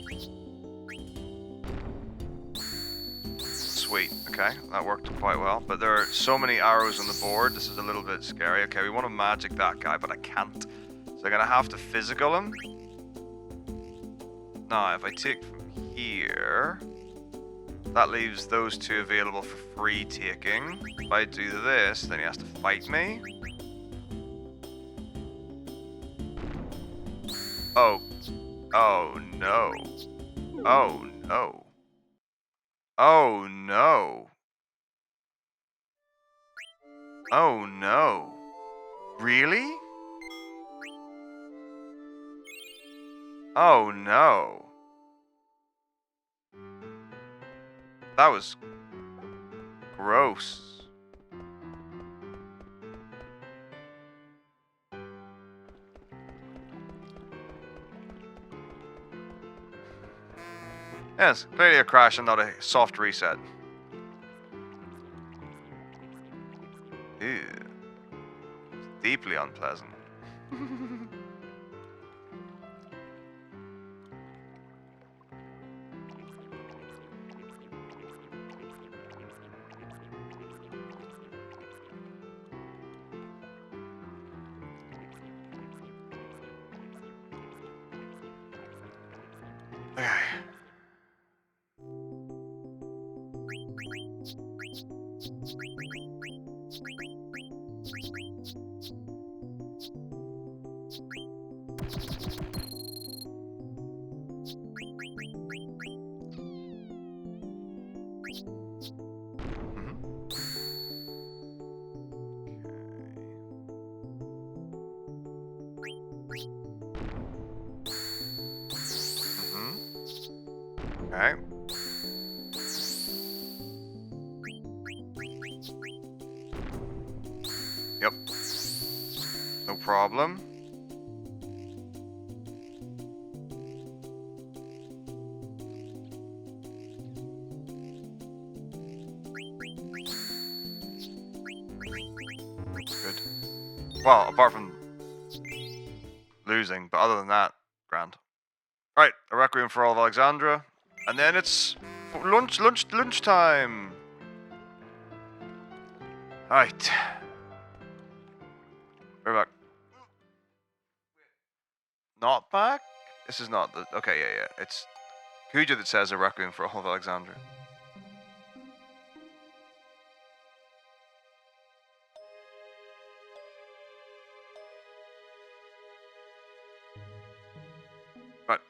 Sweet. Okay, that worked quite well. But there are so many arrows on the board, this is a little bit scary. Okay, we want to magic that guy, but I can't. So I'm going to have to physical him. Now, if I take from here, that leaves those 2 available for free taking. If I do this, then he has to fight me. Oh. Oh no. Oh no. Oh no. Oh no. Really? Oh no. That was gross. Yes, clearly a crash and not a soft reset. Ew. It's deeply unpleasant. Okay. Okay. Yep. No problem. Good. Well, apart from losing, but other than that, grand. Right, a requiem for all of Alexandra, and then it's lunchtime. Right. We're back. Not back? This is not the... Okay, yeah. It's Kuja that says a requiem for all of Alexandra. Right.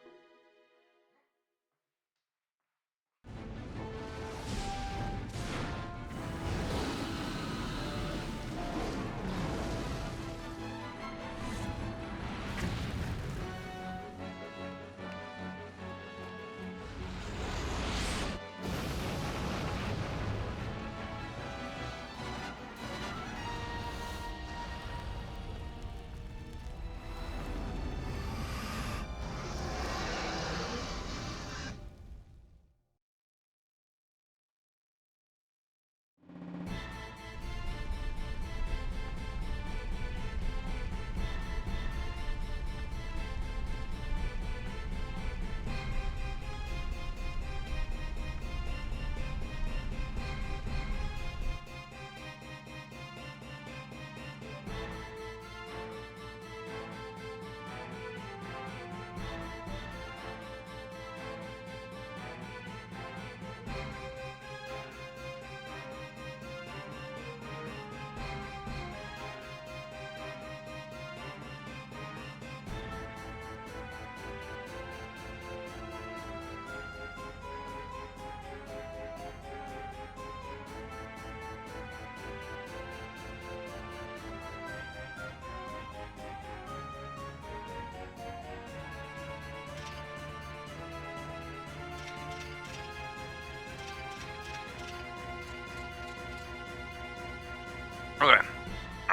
Okay.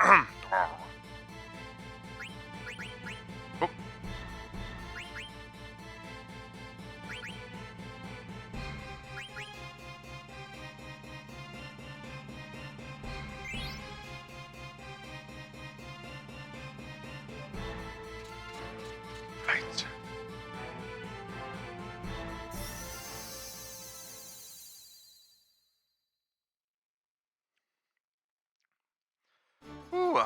Oh. Right. Ooh.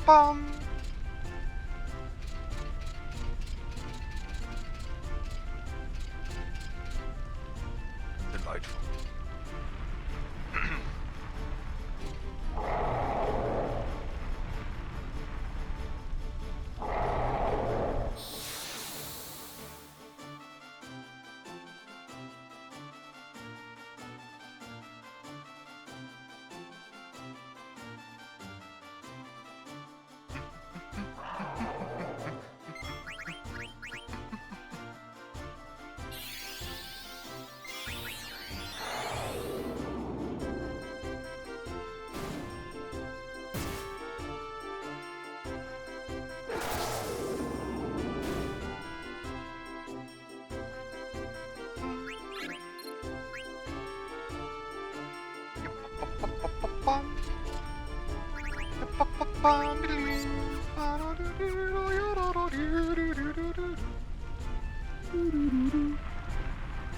Bum. Delightful.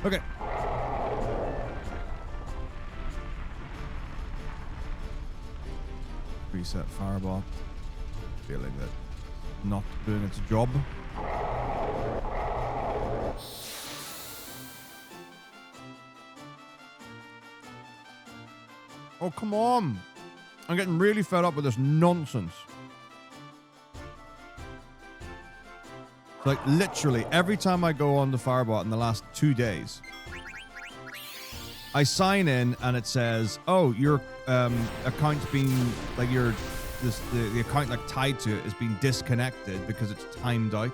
Okay. Reset Fireball. Feeling that not doing its job. Oh, come on. I'm getting really fed up with this nonsense. Like, literally, every time I go on the Firebot in the last 2 days, I sign in and it says, oh, your account's been, like, the account, like, tied to it is being disconnected because it's timed out.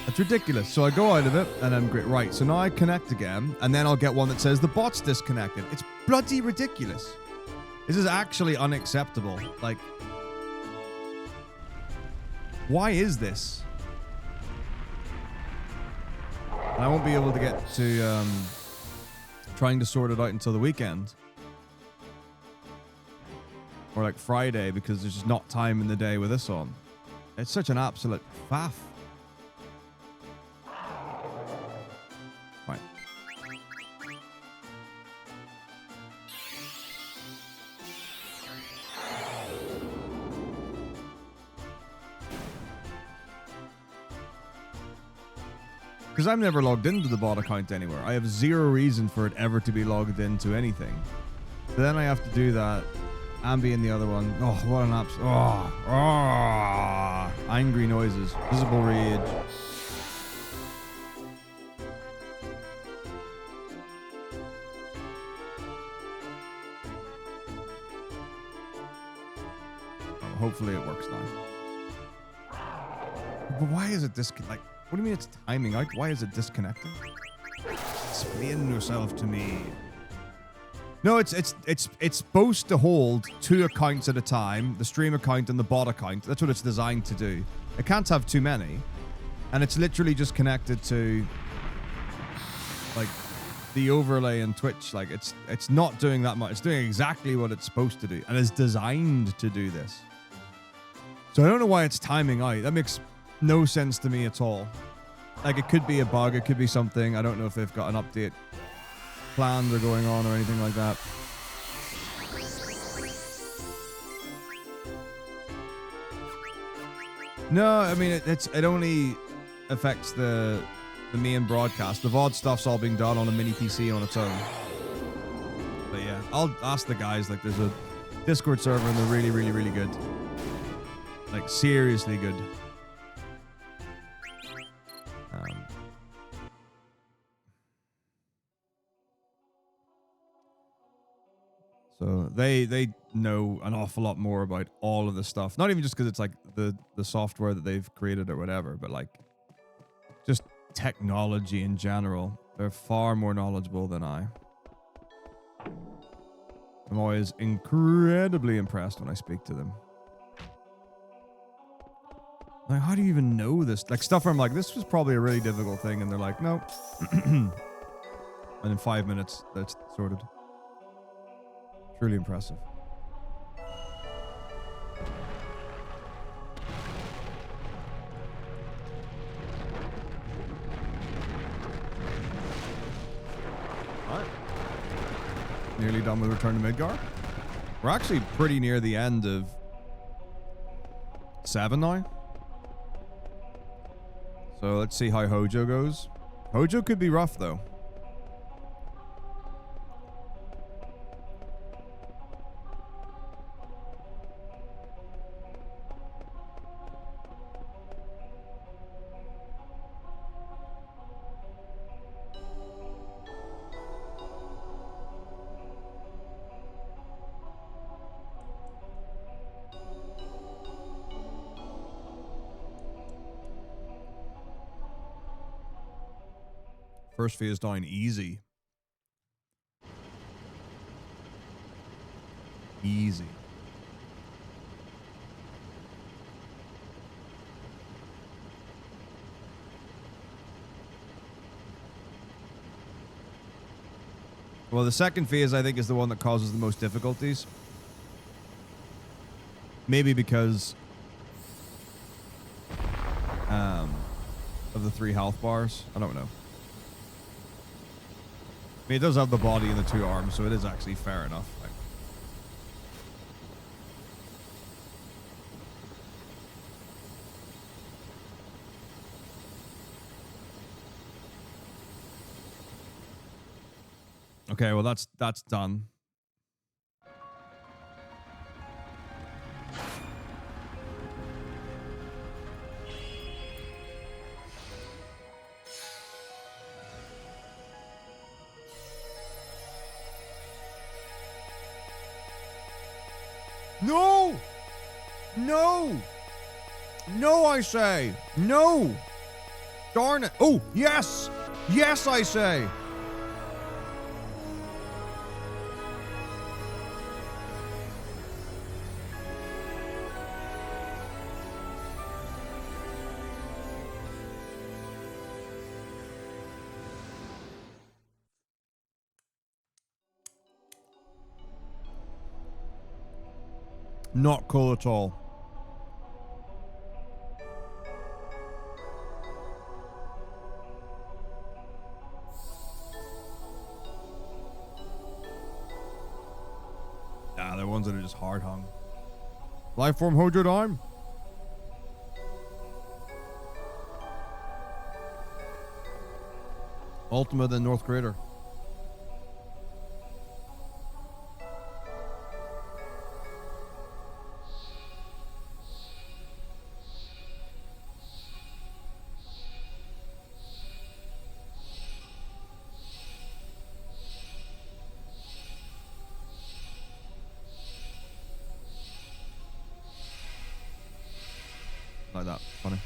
That's ridiculous. So I go out of it and I'm great. Right, so now I connect again and then I'll get one that says the bot's disconnected. It's bloody ridiculous. This is actually unacceptable. Like, why is this? And I won't be able to get to trying to sort it out until the weekend. Or like Friday, because there's just not time in the day with this on. It's such an absolute faff. Right. Because I'm never logged into the bot account anywhere. I have zero reason for it ever to be logged into anything. So then I have to do that. And be in the other one. Oh, what an angry noises. Visible rage. Oh, hopefully it works now. But why is it like, what do you mean it's timing out? Why is it disconnected? Explain yourself to me. No, it's supposed to hold 2 accounts at a time, the stream account and the bot account. That's what it's designed to do. It can't have too many. And it's literally just connected to, like, the overlay in Twitch. Like, it's not doing that much. It's doing exactly what it's supposed to do. And it's designed to do this. So I don't know why it's timing out. That makes no sense to me at all. Like, it could be a bug. It could be something. I don't know if they've got an update plans are going on or anything like that. No, I mean it only affects the main broadcast. The VOD stuff's all being done on a mini PC on its own. But yeah, I'll ask the guys. Like, there's a Discord server and they're really, really, really good. Like, seriously good. So they know an awful lot more about all of this stuff. Not even just because it's like the software that they've created or whatever, but like just technology in general. They're far more knowledgeable than I. I'm always incredibly impressed when I speak to them. Like, how do you even know this? Like, stuff where I'm like, this was probably a really difficult thing, and they're like, nope. And in 5 minutes, that's sorted. Truly impressive. Alright. Nearly done with Return to Midgar. We're actually pretty near the end of 7 now. So let's see how Hojo goes. Hojo could be rough though. First phase down easy. Easy. Well, the second phase, I think, is the one that causes the most difficulties. Maybe because of the 3 health bars. I don't know. I mean, it does have the body and the 2 arms, so it is actually fair enough. Like, okay, well that's done. No! No! No, I say! No! Darn it! Oh, yes! Yes, I say! Not cool at all. Nah, they're ones that are just hard hung. Lifeform, hold your arm. Ultima, then North Crater. Like that. Funny.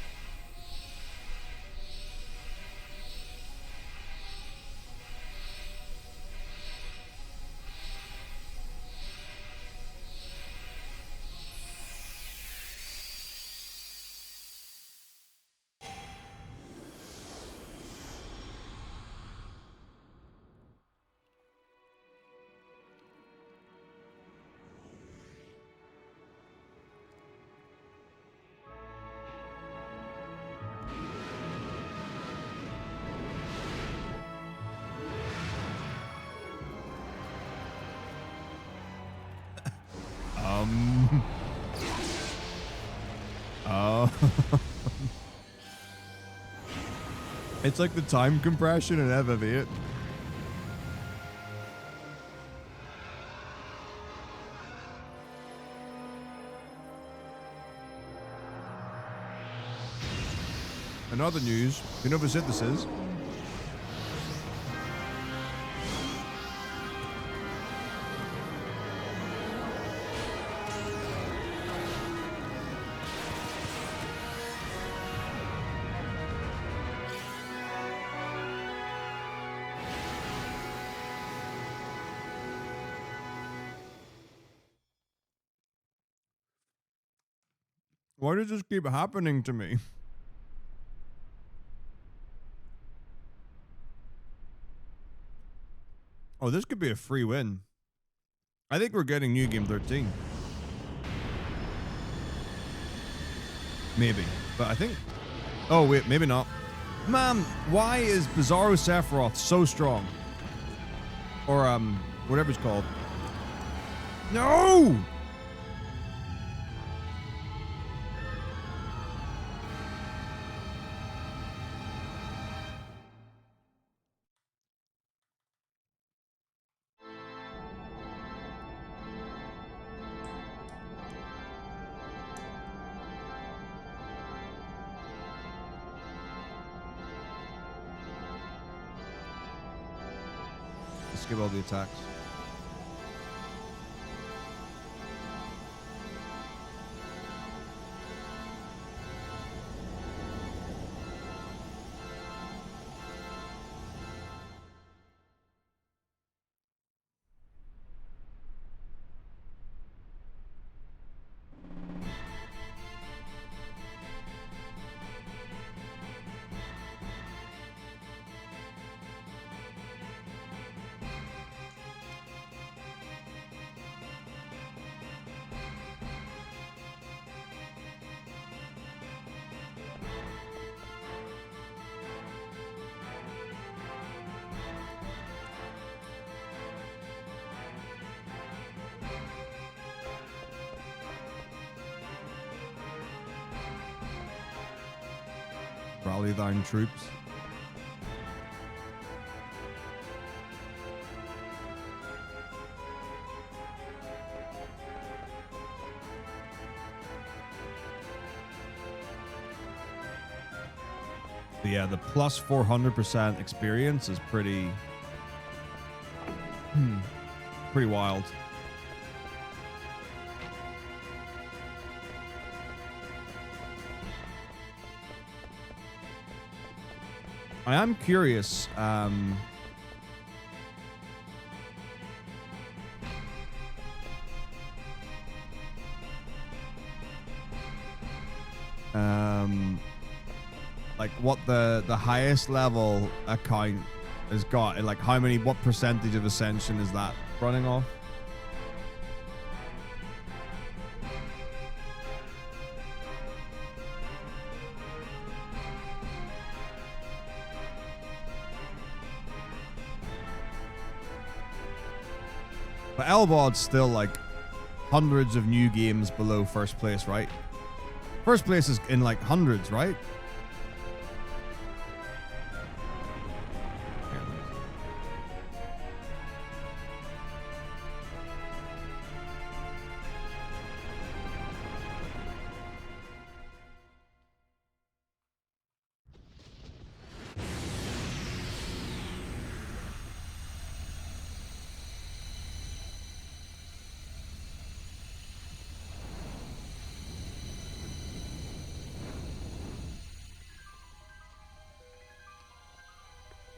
It's like the time compression in FF8. In other news, you know what this is? Why does this keep happening to me? Oh, this could be a free win. I think we're getting New Game 13. Maybe. But I think... Oh, wait, maybe not. Man, why is Bizarro Sephiroth so strong? Or, whatever it's called. No! Skip all the attacks. Rally thine troops. But yeah, the plus 400% experience is pretty wild. I am curious. Like what the highest level account has got, and like what percentage of Ascension is that running off? But Elbod's still like hundreds of new games below first place, right? First place is in like hundreds, right?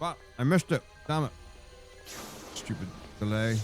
What? I missed it. Damn it. Stupid delay.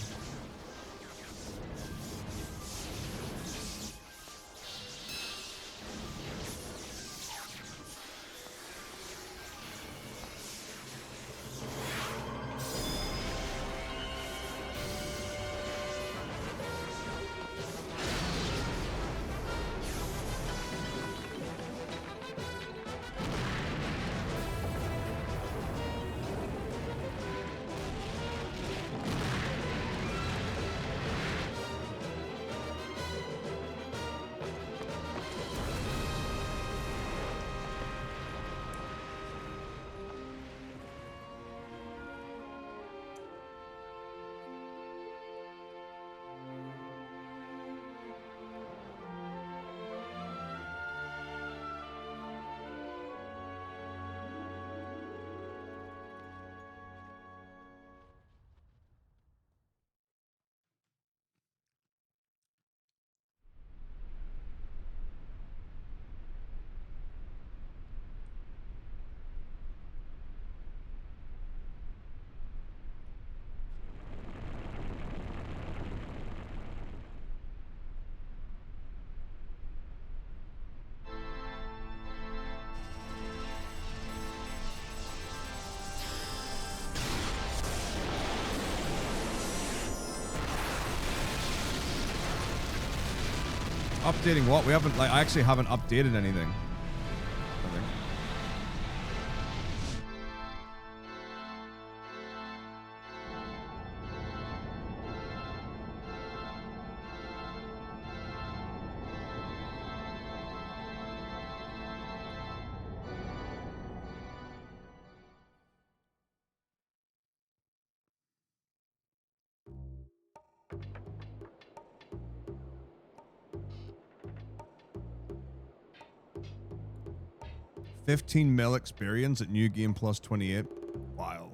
Updating what? We haven't, like, I actually haven't updated anything. I think. $15 mil experience at New Game Plus 28. Wild.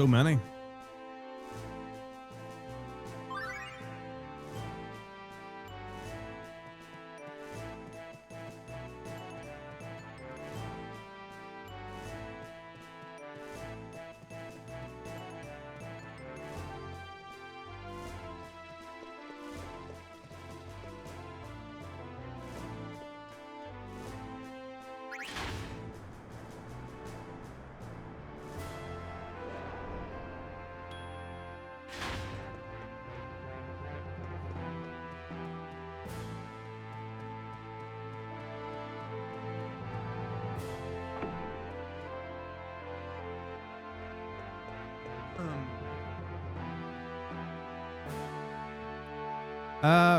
So many.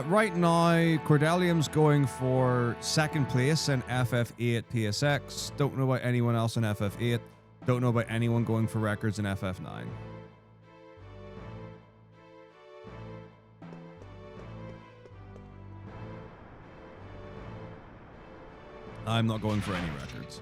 Right now, Cordelium's going for second place in FF8 PSX. Don't know about anyone else in FF8. Don't know about anyone going for records in FF9. I'm not going for any records.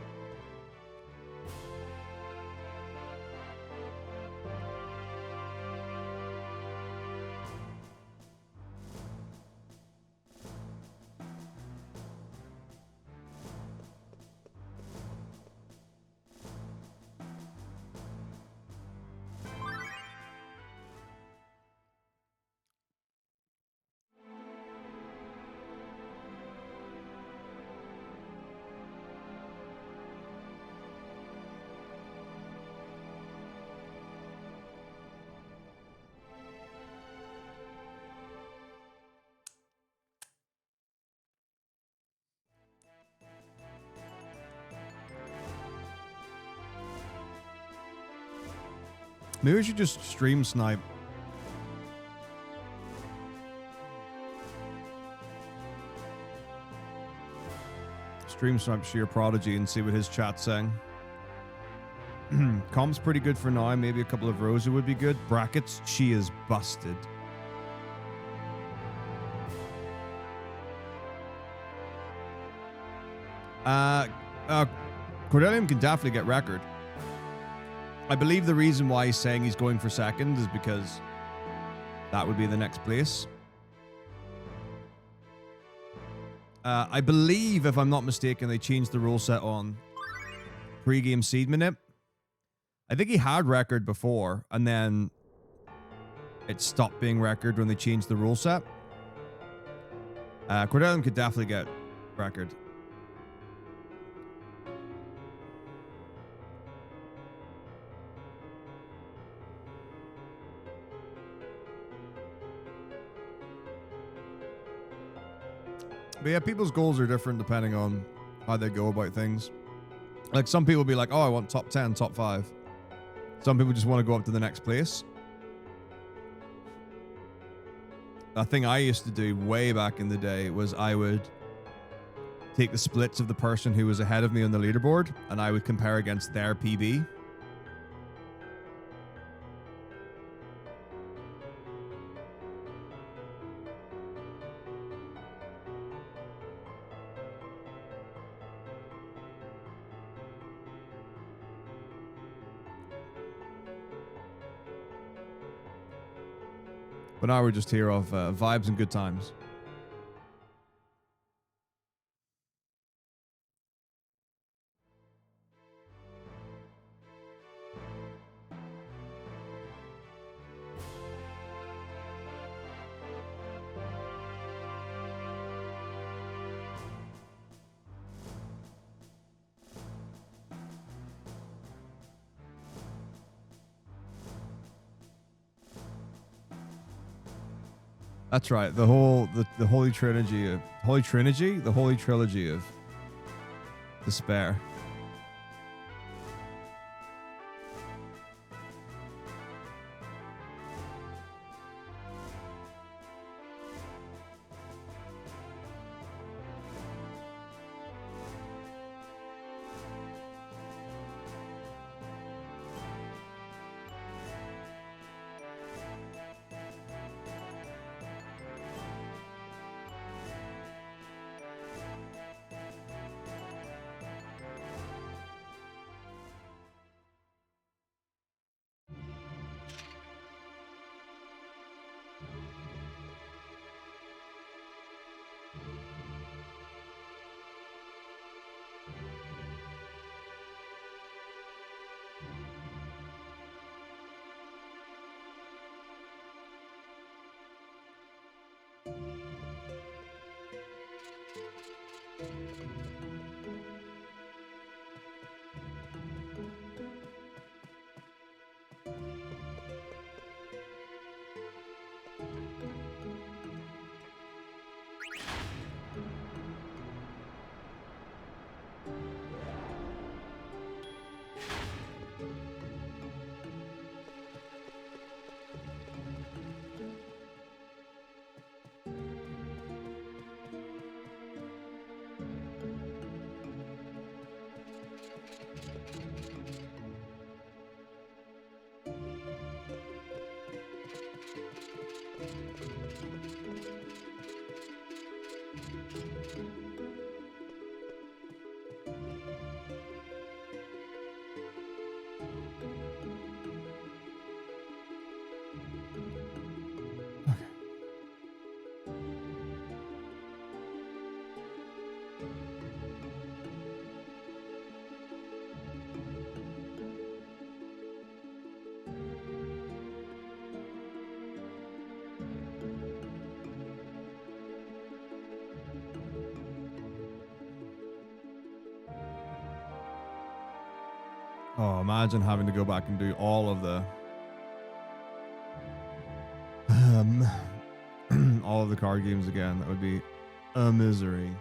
Maybe we should just stream snipe. Stream snipe Sheer Prodigy and see what his chat's saying. Comp's pretty good for now. Maybe a couple of Rosa would be good. Brackets, she is busted. Cordelium can definitely get record. I believe the reason why he's saying he's going for second is because that would be the next place. I believe, if I'm not mistaken, they changed the rule set on pre-game seed minute. I think he had record before, and then it stopped being record when they changed the rule set. Cordelium could definitely get record. But yeah, people's goals are different depending on how they go about things. Like, some people be like, oh, I want top 10, top 5. Some people just want to go up to the next place. A thing I used to do way back in the day was I would take the splits of the person who was ahead of me on the leaderboard, and I would compare against their PB. But now we're just here of vibes and good times. That's right. The holy trilogy of the holy trilogy of despair. Oh, imagine having to go back and do all of the all of the card games again. That would be a misery.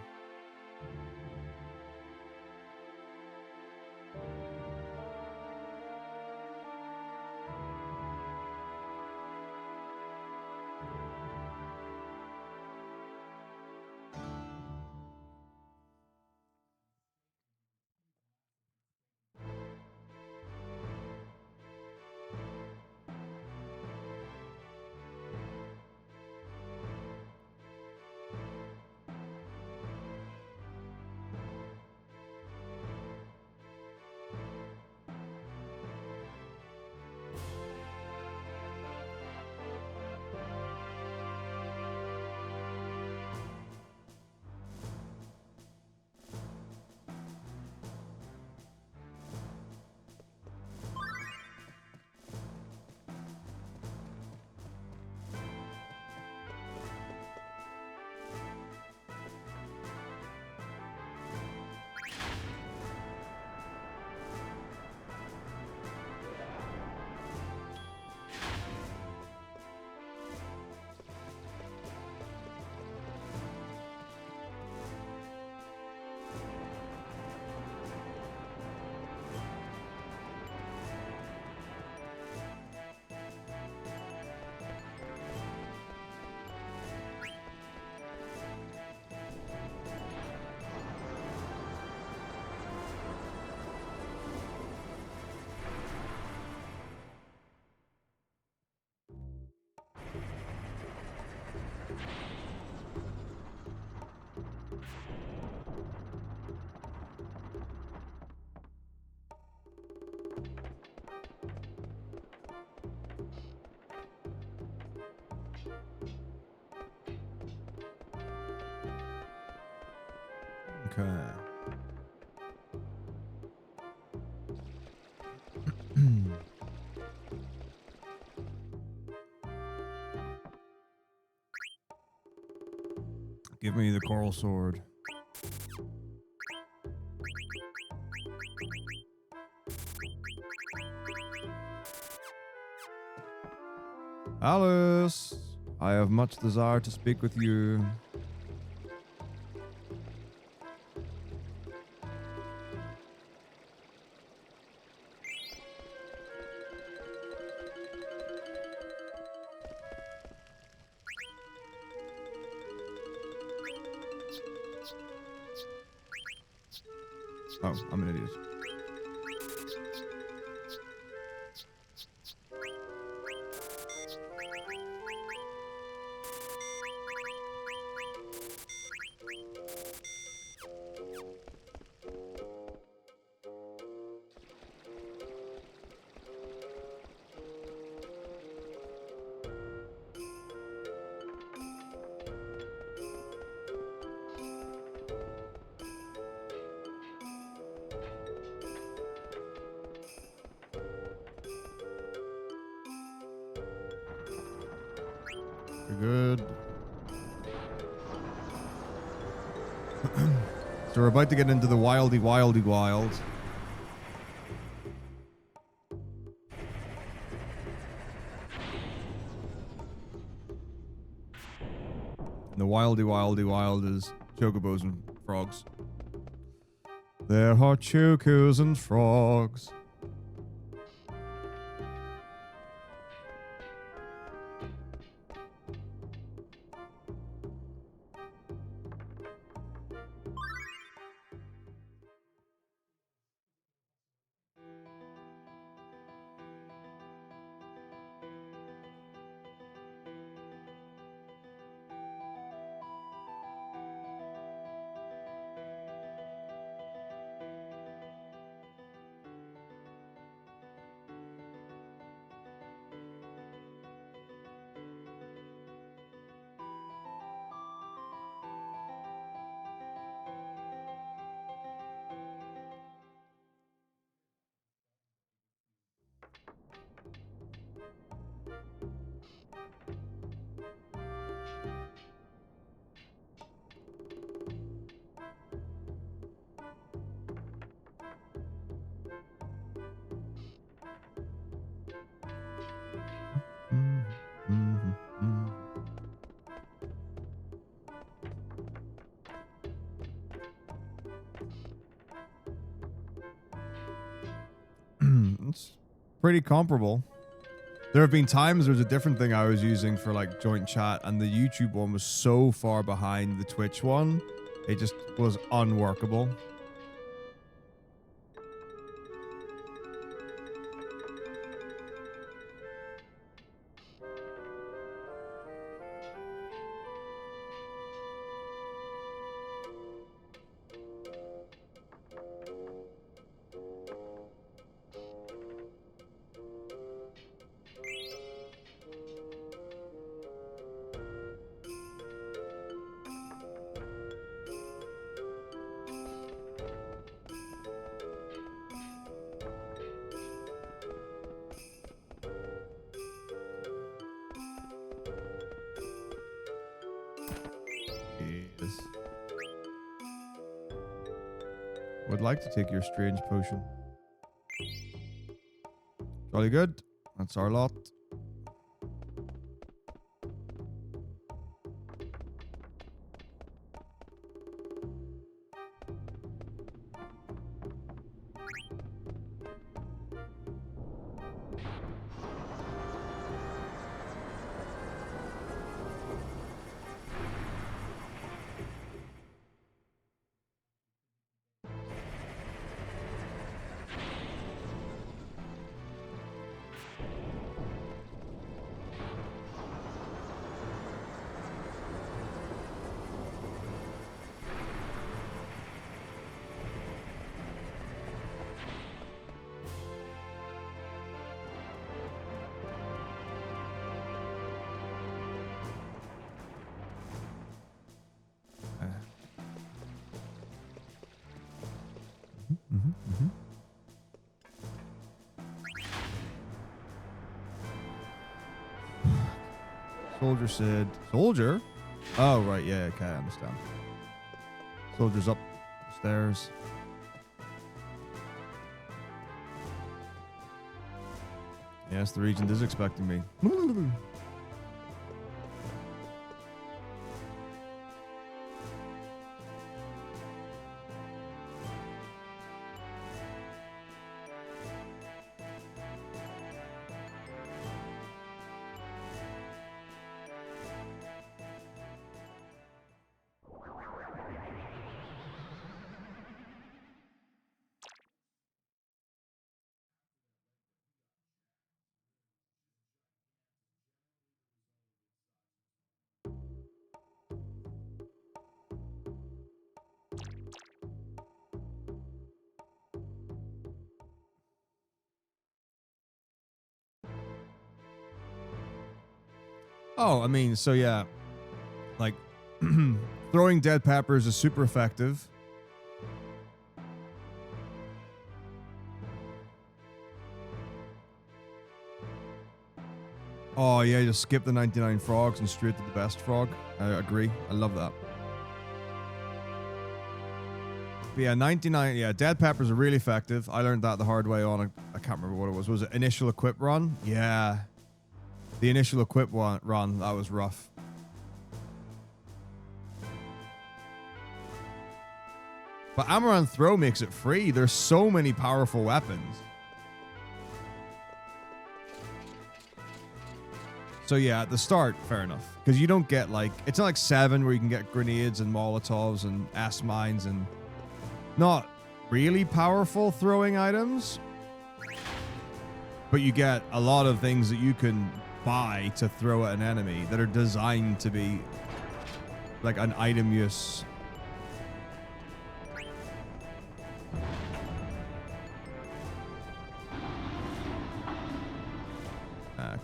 Okay. Give me the coral sword. Alice, I have much desire to speak with you. Oh, I'm an idiot. Good. So we're about to get into the wildy wild. And the wildy wild is chocobos and frogs. There are chocos and frogs. pretty comparable. There have been times there's a different thing I was using for like joint chat, and the YouTube one was so far behind the Twitch one, it just was unworkable. Would like to take your strange potion. Jolly good. That's our lot. Soldier said, soldier? Oh, right. Yeah. Okay. I understand. Soldier's up the stairs. Yes, the Regent is expecting me. Oh, I mean, so yeah, like throwing dead peppers is super effective. Oh yeah, just skip the 99 frogs and straight to the best frog. I agree. I love that. But yeah, 99. Yeah, dead peppers are really effective. I learned that the hard way on. I can't remember what it was. Was it initial equip run? Yeah. The initial equip run, that was rough. But Amaranth Throw makes it free. There's so many powerful weapons. So yeah, at the start, fair enough. Because you don't get like, it's not like 7 where you can get grenades and Molotovs and S-mines and not really powerful throwing items. But you get a lot of things that you can buy to throw at an enemy that are designed to be like an item use.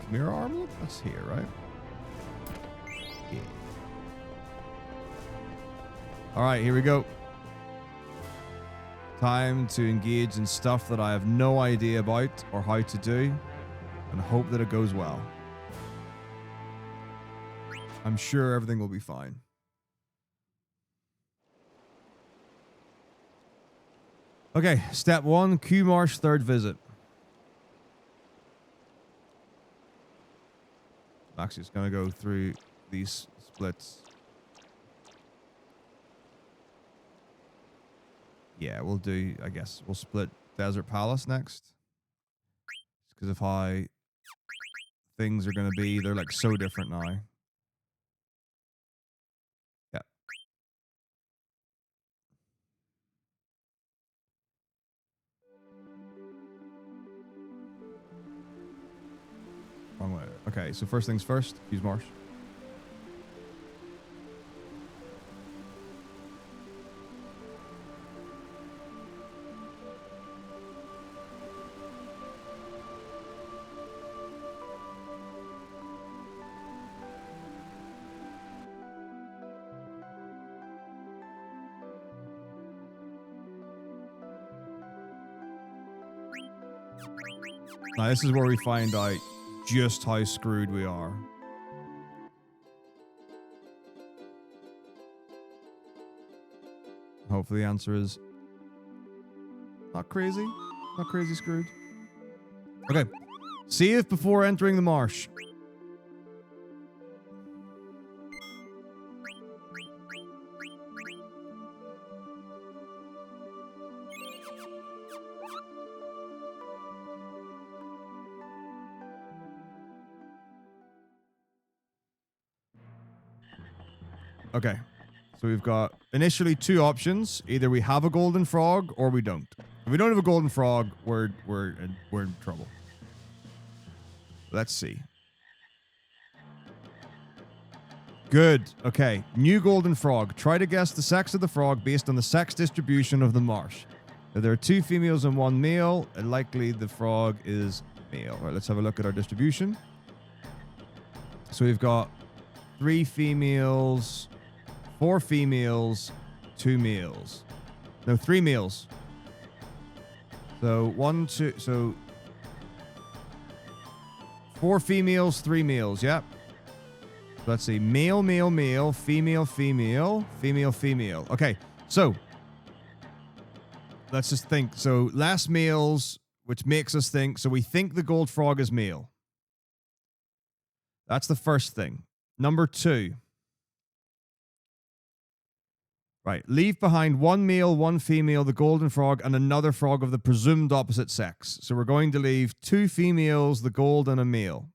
Chimera armlet? That's here, right? Yeah. Alright, here we go. Time to engage in stuff that I have no idea about or how to do, and hope that it goes well. I'm sure everything will be fine. Okay, step 1, Q-Marsh, third visit. Actually, it's going to go through these splits. Yeah, we'll do, I guess, we'll split Desert Palace next. because of how things are going to be. They're like so different now. Yeah. Wrong way. Okay, so first things first, use Marsh. Now, this is where we find out just how screwed we are. Hopefully the answer is not crazy. Not crazy screwed. Okay. Save before entering the marsh. Okay, so we've got initially two options. Either we have a golden frog or we don't. If we don't have a golden frog, we're in trouble. Let's see. Good. Okay, new golden frog. Try to guess the sex of the frog based on the sex distribution of the marsh. If there are 2 females and 1 male, likely the frog is male. All right, let's have a look at our distribution. So we've got 3 females, 4 females, 2 males. No, 3 males. So 1, 2, so 4 females, 3 males. Yep. Let's see. Male, male, male, female, female, female, female. Okay, so let's just think. So less males, which makes us think. So we think the gold frog is male. That's the first thing. Number 2. Right. Leave behind 1 male, 1 female, the golden frog, and another frog of the presumed opposite sex. So we're going to leave 2 females, the gold, and a male.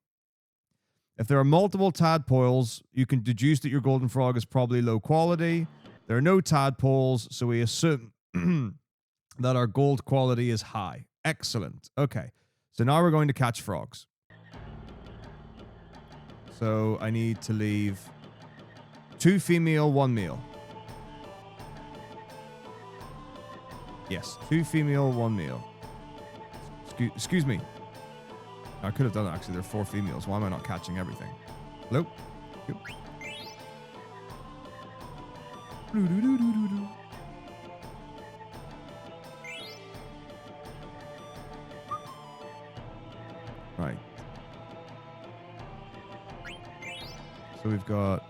If there are multiple tadpoles, you can deduce that your golden frog is probably low quality. There are no tadpoles, so we assume that our gold quality is high. Excellent. Okay. So now we're going to catch frogs. So I need to leave 2 female, 1 male. Yes, 2 female, 1 male. Excuse me. I could have done it, actually. There are 4 females. Why am I not catching everything? Hello? Right. So we've got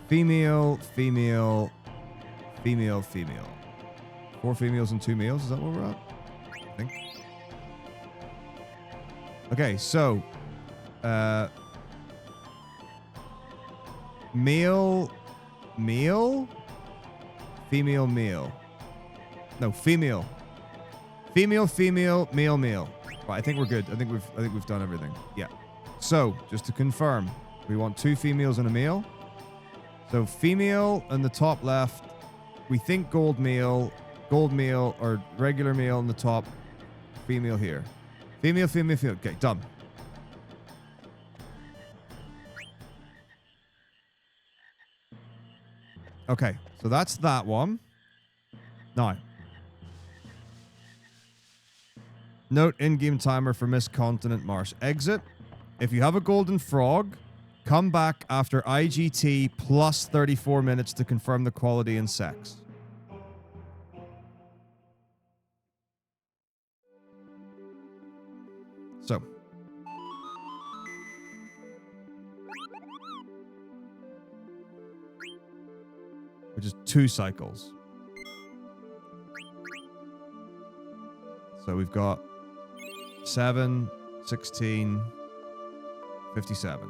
female, female, female, female. 4 females and 2 males. Is that where we're at? I think. Okay, so male, male, female, male. No, female. Female, female, male, male. Right, I think we're good. I think we've done everything. Yeah. So, just to confirm, we want 2 females and a male. So, female in the top left, we think gold male, or regular male in the top, female here. Female, female, female. Okay, done. Okay, so that's that one. Now, note in-game timer for Miss Continent Marsh. Exit. If you have a golden frog, come back after IGT plus 34 minutes to confirm the quality and sex. So. Which is 2 cycles. So we've got 7, 16, 57.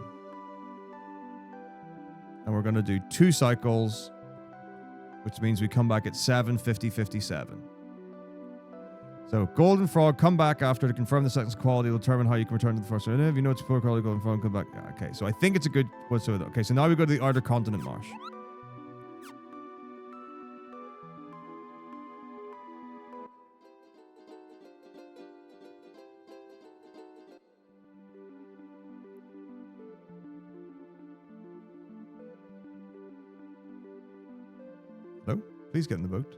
And we're going to do 2 cycles, which means we come back at 7, 50, 57. So, Golden Frog, come back after to confirm the second's quality. Will determine how you can return to the first one. If you know it's poor quality, Golden Frog, come back. Okay, so I think it's a good... Okay, so now we go to the Outer Continent Marsh. Hello? Please get in the boat.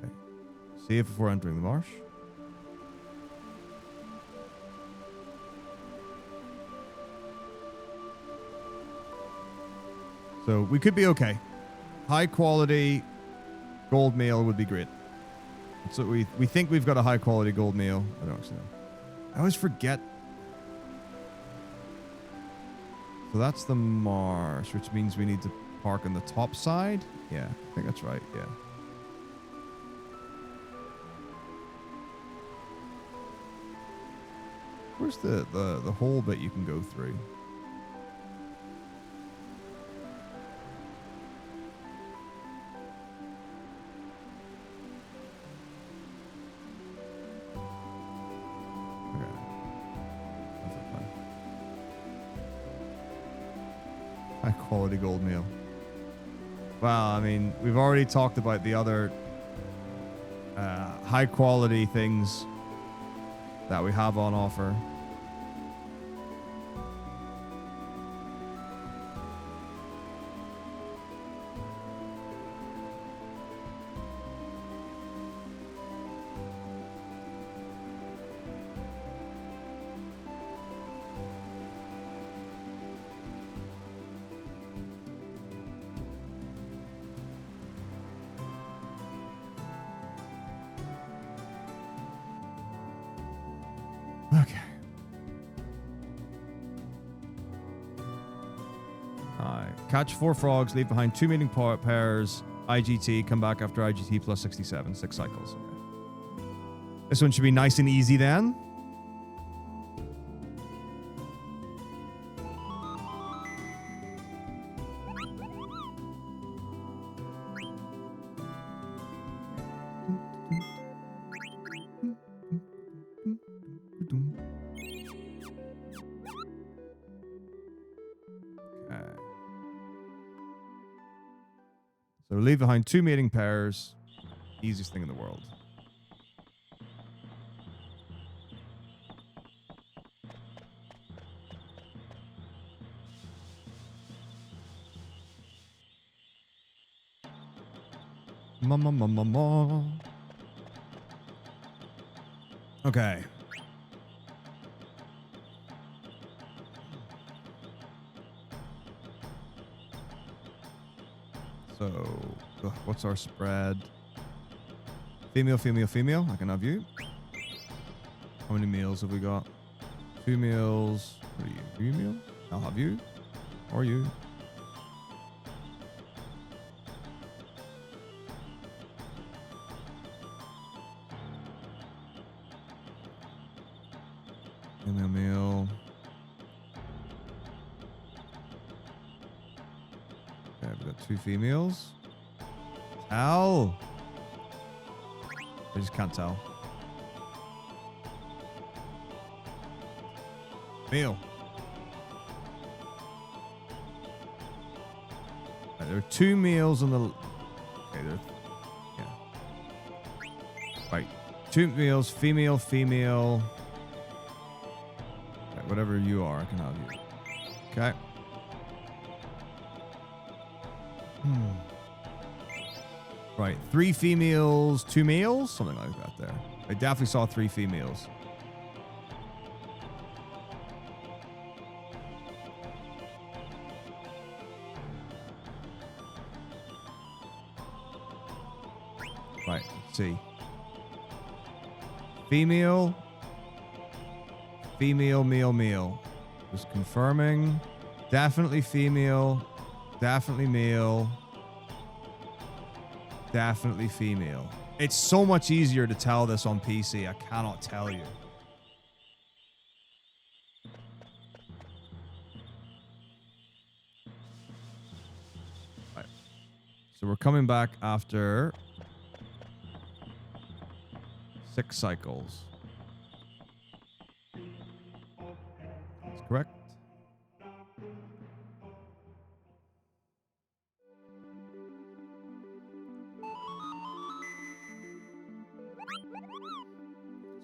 Okay. Save before entering the marsh. So we could be okay. High quality gold meal would be great. So we think we've got a high quality gold meal. I don't actually know. I always forget. So that's the marsh, which means we need to park on the top side. Yeah, I think that's right. Yeah. Where's the hole bit you can go through? High quality gold meal. Well, I mean, we've already talked about the other high quality things that we have on offer. Okay. Catch 4 frogs, leave behind 2 meeting pairs, IGT, come back after IGT plus 67, 6 cycles. Okay. This one should be nice and easy then. So leave behind 2 mating pairs. Easiest thing in the world. Okay. So, what's our spread? Female, female, female. I can have you. How many meals have we got? 2 meals. What are you? 3 meal? I'll have you. Or you. Female meal. Okay, we've got 2 females. Tell. I just can't tell. Meal. Right, there are 2 meals on the... Okay, there... Yeah. Right. 2 meals, female, female... Right, whatever you are, I can have you. Okay. Right, 3 females, 2 males? Something like that there. I definitely saw 3 females. Right, let's see. Female. Female, male. Just confirming. Definitely female. Definitely male. Definitely female. It's so much easier to tell this on PC. I cannot tell you. Right. So we're coming back after 6 cycles. That's correct.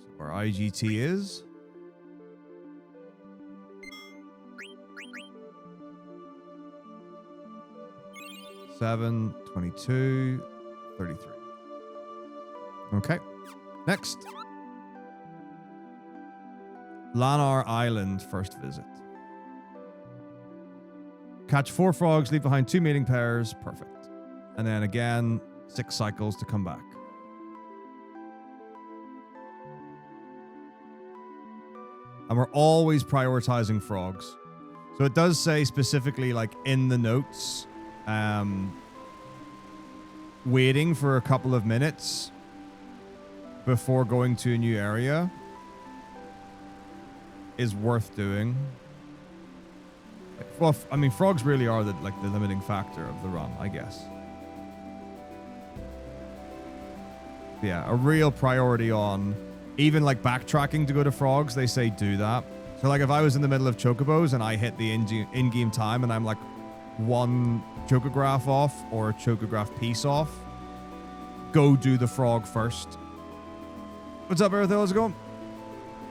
So where IGT is. 7, 22, 33. Okay. Next. Lanar Island first visit. Catch 4 frogs, leave behind 2 mating pairs. Perfect. And then again, 6 cycles to come back. And we're always prioritizing frogs. So it does say specifically, like in the notes, waiting for a couple of minutes before going to a new area is worth doing. Well, I mean, frogs really are the limiting factor of the run, I guess. Yeah, a real priority on even like backtracking to go to frogs. They say do that. So like if I was in the middle of chocobos and I hit the in-game time and I'm like 1 chocograph off or a chocograph piece off, go do the frog first. What's up, Earth? How's it going?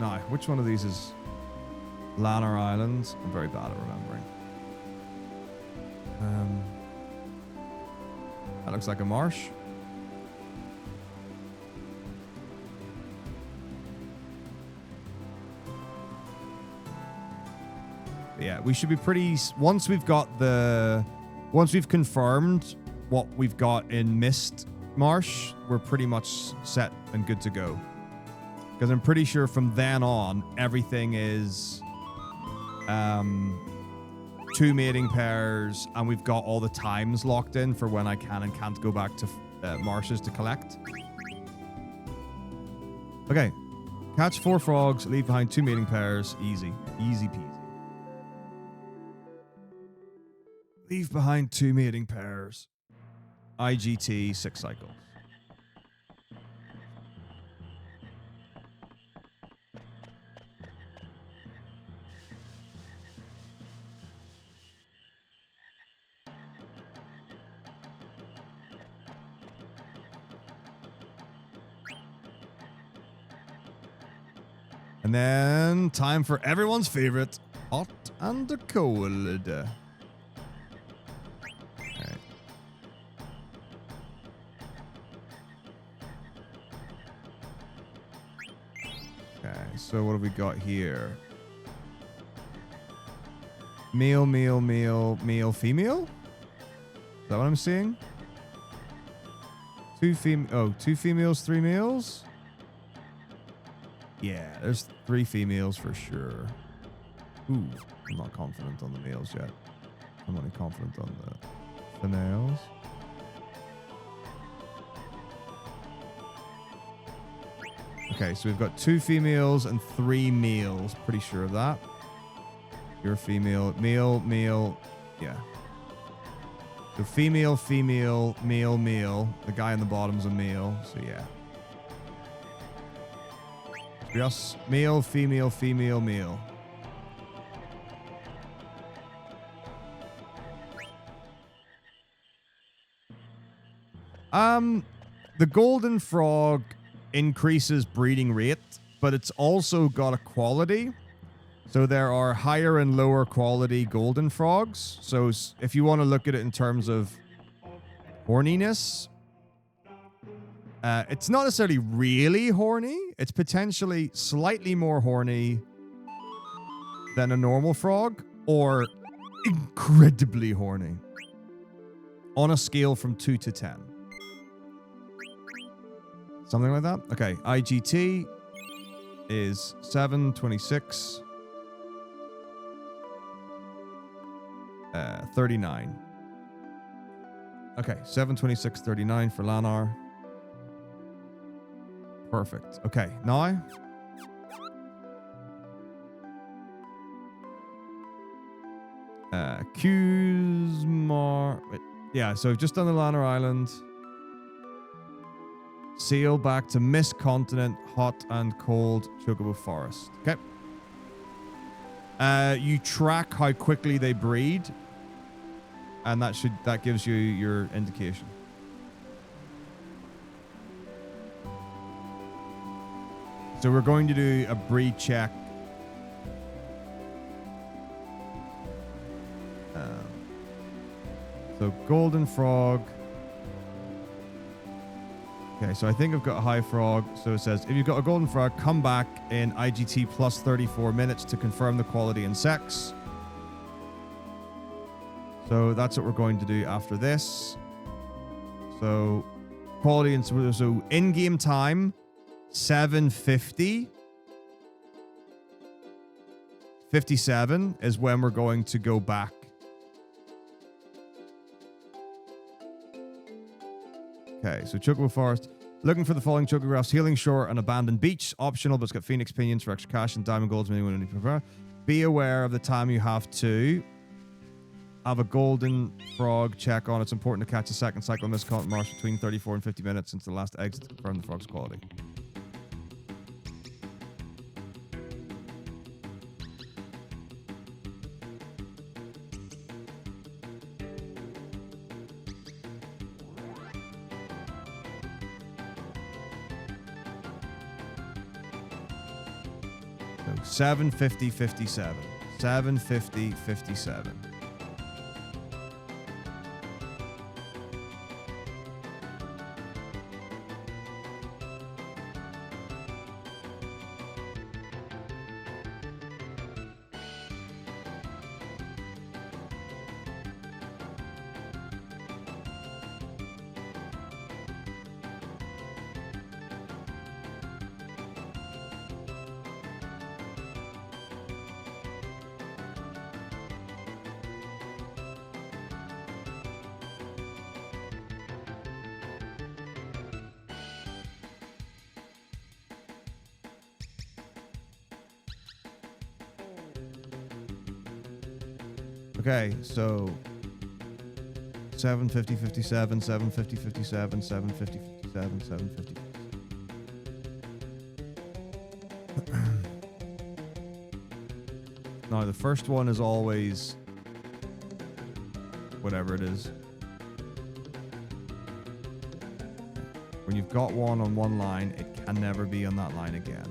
Now, which one of these is Lanar Island? I'm very bad at remembering. That looks like a marsh. Yeah, we should be pretty... Once we've confirmed what we've got in Mist Marsh, we're pretty much set and good to go. Because I'm pretty sure from then on, everything is 2 mating pairs, and we've got all the times locked in for when I can and can't go back to marshes to collect. Okay. Catch 4 frogs, leave behind 2 mating pairs. Easy. Easy peasy. Leave behind 2 mating pairs. IGT 6 cycles. And then time for everyone's favorite, hot and cold. So what have we got here? Male, male, male, male, female? Is that what I'm seeing? 2 females, 3 males? Yeah, there's 3 females for sure. Ooh, I'm not confident on the males yet. I'm only confident on the females. Okay, so we've got 2 females and 3 males. Pretty sure of that. You're a female. Male, male. Yeah. So female, female, male, male. The guy on the bottom's a male. So yeah. Yes. Male, female, female, male. The golden frog increases breeding rate, but it's also got a quality. So there are higher and lower quality golden frogs. So if you want to look at it in terms of horniness, it's not necessarily really horny. It's potentially slightly more horny than a normal frog, or incredibly horny on a scale from 2 to 10. Something like that. Okay, IGT is 7, 26, 39. Okay, 7, 26, 39 for Lanar. Perfect. Okay, now Kuzmar. Wait, yeah, so just on the Lanar Island. Sail back to Mist Continent, hot and cold Chocobo Forest. Okay. You track how quickly they breed, and that gives you your indication. So we're going to do a breed check. So Golden Frog. Okay, so I think I've got a high frog. So it says, if you've got a golden frog, come back in IGT plus 34 minutes to confirm the quality and sex. So that's what we're going to do after this. So quality and so in-game time, 7:50. 57 is when we're going to go back. Okay, so Chocobo Forest. Looking for the following chocographs: Healing Shore and Abandoned Beach. Optional, but it's got Phoenix Pinions for extra cash and Diamond Golds when you prefer. Be aware of the time you have to have a Golden Frog check on. It's important to catch a second cycle of Mist Marsh between 34 and 50 minutes since the last exit to confirm the frog's quality. So 7:50:57. 7:50:57. Okay, so 7:50:57, 7:50:57, 7:50:57, 7:50. Now the first one is always whatever it is. When you've got one on one line, it can never be on that line again.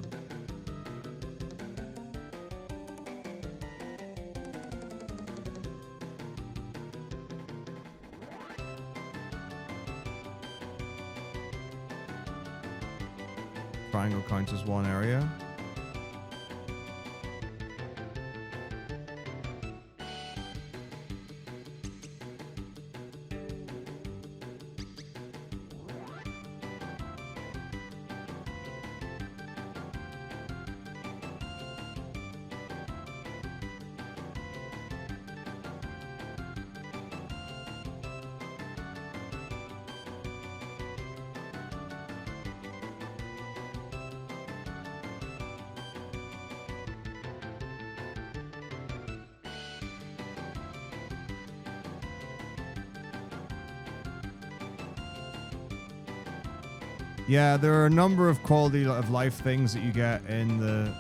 Triangle counts as one area. Yeah, there are a number of quality of life things that you get in the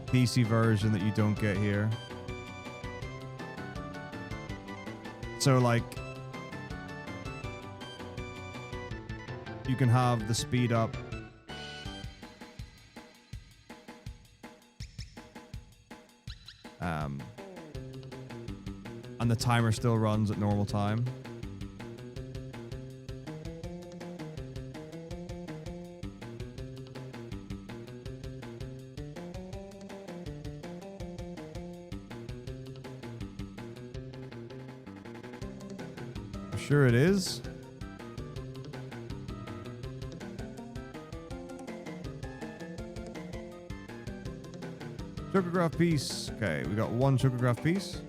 PC version that you don't get here. So, like, you can have the speed up. And the timer still runs at normal time. Sure it is. Chocograph piece. Okay, we got one chocograph piece.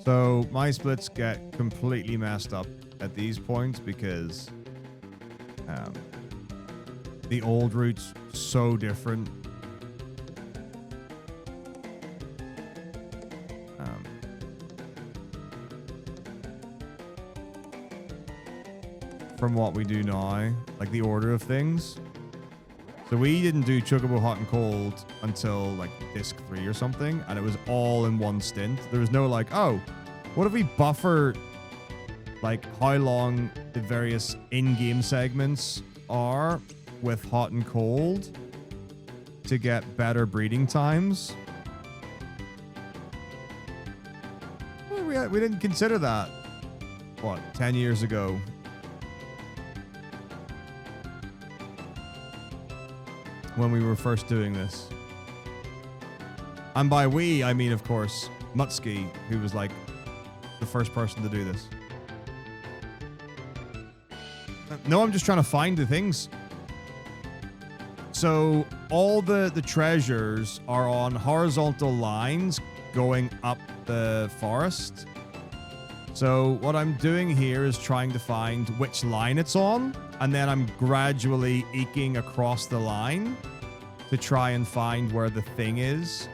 So my splits get completely messed up at these points because the old route's so different. From what we do now, like the order of things. So we didn't do Chocobo Hot and Cold until like disc 3 or something, and it was all in one stint. There was no like, oh, what if we buffer like how long the various in-game segments are with Hot and Cold to get better breeding times? Well, we didn't consider that, what, 10 years ago? When we were first doing this. And by we, I mean, of course, Mutski, who was like the first person to do this. No, I'm just trying to find the things. So all the treasures are on horizontal lines going up the forest. So what I'm doing here is trying to find which line it's on, and then I'm gradually eking across the line to try and find where the thing is.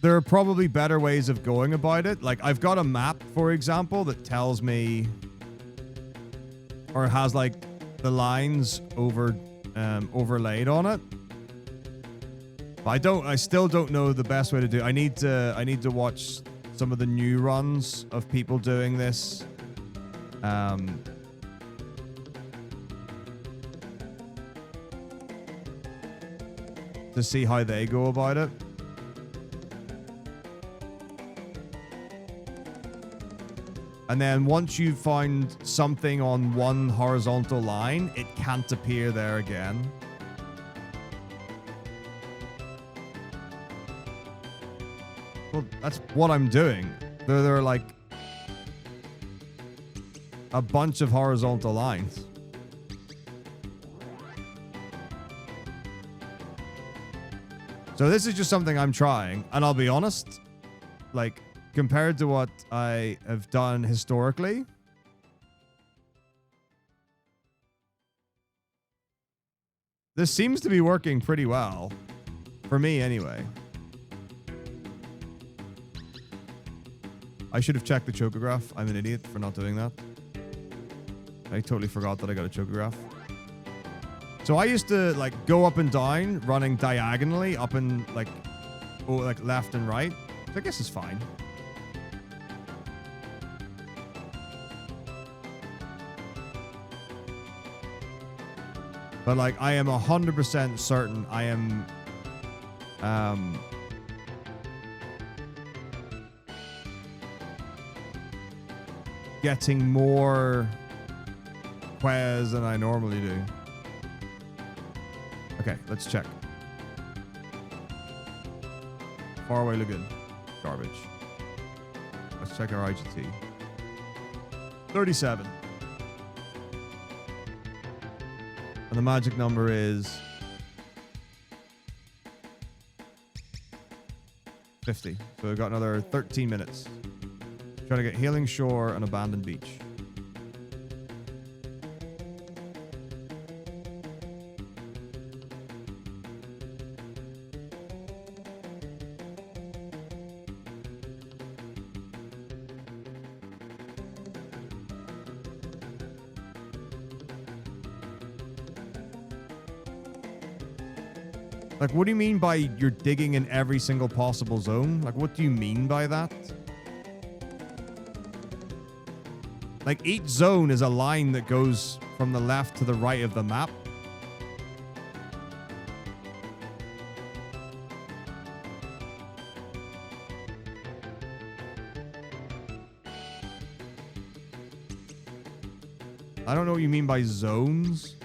There are probably better ways of going about it. Like, I've got a map, for example, that tells me, or has like the lines overlaid on it. But I still don't know the best way to do it. I need to watch some of the new runs of people doing this. To see how they go about it. And then once you find something on one horizontal line, it can't appear there again. Well, that's what I'm doing. There are like a bunch of horizontal lines. So this is just something I'm trying, and I'll be honest, like, compared to what I have done historically, this seems to be working pretty well. For me, anyway. I should have checked the chocograph. I'm an idiot for not doing that. I totally forgot that I got a chocograph. So I used to like go up and down, running diagonally up and like left and right. So I guess it's fine. But like I am 100% certain I am getting more quests than I normally do. Okay, let's check. Faraway Lagoon. Garbage. Let's check our IGT. 37. And the magic number is 50. So we've got another 13 minutes. Trying to get Healing Shore and Abandoned Beach. Like, what do you mean by you're digging in every single possible zone? Like, what do you mean by that? Like, each zone is a line that goes from the left to the right of the map. I don't know what you mean by zones.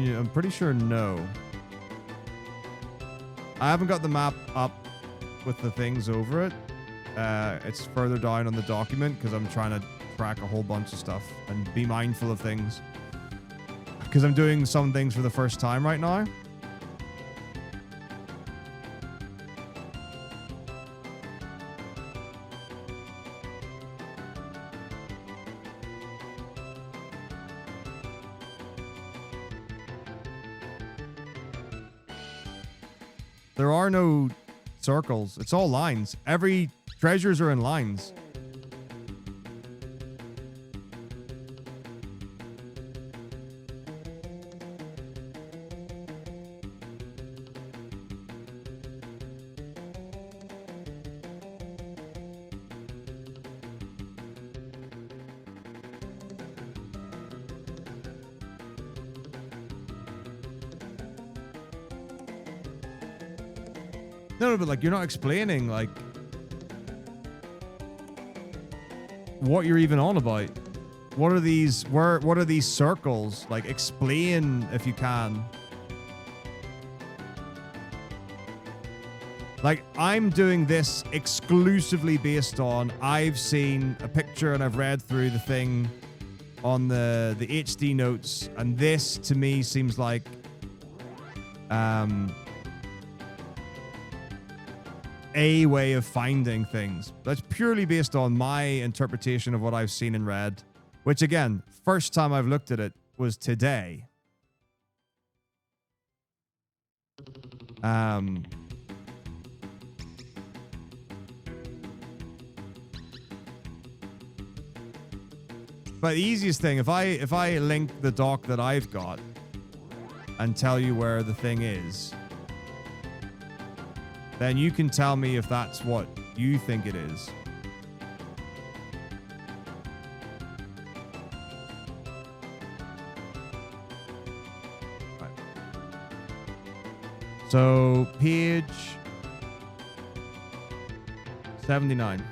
Yeah, I'm pretty sure no. I haven't got the map up with the things over it. It's further down on the document because I'm trying to track a whole bunch of stuff and be mindful of things. Because I'm doing some things for the first time right now. There are no circles. It's all lines. Every treasures are in lines. No, but like, you're not explaining like what you're even on about. What are these? What are these circles? Like, explain if you can. Like, I'm doing this exclusively based on I've seen a picture and I've read through the thing on the HD notes, and this to me seems like a way of finding things. That's purely based on my interpretation of what I've seen and read, which again, first time I've looked at it was today. But the easiest thing, if I link the doc that I've got and tell you where the thing is, then you can tell me if that's what you think it is. Right. So, page 79.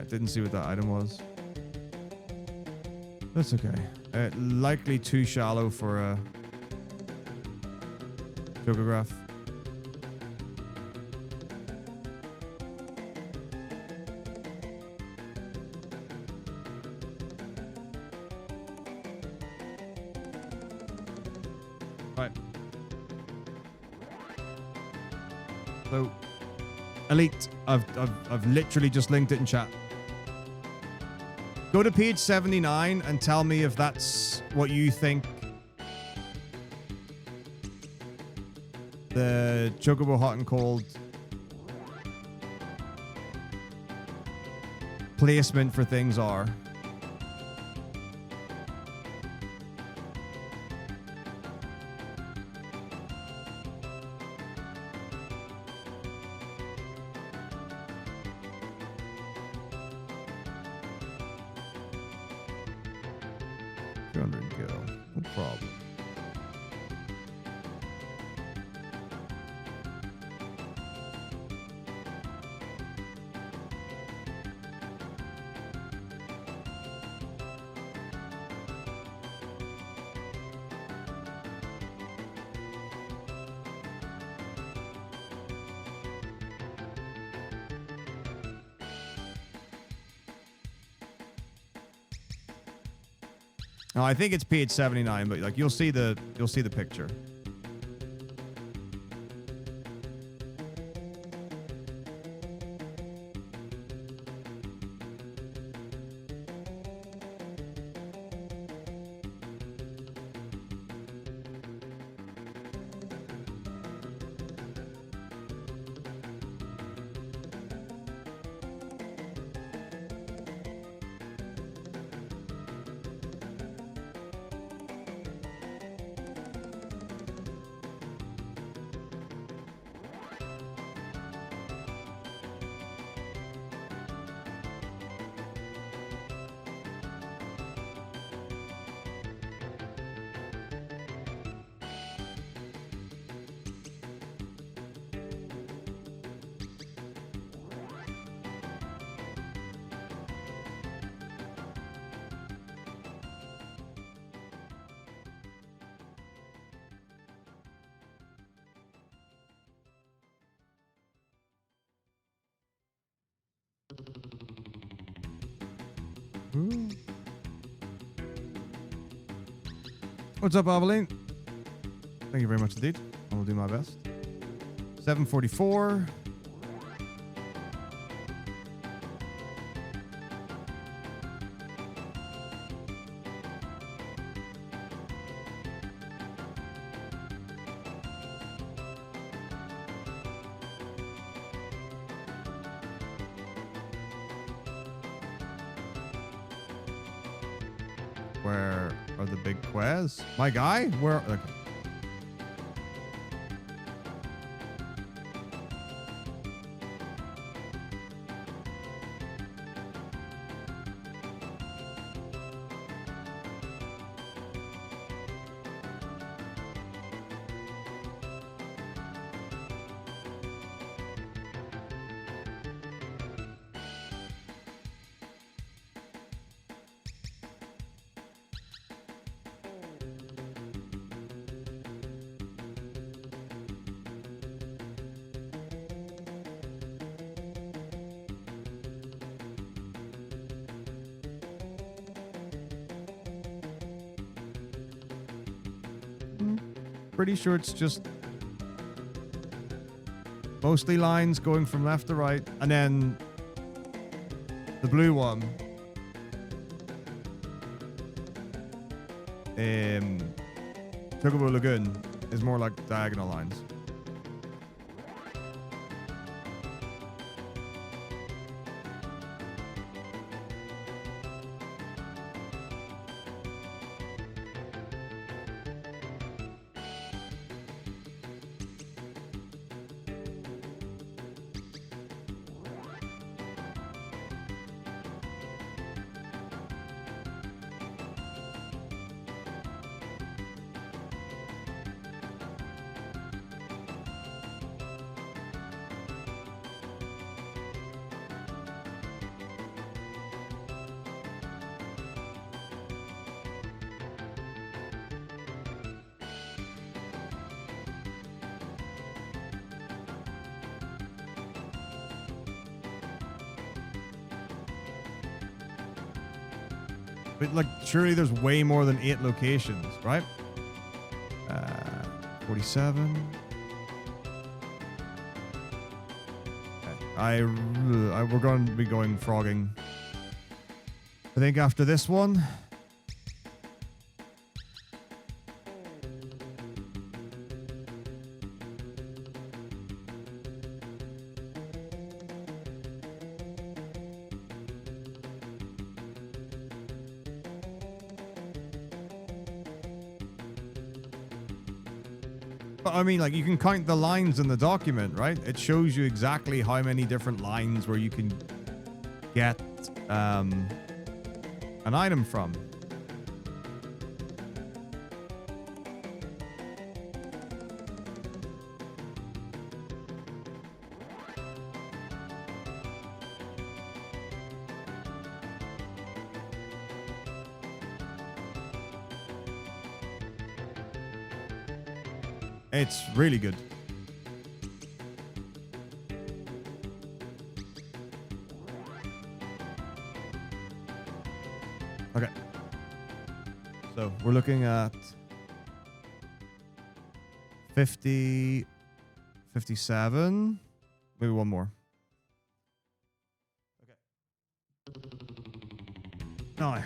Didn't see what that item was. That's okay. Likely too shallow for a photograph. Right. So, Elite, I've literally just linked it in chat. Go to page 79 and tell me if that's what you think. the Chocobo Hot and Cold placement for things are. Go. No problem. No, I think it's page 79, but like you'll see the picture. What's up, Aveline? Thank you very much indeed. I will do my best. 7:44. Where are the big quays? My guy? Where? Okay. Pretty sure it's just mostly lines going from left to right, and then the blue one Chocobo Lagoon is more like diagonal lines. But, like, surely there's way more than 8 locations, right? 47. Okay. We're going to be going frogging. I think after this one. But I mean, like, you can count the lines in the document, right? It shows you exactly how many different lines where you can get an item from. It's really good. Okay. So we're looking at 50, 57, maybe one more. Okay. No.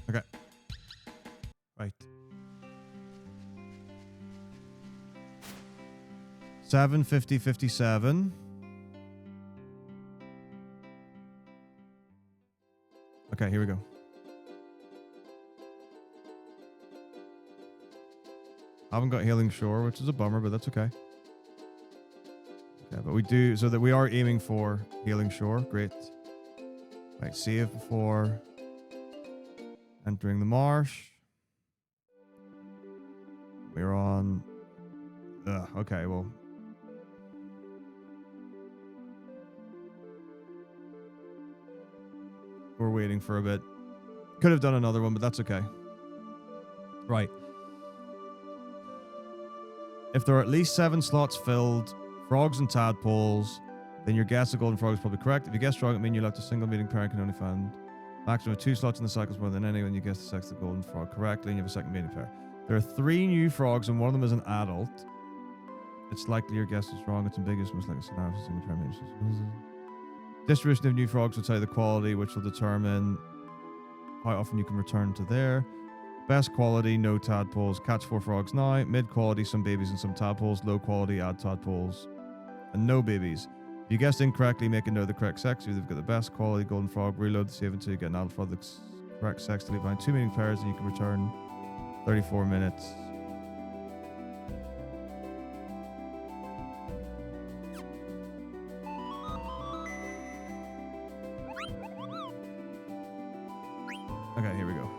Okay. Right. 750, 57. Okay, here we go. I haven't got Healing Shore, which is a bummer, but that's okay. Okay, but we do, so that we are aiming for Healing Shore. Great. Right, save before entering the marsh. We're on... okay, well... we're waiting for a bit. Could have done another one, but that's okay. Right. If there are at least 7 slots filled, frogs and tadpoles, then your guess of golden frog is probably correct. If you guess frog, it means you're left a single meeting pair and can only find maximum of 2 slots in the cycles more than anyone. You guess the sex of the golden frog correctly, and you have a second mating pair. There are 3 new frogs, and one of them is an adult. It's likely your guess is wrong. It's ambiguous, most likely scenario for single pair mating. Distribution of new frogs will tell you the quality, which will determine how often you can return to there. Best quality, no tadpoles. Catch 4 frogs now. Mid quality, some babies and some tadpoles. Low quality, add tadpoles. And no babies. If you guessed incorrectly, make a note of the correct sex. If you've got the best quality golden frog, reload the save until you get an adult frog the correct sex to leave behind 2 mating pairs, and you can return 34 minutes. Okay, here we go.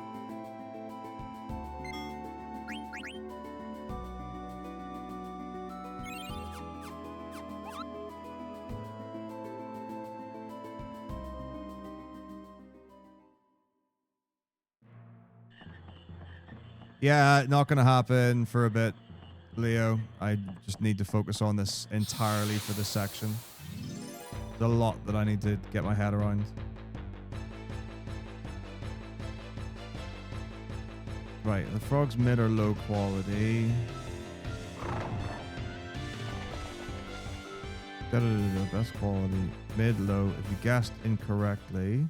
Yeah, not going to happen for a bit, Leo. I just need to focus on this entirely for this section. There's a lot that I need to get my head around. Right, the frog's mid or low quality. Best quality. Mid, low. If you guessed incorrectly.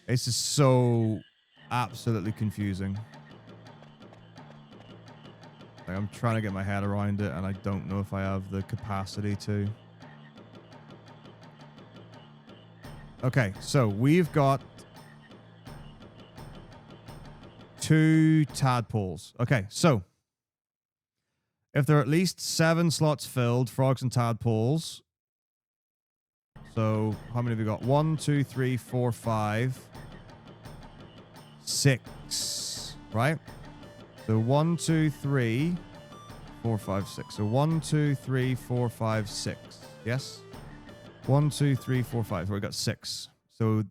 This is so absolutely confusing. Like, I'm trying to get my head around it, and I don't know if I have the capacity to. Okay, so we've got 2 tadpoles. Okay, so if there are at least 7 slots filled, frogs and tadpoles. So how many have we got? 1, 2, 3, 4, 5, 6. Right? So 1, 2, 3, 4, 5, 6. So 1, 2, 3, 4, 5, 6. Yes? 1, 2, 3, 4, 5. So we got 6. So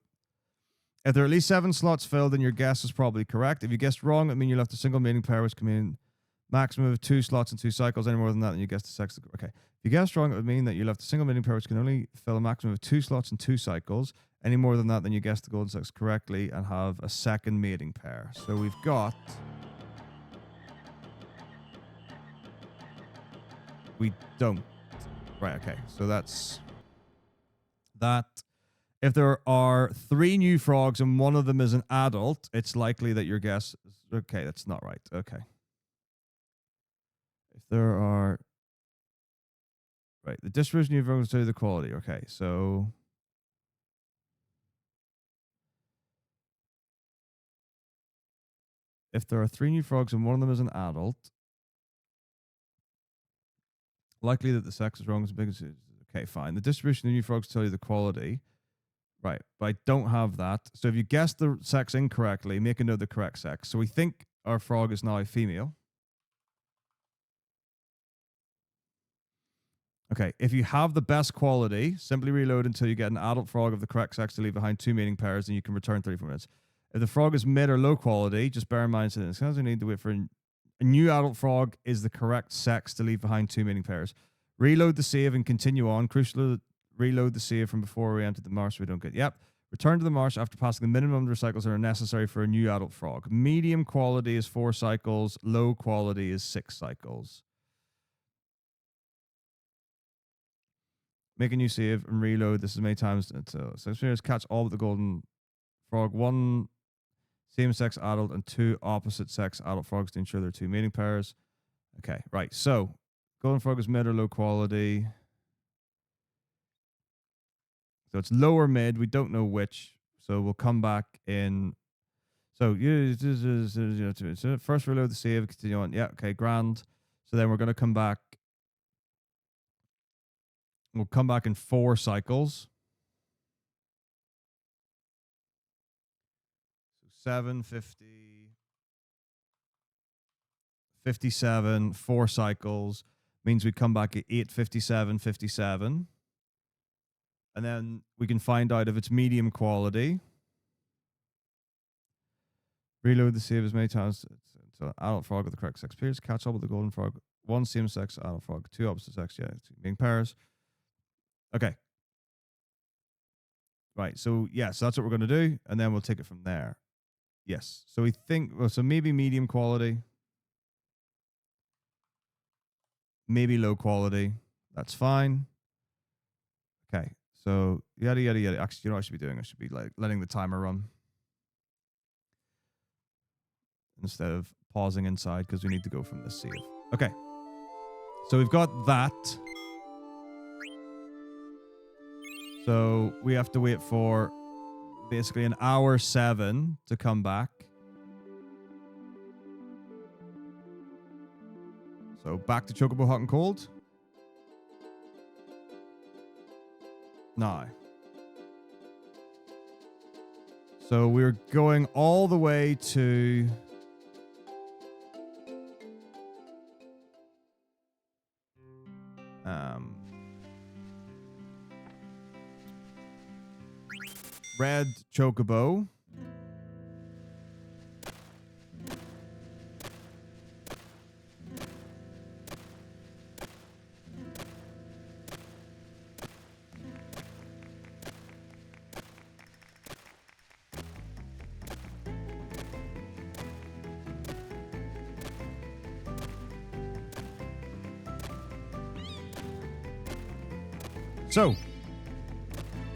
if there are at least 7 slots filled, then your guess is probably correct. If you guessed wrong, it means you left a single mating pair which can mean maximum of 2 slots and 2 cycles. Any more than that, then you guessed the sex. Okay. If you guessed wrong, it would mean that you left a single mating pair which can only fill a maximum of 2 slots and 2 cycles. Any more than that, then you guessed the golden sex correctly and have a second mating pair. So we've got... We don't. Right, okay. So that's... That... If there are 3 new frogs and one of them is an adult, it's likely that your guess is... Okay, that's not right. Okay. If there are... Right, the distribution of frogs to the quality. Okay, so... If there are 3 new frogs and one of them is an adult, likely that the sex is wrong as big as... Okay, fine. The distribution of new frogs tell you the quality. Right, but I don't have that. So if you guessed the sex incorrectly, make a note of the correct sex. So we think our frog is now a female. Okay, if you have the best quality, simply reload until you get an adult frog of the correct sex to leave behind 2 mating pairs, and you can return 34 minutes. If the frog is mid or low quality, just bear in mind that it's you need to wait for a new adult frog is the correct sex to leave behind 2 mating pairs. Reload the save and continue on. Crucial, reload the save from before we enter the marsh. We don't get. Yep. Return to the marsh after passing the minimum number of cycles that are necessary for a new adult frog. Medium quality is 4 cycles. Low quality is 6 cycles. Make a new save and reload this as many times until experience catch all but the golden frog. 1 same-sex adult and 2 opposite-sex adult frogs to ensure there are 2 mating pairs. Okay, right. So, golden frog is mid or low quality. So it's low or mid. We don't know which. So we'll come back in. So first reload the save. Continue on. Yeah. Okay. Grand. So then we're going to come back. We'll come back in 4 cycles. So 7, 50, 57, 4 cycles means we come back at 8, 57, 57. And then we can find out if it's medium quality. Reload the save as many times. So adult frog with the correct sex pairs. Catch up with the golden frog. 1 same sex adult frog. 2 opposite sex. Yeah, 2 mating pairs. Okay. Right. So yes, that's what we're going to do, and then we'll take it from there. Yes. So we think. Well, so maybe medium quality. Maybe low quality. That's fine. Okay. So, yada, yada, yada. Actually, you know what I should be doing? I should be like letting the timer run instead of pausing inside because we need to go from this save. Okay. So we've got that. So we have to wait for basically an hour 7 to come back. So back to Chocobo Hot and Cold. No. So we're going all the way to... Red Chocobo. So,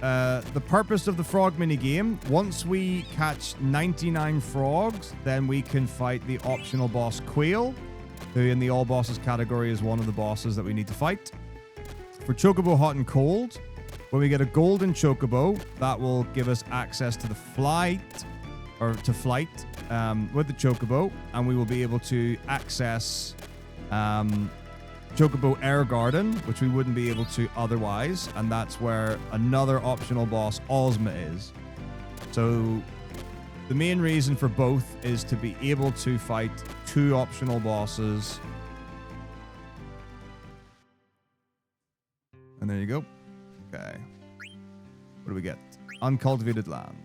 the purpose of the frog mini game, once we catch 99 frogs, then we can fight the optional boss Quail, who in the all bosses category is one of the bosses that we need to fight. For Chocobo Hot and Cold, when we get a golden Chocobo, that will give us access to the flight, with the Chocobo, and we will be able to access Chocobo Air Garden, which we wouldn't be able to otherwise, and that's where another optional boss, Ozma, is. So the main reason for both is to be able to fight 2 optional bosses. And there you go. Okay. What do we get? Uncultivated land.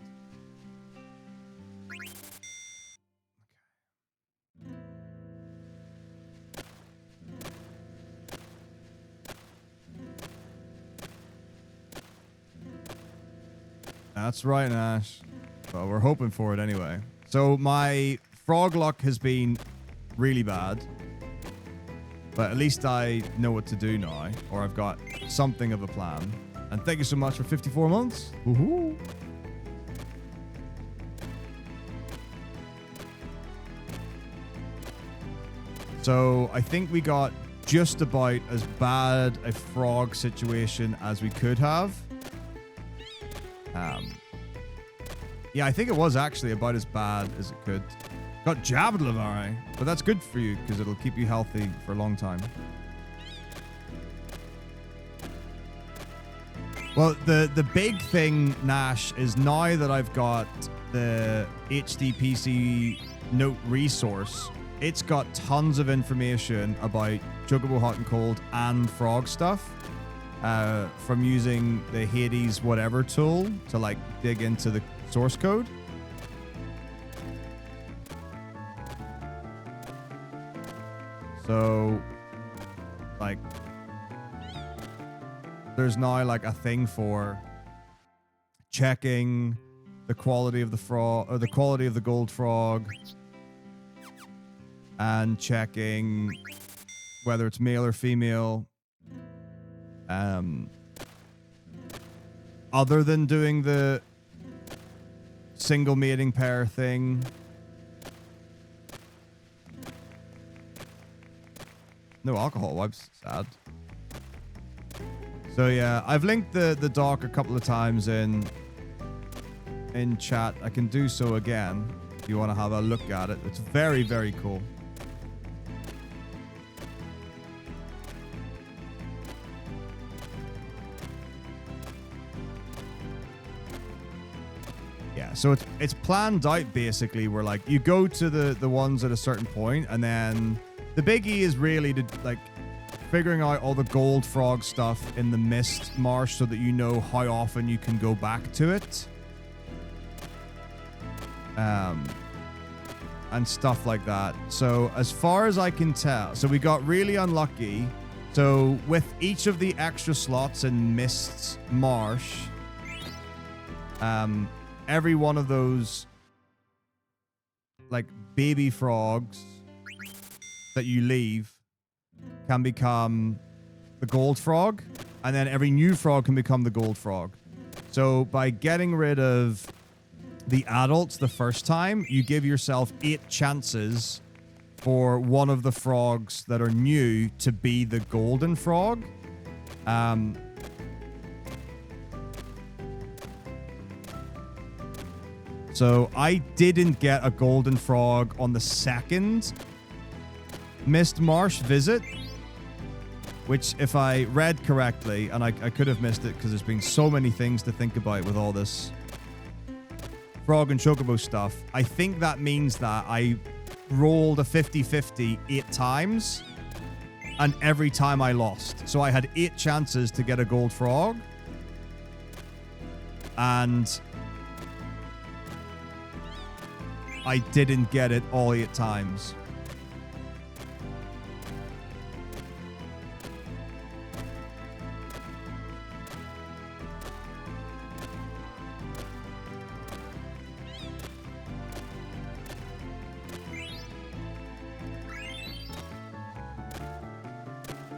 That's right, Nash. Well, we're hoping for it anyway. So my frog luck has been really bad. But at least I know what to do now. Or I've got something of a plan. And thank you so much for 54 months. Woohoo! So I think we got just about as bad a frog situation as we could have. Yeah, I think it was actually about as bad as it could. Got jabbed, Lavari, but that's good for you because it'll keep you healthy for a long time. Well, the big thing, Nash, is now that I've got the HDPC Note resource, it's got tons of information about Chocobo Hot and Cold and frog stuff. From using the Hades whatever tool to like dig into the source code. So like there's now like a thing for checking the quality of the frog or the quality of the gold frog and checking whether it's male or female. Other than doing the single mating pair thing. No alcohol wipes. Sad. So yeah, I've linked the doc a couple of times in chat. I can do so again if you want to have a look at it. It's very, very cool. So it's planned out basically where like you go to the ones at a certain point and then the biggie is really to like figuring out all the gold frog stuff in the mist marsh so that you know how often you can go back to it. And stuff like that. So as far as I can tell, so we got really unlucky. So with each of the extra slots in Mist's Marsh, every one of those like baby frogs that you leave can become the gold frog, and then every new frog can become the gold frog. So by getting rid of the adults the first time, you give yourself 8 chances for one of the frogs that are new to be the golden frog. So I didn't get a golden frog on the second Mist Marsh visit, which if I read correctly, and I could have missed it because there's been so many things to think about with all this frog and chocobo stuff. I think that means that I rolled a 50-50 8 times, and every time I lost. So I had 8 chances to get a gold frog, and I didn't get it all 8 times.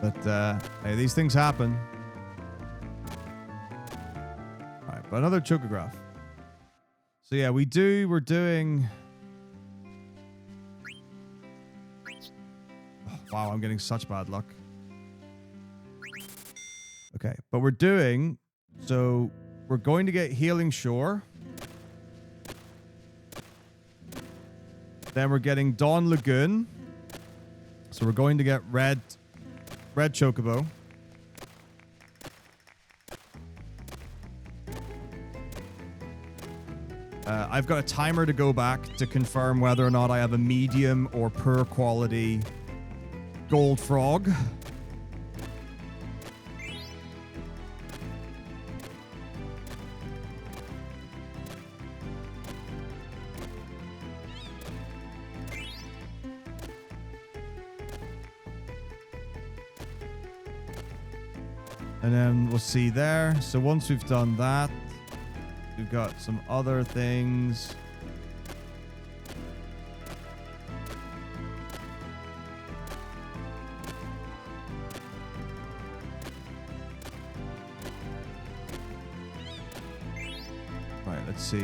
But hey, these things happen. All right, but another chocograph. So yeah, we're doing. Oh, wow, I'm getting such bad luck. Okay, but we're doing. So we're going to get Healing Shore. Then we're getting Dawn Lagoon. So we're going to get Red red chocobo. I've got a timer to go back to confirm whether or not I have a medium or poor quality gold frog. And then we'll see there. So once we've done that, we've got some other things. Right, let's see.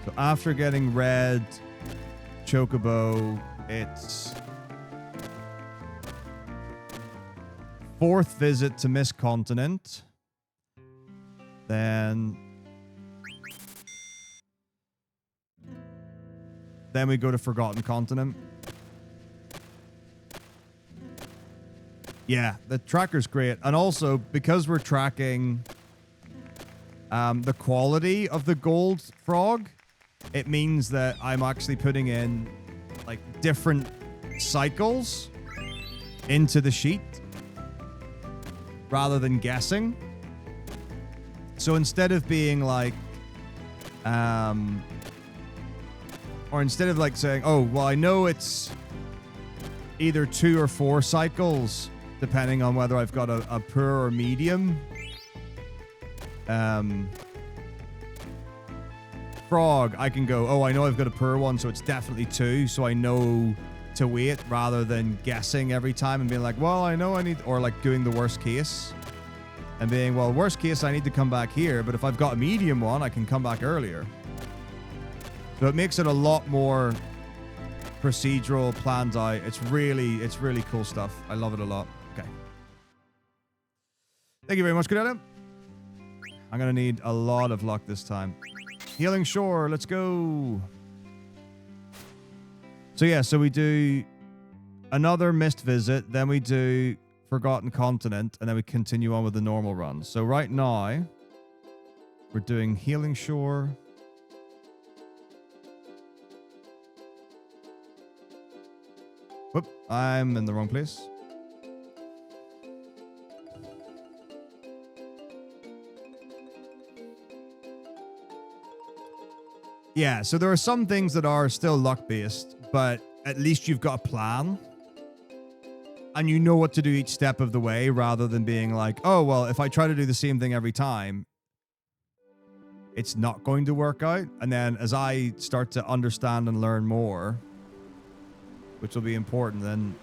So after getting red chocobo, it's 4th visit to Mist Continent. Then we go to Forgotten Continent. Yeah, the tracker's great. And also, because we're tracking the quality of the gold frog, it means that I'm actually putting in like different cycles into the sheet rather than guessing. So instead of being like, or instead of like saying, oh, well, I know it's either 2 or 4 cycles, depending on whether I've got a poor or medium frog, I can go, oh, I know I've got a poor one, so it's definitely 2, so I know to wait rather than guessing every time and being like, well, I know I need, or like doing the worst case and being, well, worst case, I need to come back here, but if I've got a medium one, I can come back earlier. So it makes it a lot more procedural, planned out. It's really cool stuff. I love it a lot. Okay. Thank you very much, Cordelia. I'm going to need a lot of luck this time. Healing Shore, let's go. So yeah, so we do another mist visit, then we do Forgotten Continent, and then we continue on with the normal run. So right now, we're doing Healing Shore. Whoop, I'm in the wrong place. Yeah, so there are some things that are still luck-based, but at least you've got a plan. And you know what to do each step of the way, rather than being like, oh, well, if I try to do the same thing every time, it's not going to work out. And then as I start to understand and learn more, which will be important, then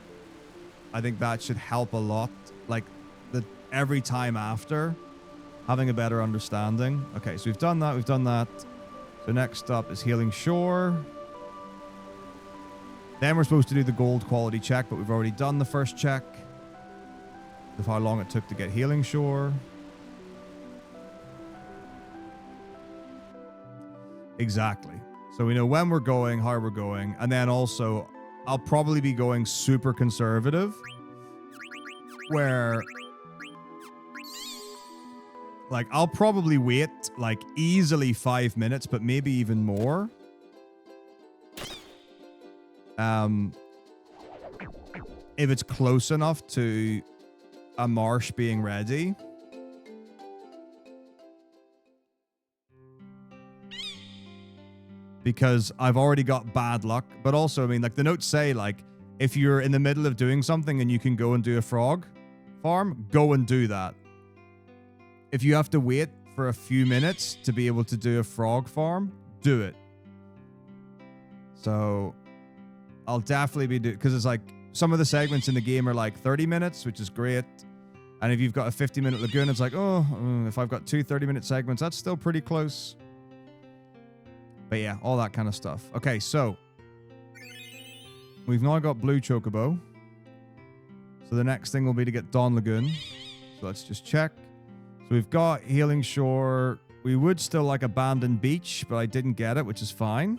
I think that should help a lot. Like, every time after, having a better understanding. Okay, so we've done that. So next up is Healing Shore. Then we're supposed to do the gold quality check, but we've already done the first check of how long it took to get Healing Shore. Exactly. So we know when we're going, how we're going, and then also I'll probably be going super conservative, where like I'll probably wait like easily 5 minutes, but maybe even more. If it's close enough to a marsh being ready. Because I've already got bad luck. But also, I mean, like the notes say, like, if you're in the middle of doing something and you can go and do a frog farm, go and do that. If you have to wait for a few minutes to be able to do a frog farm, do it. So I'll definitely be doing, because it's like some of the segments in the game are like 30 minutes, which is great. And if you've got a 50-minute lagoon, it's like, oh, if I've got 2 30-minute segments, that's still pretty close. But yeah, all that kind of stuff. Okay, so we've now got Blue Chocobo. So the next thing will be to get Dawn Lagoon. So let's just check. So we've got Healing Shore, We would still like Abandoned Beach, but I didn't get it, which is fine.